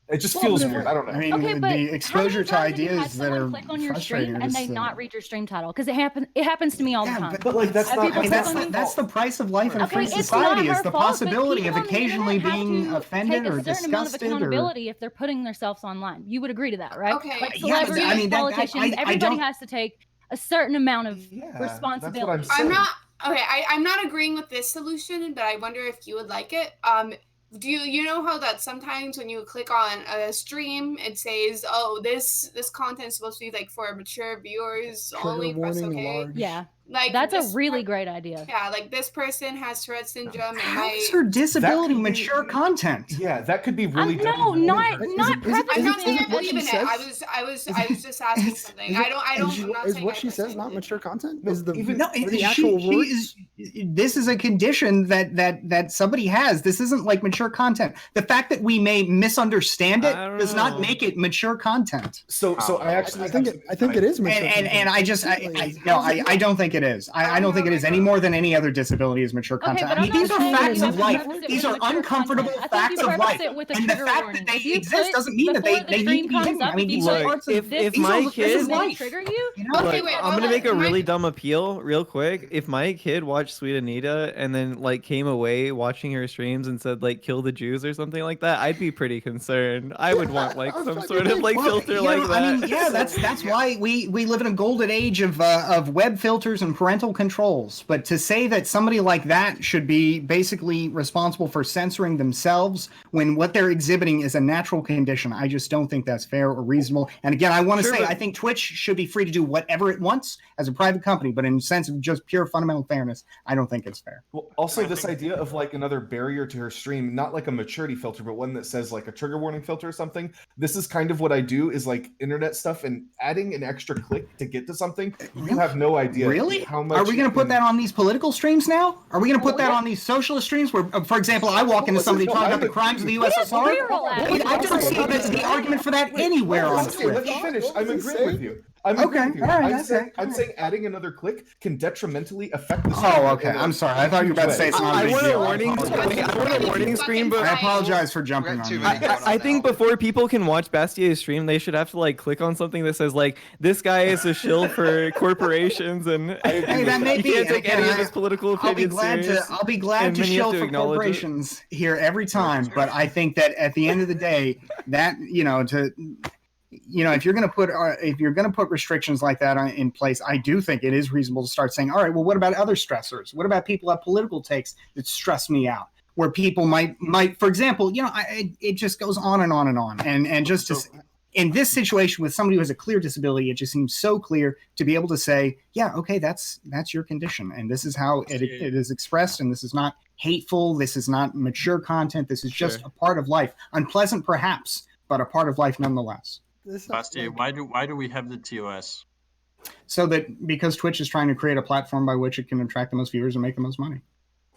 S13: It just feels weird. I don't know.
S9: I mean,
S8: Okay, but
S9: the exposure to ideas that are
S8: click on your
S9: frustrating
S8: stream and they not read your stream title, because it happens to me all the time.
S13: But like that's not.
S9: I mean, that's the price of life in a free society. Is the possibility of occasionally being offended or disgusted,
S8: take a certain amount of accountability if they're putting themselves online. You would agree to that, right?
S6: Okay.
S8: Like celebrities, politicians, everybody has to take a certain amount of responsibility.
S6: I'm not agreeing with this solution, but I wonder if you would like it. Do you know how that sometimes when you click on a stream, it says, "Oh, this content is supposed to be like for mature viewers
S10: Trigger
S6: only." Press
S10: warning,
S6: OK.
S10: large.
S8: Yeah.
S6: Like
S8: That's a
S6: this
S8: really great idea.
S6: Yeah, like this person has Tourette syndrome and
S2: How is
S6: might.
S2: her disability
S13: That could be-
S2: mature content?
S13: Yeah, that could be really.
S8: No, not
S10: Is
S6: I'm not saying I
S10: what
S6: believe
S10: she
S6: in it.
S10: says-
S6: I was just asking something. I don't. I'm not
S10: Is
S6: saying
S10: what
S6: I
S10: she says
S6: personally
S10: not
S6: believe
S10: mature
S6: it.
S10: content?
S13: No,
S10: Is the
S13: even-
S2: No,
S10: are the actual words?
S2: this is a condition that somebody has. This isn't like mature content. The fact that we may misunderstand it
S1: I don't
S2: does not
S1: know.
S2: make it mature content.
S13: So I actually
S10: I think it is mature.
S2: And I just I don't think it is. I don't think it is any more than any other disability is mature
S8: Okay,
S2: content.
S8: but
S2: I mean,
S8: I'm
S2: these
S8: not
S2: are
S8: saying
S2: facts
S8: you
S2: of
S8: have to
S2: life.
S8: preface it
S2: These
S8: with
S2: are
S8: mature
S2: uncomfortable
S8: content. I think
S2: facts
S8: you
S2: of
S8: preface
S2: life.
S8: it with a
S2: And the
S8: trigger
S2: fact
S8: warning.
S2: that
S8: If
S2: they
S8: you
S2: exist
S8: put
S2: doesn't mean that
S8: before
S2: they
S8: the
S2: need to
S8: stream
S2: be
S8: comes
S2: hidden.
S8: up,
S2: I mean,
S8: if you
S2: these
S8: put
S2: are parts of
S1: if
S2: these
S1: my
S2: are- this
S1: kid-
S2: is
S8: may
S2: life.
S8: trigger you.
S2: You know?
S6: Okay, wait,
S1: I'm
S6: hold
S1: gonna
S6: on.
S1: make a
S6: My-
S1: really dumb appeal real quick. If my kid watched Sweet Anita and then like came away watching her streams and said like kill the Jews or something like that, I'd be pretty concerned. I would want like some sort of like
S2: Well,
S1: filter
S2: you
S1: like
S2: know,
S1: that.
S2: I mean, yeah, that's why we live in a golden age of web filters and parental controls. But to say that somebody like that should be basically responsible for censoring themselves when what they're exhibiting is a natural condition, I just don't think that's fair or reasonable. And again, I want to say I think Twitch should be free to do whatever it wants as a private company, but in the sense of just pure fundamental fairness, I don't think it's fair.
S13: Well, also this idea of like another barrier to her stream, not like a maturity filter, but one that says like a trigger warning filter or something. This is kind of what I do is like internet stuff and adding an extra click to get to something. You have no idea.
S2: Really?
S13: How much
S2: Are we going to put that on these political streams now? Are we going to put that
S13: yeah.
S2: on these socialist streams where, for example, I walk into somebody talking about the crimes of the USSR? I don't see the argument for that anywhere on
S13: Okay, let
S2: Twitch.
S13: me finish. I'm agreeing with you. I'm
S2: Okay,
S13: agreeing with you.
S2: all right,
S13: I'm saying adding another click can detrimentally affect the
S2: Oh, okay. I'm sorry. I thought you were about to say it's not a
S1: I
S2: big
S1: want a
S2: deal.
S1: warning. I want a warning screen, but
S2: I apologize for jumping on you.
S1: I think before people can watch Bastier's stream, they should have to like click on something that says like this guy is a shill for corporations and
S2: Hey, that may
S1: you
S2: be.
S1: can't take
S2: Again,
S1: any of his political opinions serious.
S2: I'll be glad
S1: and
S2: to
S1: then you have
S2: shill
S1: to
S2: for
S1: acknowledge it.
S2: corporations here every time. But I think that at the end of the day, that if you're going to put restrictions like that in place, I do think it is reasonable to start saying, all right, well, what about other stressors? What about people who have political takes that stress me out? Where people might, for example, it just goes on and on and on. And just in this situation with somebody who has a clear disability, it just seems so clear to be able to say, yeah, okay, that's your condition, and this is how it is expressed, and this is not hateful, this is not mature content, this is just a part of life, unpleasant perhaps, but a part of life nonetheless.
S11: Basti, why do we have the TOS?
S2: So that because Twitch is trying to create a platform by which it can attract the most viewers and make the most money.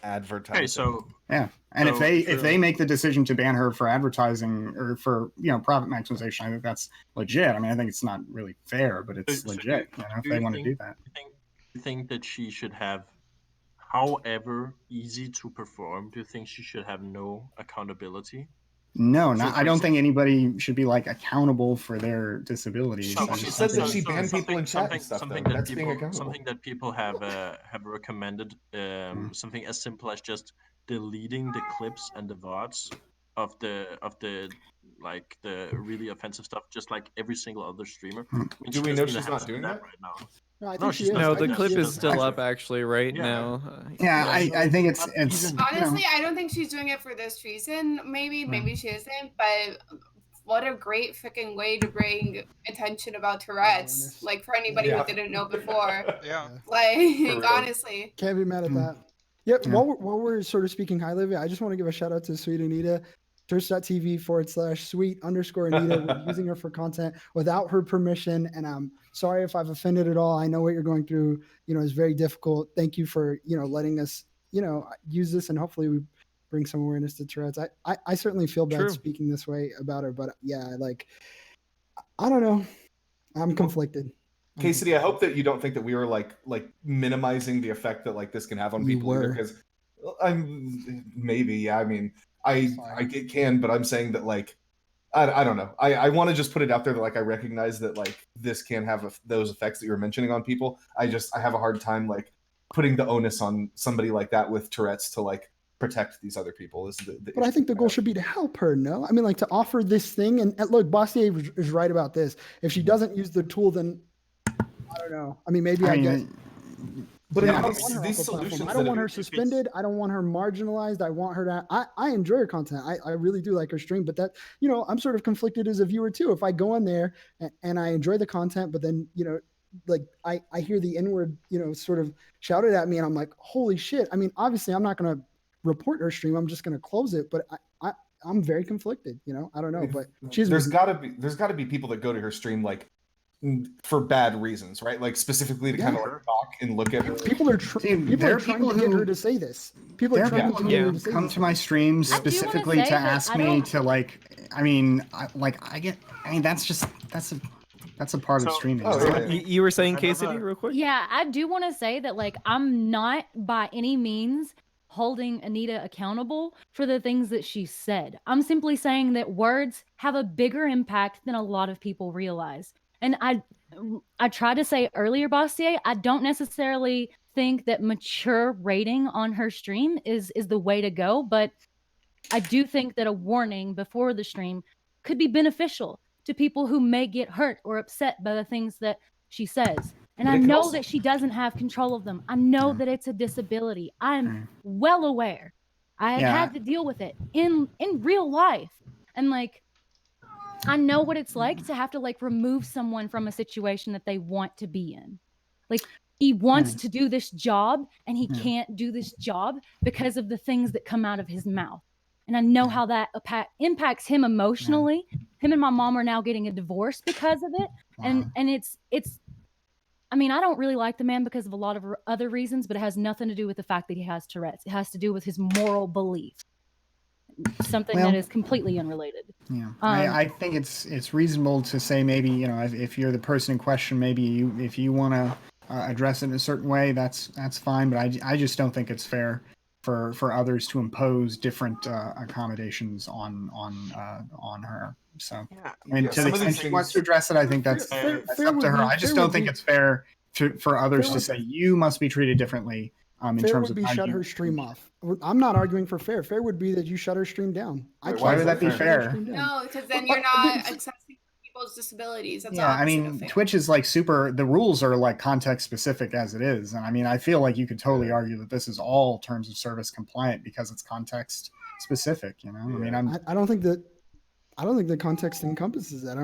S13: Advertising.
S11: Okay, so
S2: yeah, and if they make the decision to ban her for advertising or for profit maximization, I think that's legit. I mean, I think it's not really fair, but it's legit. If they want to do that.
S11: Do you think that she should have, however easy to perform? Do you think she should have no accountability?
S2: No, I don't think anybody should be like accountable for their disabilities.
S13: She says that she banned people in chat and stuff.
S11: Something that people have recommended. Something as simple as just deleting the clips and the VODs of the like the really offensive stuff, just like every single other streamer. I mean,
S13: Do we know she's not doing that
S11: right now?
S10: No, I think
S11: No,
S10: she
S11: she's
S10: is.
S11: not.
S1: No,
S11: I
S1: the
S11: think
S1: clip
S11: she
S1: is
S11: is
S1: still
S11: actually.
S1: up actually right now.
S2: Yeah, I think it's
S6: honestly, I don't think she's doing it for this reason. Maybe she isn't, but what a great freaking way to bring attention about Tourette's, like for anybody who didn't know before.
S3: Yeah.
S6: Like honestly.
S10: Can't be mad at that. Yep. Yeah. While we're sort of speaking highly of it, I just want to give a shout out to Sweet Anita. Twitch.tv/sweet_Anita. We're using her for content without her permission. And I'm sorry if I've offended at all. I know what you're going through, is very difficult. Thank you for, letting us, use this, and hopefully we bring some awareness to Tourette's. I certainly feel bad speaking this way about her, but yeah, I don't know. I'm conflicted.
S13: Cassidy, I hope that you don't think that we were like minimizing the effect that like this can have on people either, because I can, but I'm saying that I don't know. I want to just put it out there that I recognize that this can have those effects that you're mentioning on people. I have a hard time putting the onus on somebody like that with Tourette's to protect these other people.
S10: But I think the goal should be to help her. No, I mean to offer this thing. And look, Bastiat is right about this. If she doesn't use the tool, then I don't know. I mean, maybe I get.
S13: But
S10: I
S13: in
S10: don't
S13: these,
S10: want her
S13: these
S10: off the platform.
S13: solutions
S10: I don't
S13: that
S10: want her
S13: if it's-
S10: suspended. I don't want her marginalized. I want her to. I enjoy her content. I really do like her stream. But that, I'm sort of conflicted as a viewer too. If I go on there and I enjoy the content, but then like I hear the N-word, sort of shouted at me, and I'm like, holy shit. I mean, obviously, I'm not gonna report her stream. I'm just gonna close it. But I'm very conflicted. I don't know. But
S13: there's gotta be people that go to her stream like for bad reasons, right? Like specifically to kind of like talk and look at her.
S10: People are trying to get her to say this. People are trying to get her to say
S2: come
S10: this.
S2: to my streams
S8: I do wanna
S2: specifically
S8: say
S2: to
S8: that
S2: ask
S8: I
S2: me
S8: don't-
S2: to that's a part of streaming.
S1: You were saying, Casey, real quick?
S8: Yeah, I do want to say that, like, I'm not by any means holding Anita accountable for the things that she said. I'm simply saying that words have a bigger impact than a lot of people realize. And I tried to say earlier, Bastiat, I don't necessarily think that mature rating on her stream is the way to go, but I do think that a warning before the stream could be beneficial to people who may get hurt or upset by the things that she says. And
S2: But
S8: I
S2: it can
S8: know
S2: also-
S8: that she doesn't have control of them. I know that it's a disability. I'm well aware. I have had to deal with it in real life. And like, I know what it's like to have to like remove someone from a situation that they want to be in. Like, he wants to do this job and he can't do this job because of the things that come out of his mouth. And I know how that impacts him emotionally. Him and my mom are now getting a divorce because of it. And it's I mean, I don't really like the man because of a lot of other reasons, but it has nothing to do with the fact that he has Tourette's. It has to do with his moral belief. Something that is completely unrelated.
S2: Yeah, I think it's reasonable to say maybe if you're the person in question, maybe if you want to address it in a certain way, that's fine. But I just don't think it's fair for others to impose different accommodations on her. So to the extent she wants to address it, I think that's up to her. I just don't think it's fair for others to say you must be treated differently. In
S10: Fair
S2: terms
S10: would
S2: of
S10: be shut her stream off. I'm not arguing for fair. Fair would be that you shut her stream down.
S2: Why would that be fair?
S6: No, because then you're not accepting people's disabilities. That's
S2: Yeah, I mean, Twitch is like the rules are like context specific as it is. And I mean, I feel like you could totally argue that this is all terms of service compliant because it's context specific, I mean,
S10: I don't think the context encompasses that.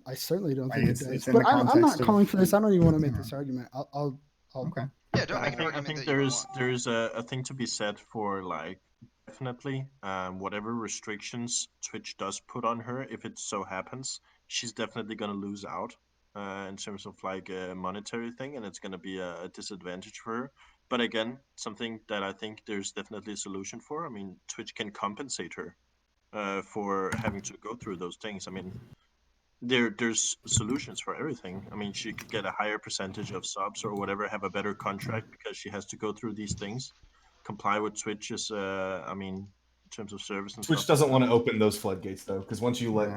S10: I certainly don't think it does.
S2: It's in
S10: But
S2: the
S10: I'm not
S2: context of-
S10: calling for this. I don't even want to make this argument. I'll
S2: okay.
S3: Yeah, don't make an
S11: I
S3: argument
S11: think
S3: that you don't
S11: there's a thing to be said for like definitely whatever restrictions Twitch does put on her, if it so happens, she's definitely gonna lose out in terms of like a monetary thing, and it's gonna be a disadvantage for her. But again, something that I think there's definitely a solution for. I mean, Twitch can compensate her for having to go through those things. I mean, there's solutions for everything. I mean, she could get a higher percentage of subs or whatever, have a better contract because she has to go through these things, comply with Twitch's I mean, in terms of service and
S13: Twitch
S11: stuff.
S13: doesn't want to open those floodgates though, because once you let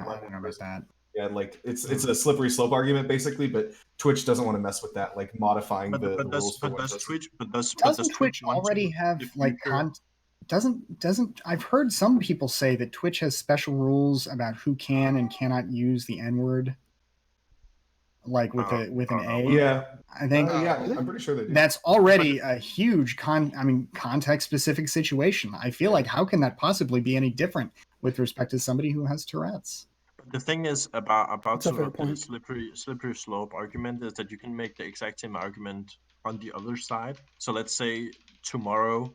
S13: yeah, like it's a slippery slope argument basically, but Twitch doesn't want to mess with that, like modifying the rules for what
S2: Doesn't Twitch already have like doesn't I've heard some people say that Twitch has special rules about who can and cannot use the N-word, like with an A.
S13: Yeah,
S2: I think
S13: I'm pretty sure they do.
S2: that's already a huge context specific situation. I feel like how can that possibly be any different with respect to somebody who has Tourette's?
S11: The thing is about
S10: That's a
S11: sort
S10: fair
S11: of the
S10: point.
S11: slippery slope argument is that you can make the exact same argument on the other side. So let's say tomorrow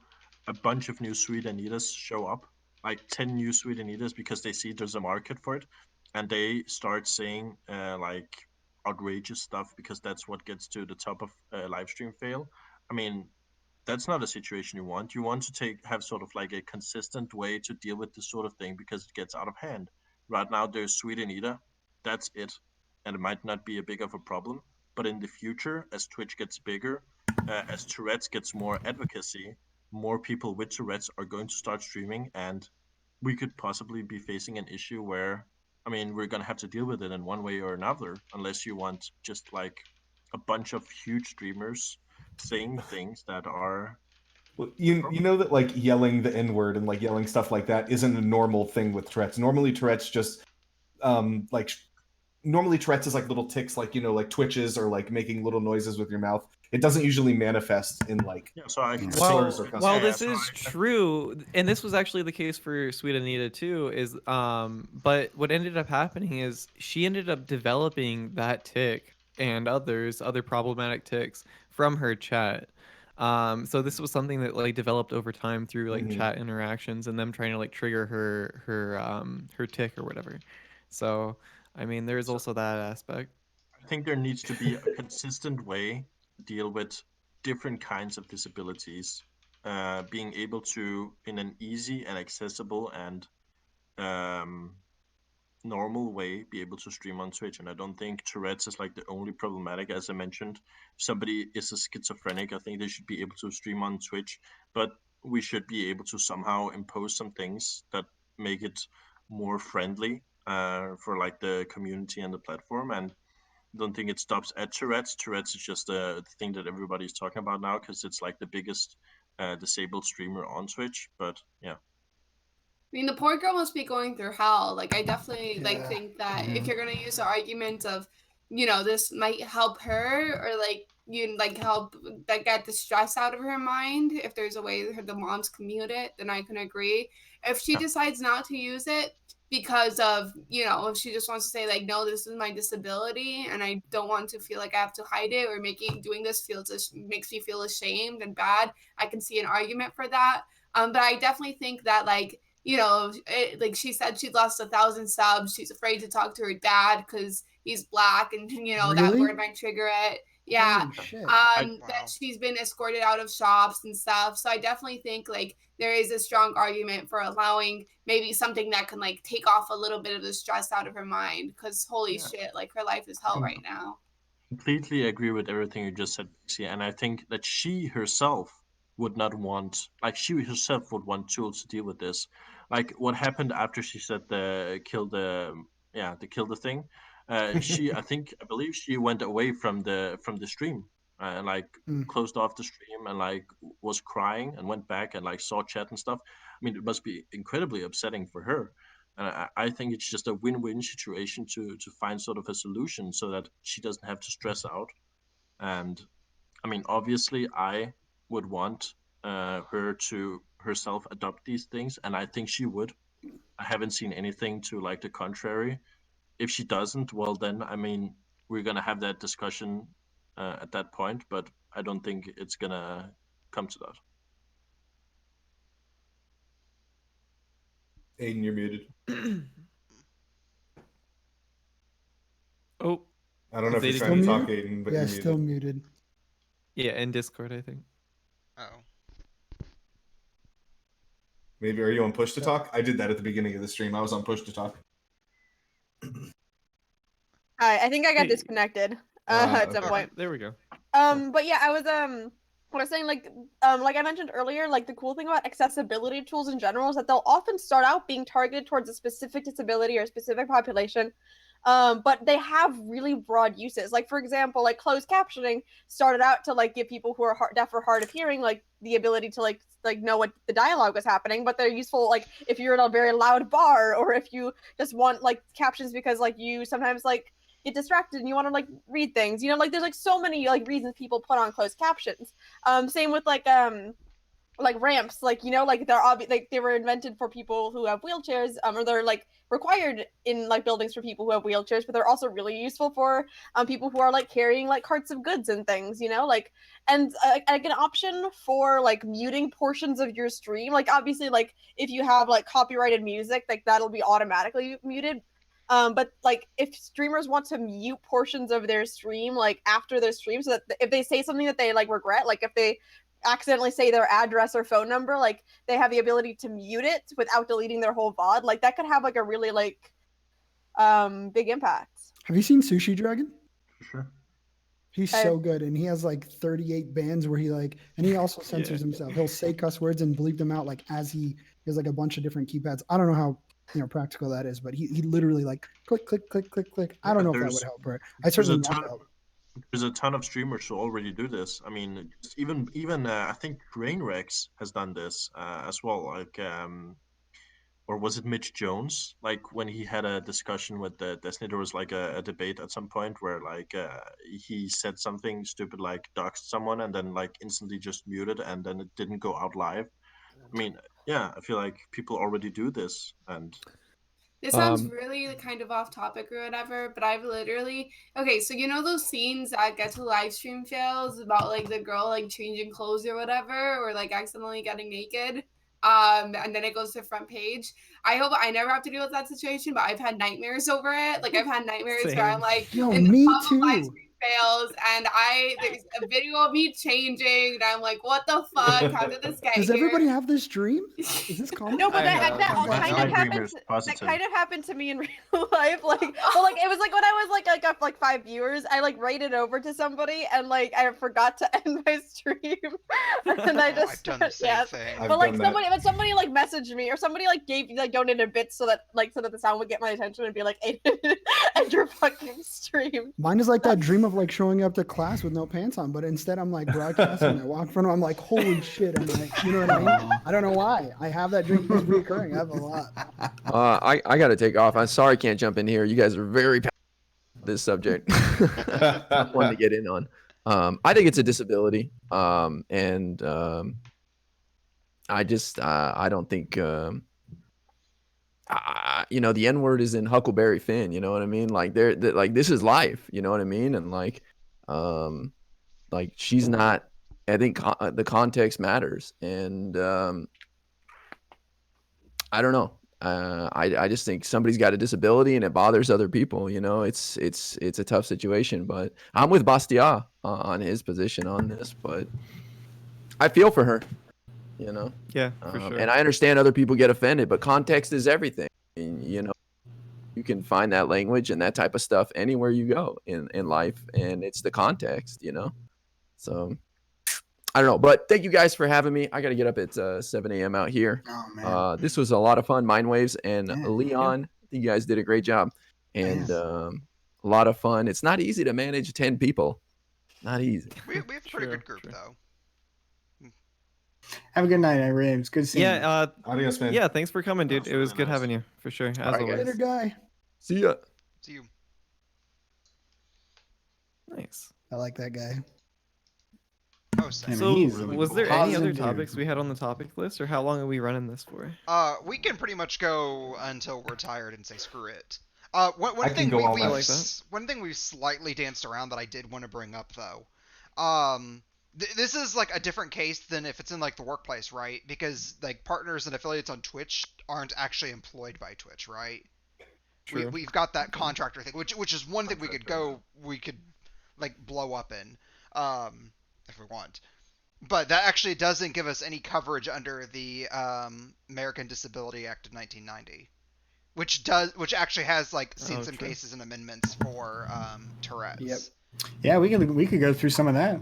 S11: a bunch of new Sweet Anitas show up, like 10 new Sweet Anitas, because they see there's a market for it, and they start saying like outrageous stuff because that's what gets to the top of live stream fail. I mean, that's not a situation you want. You want to have sort of like a consistent way to deal with this sort of thing because it gets out of hand. Right now, there's Sweet Anita. That's it. And it might not be a big of a problem. But in the future, as Twitch gets bigger, as Tourette's gets more advocacy, more people with Tourette's are going to start streaming. And we could possibly be facing an issue where, I mean, we're going to have to deal with it in one way or another, unless you want just like a bunch of huge streamers saying things that are
S13: Well, you know that like yelling the N-word and like yelling stuff like that isn't a normal thing with Tourette's. Normally Tourette's just like normally Tourette's is like little tics, like like twitches or like making little noises with your mouth. It doesn't usually manifest in like
S11: So I can
S13: slurs or
S1: Well,
S13: cuss
S1: while
S13: words.
S1: this is true, and this was actually the case for Sweet Anita too, is but what ended up happening is she ended up developing that tick and other problematic ticks from her chat. So this was something that like developed over time through like chat interactions and them trying to like trigger her tick or whatever. So I mean, there's also that aspect.
S11: I think there needs to be a consistent way to deal with different kinds of disabilities. Being able to, in an easy and accessible and um, normal way, be able to stream on Twitch. And I don't think Tourette's is like the only problematic. As I mentioned, if somebody is a schizophrenic, I think they should be able to stream on Twitch. But we should be able to somehow impose some things that make it more friendly for like the community and the platform. And don't think it stops at Tourette's. Tourette's is just a thing that everybody's talking about now because it's like the biggest disabled streamer on Twitch. But yeah.
S6: I mean, the poor girl must be going through hell. Like, I definitely like
S10: Yeah.
S6: think that if you're gonna use the argument of, this might help her or like help like get the stress out of her mind. If there's a way the moms can mute it, then I can agree. If she decides not to use it because of if she just wants to say like, no, this is my disability and I don't want to feel like I have to hide it or doing this makes me feel ashamed and bad, I can see an argument for that. But I definitely think that like like she said, she lost 1,000 subs. She's afraid to talk to her dad because he's black, and that
S10: Really?
S6: word might trigger it. Yeah.
S10: Holy shit.
S6: That she's been escorted out of shops and stuff. So I definitely think like there is a strong argument for allowing maybe something that can like take off a little bit of the stress out of her mind. Because holy shit, like her life is hell right now.
S11: Completely agree with everything you just said, Pxie, and I think that she herself would not want, like she herself would want tools to deal with this. Like what happened after she said the kill the thing. I believe she went away from the stream and like
S10: Mm.
S11: closed off the stream and like was crying and went back and like saw chat and stuff. I mean, it must be incredibly upsetting for her. I think it's just a win-win situation to find sort of a solution so that she doesn't have to stress out. And I mean, obviously, I would want her to herself adopt these things, and I think she would. I haven't seen anything to like the contrary. If she doesn't, well, then I mean, we're gonna have that discussion at that point, but I don't think it's gonna come to that.
S13: Aiden, you're muted.
S1: Oh,
S13: I don't know if you're
S1: Is
S13: trying to
S1: Aiden
S13: talk,
S10: muted?
S13: Aiden, but
S10: Yeah,
S13: you're
S10: still
S13: muted.
S10: muted.
S1: yeah, in Discord, I think.
S3: Oh.
S13: Maybe are you on push to talk? I did that at the beginning of the stream. I was on push to talk.
S12: I think I got
S1: Hey.
S12: disconnected at some
S13: okay.
S12: point.
S1: There we go.
S12: But yeah, I was what I was saying, like I mentioned earlier, like the cool thing about accessibility tools in general is that they'll often start out being targeted towards a specific disability or a specific population. But they have really broad uses. Like for example, like closed captioning started out to like give people who are deaf or hard of hearing like the ability to like know what the dialogue was happening. But they're useful like if you're in a very loud bar or if you just want like captions because like you sometimes like get distracted and you want to like read things. Like there's like so many like reasons people put on closed captions. Same with like ramps, like like they're like they were invented for people who have wheelchairs, or they're like required in like buildings for people who have wheelchairs, but they're also really useful for people who are like carrying like carts of goods and things, like and like an option for like muting portions of your stream, like obviously like if you have like copyrighted music, like that'll be automatically muted. But like if streamers want to mute portions of their stream like after their stream so that if they say something that they like regret, like if they accidentally say their address or phone number, like they have the ability to mute it without deleting their whole VOD, like that could have like a really like big impact.
S10: Have you seen Sushi Dragon?
S11: Sure.
S10: He's so good, and he has like 38 bands where he like, and he also censors
S1: Yeah.
S10: himself. He'll say cuss words and bleep them out like as he has like a bunch of different keypads. I don't know how practical that is, but he literally like click click click click click. I don't know if that would help her. I certainly want to help.
S11: There's a ton of streamers who already do this. I mean, even I think Brainrex has done this as well. Like or was it Mitch Jones? Like when he had a discussion with the Destiny, there was like a debate at some point where like he said something stupid like doxed someone and then like instantly just muted and then it didn't go out live. I mean, yeah, I feel like people already do this, and
S6: This sounds really kind of off topic or whatever, but I've literally so you know those scenes that get to live stream fails about like the girl like changing clothes or whatever, or like accidentally getting naked, and then it goes to the front page. I hope I never have to deal with that situation, but I've had nightmares over it. Like I've had nightmares where I'm like
S10: Yo,
S6: in the
S10: me
S6: top of live
S10: too.
S6: stream fails, and there's a video of me changing, and I'm like, what the fuck? How did this get
S10: Does
S6: here?
S10: everybody have this dream? Is this common?
S12: No, but that kind of
S11: dream
S12: happened.
S11: is
S12: That
S11: positive.
S12: kind of happened to me in real life. Like, well, like it was like when I was like up like 5 viewers, I like rated over to somebody and like I forgot to end my stream, and I just
S3: I've done the same thing.
S12: But like somebody like messaged me or somebody like donated bits so that the sound would get my attention and be like, Aiden, end your fucking stream.
S10: Mine is like that dream of like showing up to class with no pants on, but instead I'm like broadcasting. I walk in front of, I'm like, holy shit! I'm like, you know what I mean? I don't know why I have that dream. It's reoccurring. I have a lot.
S7: I got to take off. I'm sorry I can't jump in here. You guys are very passionate about this subject. Tough one to get in on. I think it's a disability, and I just I don't think you know, the N word is in Huckleberry Finn. You know what I mean? Like they're like this is life. You know what I mean? And like she's not. I think the context matters, and I don't know. I just think somebody's got a disability and it bothers other people. You know, it's a tough situation. But I'm with Mastiat on his position on this. But I feel for her. You know.
S1: Yeah, for sure.
S7: And I understand other people get offended, but context is everything. And, you know, you can find that language and that type of stuff anywhere you go in life, and it's the context. You know, so. I don't know, but thank you guys for having me. I got to get up at 7 a.m. out here.
S2: Oh, man.
S7: This was a lot of fun. Mindwaves and
S2: Yeah.
S7: Leon, I think you guys did a great job. And a lot of fun. It's not easy to manage 10 people. Not easy.
S3: We have a pretty good group, though.
S2: Have a good night, Ray. It was good seeing you.
S13: Adios, man.
S1: Yeah, thanks for coming, dude. It was good having you, for sure. As
S7: right,
S1: always.
S10: Later, guy.
S7: See ya.
S3: See you.
S1: Nice.
S10: I like that guy.
S3: Oh, same.
S1: So,
S2: he's really
S1: was
S2: cool.
S1: there any other
S2: Positive dude.
S1: topics we had on the topic list, or how long are we running this for?
S3: We can pretty much go until we're tired and say screw it. One
S13: I
S3: thing
S13: can go all
S3: we
S13: night.
S1: like that.
S3: one thing we've slightly danced around that I did want to bring up though. This is like a different case than if it's in like the workplace, right? Because like partners and affiliates on Twitch aren't actually employed by Twitch, right?
S1: True.
S3: We've got that contractor thing, which is one thing we could like blow up in, if we want. But that actually doesn't give us any coverage under the American Disability Act of 1990, which actually has like seen some
S1: true.
S3: cases and amendments for Tourette's.
S10: Yep.
S2: Yeah, we could go through some of that.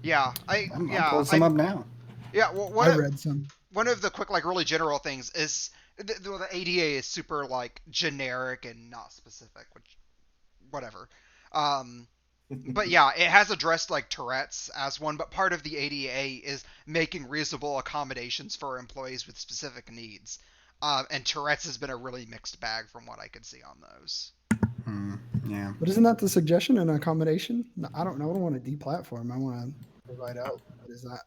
S3: Yeah,
S2: I'm pulling some up now.
S3: Yeah, well,
S10: I read some.
S3: one of the quick like really general things is the ADA is super like generic and not specific, which whatever. But yeah, it has addressed like Tourette's as one, but part of the ADA is making reasonable accommodations for employees with specific needs. And Tourette's has been a really mixed bag from what I could see on those.
S2: Yeah.
S10: But isn't that the suggestion, an accommodation? No, I don't know. I don't want to deplatform. I want to provide out. What is that?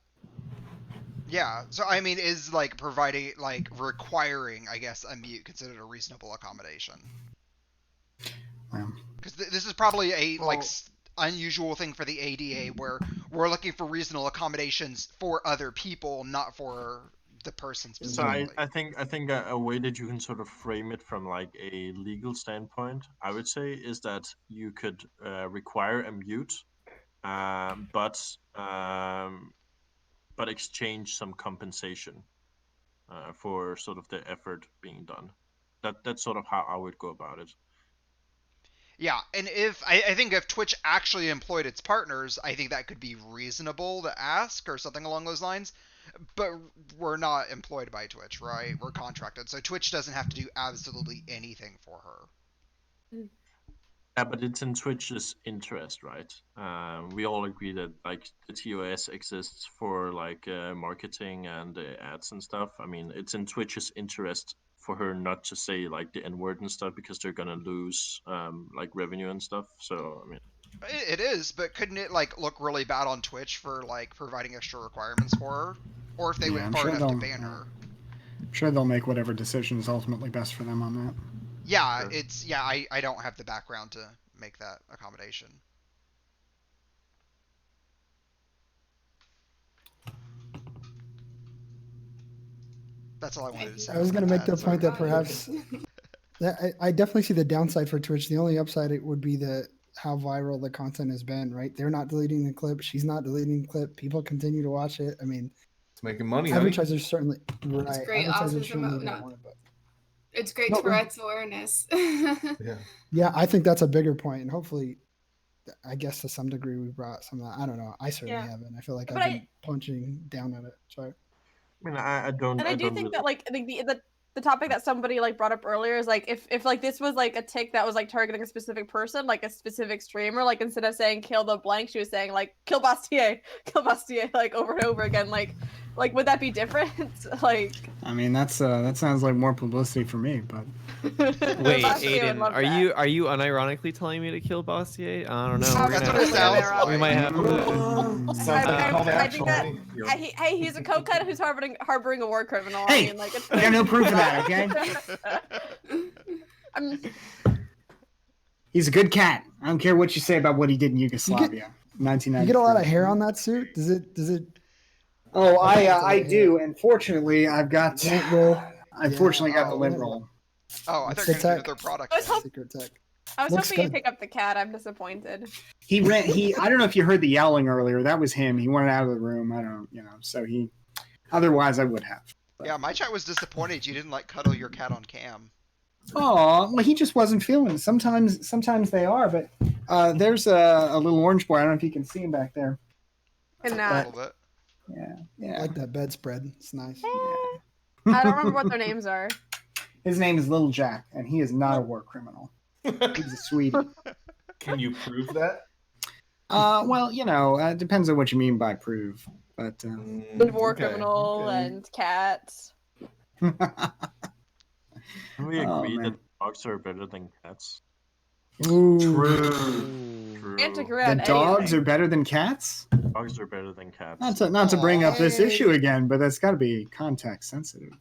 S3: Yeah, so I mean, is like providing, like requiring, I guess, a mute considered a reasonable accommodation?
S2: Wow.
S3: Because this is probably a unusual thing for the ADA where we're looking for reasonable accommodations for other people, not for the person
S11: So
S3: specifically.
S11: I think a way that you can sort of frame it from like a legal standpoint, I would say, is that you could require a mute, but exchange some compensation for sort of the effort being done. That's sort of how I would go about it.
S3: Yeah, and if I think if Twitch actually employed its partners, I think that could be reasonable to ask or something along those lines. But we're not employed by Twitch, right? We're contracted, so Twitch doesn't have to do absolutely anything for her.
S11: Yeah, but it's in Twitch's interest, right? We all agree that like the TOS exists for like marketing and ads and stuff. I mean, it's in Twitch's interest for her not to say like the N word and stuff because they're gonna lose like revenue and stuff. So I mean,
S3: It is, but couldn't it like look really bad on Twitch for like providing extra requirements for her, or if they
S2: Yeah,
S3: went
S2: I'm
S3: far
S2: sure
S3: enough to
S2: they'll-
S3: ban her?
S2: I'm sure they'll make whatever decision is ultimately best for them on that.
S3: Yeah, I don't have the background to make that accommodation. That's all I wanted to say.
S10: I was going to make the
S3: Sorry.
S10: point that perhaps I definitely see the downside for Twitch. The only upside it would be how viral the content has been, right? They're not deleting the clip. She's not deleting the clip. People continue to watch it. I mean,
S13: it's making money. Honey.
S10: Advertisers certainly right.
S6: It's great
S10: Advertisers
S6: autism.
S10: certainly
S6: No,
S10: don't want it, but
S6: it's great
S10: No,
S6: Tourette's awareness.
S10: yeah, I think that's a bigger point, and hopefully, I guess to some degree we brought some of that. I don't know. I certainly haven't. I feel like
S12: But
S10: I've been punching down at it. Sorry.
S11: I mean, I don't.
S12: And I do
S11: don't
S12: think
S11: really-
S12: that like the topic that somebody like brought up earlier is like if like this was like a tick that was like targeting a specific person, like a specific streamer, like instead of saying kill the blank, she was saying like kill Bastiat, like over and over again. Like would that be different? Like
S2: I mean, that sounds like more publicity for me, but
S1: Wait,
S12: Bastiat would
S1: Aiden,
S12: love
S1: are
S12: that.
S1: you unironically telling me to kill Bastiat? I don't know.
S12: Oh,
S1: We're
S12: that's
S1: gonna
S12: what it
S1: have to-
S12: sounds
S1: We might have to.
S12: I think that hey, he's a co-cut who's harboring a war criminal.
S2: Hey,
S12: I mean, like it's
S2: I got no proof of that, okay? He's a good cat. I don't care what you say about what he did in Yugoslavia. 1993.
S10: You get a lot of hair on that suit. Does it?
S2: Oh, I do. And fortunately, I've got. Unfortunately, got the lint roll.
S3: Oh, I
S10: It's
S3: thought you were
S10: the
S3: gonna do
S10: tech.
S3: their product.
S12: I was, hope-
S10: Secret tech.
S12: I was
S10: Looks
S12: hoping
S10: good.
S12: you'd pick up the cat. I'm disappointed.
S2: He ran. I don't know if you heard the yelling earlier. That was him. He wanted out of the room. I don't. So he. Otherwise, I would have.
S3: Yeah, my chat was disappointed you didn't like cuddle your cat on cam.
S2: Oh, well, he just wasn't feeling it. Sometimes they are, but there's a little orange boy. I don't know if you can see him back there.
S12: And
S3: A little bit.
S2: Yeah.
S10: I like that bedspread. It's nice.
S12: I don't remember what their names are.
S2: His name is Little Jack, and he is not a war criminal. He's a sweetie.
S13: Can you prove that?
S2: Well, it depends on what you mean by prove. But
S12: War criminal and cats.
S11: Can we
S2: Oh,
S11: agree
S2: man.
S11: that dogs are better than cats?
S2: Ooh.
S11: True.
S12: Can't agree
S2: The
S12: on
S2: dogs
S12: anything.
S2: are better than cats?
S11: Dogs are better than cats.
S2: Not to bring up this
S10: Hey.
S2: issue again, but that's got to be context sensitive.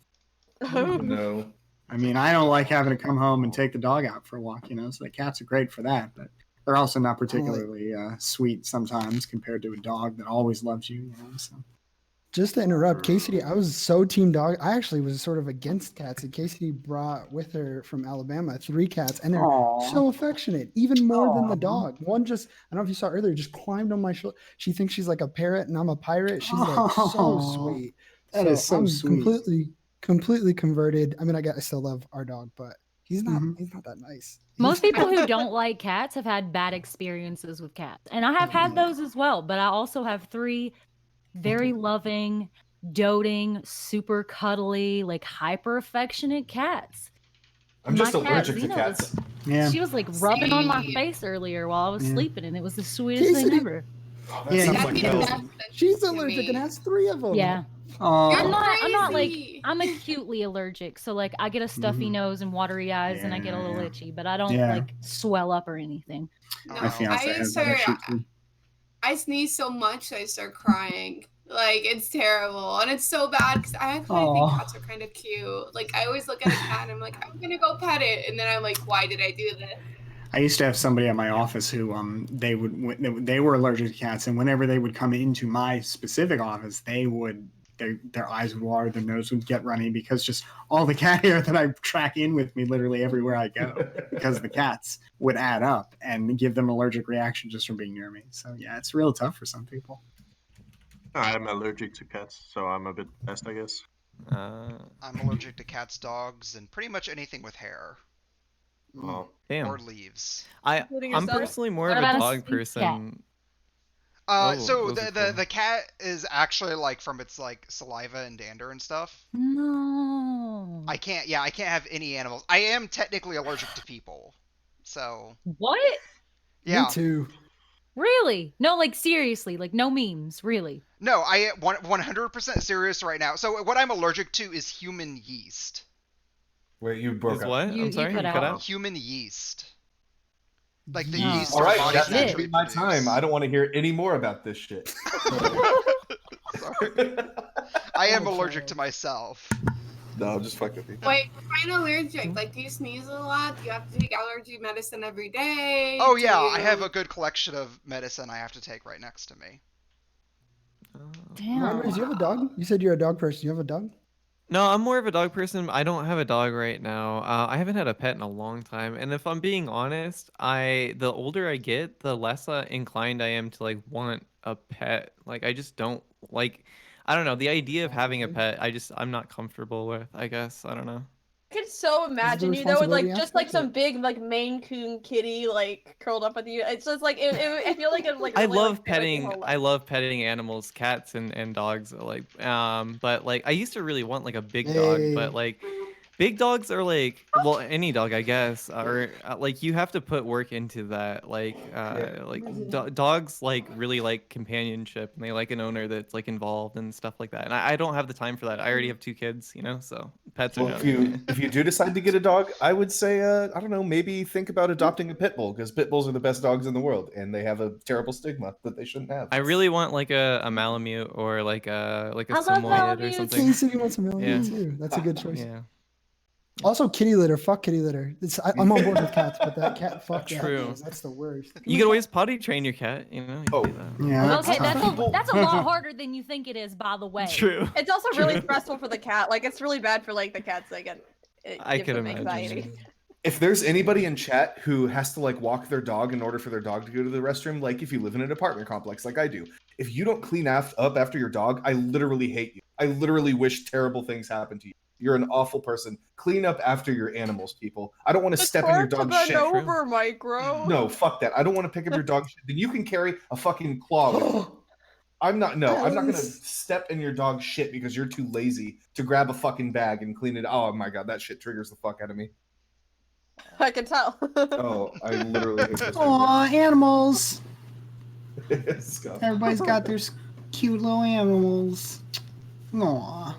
S13: No.
S2: I mean, I don't like having to come home and take the dog out for a walk, so the cats are great for that, but they're also not particularly sweet sometimes compared to a dog that always loves you, So.
S10: Just to interrupt, Casey, I was so team dog. I actually was sort of against cats. And Casey brought with her from Alabama 3 cats, and they're
S2: Aw.
S10: so affectionate, even more than the
S2: Aw.
S10: dog. One just, I don't know if you saw earlier, just climbed on my shoulder. She thinks she's like a parrot, and I'm a pirate. She's like so
S2: Aw.
S10: sweet.
S2: That is so
S10: I'm
S2: sweet.
S10: completely converted. I mean, I still love our dog, but he's not
S2: Mhm.
S10: he's not that nice.
S8: Most people who don't like cats have had bad experiences with cats. And I have had those as well, but I also have 3 very loving, doting, super cuddly, like hyper affectionate cats.
S13: I'm just
S8: My cat,
S13: allergic to
S8: Zena,
S13: cats.
S2: Yeah.
S8: She was like rubbing on my
S6: Same.
S8: face earlier while I was
S2: Yeah.
S8: sleeping, and it was the sweetest thing
S10: Casey.
S8: ever.
S13: Oh, that
S2: Yeah,
S13: sounds
S2: he's
S13: like
S6: That'd be
S13: hell.
S6: the best thing
S10: She's
S6: to
S10: allergic and
S6: me.
S10: has 3 of them.
S8: Yeah.
S2: Aw.
S8: I'm not like
S6: Crazy.
S8: I'm acutely allergic, so like I get a stuffy
S2: Mhm.
S8: nose and watery eyes, and I get a little
S2: Yeah.
S8: itchy, but I don't
S2: Yeah.
S8: like swell up or anything.
S6: No,
S2: My fiance
S6: I
S2: has that issue too.
S6: I sneeze so much I start crying. Like it's terrible, and it's so bad because I kind of
S2: Aw.
S6: think cats are kind of cute. Like I always look at a cat and I'm like, I'm gonna go pet it, and then I'm like, why did I do this?
S2: I used to have somebody at my office who they were allergic to cats, and whenever they would come into my specific office, their eyes would water, their nose would get runny because just all the cat hair that I track in with me literally everywhere I go because the cats would add up and give them an allergic reaction just from being near me. So yeah, it's real tough for some people.
S11: I'm allergic to cats, so I'm a bit biased, I guess.
S3: I'm allergic to cats, dogs, and pretty much anything with hair
S11: Oh,
S1: Damn.
S3: or leaves.
S12: Including
S1: I'm
S12: yourself?
S1: personally more
S8: What
S1: of a
S8: about a
S1: dog
S8: sweet cat?
S1: person.
S3: So
S1: those are
S3: the
S1: cool.
S3: cat is actually like from its like saliva and dander and stuff.
S8: No.
S3: I can't have any animals. I am technically allergic to people. So
S8: What?
S3: yeah.
S10: Me too.
S8: Really? No, like seriously, like no memes, really.
S3: No, I am 100% serious right now. So what I'm allergic to is human yeast.
S13: Wait, you broke
S1: Is
S13: up.
S1: what?
S8: You
S1: I'm sorry,
S8: cut
S1: you cut
S8: out.
S1: out.
S3: Human yeast. Like the
S8: Yeast.
S3: yeast
S13: All
S3: our
S13: right,
S3: bodies
S13: that's
S8: it.
S3: naturally
S13: my
S3: produce.
S13: time. I don't want to hear any more about this shit.
S3: Sorry. I am
S10: Oh,
S3: allergic
S10: child.
S3: to myself.
S13: No, I'm just fucking with you.
S6: Wait, define allergic. Like, do you sneeze a lot? Do you have to take allergy medicine every day?
S3: Oh
S6: Do
S3: yeah, I
S6: you-
S3: have a good collection of medicine I have to take right next to me.
S8: Damn.
S10: Mindwaves, you have a dog? You said you're a dog person. You have a dog?
S1: No, I'm more of a dog person. I don't have a dog right now. I haven't had a pet in a long time, and if I'm being honest, the older I get, the less inclined I am to like want a pet. Like I just don't like. I don't know. The idea of having a pet, I'm not comfortable with. I guess I don't know.
S12: I could so imagine you though with
S10: responsibility
S12: like just like
S10: aspect,
S12: some big like Maine Coon kitty like curled up with you. It's just like I feel like it like
S1: I
S12: really,
S1: love
S12: like, fit, like, your
S1: petting.
S12: whole
S1: I
S12: life.
S1: love petting animals, cats and dogs. But like I used to really want like a big dog, but like big dogs are like, well, any dog, I guess, or like you have to put work into that. Dogs like really like companionship, and they like an owner that's like involved and stuff like that. And I don't have the time for that. I already have 2 kids, so pets are
S13: Well,
S1: not.
S13: if you do decide to get a dog, I would say I don't know, maybe think about adopting a pit bull because pit bulls are the best dogs in the world and they have a terrible stigma that they shouldn't have.
S1: I really want like a Malamute or like a
S12: I love
S1: Samoyed or
S12: Malamutes.
S1: something.
S10: King City wants a million
S1: Yeah.
S10: too. That's a good choice.
S1: Yeah.
S10: Also, kitty litter. Fuck kitty litter. I'm on board with cats, but that cat fuck that
S1: True.
S10: noise, that's the worst.
S1: You can always potty train your cat, You can do that.
S2: Yeah.
S8: Okay,
S2: tough.
S8: that's a lot harder than you think it is, by the way.
S1: True.
S12: It's also really stressful for the cat. Like it's really bad for like the cats. Like it
S1: I
S12: gives
S1: could
S12: them
S1: imagine.
S12: anxiety.
S13: If there's anybody in chat who has to like walk their dog in order for their dog to go to the restroom, like if you live in an apartment complex like I do, if you don't clean up after your dog, I literally hate you. I literally wish terrible things happen to you. You're an awful person. Clean up after your animals, people. I don't want to step in your dog's shit.
S12: over, Micro.
S13: No, fuck that. I don't want to pick up your dog shit. Then you can carry a fucking claw with you. I'm not gonna step in your dog's shit because you're too lazy to grab a fucking bag and clean it. Oh my god, that shit triggers the fuck out of me.
S12: I can tell.
S13: Oh, I literally hate this.
S2: Aw, animals.
S13: Scuff.
S2: Everybody's got their cute little animals. Aw.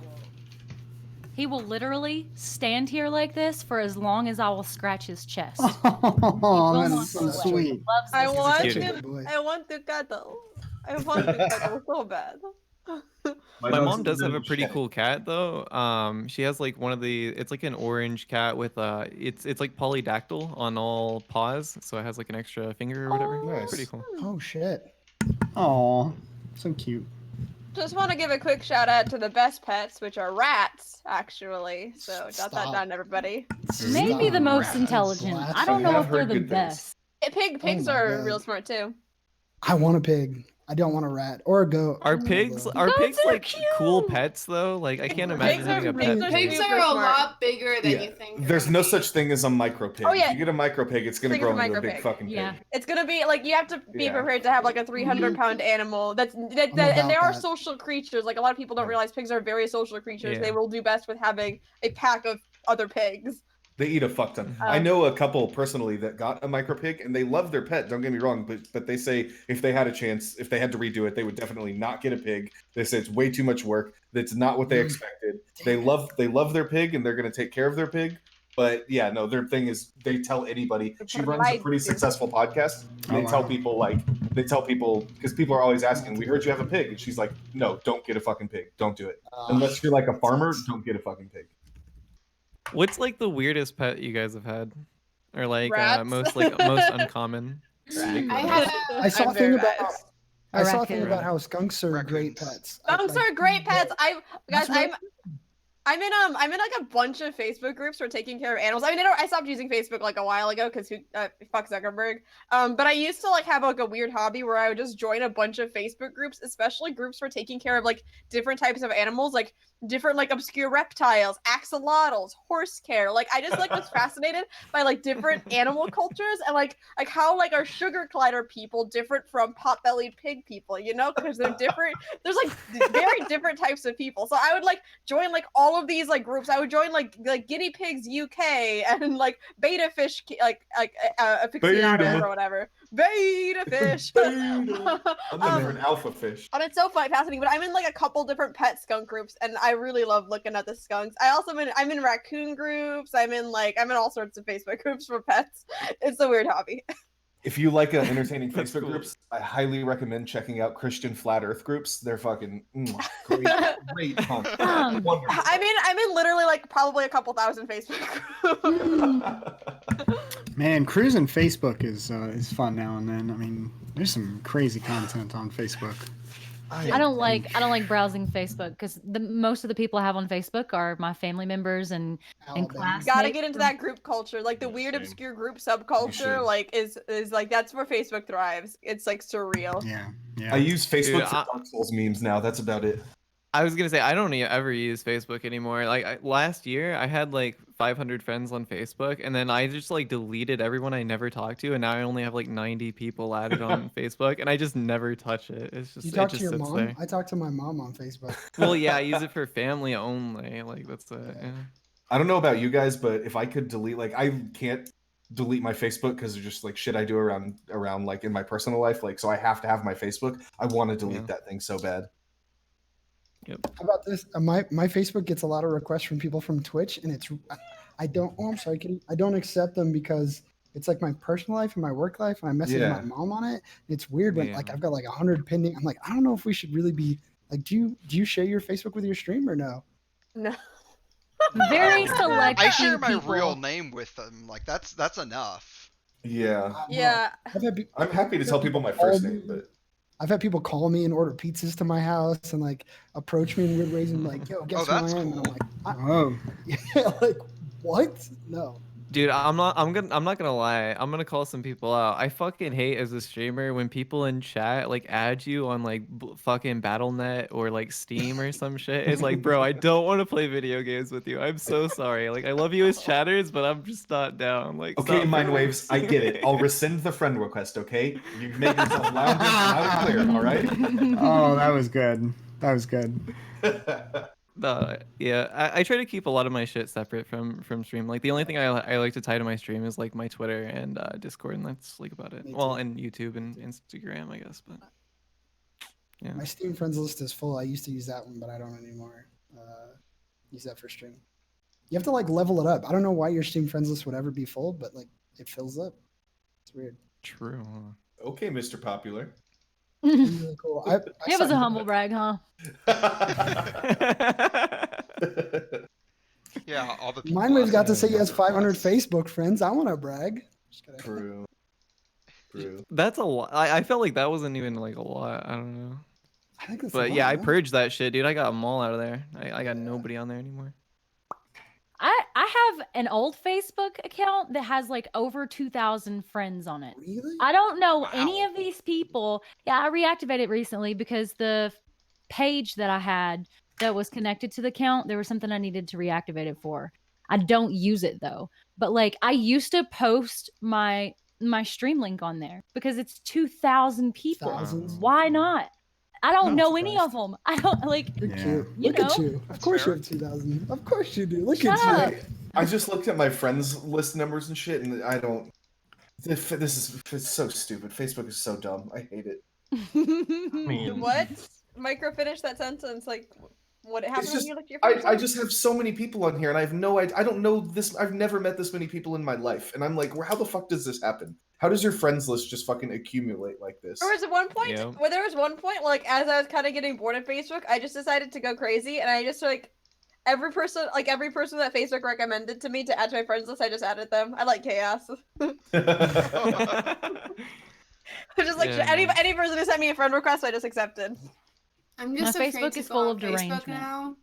S8: He will literally stand here like this for as long as I will scratch his chest.
S2: Oh, that's so
S8: Loves
S2: sweet.
S12: I
S8: this.
S12: want
S1: Cutie.
S12: to. I want to cuddle. I want to cuddle so bad.
S1: My mom does have a pretty cool cat though. She has like it's like an orange cat with it's like polydactyl on all paws, so it has like an extra finger or whatever.
S13: Nice.
S1: Pretty cool.
S10: Oh shit.
S2: Aw, so cute.
S12: Just want to give a quick shout out to the best pets, which are rats, actually. So jot that
S10: Stop.
S12: down, everybody.
S8: Maybe the most
S10: Rats.
S8: intelligent.
S10: Rats.
S8: I don't know
S13: have
S8: if they're
S13: heard
S8: the
S13: good things.
S8: best.
S12: Pigs
S10: my
S12: are
S10: God.
S12: real smart too.
S10: I want a pig. I don't want a rat or a goat.
S1: Are
S10: I don't
S1: pigs
S10: know.
S1: are
S8: Goats
S1: pigs
S8: are
S1: like cool
S8: cute.
S1: pets though? Like I can't imagine
S12: Pigs
S1: having
S12: are-
S1: a pet.
S12: pigs are
S6: Pigs
S12: super
S6: are a
S12: smart.
S6: lot bigger than
S13: Yeah,
S6: you think.
S13: there's no such thing as a micro pig.
S12: Oh, yeah.
S13: If you get a micro pig, it's gonna
S12: Think of
S13: grow
S12: a
S13: into a big
S12: micropig.
S13: fucking pig.
S8: Yeah.
S12: It's gonna be like you have to be
S13: Yeah.
S12: prepared to have like a 300-pound animal.
S10: about
S12: And they are
S10: that.
S12: social creatures. Like a lot of people don't
S13: Yeah.
S12: realize pigs are very social creatures.
S1: Yeah.
S12: They will do best with having a pack of other pigs.
S13: They eat a fuck ton.
S1: Mm-hmm.
S13: I know a couple personally that got a micro pig and they love their pet. Don't get me wrong, but they say if they had a chance, if they had to redo it, they would definitely not get a pig. They say it's way too much work. That's not what they expected. They love their pig and they're gonna take care of their pig. But yeah, no, their thing is they tell anybody. She runs a pretty successful podcast. And they tell people because people are always asking, we heard you have a pig, and she's like, no, don't get a fucking pig. Don't do it unless you're like a farmer. Don't get a fucking pig.
S1: What's like the weirdest pet you guys have had? Or like
S12: Rats.
S1: most uncommon?
S10: I saw a
S12: I'm
S10: thing
S12: very
S10: about.
S12: biased.
S10: I saw a thing
S1: raccoon.
S10: about how skunks are great
S3: Raccoons.
S10: pets.
S12: Skunks are great pets.
S10: That's what-
S12: I'm in like a bunch of Facebook groups for taking care of animals. I mean, I stopped using Facebook like a while ago because fuck Zuckerberg. But I used to like have like a weird hobby where I would just join a bunch of Facebook groups, especially groups for taking care of like different types of animals, like different like obscure reptiles, axolotls, horse care. Like I just like was fascinated by like different animal cultures and like how like our sugar glider people different from pot-bellied pig people, you know, because they're different. There's like very different types of people. So I would like join like all all of these like groups. I would join like Guinea Pigs UK and like Beta Fish aficionados or whatever. Beta Fish.
S13: I'm looking for an alpha fish.
S12: And it's so fascinating, but I'm in like a couple different pet skunk groups, and I really love looking at the skunks. I'm in raccoon groups. I'm in all sorts of Facebook groups for pets. It's a weird hobby.
S13: If you like entertaining Facebook groups, I highly recommend checking out Christian Flat Earth groups. They're fucking great content. Wonderful.
S12: I'm in literally like probably a couple thousand Facebook groups.
S2: Man, cruising Facebook is fun now and then. I mean, there's some crazy content on Facebook.
S8: I don't like browsing Facebook because most of the people I have on Facebook are my family members and classmates.
S12: Gotta get into that group culture, like the weird obscure group subculture. Like is like that's where Facebook thrives. It's like surreal.
S2: Yeah.
S13: I use Facebook for Dark Souls memes now. That's about it.
S1: I was gonna say I don't ever use Facebook anymore. Like last year, I had like 500 friends on Facebook, and then I just like deleted everyone I never talked to, and now I only have like 90 people added on Facebook, and I just never touch it. It's just
S10: You talk to your
S1: sits
S10: mom?
S1: there.
S10: I talk to my mom on Facebook.
S1: Well, yeah, I use it for family only. Like that's it. Yeah.
S13: I don't know about you guys, but if I could delete, like, I can't delete my Facebook because of just like shit I do around like in my personal life. Like, so I have to have my Facebook. I want to delete that thing so bad.
S1: Yep.
S10: How about this? My Facebook gets a lot of requests from people from Twitch, and I don't. Oh, I'm sorry, Kitty. I don't accept them because it's like my personal life and my work life, and I message my mom on it. It's weird when like I've got like 100 pending. I'm like, I don't know if we should really be like. Do you share your Facebook with your stream or no?
S12: No.
S8: Very select.
S3: I share my
S8: people.
S3: real name with them. Like that's enough.
S13: Yeah.
S12: Yeah.
S13: I'm happy to tell people my first name, but
S10: I've had people call me and order pizzas to my house and like approach me in weird ways and like, yo, guess who I am?
S3: Cool.
S10: And I'm like,
S2: Oh.
S10: yeah, like what? No.
S1: Dude, I'm not gonna lie. I'm gonna call some people out. I fucking hate as a streamer when people in chat like add you on like fucking Battle.net or like Steam or some shit. It's like, bro, I don't want to play video games with you. I'm so sorry. Like, I love you as chatters, but I'm just not down. Like,
S13: okay, Mindwaves, I get it. I'll rescind the friend request. Okay, you make yourself loud and clear. All right.
S2: Oh, that was good. That was good.
S1: Yeah, I try to keep a lot of my shit separate from stream. Like the only thing I like to tie to my stream is like my Twitter and Discord, and that's like about it. Well, and YouTube and Instagram, I guess. But yeah,
S10: my Steam friends list is full. I used to use that one, but I don't anymore. Use that for stream. You have to like level it up. I don't know why your Steam friends list would ever be full, but like it fills up. It's weird.
S1: True. Huh?
S13: Okay, Mr. Popular.
S10: Really cool.
S8: It was a humble brag, huh?
S3: Yeah, all the people.
S10: Mindwave's got to say he has 500 Facebook friends. I want to brag.
S13: True.
S1: That's a lot. I felt like that wasn't even like a lot. I don't know.
S10: I think that's.
S1: But yeah, I purged that shit, dude. I got them all out of there. I got nobody on there anymore.
S8: I have an old Facebook account that has like over 2,000 friends on it.
S10: Really?
S8: I don't know any of these people. Yeah, I reactivated it recently because the page that I had that was connected to the account, there was something I needed to reactivate it for. I don't use it though. But like I used to post my stream link on there because it's 2,000 people.
S10: Thousands.
S8: Why not? I don't know any of them. I don't like.
S10: You're cute.
S8: You
S10: Look at
S8: know?
S10: you. Of course you have 2,000. Of course you do. Look
S8: Shut
S10: at you.
S8: up.
S13: I just looked at my friends list numbers and shit, and I don't. This is it's so stupid. Facebook is so dumb. I hate it.
S12: What? Micro, finish that sentence. Like, what happened when you looked at your friends?
S13: I just have so many people on here, and I have no idea. I don't know this. I've never met this many people in my life, and I'm like, how the fuck does this happen? How does your friends list just fucking accumulate like this?
S12: There was one point where there was one point, like, as I was kind of getting bored of Facebook, I just decided to go crazy, and I just like every person that Facebook recommended to me to add to my friends list, I just added them. I like chaos. I just like any person who sent me a friend request, I just accepted.
S6: I'm just
S8: My
S6: afraid
S8: Facebook
S6: to
S8: is
S6: go
S8: full
S6: on
S8: of
S6: Facebook
S8: derangement.
S6: now.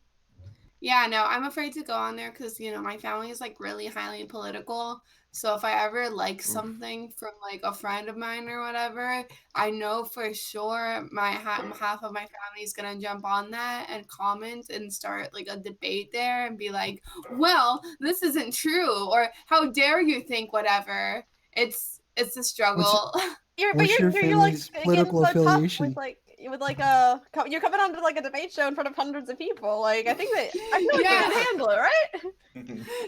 S6: Yeah, no, I'm afraid to go on there because my family is like really highly political. So if I ever like something from like a friend of mine or whatever, I know for sure half of my family is gonna jump on that and comment and start like a debate there and be like, "Well, this isn't true," or "How dare you think whatever." It's a struggle.
S10: What's your family's political affiliation?
S12: with like a you're coming on to like a debate show in front of hundreds of people. Like I think that I feel like you can handle it, right?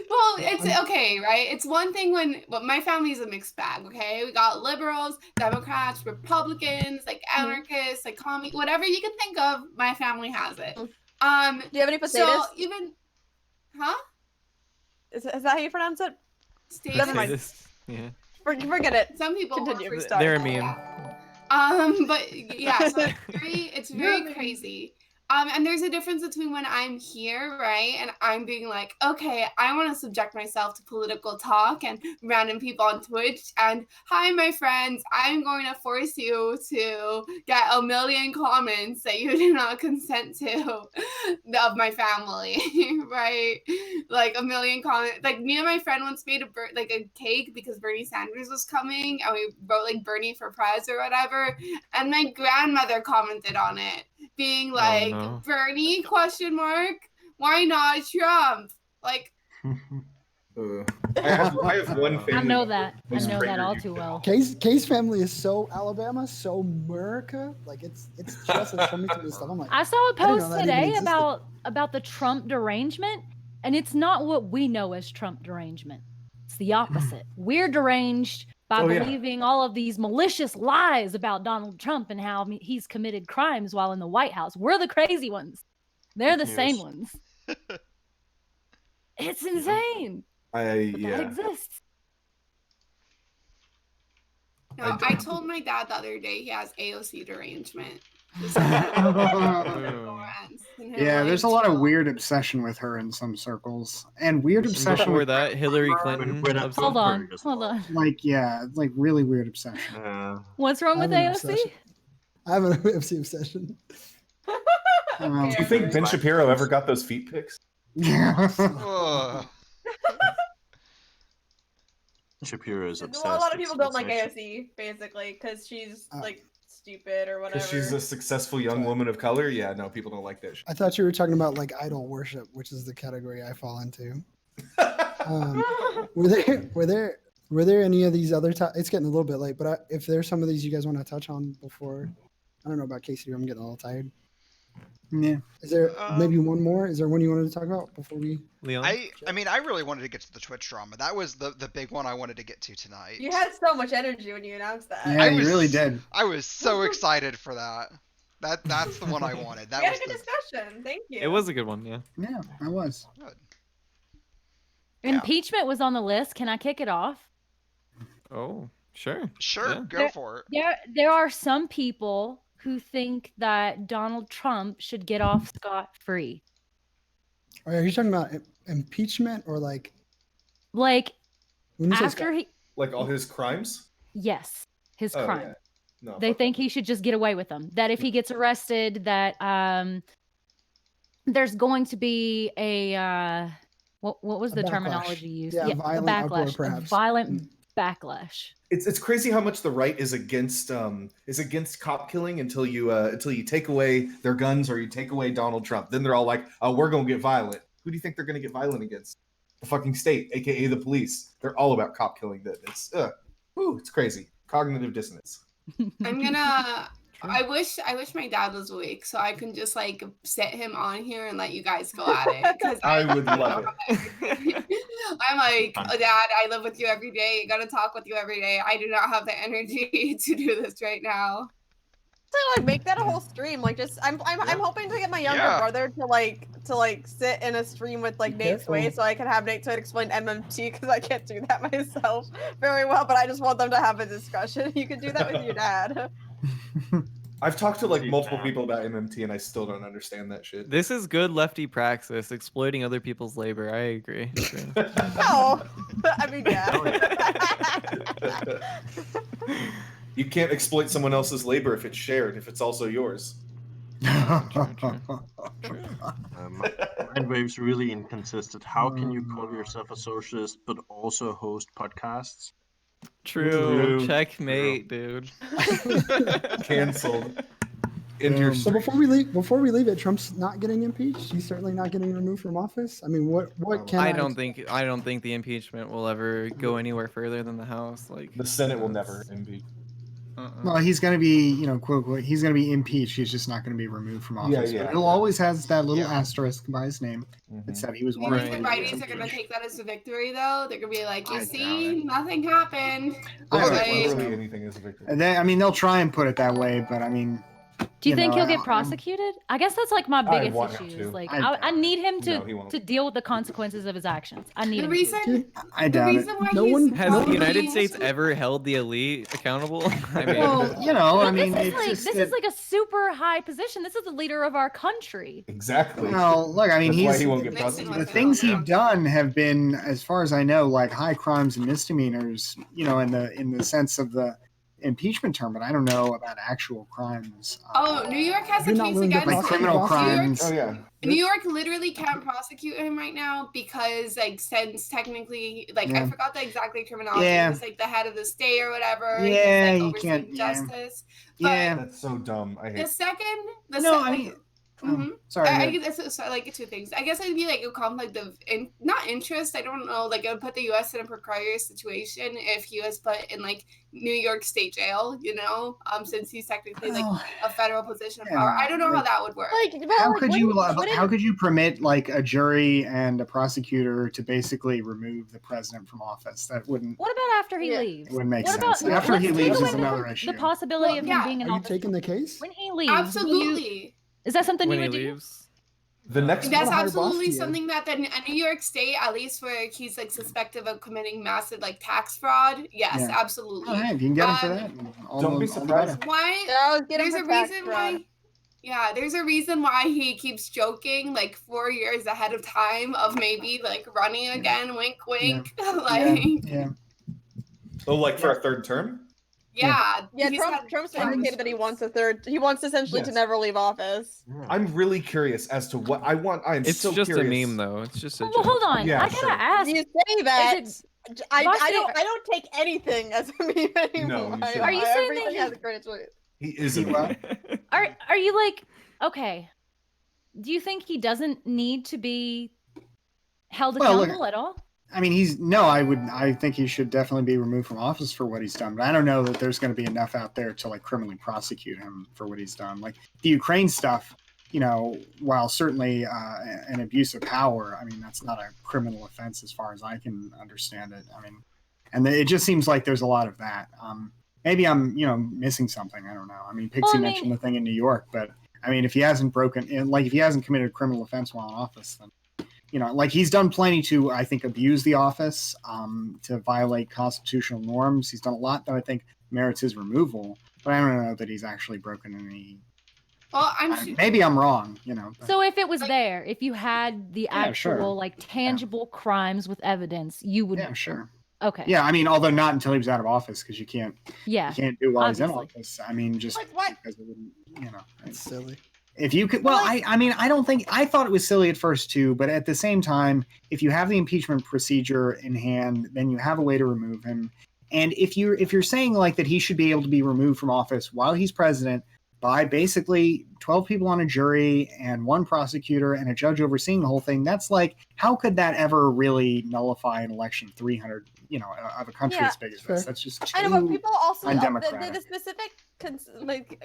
S6: Well, it's okay, right? It's one thing when my family's a mixed bag, okay? We got liberals, Democrats, Republicans, like anarchists, like whatever you can think of, my family has it.
S12: Do you have any potatoes?
S6: So even, huh?
S12: Is that how you pronounce it? Never mind.
S1: Yeah.
S12: Forget it.
S6: Some people
S12: continue.
S1: They're a meme.
S6: But yeah, so it's very crazy. And there's a difference between when I'm here, right, and I'm being like, okay, I want to subject myself to political talk and random people on Twitch, and hi, my friends, I'm going to force you to get a million comments that you do not consent to of my family, right? Like a million comments. Like me and my friend once made a cake because Bernie Sanders was coming, and we wrote like Bernie for Prez or whatever, and my grandmother commented on it, being like, Bernie, ? Why not Trump? Like,
S13: I have one family.
S8: I know that. I
S13: who's
S8: know that
S13: Prager
S8: all
S13: you
S8: too
S13: know.
S8: well.
S10: Kay's family is so Alabama, so America. Like it's just as funny to me stuff. I'm like,
S8: I saw a
S10: I didn't know
S8: post
S10: that even
S8: today
S10: existed.
S8: about the Trump derangement, and it's not what we know as Trump derangement. It's the opposite. We're deranged by believing all of these malicious lies about Donald Trump and how he's committed crimes while in the White House. We're the crazy ones. They're the sane ones. It's insane. That exists.
S6: no, I told my dad the other day he has AOC derangement.
S2: Yeah, there's a lot of weird obsession with her in some circles, and weird obsession
S1: Before
S2: with
S1: that, Hillary Clinton.
S8: Hold on.
S2: Like really weird obsession.
S8: What's wrong with AOC?
S10: I have an AOC obsession.
S13: Do you think Ben Shapiro ever got those feet pics?
S11: Shapiro is obsessed.
S12: Well, a lot of people don't
S11: It's
S12: like AOC basically because she's like stupid or whatever.
S13: Because she's a successful young woman of color. Yeah, no, people don't like that shit.
S10: I thought you were talking about like idol worship, which is the category I fall into. Were there any of these other? It's getting a little bit late, but if there's some of these you guys want to touch on before, I don't know about Casey. I'm getting a little tired.
S2: Yeah.
S10: Is there maybe one more? Is there one you wanted to talk about before we?
S1: Leon?
S3: I mean, I really wanted to get to the Twitch drama. That was the big one I wanted to get to tonight.
S12: You had so much energy when you announced that.
S2: Yeah, you really did.
S3: I was so excited for that. That's the one I wanted. That
S12: We had
S3: was
S12: a good discussion. Thank you.
S1: It was a good one, yeah.
S2: Yeah, I was.
S3: Good.
S8: Impeachment was on the list. Can I kick it off?
S1: Oh, sure.
S3: Sure,
S1: Yeah.
S3: go for it.
S8: There are some people who think that Donald Trump should get off scot-free.
S10: Are you talking about impeachment or like
S8: when you say
S10: after he
S13: like all his crimes?
S8: Yes, his crime.
S13: Yeah. No,
S8: They think he should just get away with them. That if he gets arrested, that there's going to be a what was the
S10: backlash.
S8: terminology used?
S10: Yeah, violent
S8: a
S10: uproar,
S8: backlash.
S10: perhaps.
S8: A violent backlash.
S13: It's crazy how much the right is against cop killing until you take away their guns or you take away Donald Trump. Then they're all like, oh, we're gonna get violent. Who do you think they're gonna get violent against? The fucking state, aka the police. They're all about cop killing. Then it's crazy. Cognitive dissonance.
S6: I'm gonna. I wish my dad was awake so I can just like sit him on here and let you guys go at it. Because
S13: I would love
S6: it. I'm like, oh, Dad, I live with you every day. I gotta talk with you every day. I do not have the energy to do this right now.
S12: So like make that a whole stream. Like just I'm hoping to get my younger brother to sit in a stream with like Nate Sway so I can have Nate Sway explain MMT because I can't do that myself very well. But I just want them to have a discussion. You can do that with your dad.
S13: I've talked to like multiple people about MMT and I still don't understand that shit.
S1: This is good lefty praxis, exploiting other people's labor. I agree.
S12: Oh, I mean,
S13: You can't exploit someone else's labor if it's shared, if it's also yours.
S11: Mindwaves really inconsistent. How can you call yourself a socialist but also host podcasts?
S1: True. Checkmate, dude.
S13: Cancelled.
S10: So before we leave it, Trump's not getting impeached. He's certainly not getting removed from office. I mean, what can
S1: I don't think the impeachment will ever go anywhere further than the House. Like
S13: the Senate will never impeach.
S2: Well, he's going to be, quote unquote, he's going to be impeached. He's just not going to be removed from office.
S13: Yeah,
S2: But he'll always has that little
S3: Yeah.
S2: asterisk by his name that said he was one
S6: Maybe
S2: of
S6: the
S2: the
S6: righties are gonna take that as a victory, though. They're gonna be like, "You see, nothing happened."
S2: I don't
S6: Like,
S2: think so.
S13: Literally anything is a victory.
S2: And they'll try and put it that way, but I mean,
S8: Do you think
S2: know,
S8: he'll get prosecuted? I guess that's like my
S13: I
S8: biggest
S13: want him
S8: issue.
S13: to.
S8: Is like
S2: I
S8: I need him
S13: No, he won't.
S8: to deal with the consequences of his actions. I need
S6: the
S8: him.
S6: reason,
S2: I
S6: the
S2: doubt it.
S6: reason why
S10: No
S6: he's
S10: one-
S1: Has
S10: no
S1: the
S10: one-
S1: United States ever held the elite accountable? I mean,
S2: Well, I mean,
S8: This is
S2: it's
S8: like
S2: just
S8: this is like a super high position. This is the leader of our country.
S13: Exactly.
S2: well, look, I mean,
S13: That's why
S2: he's
S13: he won't get
S6: Nixon
S13: prosecuted.
S2: the
S6: was
S2: things
S6: held,
S2: he's done have been, as far as I know, like high crimes and misdemeanors. In the sense of the impeachment term, but I don't know about actual crimes.
S6: Oh, New York has a
S10: You're not
S6: case
S10: willing to
S6: against
S2: like
S6: him.
S2: criminal
S6: New York-
S2: crimes.
S13: Oh yeah.
S6: New York literally can't prosecute him right now because, like, since technically, like,
S2: Yeah.
S6: I forgot the exact terminology.
S2: Yeah.
S6: He's like the head of the state or whatever.
S2: Yeah,
S6: he's,
S2: you
S6: like, overseeing
S2: can't- yeah.
S6: justice.
S2: Yeah.
S13: That's so dumb. I
S6: The
S13: hate.
S6: second,
S2: I mean,
S6: Mhm.
S2: sorry.
S6: I
S2: go
S6: guess so, like two things. I guess it'd be like a conflict of not interest. I don't know. Like it would put the U.S. in a precarious situation if he was put in like New York State jail. Since he's technically like
S2: Well,
S6: a federal position of
S2: yeah,
S6: power. I don't know how
S2: like-
S6: that would work.
S2: how could you permit like a jury and a prosecutor to basically remove the president from office? That wouldn't
S8: What about after he
S12: Yeah.
S8: leaves?
S2: make
S8: What about
S2: sense. After
S8: let's
S2: he
S8: take
S2: leaves
S8: away
S2: is another issue.
S8: the possibility of him
S6: yeah.
S8: being in
S10: Are you
S8: office?
S10: taking the case?
S8: When he leaves, will you-
S6: Absolutely.
S8: is that something
S1: when
S8: you
S1: he
S8: would do?
S1: leaves.
S13: The next
S6: That's
S10: hire
S6: absolutely
S10: Bastiat.
S6: something that a New York State, at least where he's like suspected of committing massive like tax fraud. Yes,
S2: Yeah.
S6: absolutely.
S2: Oh, hey, if you can get him for
S6: Um,
S2: that,
S13: Don't be
S2: all the
S13: surprised.
S2: better.
S6: Why?
S12: Yeah, I was getting
S6: There's a
S12: for tax
S6: reason
S12: fraud.
S6: why. Yeah, there's a reason why he keeps joking like 4 years ahead of time of maybe like running again. Wink, wink. like,
S2: Yeah.
S13: Oh, like for a third term?
S6: yeah.
S12: Yeah,
S6: he's
S12: Trump's
S6: had-
S12: indicated that he wants a third. He wants essentially to
S13: Yes.
S12: never leave office.
S13: I'm really curious as to what I want. I'm
S1: It's
S13: so
S1: just
S13: curious.
S1: a meme, though. It's just a
S8: Well,
S1: joke.
S8: hold on.
S13: Yeah,
S8: I gotta
S13: sure.
S8: ask.
S12: You say that.
S8: Is
S12: I
S8: Bastiat-
S12: don't take anything as a meme anymore.
S13: you shouldn't.
S8: Are you saying that
S12: everything
S8: he-
S12: has a credit to it?
S13: He is
S2: He
S13: a
S2: what?
S8: Are you like okay? Do you think he doesn't need to be held
S2: Well, look,
S8: accountable at all?
S2: I mean, I think he should definitely be removed from office for what he's done. But I don't know that there's going to be enough out there to like criminally prosecute him for what he's done. Like the Ukraine stuff, while certainly an abuse of power, I mean, that's not a criminal offense as far as I can understand it. I mean, and it just seems like there's a lot of that. Maybe I'm, missing something. I don't know. I mean, Pxie
S8: Well, I mean-
S2: mentioned the thing in New York, but I mean, if he hasn't if he hasn't committed a criminal offense while in office, then like he's done plenty to, I think, abuse the office, to violate constitutional norms. He's done a lot that I think merits his removal, but I don't know that he's actually broken any.
S6: Well, I'm
S2: Maybe I'm wrong, but-
S8: So if it was there, if you had the
S2: Yeah,
S8: actual
S2: sure.
S8: like tangible crimes with evidence, you would.
S2: yeah, sure.
S8: Okay.
S2: Yeah, I mean, although not until he was out of office, because you can't
S8: Yeah.
S2: do while he's in
S8: obviously.
S2: office. I mean, just
S12: Like what?
S2: because it wouldn't,
S10: That's silly.
S2: If you could, well, I mean, I don't think I thought it was silly at first too, but at the same time, if you have the impeachment procedure in hand, then you have a way to remove him. And if you're saying like that he should be able to be removed from office while he's president by basically 12 people on a jury and one prosecutor and a judge overseeing the whole thing, that's like, how could that ever really nullify an election 300, of a country as big as this? That's just too
S12: I know, but people also
S2: undemocratic.
S12: the specific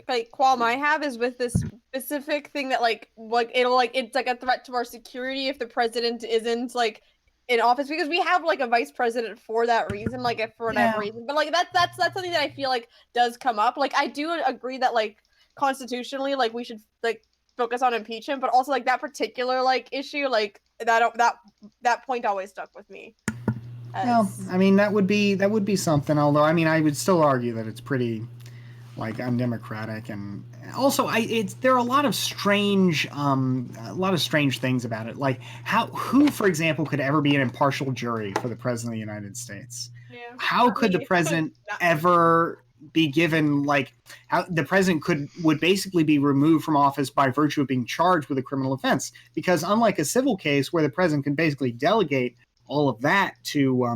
S12: like qualm I have is with this specific thing that like it's like a threat to our security if the president isn't like in office, because we have like a vice president for that reason, like if for whatever reason. But like that's something that I feel like does come up. Like I do agree that like constitutionally, like we should like focus on impeachment, but also like that particular like issue, like that point always stuck with me.
S2: Well, I mean, that would be something. Although, I mean, I would still argue that it's pretty, like, undemocratic, and also, there are a lot of strange things about it. Like, who, for example, could ever be an impartial jury for the president of the United States?
S6: Yeah.
S2: How could the president ever be given how the president would basically be removed from office by virtue of being charged with a criminal offense? Because unlike a civil case where the president can basically delegate all of that to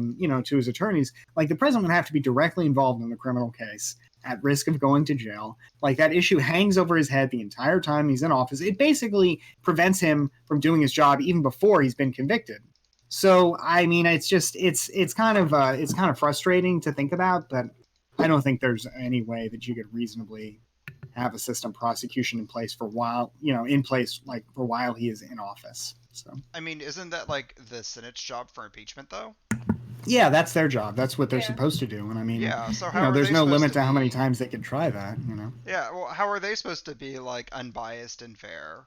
S2: to his attorneys, like the president would have to be directly involved in the criminal case at risk of going to jail. Like that issue hangs over his head the entire time he's in office. It basically prevents him from doing his job even before he's been convicted. So I mean, it's kind of frustrating to think about, but
S9: I don't think there's any way that you could reasonably have a system prosecution in place for while for while he is in office. So
S3: I mean, isn't that like the Senate's job for impeachment, though?
S9: yeah, that's their job. That's what they're supposed to do. And I mean,
S3: yeah. So how are
S9: there's
S3: they
S9: no
S3: supposed
S9: limit to how many
S3: be-
S9: times they could try that.
S3: Yeah. Well, how are they supposed to be like unbiased and fair?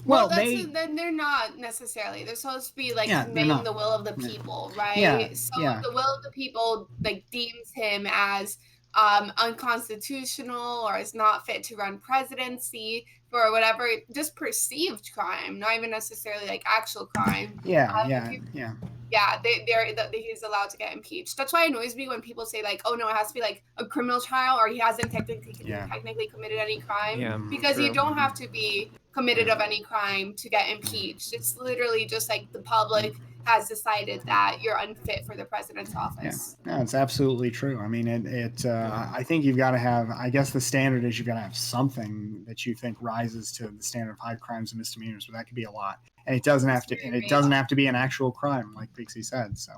S6: Well, then they're not necessarily. They're supposed to be like conveying the will of the people, right?
S9: Yeah,
S6: So
S9: yeah.
S6: the will of the people like deems him as unconstitutional or is not fit to run presidency for whatever, just perceived crime, not even necessarily like actual crime.
S9: Yeah.
S6: Yeah, he's allowed to get impeached. That's why it annoys me when people say like, "Oh no, it has to be like a criminal trial, or he hasn't technically committed any crime."
S1: Yeah,
S6: because
S1: true.
S6: you don't have to be committed of any crime to get impeached. It's literally just like the public has decided that you're unfit for the president's office.
S9: Yeah, no, it's absolutely true. I mean, I think you've got to have. I guess the standard is you've got to have something that you think rises to the standard of high crimes and misdemeanors, but that could be a lot. And it doesn't have to. And it doesn't have to be an actual crime, like Pxie said. So,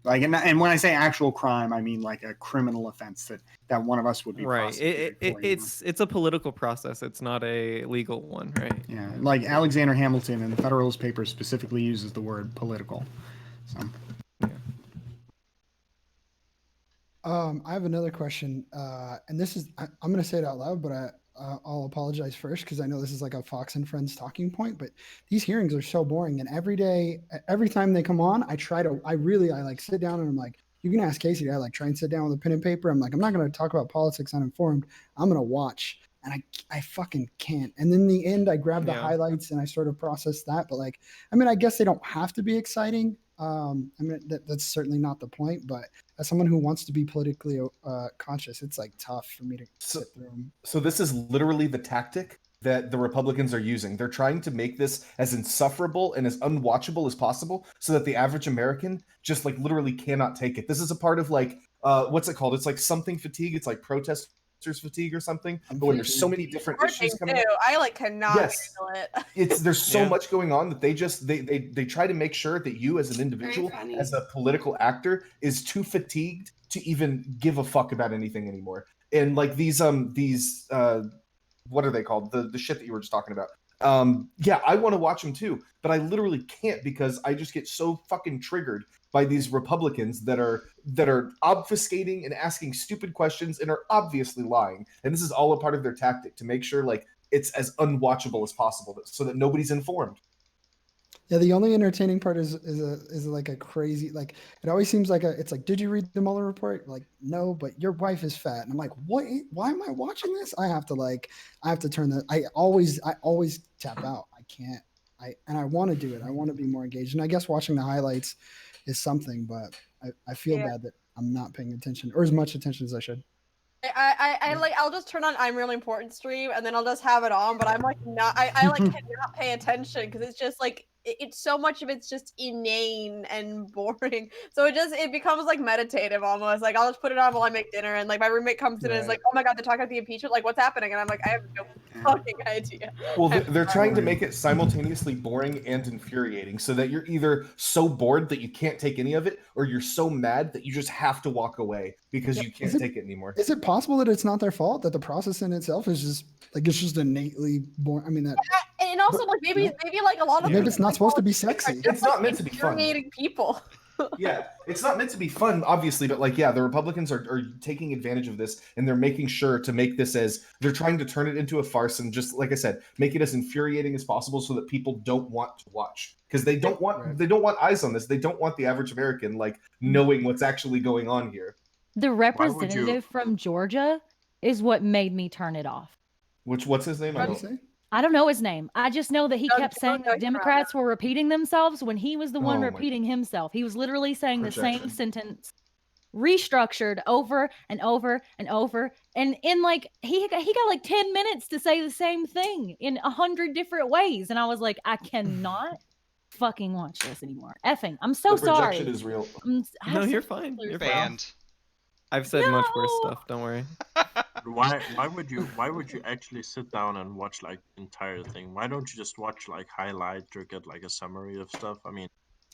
S9: like, and when I say actual crime, I mean like a criminal offense that one of us would be prosecuted for,
S1: It's a political process. It's not a legal one, right?
S9: Yeah, like Alexander Hamilton in the Federalist Papers specifically uses the word political. So.
S10: I have another question, and this is I'm going to say it out loud, but I'll apologize first because I know this is like a Fox and Friends talking point. But these hearings are so boring, and every time they come on, I like sit down and I'm like, you can ask Casey. I like try and sit down with a pen and paper. I'm like, I'm not going to talk about politics uninformed. I'm going to watch, and I fucking can't. And then in the end, I grab the highlights and I sort of process that. But like, I mean, I guess they don't have to be exciting. I mean, that's certainly not the point, but as someone who wants to be politically conscious, it's like tough for me to sit through them.
S13: So this is literally the tactic that the Republicans are using. They're trying to make this as insufferable and as unwatchable as possible so that the average American just like literally cannot take it. This is a part of like, what's it called? It's like something fatigue. It's like protesters fatigue or something. But when there's so many different issues coming up,
S12: I like cannot handle it.
S13: there's so much going on that they try to make sure that you as an individual, as a political actor, is too fatigued to even give a fuck about anything anymore. And like these what are they called? The shit that you were just talking about. I want to watch them too, but I literally can't because I just get so fucking triggered by these Republicans that are obfuscating and asking stupid questions and are obviously lying. And this is all a part of their tactic to make sure like it's as unwatchable as possible so that nobody's informed.
S10: Yeah, the only entertaining part is like a crazy, like it always seems like it's like, did you read the Mueller report? Like, no, but your wife is fat. And I'm like, what? Why am I watching this? I have to turn that. I always tap out. I can't. I want to do it. I want to be more engaged. And I guess watching the highlights is something, but I feel bad that I'm not paying attention or as much attention as I should.
S12: I'll just turn on I'm Really Important stream and then I'll just have it on, but I'm like not I like cannot pay attention because it's just like it's so much of it's just inane and boring. So it becomes like meditative almost. Like I'll just put it on while I make dinner and like my roommate comes in and is like, oh my god, they're talking about the impeachment, like what's happening? And I'm like, I have no fucking idea.
S13: Well, they're trying to make it simultaneously boring and infuriating so that you're either so bored that you can't take any of it or you're so mad that you just have to walk away because you can't take it anymore.
S10: Is it possible that it's not their fault, that the process in itself is just like it's just innately boring? I mean that.
S12: And also like maybe like a lot of
S10: maybe it's not supposed to be sexy.
S13: It's not meant to be fun.
S12: Infuriating people.
S13: Yeah, it's not meant to be fun, obviously, but like, the Republicans are taking advantage of this and they're making sure to make this as they're trying to turn it into a farce and just like I said, make it as infuriating as possible so that people don't want to watch because they don't want eyes on this. They don't want the average American like knowing what's actually going on here.
S8: The representative from Georgia is what made me turn it off.
S13: What's his name?
S8: I don't know his name. I just know that he kept saying that Democrats were repeating themselves when he was the one repeating himself. He was literally saying the same sentence, restructured over and over and over. And in like, he got like 10 minutes to say the same thing in 100 different ways. And I was like, I cannot fucking watch this anymore. Effing. I'm so sorry.
S13: The projection is real.
S1: No, you're fine. You're
S3: banned.
S1: Fine. I've said much worse stuff. Don't worry.
S11: Why would you actually sit down and watch like the entire thing? Why don't you just watch like highlights or get like a summary of stuff? I mean,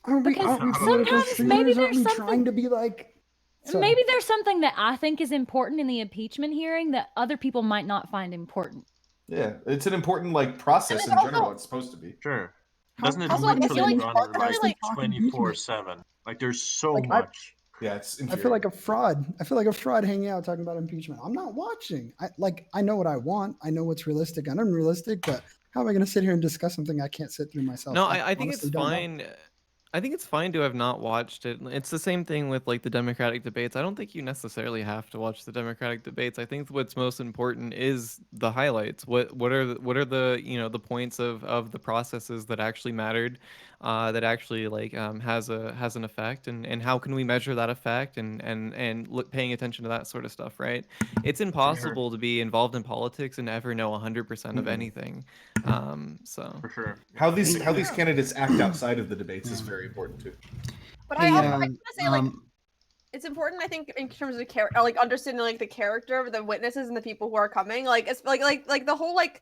S8: sometimes maybe there's something
S10: trying to be like So-
S8: Maybe there's something that I think is important in the impeachment hearing that other people might not find important.
S13: Yeah, it's an important like process in
S12: also-
S13: general. It's supposed to be.
S11: Sure.
S10: How-
S11: Doesn't it
S12: Also, like, I feel
S11: literally
S12: like
S11: run
S12: culturally,
S11: like
S12: like,
S11: 24/7? Like there's so
S10: Like,
S11: much.
S13: Yeah, it's
S10: I feel like a fraud. I feel like a fraud hanging out talking about impeachment. I'm not watching. I know what I want. I know what's realistic and unrealistic, but how am I going to sit here and discuss something I can't sit through myself?
S1: No, I think it's
S10: honestly don't know.
S1: fine. I think it's fine to have not watched it. It's the same thing with like the Democratic debates. I don't think you necessarily have to watch the Democratic debates. I think what's most important is the highlights. What are the the points of the processes that actually mattered, that actually like has an effect, and how can we measure that effect, and look, paying attention to that sort of stuff, right? It's impossible to be involved in politics and ever know 100% of anything. So
S11: For sure.
S13: how these candidates act outside of the debates is very important too.
S12: But I also want to say, like, it's important, I think, in terms of like understanding like the character of the witnesses and the people who are coming. Like, it's like the whole like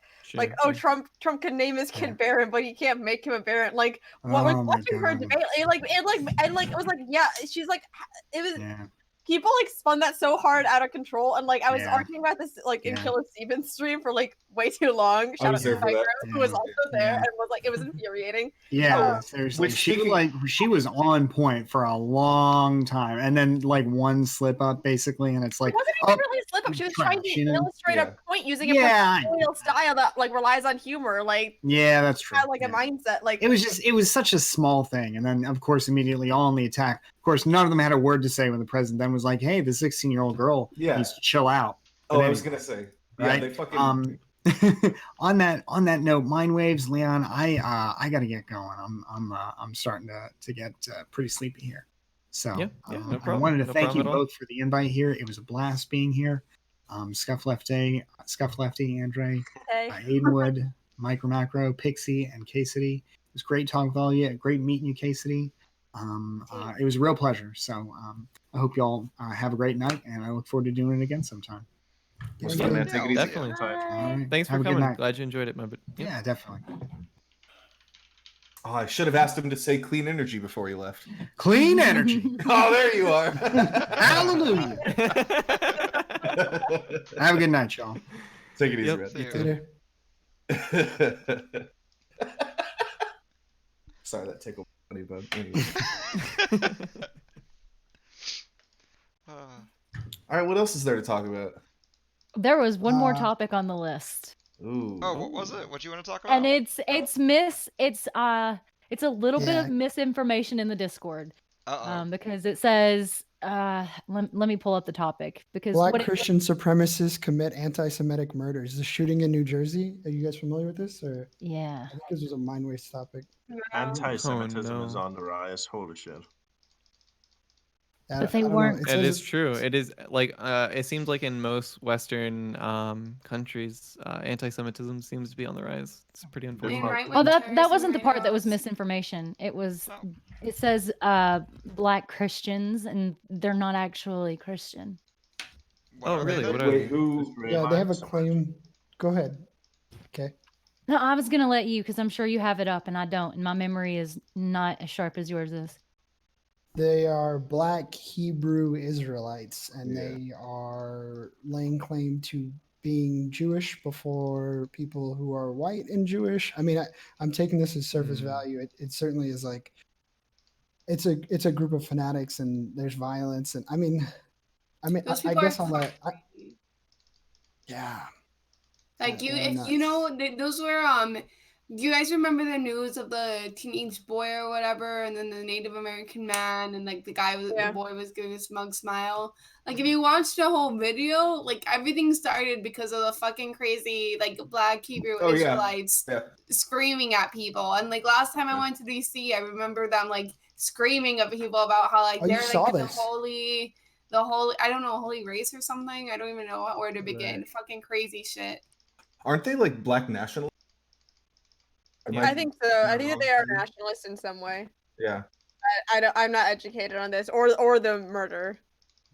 S12: Trump can name his kid Barron, but he can't make him a Barron. Like, watching her debate, it was like, yeah, she's like, it was. People like spun that so hard out of control, and like I was arguing about this like in Killer Stevens stream for like way too long. Shout out to Tiger, who was also there and was like, it was infuriating.
S2: Yeah, seriously. She was on point for a long time, and then like one slip up basically, and it's like
S12: it wasn't even really a slip up. She was trying to illustrate a point using a particular style that like relies on humor. Like
S2: that's true.
S12: Had, like a mindset. Like
S2: it was such a small thing, and then of course immediately all on the attack. Of course, none of them had a word to say when the president then was like, "Hey, the 16-year-old girl needs to chill out."
S13: Oh, I was gonna say,
S2: right?
S13: They fucking.
S2: On that note, Mindwaves, Leon, I gotta get going. I'm starting to get pretty sleepy here. So
S1: no problem.
S2: I wanted to
S1: No
S2: thank
S1: problem
S2: you
S1: at all.
S2: both for the invite here. It was a blast being here. ScuffedLe, Andre, Aidanwould, MicroMacro, Pxie, and K-City. It was great talking with all of you. Great meeting you, K-City. It was a real pleasure. So I hope y'all have a great night, and I look forward to doing it again sometime.
S13: Yeah, man, take it easy.
S1: Definitely.
S2: All right.
S1: Thanks for
S2: Have a good
S1: coming.
S2: night.
S1: Glad you enjoyed it, man.
S2: Yeah, definitely.
S13: Oh, I should have asked him to say clean energy before he left.
S2: Clean energy.
S13: Oh, there you are.
S2: Hallelujah. Have a good night, y'all.
S13: Take it easy,
S1: Yep,
S13: man. Sorry, that tickled funny, bud. Anyway. All right, what else is there to talk about?
S8: There was one more topic on the list.
S13: Ooh.
S3: Oh, what was it? What do you want to talk about?
S8: And it's a little bit of misinformation in the Discord. Because it says let me pull up the topic because
S10: Black Christian supremacists commit anti-Semitic murders. The shooting in New Jersey. Are you guys familiar with this? Or
S8: yeah,
S10: I think this was a Mindwaves topic.
S11: Anti-Semitism is on the rise. Holy shit.
S8: But they weren't.
S1: It is true. It is like it seems like in most Western countries, anti-Semitism seems to be on the rise. It's pretty unfortunate.
S8: Oh, that wasn't the part that was misinformation. It was. It says Black Christians, and they're not actually Christian.
S1: Oh, really? What are
S13: Wait,
S1: they?
S13: who?
S10: Yeah, they have a claim. Go ahead. Okay.
S8: No, I was gonna let you because I'm sure you have it up, and I don't, and my memory is not as sharp as yours is.
S10: They are Black Hebrew Israelites, and they are laying claim to being Jewish before people who are white and Jewish. I mean, I'm taking this as surface value. It certainly is like it's a group of fanatics, and there's violence, and I guess I'll let. Yeah.
S6: Like those were do you guys remember the news of the teenage boy or whatever, and then the Native American man, and like the boy was giving a smug smile? Like if you watched the whole video, like everything started because of the fucking crazy like Black Hebrew Israelites screaming at people. And like last time I went to DC, I remember them like screaming at people about how like they're like the holy I don't know, holy race or something. I don't even know where to begin. Fucking crazy shit.
S13: Aren't they like Black nationalists?
S12: I think so. I think that they are nationalists in some way.
S13: Yeah.
S12: I'm not educated on this or the murder.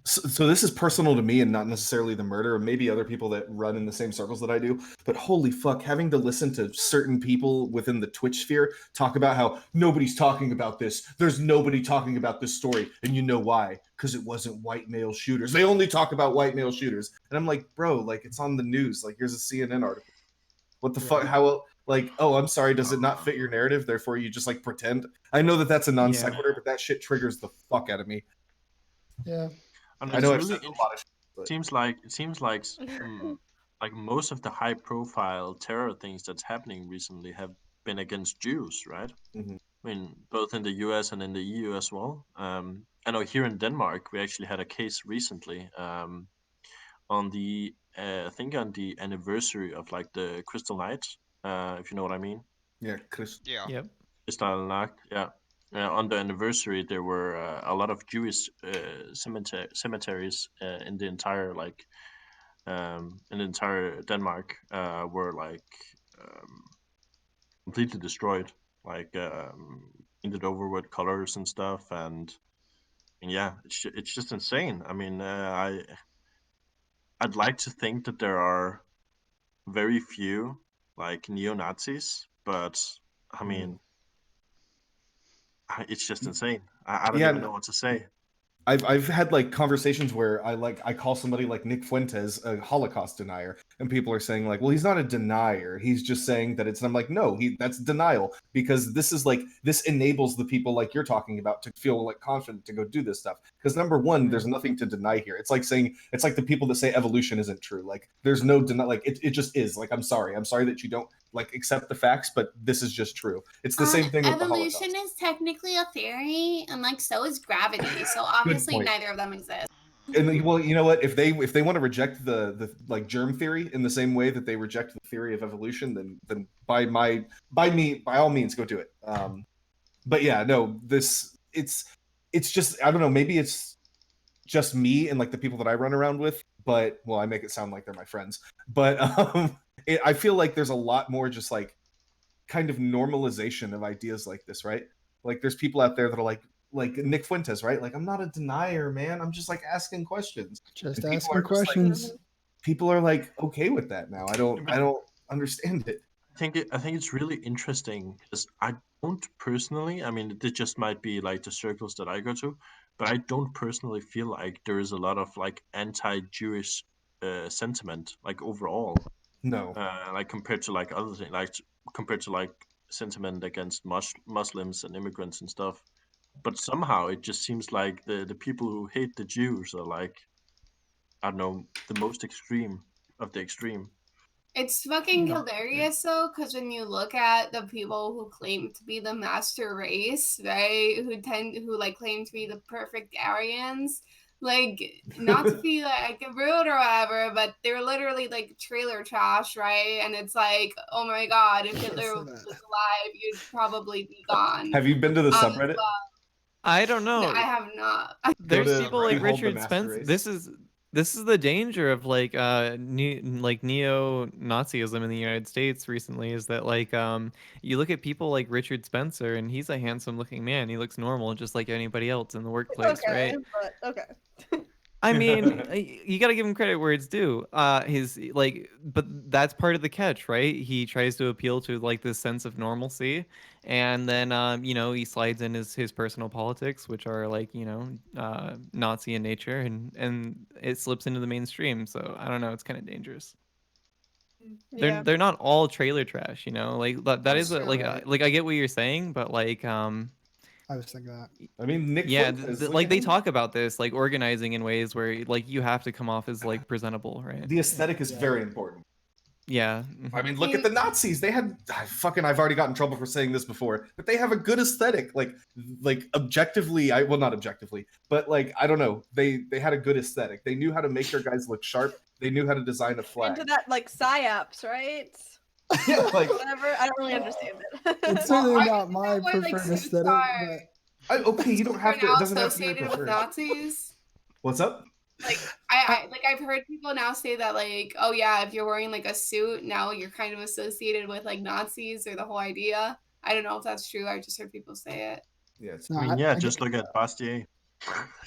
S13: So this is personal to me and not necessarily the murder, and maybe other people that run in the same circles that I do. But holy fuck, having to listen to certain people within the Twitch sphere talk about how nobody's talking about this. There's nobody talking about this story. And you know why? Because it wasn't white male shooters. They only talk about white male shooters. And I'm like, bro, like it's on the news. Like here's a CNN article. What the fuck? How, like, oh, I'm sorry, does it not fit your narrative? Therefore you just like pretend? I know that that's a non sequitur, but that shit triggers the fuck out of me.
S10: Yeah.
S11: And
S13: I know
S11: it's
S13: I've
S11: really
S13: said a lot of shit, but
S11: it seems like like most of the high profile terror things that's happening recently have been against Jews, right?
S13: Mhm.
S11: I mean, both in the US and in the EU as well. I know here in Denmark, we actually had a case recently on the, I think on the anniversary of like the Crystal Nights, if you know what I mean.
S13: yeah, Chris.
S3: Yeah.
S1: Yep.
S11: Kristallnacht, yeah. On the anniversary, there were a lot of Jewish cemeteries in the entire Denmark were like completely destroyed, like painted over with colors and stuff, and yeah, it's just insane. I mean, I'd like to think that there are very few like neo Nazis, but I mean, it's just insane. I don't
S13: Yeah,
S11: even know what to say.
S13: I've had like conversations where I call somebody like Nick Fuentes a Holocaust denier, and people are saying like, well, he's not a denier. He's just saying that it's. And I'm like, no, that's denial, because this is like this enables the people like you're talking about to feel like confident to go do this stuff. Because number one, there's nothing to deny here. It's like saying it's like the people that say evolution isn't true. Like there's no deny. Like it just is. Like I'm sorry that you don't like accept the facts, but this is just true. It's the same thing with the Holocaust.
S6: Evolution is technically a theory, and like so is gravity. So obviously
S13: point.
S6: neither of them exist.
S13: And well, you know what? If they want to reject the like germ theory in the same way that they reject the theory of evolution, then by all means go do it. But yeah, no, it's just I don't know. Maybe it's just me and like the people that I run around with. But well, I make it sound like they're my friends. But I feel like there's a lot more just like kind of normalization of ideas like this, right? Like there's people out there that are like Nick Fuentes, right? Like I'm not a denier, man. I'm just like asking questions.
S10: Just
S13: And people
S10: asking
S13: are just, like-
S10: questions.
S13: people are like okay with that now. I don't understand it.
S11: I think it's really interesting because I don't personally. I mean, it just might be like the circles that I go to, but I don't personally feel like there is a lot of like anti-Jewish sentiment like overall.
S13: No.
S11: Like compared to like other things, like compared to like sentiment against Muslims and immigrants and stuff. But somehow it just seems like the people who hate the Jews are like, I don't know, the most extreme of the extreme.
S6: It's fucking hilarious though, because when you look at the people who claim to be the master race, right, who like claim to be the perfect Aryans, like not to be like rude or whatever, but they're literally like trailer trash, right? And it's like, oh my god, if Hitler was alive, you'd probably be gone.
S13: Have you been to the subreddit?
S1: I don't know.
S6: I have not.
S1: There's people like
S13: Behold the
S1: Richard
S13: Master
S1: Spence.
S13: Race.
S1: This is the danger of like neo-Nazism in the United States recently, is that like you look at people like Richard Spencer, and he's a handsome looking man. He looks normal just like anybody else in the workplace,
S12: Okay,
S1: right?
S12: but okay.
S1: I mean, you got to give him credit where it's due. His like, but that's part of the catch, right? He tries to appeal to like this sense of normalcy, and then he slides in his personal politics, which are like Nazi in nature, and it slips into the mainstream. So I don't know, it's kind of dangerous.
S12: Yeah.
S1: They're not all trailer trash, like that is
S10: That's
S1: like
S10: true.
S1: like I get what you're saying, but like
S10: I was thinking that.
S13: I mean, Nick
S1: yeah,
S13: Fuentes, look
S1: like
S13: at
S1: they
S13: him.
S1: talk about this, like organizing in ways where like you have to come off as like presentable, right?
S13: The aesthetic is very important.
S1: Yeah.
S13: I mean, look at the Nazis. They had I've already gotten in trouble for saying this before, but they have a good aesthetic. Like objectively, not objectively, but like I don't know. They had a good aesthetic. They knew how to make their guys look sharp. They knew how to design a flag.
S12: Into that like psyops, right?
S13: Yeah, like
S12: Whatever. I don't really understand it.
S10: It's certainly not my
S6: Why, like,
S10: preferred
S6: suits
S10: aesthetic,
S6: are-
S10: but
S13: okay, you don't have to.
S6: Are
S13: It
S6: now
S13: doesn't have to be
S6: associated with
S13: preferred.
S6: Nazis.
S13: What's up?
S6: Like I've heard people now say that like, oh yeah, if you're wearing like a suit, now you're kind of associated with like Nazis or the whole idea. I don't know if that's true. I just heard people say it.
S13: Yes.
S10: no,
S11: I mean, yeah, just look at Pxie.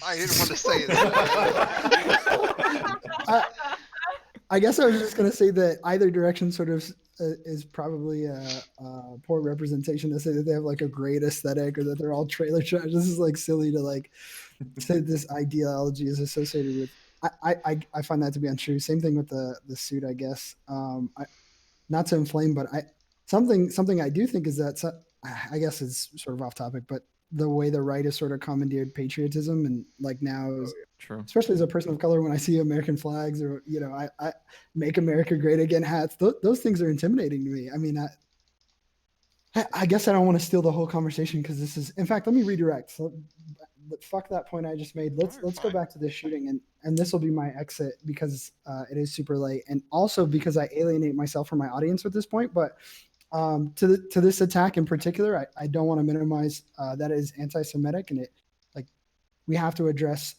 S3: I didn't want to say that.
S10: I guess I was just gonna say that either direction sort of is probably a poor representation to say that they have like a great aesthetic or that they're all trailer trash. This is like silly to like say this ideology is associated with. I find that to be untrue. Same thing with the suit, I guess. Not to inflame, but something I do think is that I guess it's sort of off topic, but the way the right has sort of commandeered patriotism and like now is
S1: True.
S10: especially as a person of color, when I see American flags or, you know, I make America great again hats, those things are intimidating to me. I mean, I guess I don't want to steal the whole conversation because this is, in fact, let me redirect. So fuck that point I just made. Let's go back to this shooting and this will be my exit because it is super late. And also because I alienate myself from my audience at this point, but to this attack in particular, I don't want to minimize that it is anti-Semitic, and it like we have to address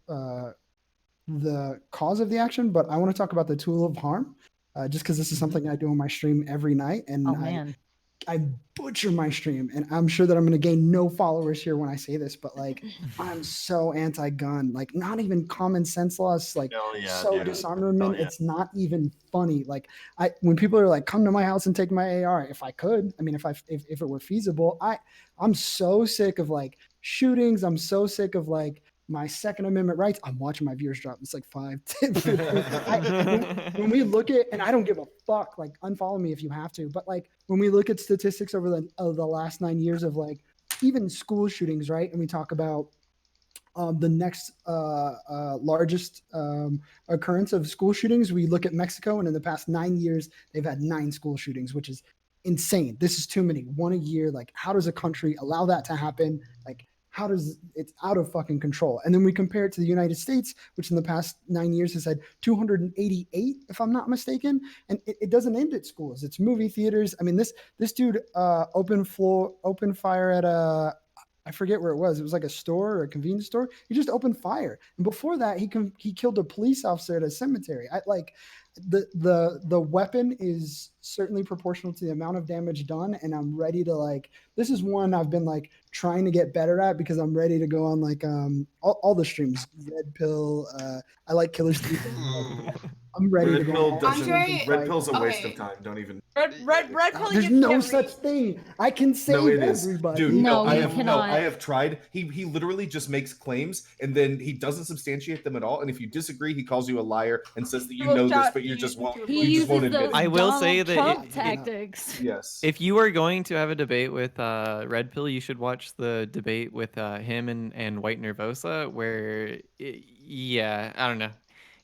S10: the cause of the action. But I want to talk about the tool of harm, just because this is something I do on my stream every night, and I butcher my stream, and I'm sure that I'm going to gain no followers here when I say this, but like I'm so anti-gun, like not even common sense laws, like disarmament. It's not even funny. Like when people are like, come to my house and take my AR, if I could, I mean, if it were feasible, I'm so sick of like shootings. I'm so sick of like my Second Amendment rights. I'm watching my viewers drop. It's like 5, 10, 15. When we look at, and I don't give a fuck, like unfollow me if you have to, but like when we look at statistics over the last 9 years of like even school shootings, right? And we talk about the next largest occurrence of school shootings, we look at Mexico, and in the past 9 years, they've had 9 school shootings, which is insane. This is too many, 1 a year. Like, how does a country allow that to happen? Like, it's out of fucking control. And then we compare it to the United States, which in the past 9 years has had 288, if I'm not mistaken. And it doesn't end at schools. It's movie theaters. I mean, this dude opened fire at I forget where it was. It was like a store or a convenience store. He just opened fire. And before that, he killed a police officer at a cemetery. The weapon is certainly proportional to the amount of damage done, and I'm ready to like, this is one I've been like trying to get better at because I'm ready to go on like all the streams. Red Pill, I like Killer Steve. I'm ready to go.
S13: Red Pill's a waste of time. Don't even.
S12: Red Pill.
S10: There's no such thing. I can save everybody.
S13: Dude,
S10: no,
S13: I have tried. He literally just makes claims and then he doesn't substantiate them at all. And if you disagree, he calls you a liar and says that you know this, but you just won't.
S8: He
S13: just won't
S8: uses
S13: admit
S8: those
S13: it.
S1: I will say that
S8: Trump tactics.
S13: Yes.
S1: If you are going to have a debate with Red Pill, you should watch the debate with him and White Nervosa, where I don't know.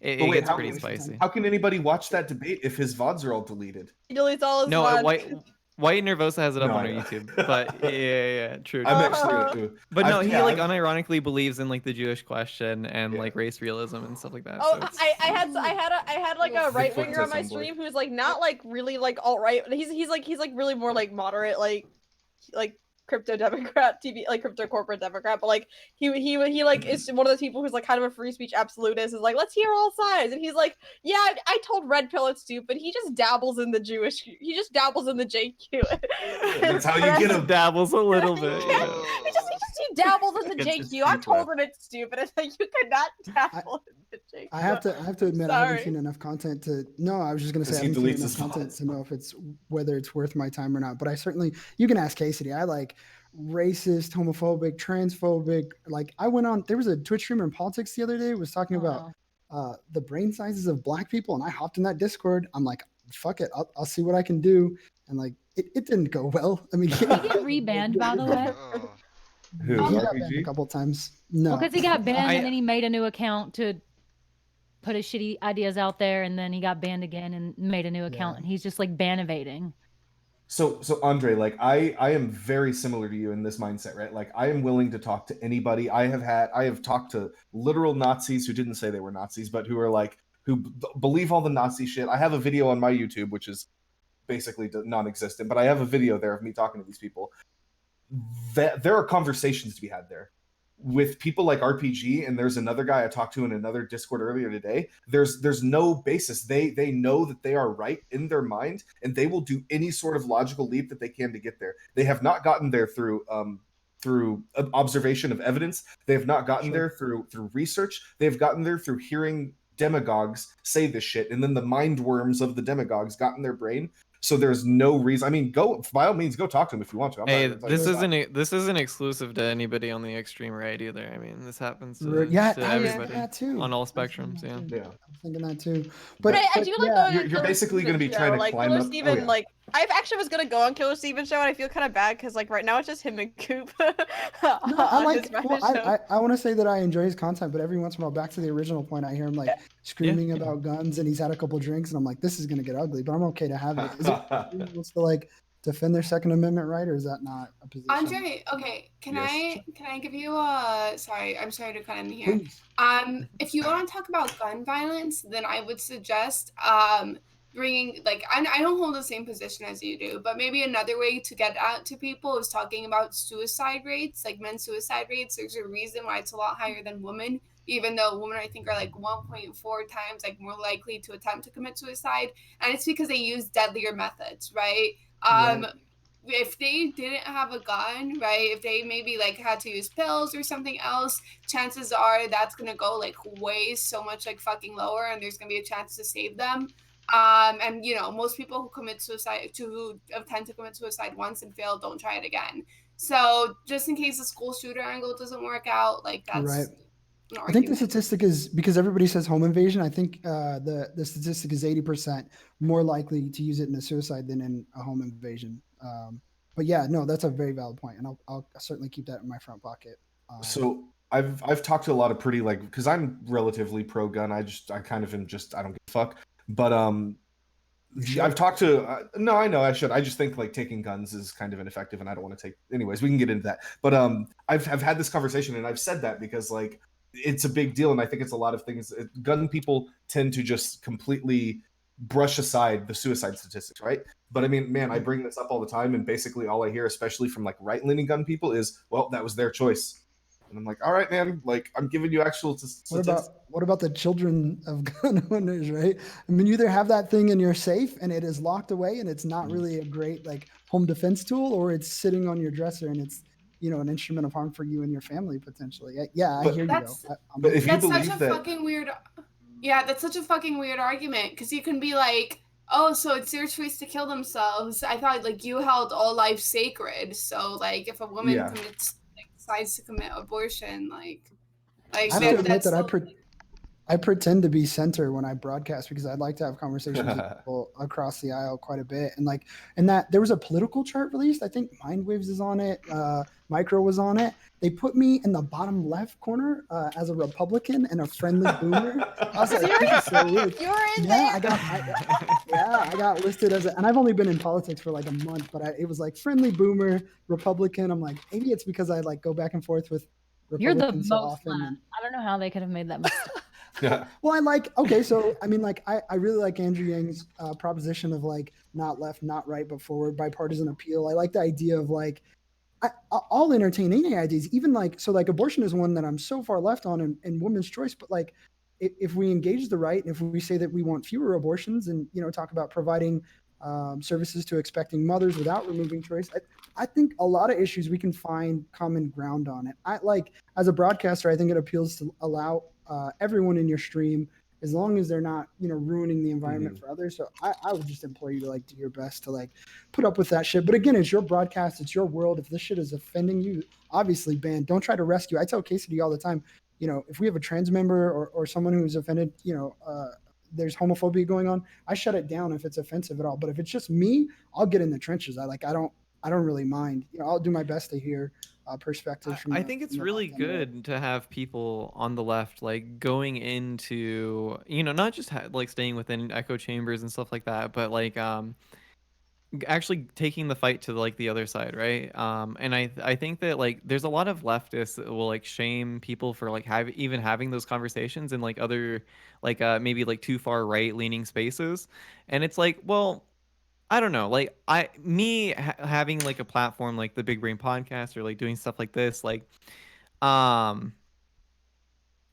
S1: It gets pretty spicy.
S13: How can anybody watch that debate if his VODs are all deleted?
S12: He deletes all his VODs.
S1: White Nervosa has it up on our YouTube, but true.
S13: I'm actually,
S1: but no, he like unironically believes in like the Jewish question and like race realism and stuff like that.
S12: Oh,
S1: so
S12: I had like a right winger on my stream who's like not like really like alt right. He's like really more like moderate like crypto Democrat TV, like crypto corporate Democrat, but like he like is one of those people who's like kind of a free speech absolutist, is like, let's hear all sides. And he's like, yeah, I told Red Pill it's stupid. He just dabbles in the JQ.
S13: That's how you get him.
S1: Dabbles a little bit.
S12: He dabbles in the JQ. I told him it's stupid. It's like, you cannot dabble in the JQ.
S10: I have to admit, I haven't seen enough content to. No, I was just gonna say I haven't seen enough content to know if whether it's worth my time or not. But I certainly, you can ask Cassidy. I like racist, homophobic, transphobic. Like I went on. There was a Twitch streamer in politics the other day was talking about the brain sizes of Black people, and I hopped in that Discord. I'm like, fuck it, I'll see what I can do. And like, it didn't go well. I mean,
S8: did he get rebanned by the way?
S13: Who?
S10: He got
S13: RPG?
S10: banned a couple times. No,
S8: because he got banned and then he made a new account to put his shitty ideas out there, and then he got banned again and made a new account, and he's just like ban evading.
S13: So Andre, like I am very similar to you in this mindset, right? Like I am willing to talk to anybody. I have talked to literal Nazis who didn't say they were Nazis, but who are like who believe all the Nazi shit. I have a video on my YouTube, which is basically non-existent, but I have a video there of me talking to these people. That there are conversations to be had there with people like RPG, and there's another guy I talked to in another Discord earlier today. There's no basis. They know that they are right in their mind, and they will do any sort of logical leap that they can to get there. They have not gotten there through through observation of evidence. They have not gotten there through research. They've gotten there through hearing demagogues say this shit, and then the mind worms of the demagogues got in their brain. So there's no reason. I mean, go by all means, go talk to them if you want to.
S1: Hey, this isn't exclusive to anybody on the extreme right either. I mean, this happens to,
S10: Yeah,
S1: to
S10: I was
S1: everybody
S10: thinking that too.
S1: on all spectrums. Yeah.
S13: Yeah.
S10: I was thinking that too.
S12: But I do like going on
S13: you're basically going to be trying to
S12: like
S13: climb
S12: Killer
S13: up.
S12: Steven, like I actually was gonna go on Killer Steven's show, and I feel kind of bad because like right now it's just him and Coop.
S10: No, I like. Well,
S12: show.
S10: I want to say that I enjoy his content, but every once in a while, back to the original point, I hear him like screaming about guns, and he's had a couple drinks, and I'm like, this is gonna get ugly, but I'm okay to have it. Is it wants to like defend their Second Amendment right, or is that not a position?
S6: Andre, okay, can I give you a I'm sorry to cut in here.
S10: Please.
S6: If you want to talk about gun violence, then I would suggest bringing like I don't hold the same position as you do, but maybe another way to get out to people is talking about suicide rates, like men's suicide rates. There's a reason why it's a lot higher than women, even though women I think are like 1.4 times like more likely to attempt to commit suicide, and it's because they use deadlier methods, right? If they didn't have a gun, right, if they maybe like had to use pills or something else, chances are that's gonna go like way so much like fucking lower, and there's gonna be a chance to save them. And you know, most people who commit suicide who tend to commit suicide once and fail don't try it again. So just in case the school shooter angle doesn't work out, like that's
S10: right. I think the statistic is because everybody says home invasion. I think the statistic is 80% more likely to use it in a suicide than in a home invasion. But yeah, no, that's a very valid point, and I'll certainly keep that in my front pocket.
S13: So I've talked to a lot of pretty like because I'm relatively pro gun. I kind of am just I don't give a fuck. But I've talked to no, I know I should. I just think like taking guns is kind of ineffective, and I don't want to take. Anyways, we can get into that. But I've had this conversation, and I've said that because like it's a big deal, and I think it's a lot of things. Gun people tend to just completely brush aside the suicide statistics, right? But I mean, man, I bring this up all the time, and basically all I hear, especially from like right-leaning gun people, is, well, that was their choice. And I'm like, all right, man, like I'm giving you actual statistics.
S10: What about the children of gun owners, right? I mean, you either have that thing in your safe and it is locked away and it's not really a great like home defense tool, or it's sitting on your dresser and it's, you know, an instrument of harm for you and your family potentially. Yeah, I hear you though.
S13: But if you
S6: that's
S13: believe
S6: such a
S13: that,
S6: fucking weird. Yeah, that's such a fucking weird argument because you can be like, oh, so it's their choice to kill themselves. I thought like you held all life sacred. So like if a woman decides to commit abortion, like
S10: I have to admit that I pretend to be center when I broadcast because I'd like to have conversations with people across the aisle quite a bit. And that there was a political chart released. I think Mindwaves is on it. Micro was on it. They put me in the bottom left corner as a Republican and a friendly boomer. I was like, this is so weird.
S12: You were in
S10: there.
S12: Yeah,
S10: I got listed as and I've only been in politics for like a month, but it was like friendly boomer, Republican. I'm like, maybe it's because I like go back and forth with Republicans.
S8: You're the most
S10: so often.
S8: I don't know how they could have made that mistake.
S13: yeah.
S10: Well, so I mean, like, I really like Andrew Yang's proposition of like not left, not right, but forward, bipartisan appeal. I like the idea of like, I'll entertain any ideas, even like, so like abortion is one that I'm so far left on and women's choice, but like, if we engage the right and if we say that we want fewer abortions and, you know, talk about providing services to expecting mothers without removing choice, I think a lot of issues we can find common ground on it. I like, as a broadcaster, I think it appeals to allow everyone in your stream, as long as they're not, you know, ruining the environment for others. So I would just implore you to like do your best to like put up with that shit. But again, it's your broadcast, it's your world. If this shit is offending you, obviously ban. Don't try to rescue. I tell Cassidy all the time, you know, if we have a trans member or someone who's offended, you know, there's homophobia going on, I shut it down if it's offensive at all. But if it's just me, I'll get in the trenches. I don't really mind. You know, I'll do my best to hear perspectives from
S1: I think it's really good to have people on the left like going into, you know, not just like staying within echo chambers and stuff like that, but like actually taking the fight to like the other side, right? And I think that like there's a lot of leftists that will like shame people for like even having those conversations in like other like maybe like too far right leaning spaces, and it's like, well, I don't know, like having like a platform like the Big Brain Podcast or like doing stuff like this, like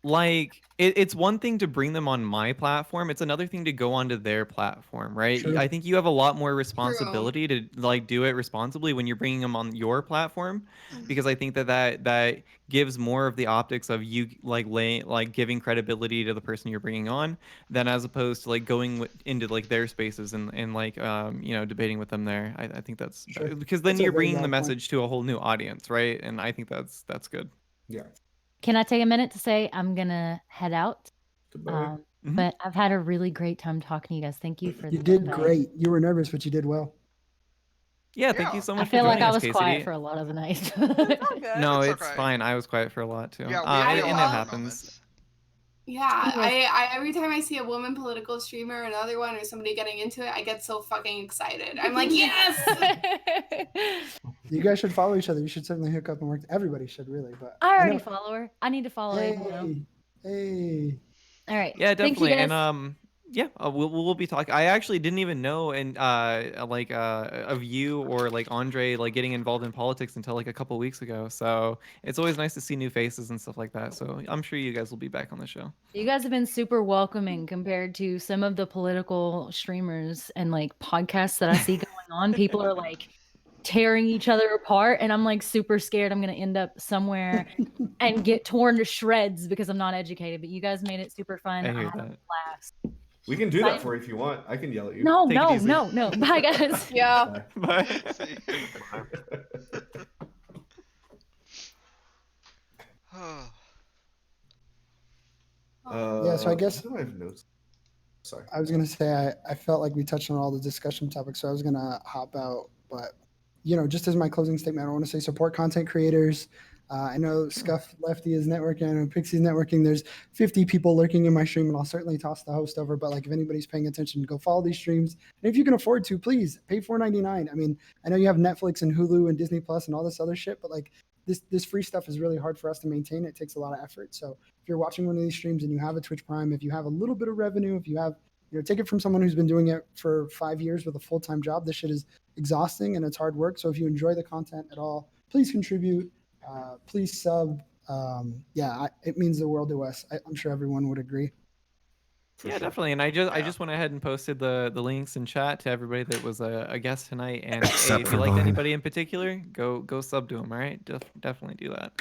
S1: like it's one thing to bring them on my platform, it's another thing to go onto their platform, right?
S9: True.
S1: I think you have a lot more responsibility to like do it responsibly when you're bringing them on your platform, because I think that gives more of the optics of you like giving credibility to the person you're bringing on, than as opposed to like going into like their spaces and like you know, debating with them there. I think that's
S9: Sure.
S1: because then
S9: That's a
S1: you're
S9: very
S1: bringing the
S9: valid point.
S1: message to a whole new audience, right? And I think that's good.
S13: Yeah.
S8: Can I take a minute to say I'm gonna head out?
S13: Goodbye.
S8: But I've had a really great time talking to you guys. Thank you for
S10: You
S8: the
S10: did
S8: invite.
S10: great. You were nervous, but you did well.
S1: Yeah, thank you
S3: Yeah.
S1: so
S8: I
S1: much for
S8: feel like
S1: joining
S8: I
S1: us,
S8: was quiet
S1: KCD.
S8: for a lot of the night.
S12: It's all good.
S1: No,
S3: It's
S1: it's
S3: okay.
S1: fine. I was quiet for a lot too.
S3: Yeah,
S1: and
S3: we all
S1: it
S3: have our
S1: happens.
S3: moments.
S6: Yeah,
S8: Anyways.
S6: I every time I see a woman political streamer, another one, or somebody getting into it, I get so fucking excited. I'm like, yes!
S10: You guys should follow each other. You should certainly hook up and work. Everybody should really, but
S8: I already
S10: know-
S8: follow her. I need to follow
S10: Hey,
S8: Aiden now.
S10: hey.
S8: All right.
S1: Yeah,
S8: Thank you
S1: definitely.
S8: guys.
S1: And yeah, we'll be talking. I actually didn't even know of you or like Andre like getting involved in politics until like a couple weeks ago. So it's always nice to see new faces and stuff like that. So I'm sure you guys will be back on the show.
S8: You guys have been super welcoming compared to some of the political streamers and like podcasts that I see going on. People are like tearing each other apart, and I'm like super scared I'm gonna end up somewhere and get torn to shreds because I'm not educated. But you guys made it super fun.
S1: I
S8: I
S1: hear
S8: had a
S1: that.
S8: blast.
S13: We can do
S8: Bye.
S13: that for you if you want. I can yell at you.
S8: No,
S1: Take it
S8: no,
S1: easy.
S8: no. Bye, guys.
S12: Yeah.
S1: Bye.
S3: See.
S10: Yeah, so I guess-
S13: I have notes. Sorry.
S10: I was gonna say I felt like we touched on all the discussion topics, so I was gonna hop out. But just as my closing statement, I want to say support content creators. I know Scuff Lefty is networking. I know Pixie's networking. There's 50 people lurking in my stream, and I'll certainly toss the host over. But like, if anybody's paying attention, go follow these streams. And if you can afford to, please pay $4.99. I mean, I know you have Netflix and Hulu and Disney Plus and all this other shit, but like this free stuff is really hard for us to maintain. It takes a lot of effort. So if you're watching one of these streams and you have a Twitch Prime, if you have a little bit of revenue, if you have take it from someone who's been doing it for 5 years with a full-time job. This shit is exhausting and it's hard work. So if you enjoy the content at all, please contribute. Please sub. It means the world to us. I'm sure everyone would agree.
S1: Yeah, definitely. And I just went ahead and posted the links in chat to everybody that was a guest tonight. And hey, if you liked anybody in particular, go sub to them. All right, definitely do that.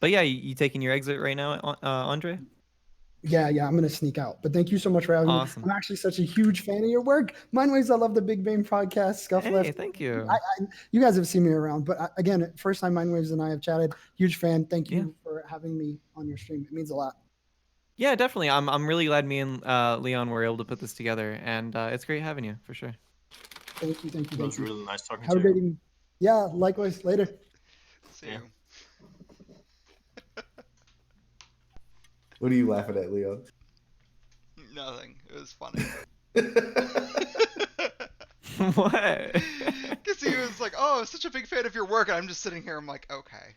S1: But yeah, you taking your exit right now, Andre?
S10: Yeah, I'm gonna sneak out. But thank you so much for having
S1: Awesome.
S10: me. I'm actually such a huge fan of your work. Mindwaves, I love the Big Bang podcast. Scuff
S1: Hey,
S10: Left.
S1: thank you.
S10: You guys have seen me around, but again, first time Mindwaves and I have chatted. Huge fan. Thank you for having me on your stream. It means a lot.
S1: Yeah, definitely. I'm really glad me and Leon were able to put this together, and it's great having you for sure.
S10: Thank you.
S11: It was really nice talking
S10: Have
S11: to
S10: a great
S11: you.
S10: evening. Yeah, likewise. Later.
S3: See you.
S13: What are you laughing at, Leon?
S3: Nothing. It was funny.
S1: What?
S3: Because he was like, "Oh, I'm such a big fan of your work," and I'm just sitting here. I'm like, "Okay."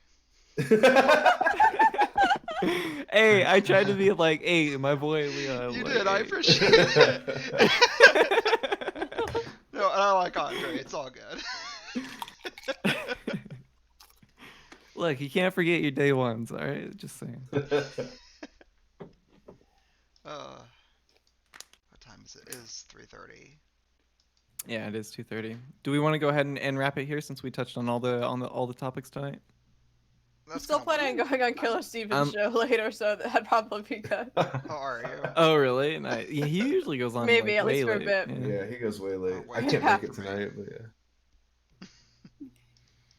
S1: Hey, I tried to be like, hey, my boy Leon.
S3: You
S1: like,
S3: did. I
S1: hey.
S3: appreciate it. No, and I like Andre. It's all good.
S1: Look, you can't forget your day ones, all right? Just saying.
S3: What time is it? It is 3:30.
S1: Yeah, it is 2:30. Do we want to go ahead and wrap it here since we touched on all the topics tonight?
S12: I'm still planning on going on Killer Steven's show later, so that'd probably be good.
S3: How are you?
S1: Oh, really? Nice. Yeah, he usually goes on
S12: Maybe,
S1: like,
S12: at least
S1: way
S12: for a
S1: late.
S12: bit.
S13: Yeah, he goes way late.
S3: Oh,
S13: I
S3: way
S13: can't
S12: late.
S13: make it tonight, but yeah.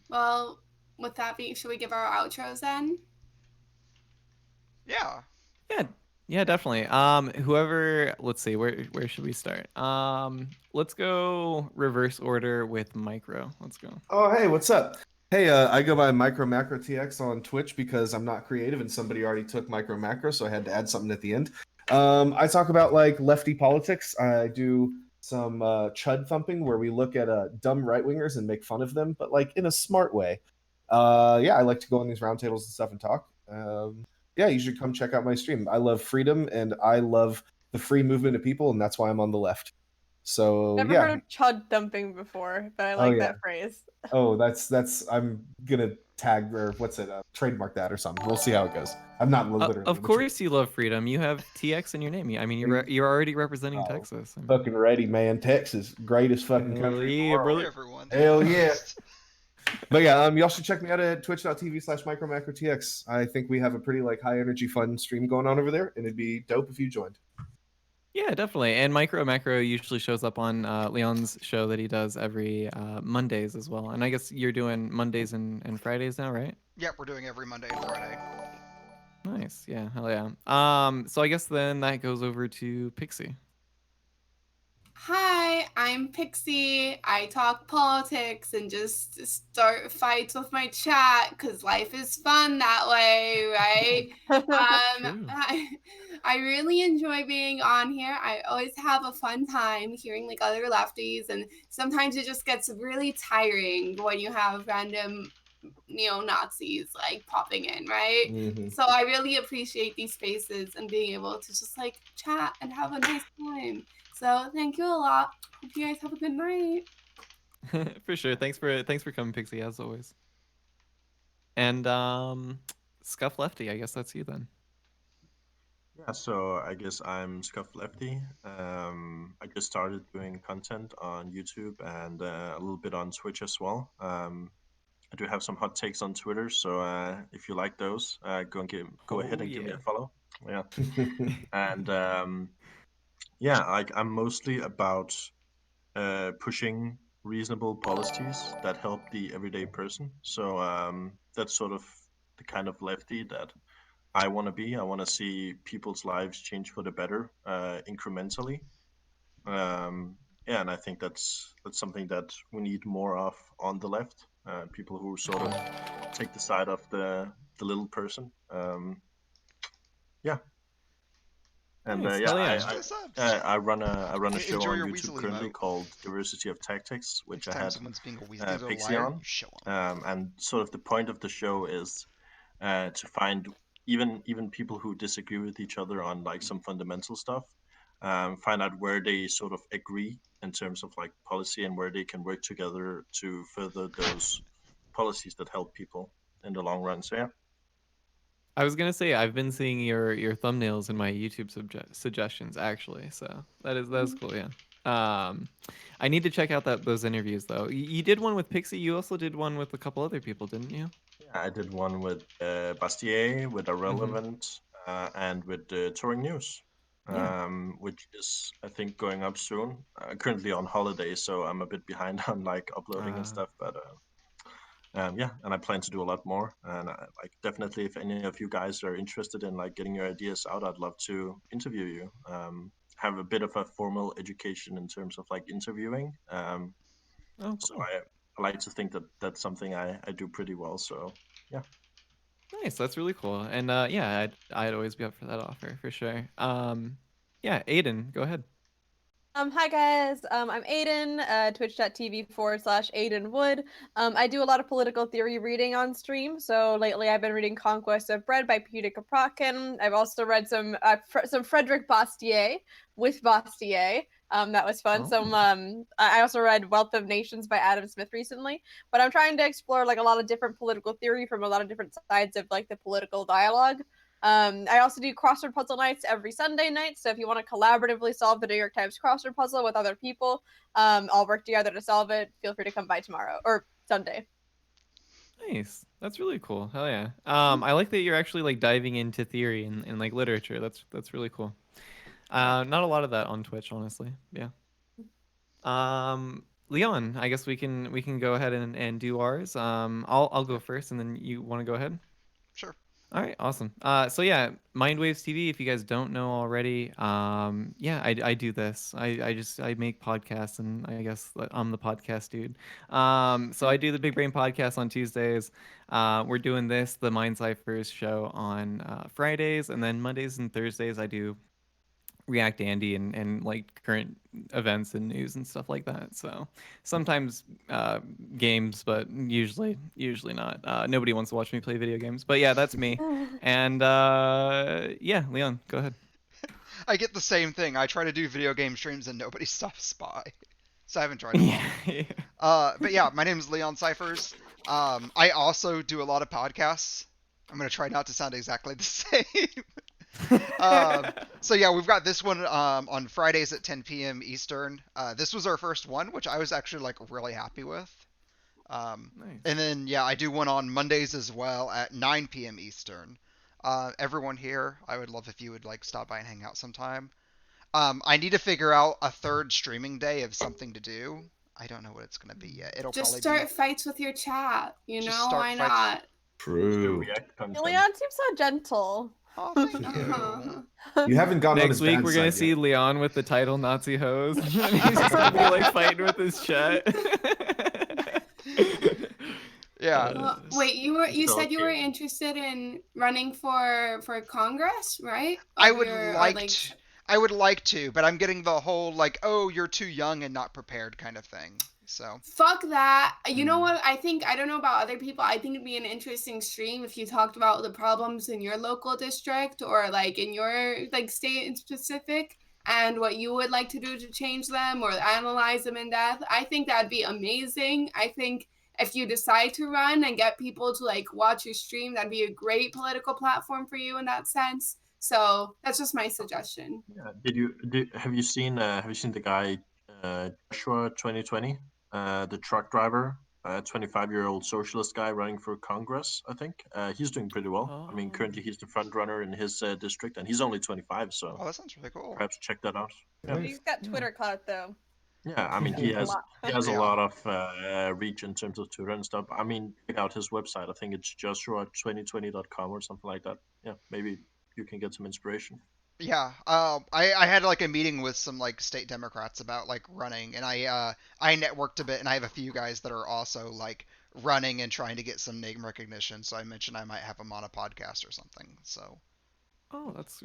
S6: Well, with that being, should we give our outros then?
S3: Yeah.
S1: Yeah, definitely. Whoever, let's see, where should we start? Let's go reverse order with Micro. Let's go.
S13: Oh, hey, what's up? Hey, I go by MicroMacroTX on Twitch because I'm not creative and somebody already took MicroMacro, so I had to add something at the end. I talk about like lefty politics. I do some chud thumping where we look at dumb right wingers and make fun of them, but like in a smart way. Yeah, I like to go on these roundtables and stuff and talk. Yeah, you should come check out my stream. I love freedom and I love the free movement of people, and that's why I'm on the left. So
S12: Never
S13: yeah.
S12: heard of chud dumping before, but I like that phrase.
S13: Oh, that's I'm gonna tag or what's it? Trademark that or something. We'll see how it goes. I'm not literally.
S1: Of course, you love freedom. You have TX in your name. I mean, you're already representing Texas. I mean,
S13: fucking ready, man. Texas, greatest fucking country in the world.
S1: brother.
S3: Everyone.
S13: Hell yeah. But yeah, y'all should check me out at twitch.tv/MicroMacroTX. I think we have a pretty like high energy fun stream going on over there, and it'd be dope if you joined.
S1: Yeah, definitely. And MicroMacro usually shows up on Leon's show that he does every Mondays as well. And I guess you're doing Mondays and Fridays now, right?
S3: Yep, we're doing every Monday and Friday.
S1: Nice. Yeah, hell yeah. So I guess then that goes over to Pxie.
S6: Hi, I'm Pxie. I talk politics and just start fights with my chat because life is fun that way, right? I really enjoy being on here. I always have a fun time hearing like other lefties, and sometimes it just gets really tiring when you have random neo-Nazis like popping in, right?
S13: Mm-hmm.
S6: So I really appreciate these spaces and being able to just like chat and have a nice time. So thank you a lot. Hope you guys have a good night.
S1: For sure. Thanks for coming, Pxie, as always. And ScuffedLe, I guess that's you then.
S11: Yeah, so I guess I'm ScuffedLe. I just started doing content on YouTube and a little bit on Twitch as well. I do have some hot takes on Twitter, so if you like those, go ahead and give me a follow. Yeah, and yeah, I'm mostly about pushing reasonable policies that help the everyday person. So that's sort of the kind of lefty that I want to be. I want to see people's lives change for the better, incrementally. Yeah, and I think that's something that we need more of on the left. People who sort of take the side of the little person. Yeah. And
S1: Nice,
S11: yeah,
S1: hell yeah.
S11: I run a show
S3: Enjoy
S11: on
S3: your
S11: YouTube
S3: Weasley
S11: currently
S3: emote.
S11: called Diversity of Tactics, which
S3: Next
S11: I
S3: time
S11: had
S3: someone's being a Weasley little
S11: Pxie
S3: liar,
S11: on.
S3: you show 'em.
S11: And sort of the point of the show is to find even people who disagree with each other on like some fundamental stuff, find out where they sort of agree in terms of like policy and where they can work together to further those policies that help people in the long run. So yeah.
S1: I was gonna say I've been seeing your thumbnails in my YouTube suggestions actually, so that's cool. Yeah. I need to check out those interviews though. You did one with Pxie. You also did one with a couple other people, didn't you?
S11: Yeah, I did one with Bastier, with Irrelevant, and with Touring News, which is I think going up soon. Currently on holiday, so I'm a bit behind on like uploading and stuff, but. Yeah, and I plan to do a lot more. And like definitely, if any of you guys are interested in like getting your ideas out, I'd love to interview you. Have a bit of a formal education in terms of like interviewing. So I like to think that that's something I do pretty well. So yeah.
S1: Nice, that's really cool. And yeah, I'd always be up for that offer for sure. Yeah, Aiden, go ahead.
S12: Hi guys, I'm Aiden, twitch.tv/Aidanwould. I do a lot of political theory reading on stream, so lately I've been reading Conquest of Bread by Pxie Kaprakin. I've also read some Frederick Bastiat with Bastiat. That was fun. I also read Wealth of Nations by Adam Smith recently, but I'm trying to explore like a lot of different political theory from a lot of different sides of like the political dialogue. I also do crossword puzzle nights every Sunday night, so if you want to collaboratively solve the New York Times crossword puzzle with other people, all work together to solve it. Feel free to come by tomorrow or Sunday.
S1: Nice, that's really cool. Hell yeah. I like that you're actually like diving into theory and like literature. That's really cool. Not a lot of that on Twitch, honestly. Yeah. Leon, I guess we can go ahead and do ours. I'll go first, and then you want to go ahead.
S3: Sure.
S1: All right, awesome. So yeah, Mindwaves TV. If you guys don't know already, yeah, I do this. I make podcasts, and I guess I'm the podcast dude. So I do the Big Brain podcast on Tuesdays. We're doing the MindSeifers show on Fridays, and then Mondays and Thursdays I do React Andy and like current events and news and stuff like that. So sometimes games, but usually not. Nobody wants to watch me play video games, but yeah, that's me. And yeah, Leon, go ahead.
S3: I get the same thing. I try to do video game streams and nobody stops by. So I haven't tried it. But yeah, my name is Leon Seifers. I also do a lot of podcasts. I'm gonna try not to sound exactly the same. So yeah, we've got this one on Fridays at 10 p.m. Eastern. This was our first one, which I was actually like really happy with.
S1: Nice.
S3: And then yeah, I do one on Mondays as well at 9 p.m. Eastern. Everyone here, I would love if you would like stop by and hang out sometime. I need to figure out a third streaming day of something to do. I don't know what it's gonna be yet. It'll
S6: Just
S3: probably
S6: start fights with your chat. You
S3: Just
S6: know,
S3: start
S6: why
S3: fights.
S6: not?
S11: Do
S13: True.
S11: React content.
S12: Leon seems so gentle.
S3: Oh, thank you.
S13: You haven't gone on
S1: Next
S13: his
S1: week
S13: bad
S1: we're gonna
S13: side
S1: see
S13: yet.
S1: Leon with the title Nazi hose. And he's just gonna be like fighting with his chat.
S3: Yeah.
S6: Wait, you
S11: So,
S6: said you were
S11: okay.
S6: interested in running for Congress, right?
S3: I
S6: Of
S3: would
S6: your- or,
S3: like to. I would like to, but I'm getting the whole like, oh, you're too young and not prepared kind of thing. So
S6: Fuck that. You know what? I don't know about other people. I think it'd be an interesting stream if you talked about the problems in your local district or like in your like state in specific and what you would like to do to change them or analyze them in depth. I think that'd be amazing. I think if you decide to run and get people to like watch your stream, that'd be a great political platform for you in that sense. So that's just my suggestion.
S11: Yeah. Have you seen the guy Joshua 2020, the truck driver, 25-year-old socialist guy running for Congress? I think he's doing pretty well. I mean, currently he's the front runner in his district, and he's only 25. So
S3: oh, that sounds really cool.
S11: perhaps check that out. Yeah.
S12: He's got Twitter clout though.
S11: Yeah, I mean he has a
S3: Yeah.
S11: lot of reach in terms of Twitter and stuff. I mean, check out his website. I think it's joshua2020.com or something like that. Yeah, maybe you can get some inspiration.
S3: Yeah, I had like a meeting with some like state Democrats about like running, and I networked a bit, and I have a few guys that are also like running and trying to get some name recognition. So I mentioned I might have them on a podcast or something. So
S1: Oh, that's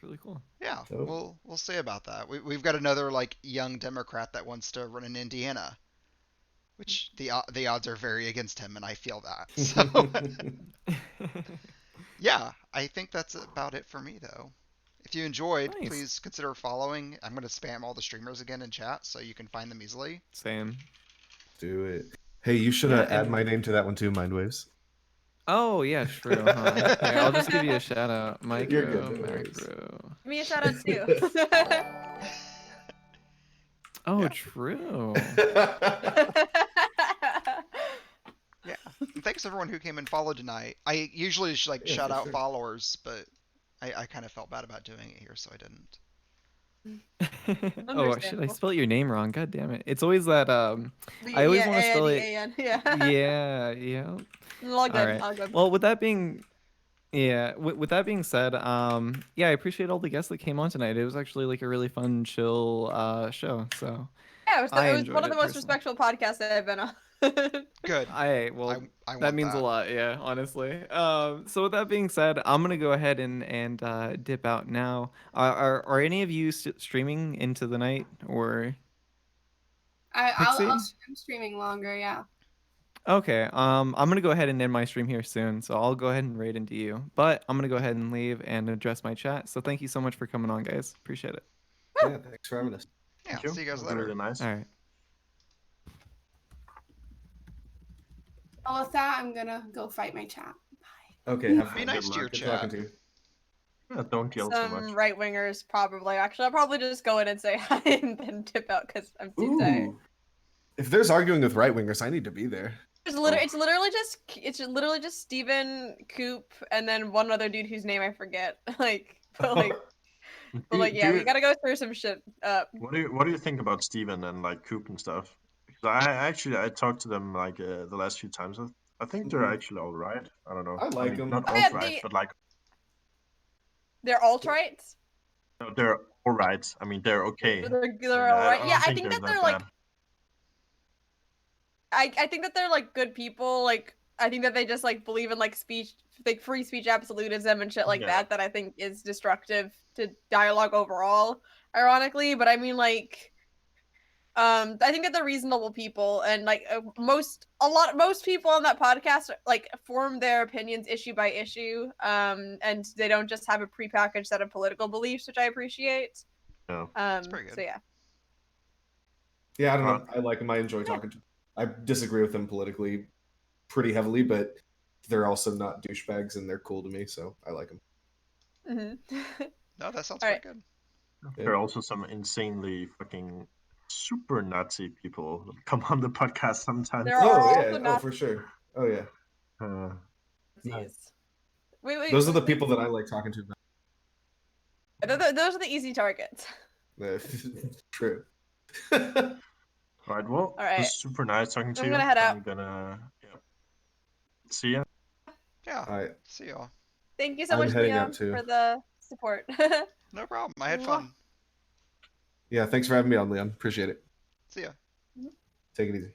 S1: really cool.
S3: yeah,
S13: So-
S3: we'll see about that. We've got another like young Democrat that wants to run in Indiana, which the odds are very against him, and I feel that. So yeah, I think that's about it for me though. If you enjoyed,
S1: Nice.
S3: please consider following. I'm going to spam all the streamers again in chat so you can find them easily.
S1: Same.
S13: Do it. Hey, you should
S1: Yeah,
S13: add
S1: and-
S13: my name to that one too, Mindwaves.
S1: Oh yeah, true. Huh? Here, I'll just give you a shout out,
S13: You're good, no worries.
S1: Macro.
S12: Give me a shout out too.
S1: Oh,
S3: Yeah.
S1: true.
S3: Yeah. And thanks everyone who came and followed tonight. I usually just like
S13: Yeah,
S3: shout
S13: for
S3: out
S13: sure.
S3: followers, but I kind of felt bad about doing it here, so I didn't.
S1: Oh shit! I
S12: Understandable.
S1: spelled your name wrong. God damn it! It's always that I always want to spell it.
S12: Yeah.
S1: Yeah.
S12: All good.
S1: All right.
S12: All good.
S1: Well, with that being with that being said, yeah, I appreciate all the guests that came on tonight. It was actually like a really fun, chill show. So
S12: yeah,
S1: I
S12: it was
S1: enjoyed
S12: one of the
S1: it
S12: most
S1: personally.
S12: respectful podcasts that I've been on.
S3: Good.
S1: I
S3: want
S1: that means a lot, yeah, honestly. So with that being said, I'm gonna go ahead and dip out now. Are any of you streaming into the night or?
S6: I'm
S1: Pxie?
S6: streaming longer, yeah.
S1: Okay, I'm gonna go ahead and end my stream here soon, so I'll go ahead and raid into you. But I'm gonna go ahead and leave and address my chat. So thank you so much for coming on, guys. Appreciate it.
S13: Yeah, thanks for having us.
S3: Yeah,
S11: Thank you.
S3: see you guys
S11: It was
S3: later.
S11: really nice.
S1: All right.
S6: Well, with that, I'm gonna go fight my chat.
S13: Okay, have
S3: Be
S13: fun.
S3: nice
S13: Good
S3: to your
S13: luck. Good
S3: chat.
S13: talking to you.
S11: Yeah, don't yell so
S12: Some
S11: much.
S12: right wingers probably. Actually, I'll probably just go in and say hi and then dip out because I'm too tired.
S13: Ooh. If there's arguing with right wingers, I need to be there.
S12: It's literally just Steven, Coop, and then one other dude whose name I forget. Yeah, we gotta go through some shit.
S11: What do you think about Steven and like Coop and stuff? Because I talked to them like the last few times. I think they're actually all right. I don't know.
S13: I like
S11: mean,
S13: 'em.
S11: Not
S12: Oh,
S11: all
S12: yeah,
S11: right, but like
S12: they're alt-rights.
S11: no, they're all right. I mean, they're okay.
S12: They're all right.
S11: don't
S12: Yeah, I think
S11: they're
S12: that they're like.
S11: bad.
S12: I think that they're like good people. Like I think that they just like believe in like speech, like free speech absolutism and shit like
S11: Yeah.
S12: that. That I think is destructive to dialogue overall. Ironically, but I mean like, I think that they're reasonable people and like most people on that podcast like form their opinions issue by issue. And they don't just have a prepackaged set of political beliefs, which I appreciate.
S11: Yeah.
S3: That's pretty good.
S12: So yeah.
S13: Yeah, I don't know. I like him. I enjoy talking to him. I disagree with him politically pretty heavily, but they're also not douchebags and they're cool to me, so I like them.
S3: No, that sounds
S12: All
S3: quite
S12: right.
S3: good.
S11: There are also some insanely fucking super Nazi people that come on the podcast sometimes.
S12: There are
S13: Oh
S12: also
S13: yeah,
S12: not.
S13: for sure. Oh yeah.
S12: Nazis. Wait.
S13: Those are the people that I like talking to.
S12: Those are the easy targets.
S13: True.
S11: All right, well,
S12: All
S11: it
S12: right.
S11: was super nice talking to
S12: I'm
S11: you.
S12: gonna head out.
S11: I'm gonna see ya.
S3: Yeah.
S13: All right.
S3: See y'all.
S12: Thank you so
S13: I'm
S12: much,
S13: heading
S12: Leon,
S13: out, too.
S12: for the support.
S3: No problem. I had fun.
S13: Yeah, thanks for having me on, Leon. Appreciate it.
S3: See ya.
S13: Take it easy.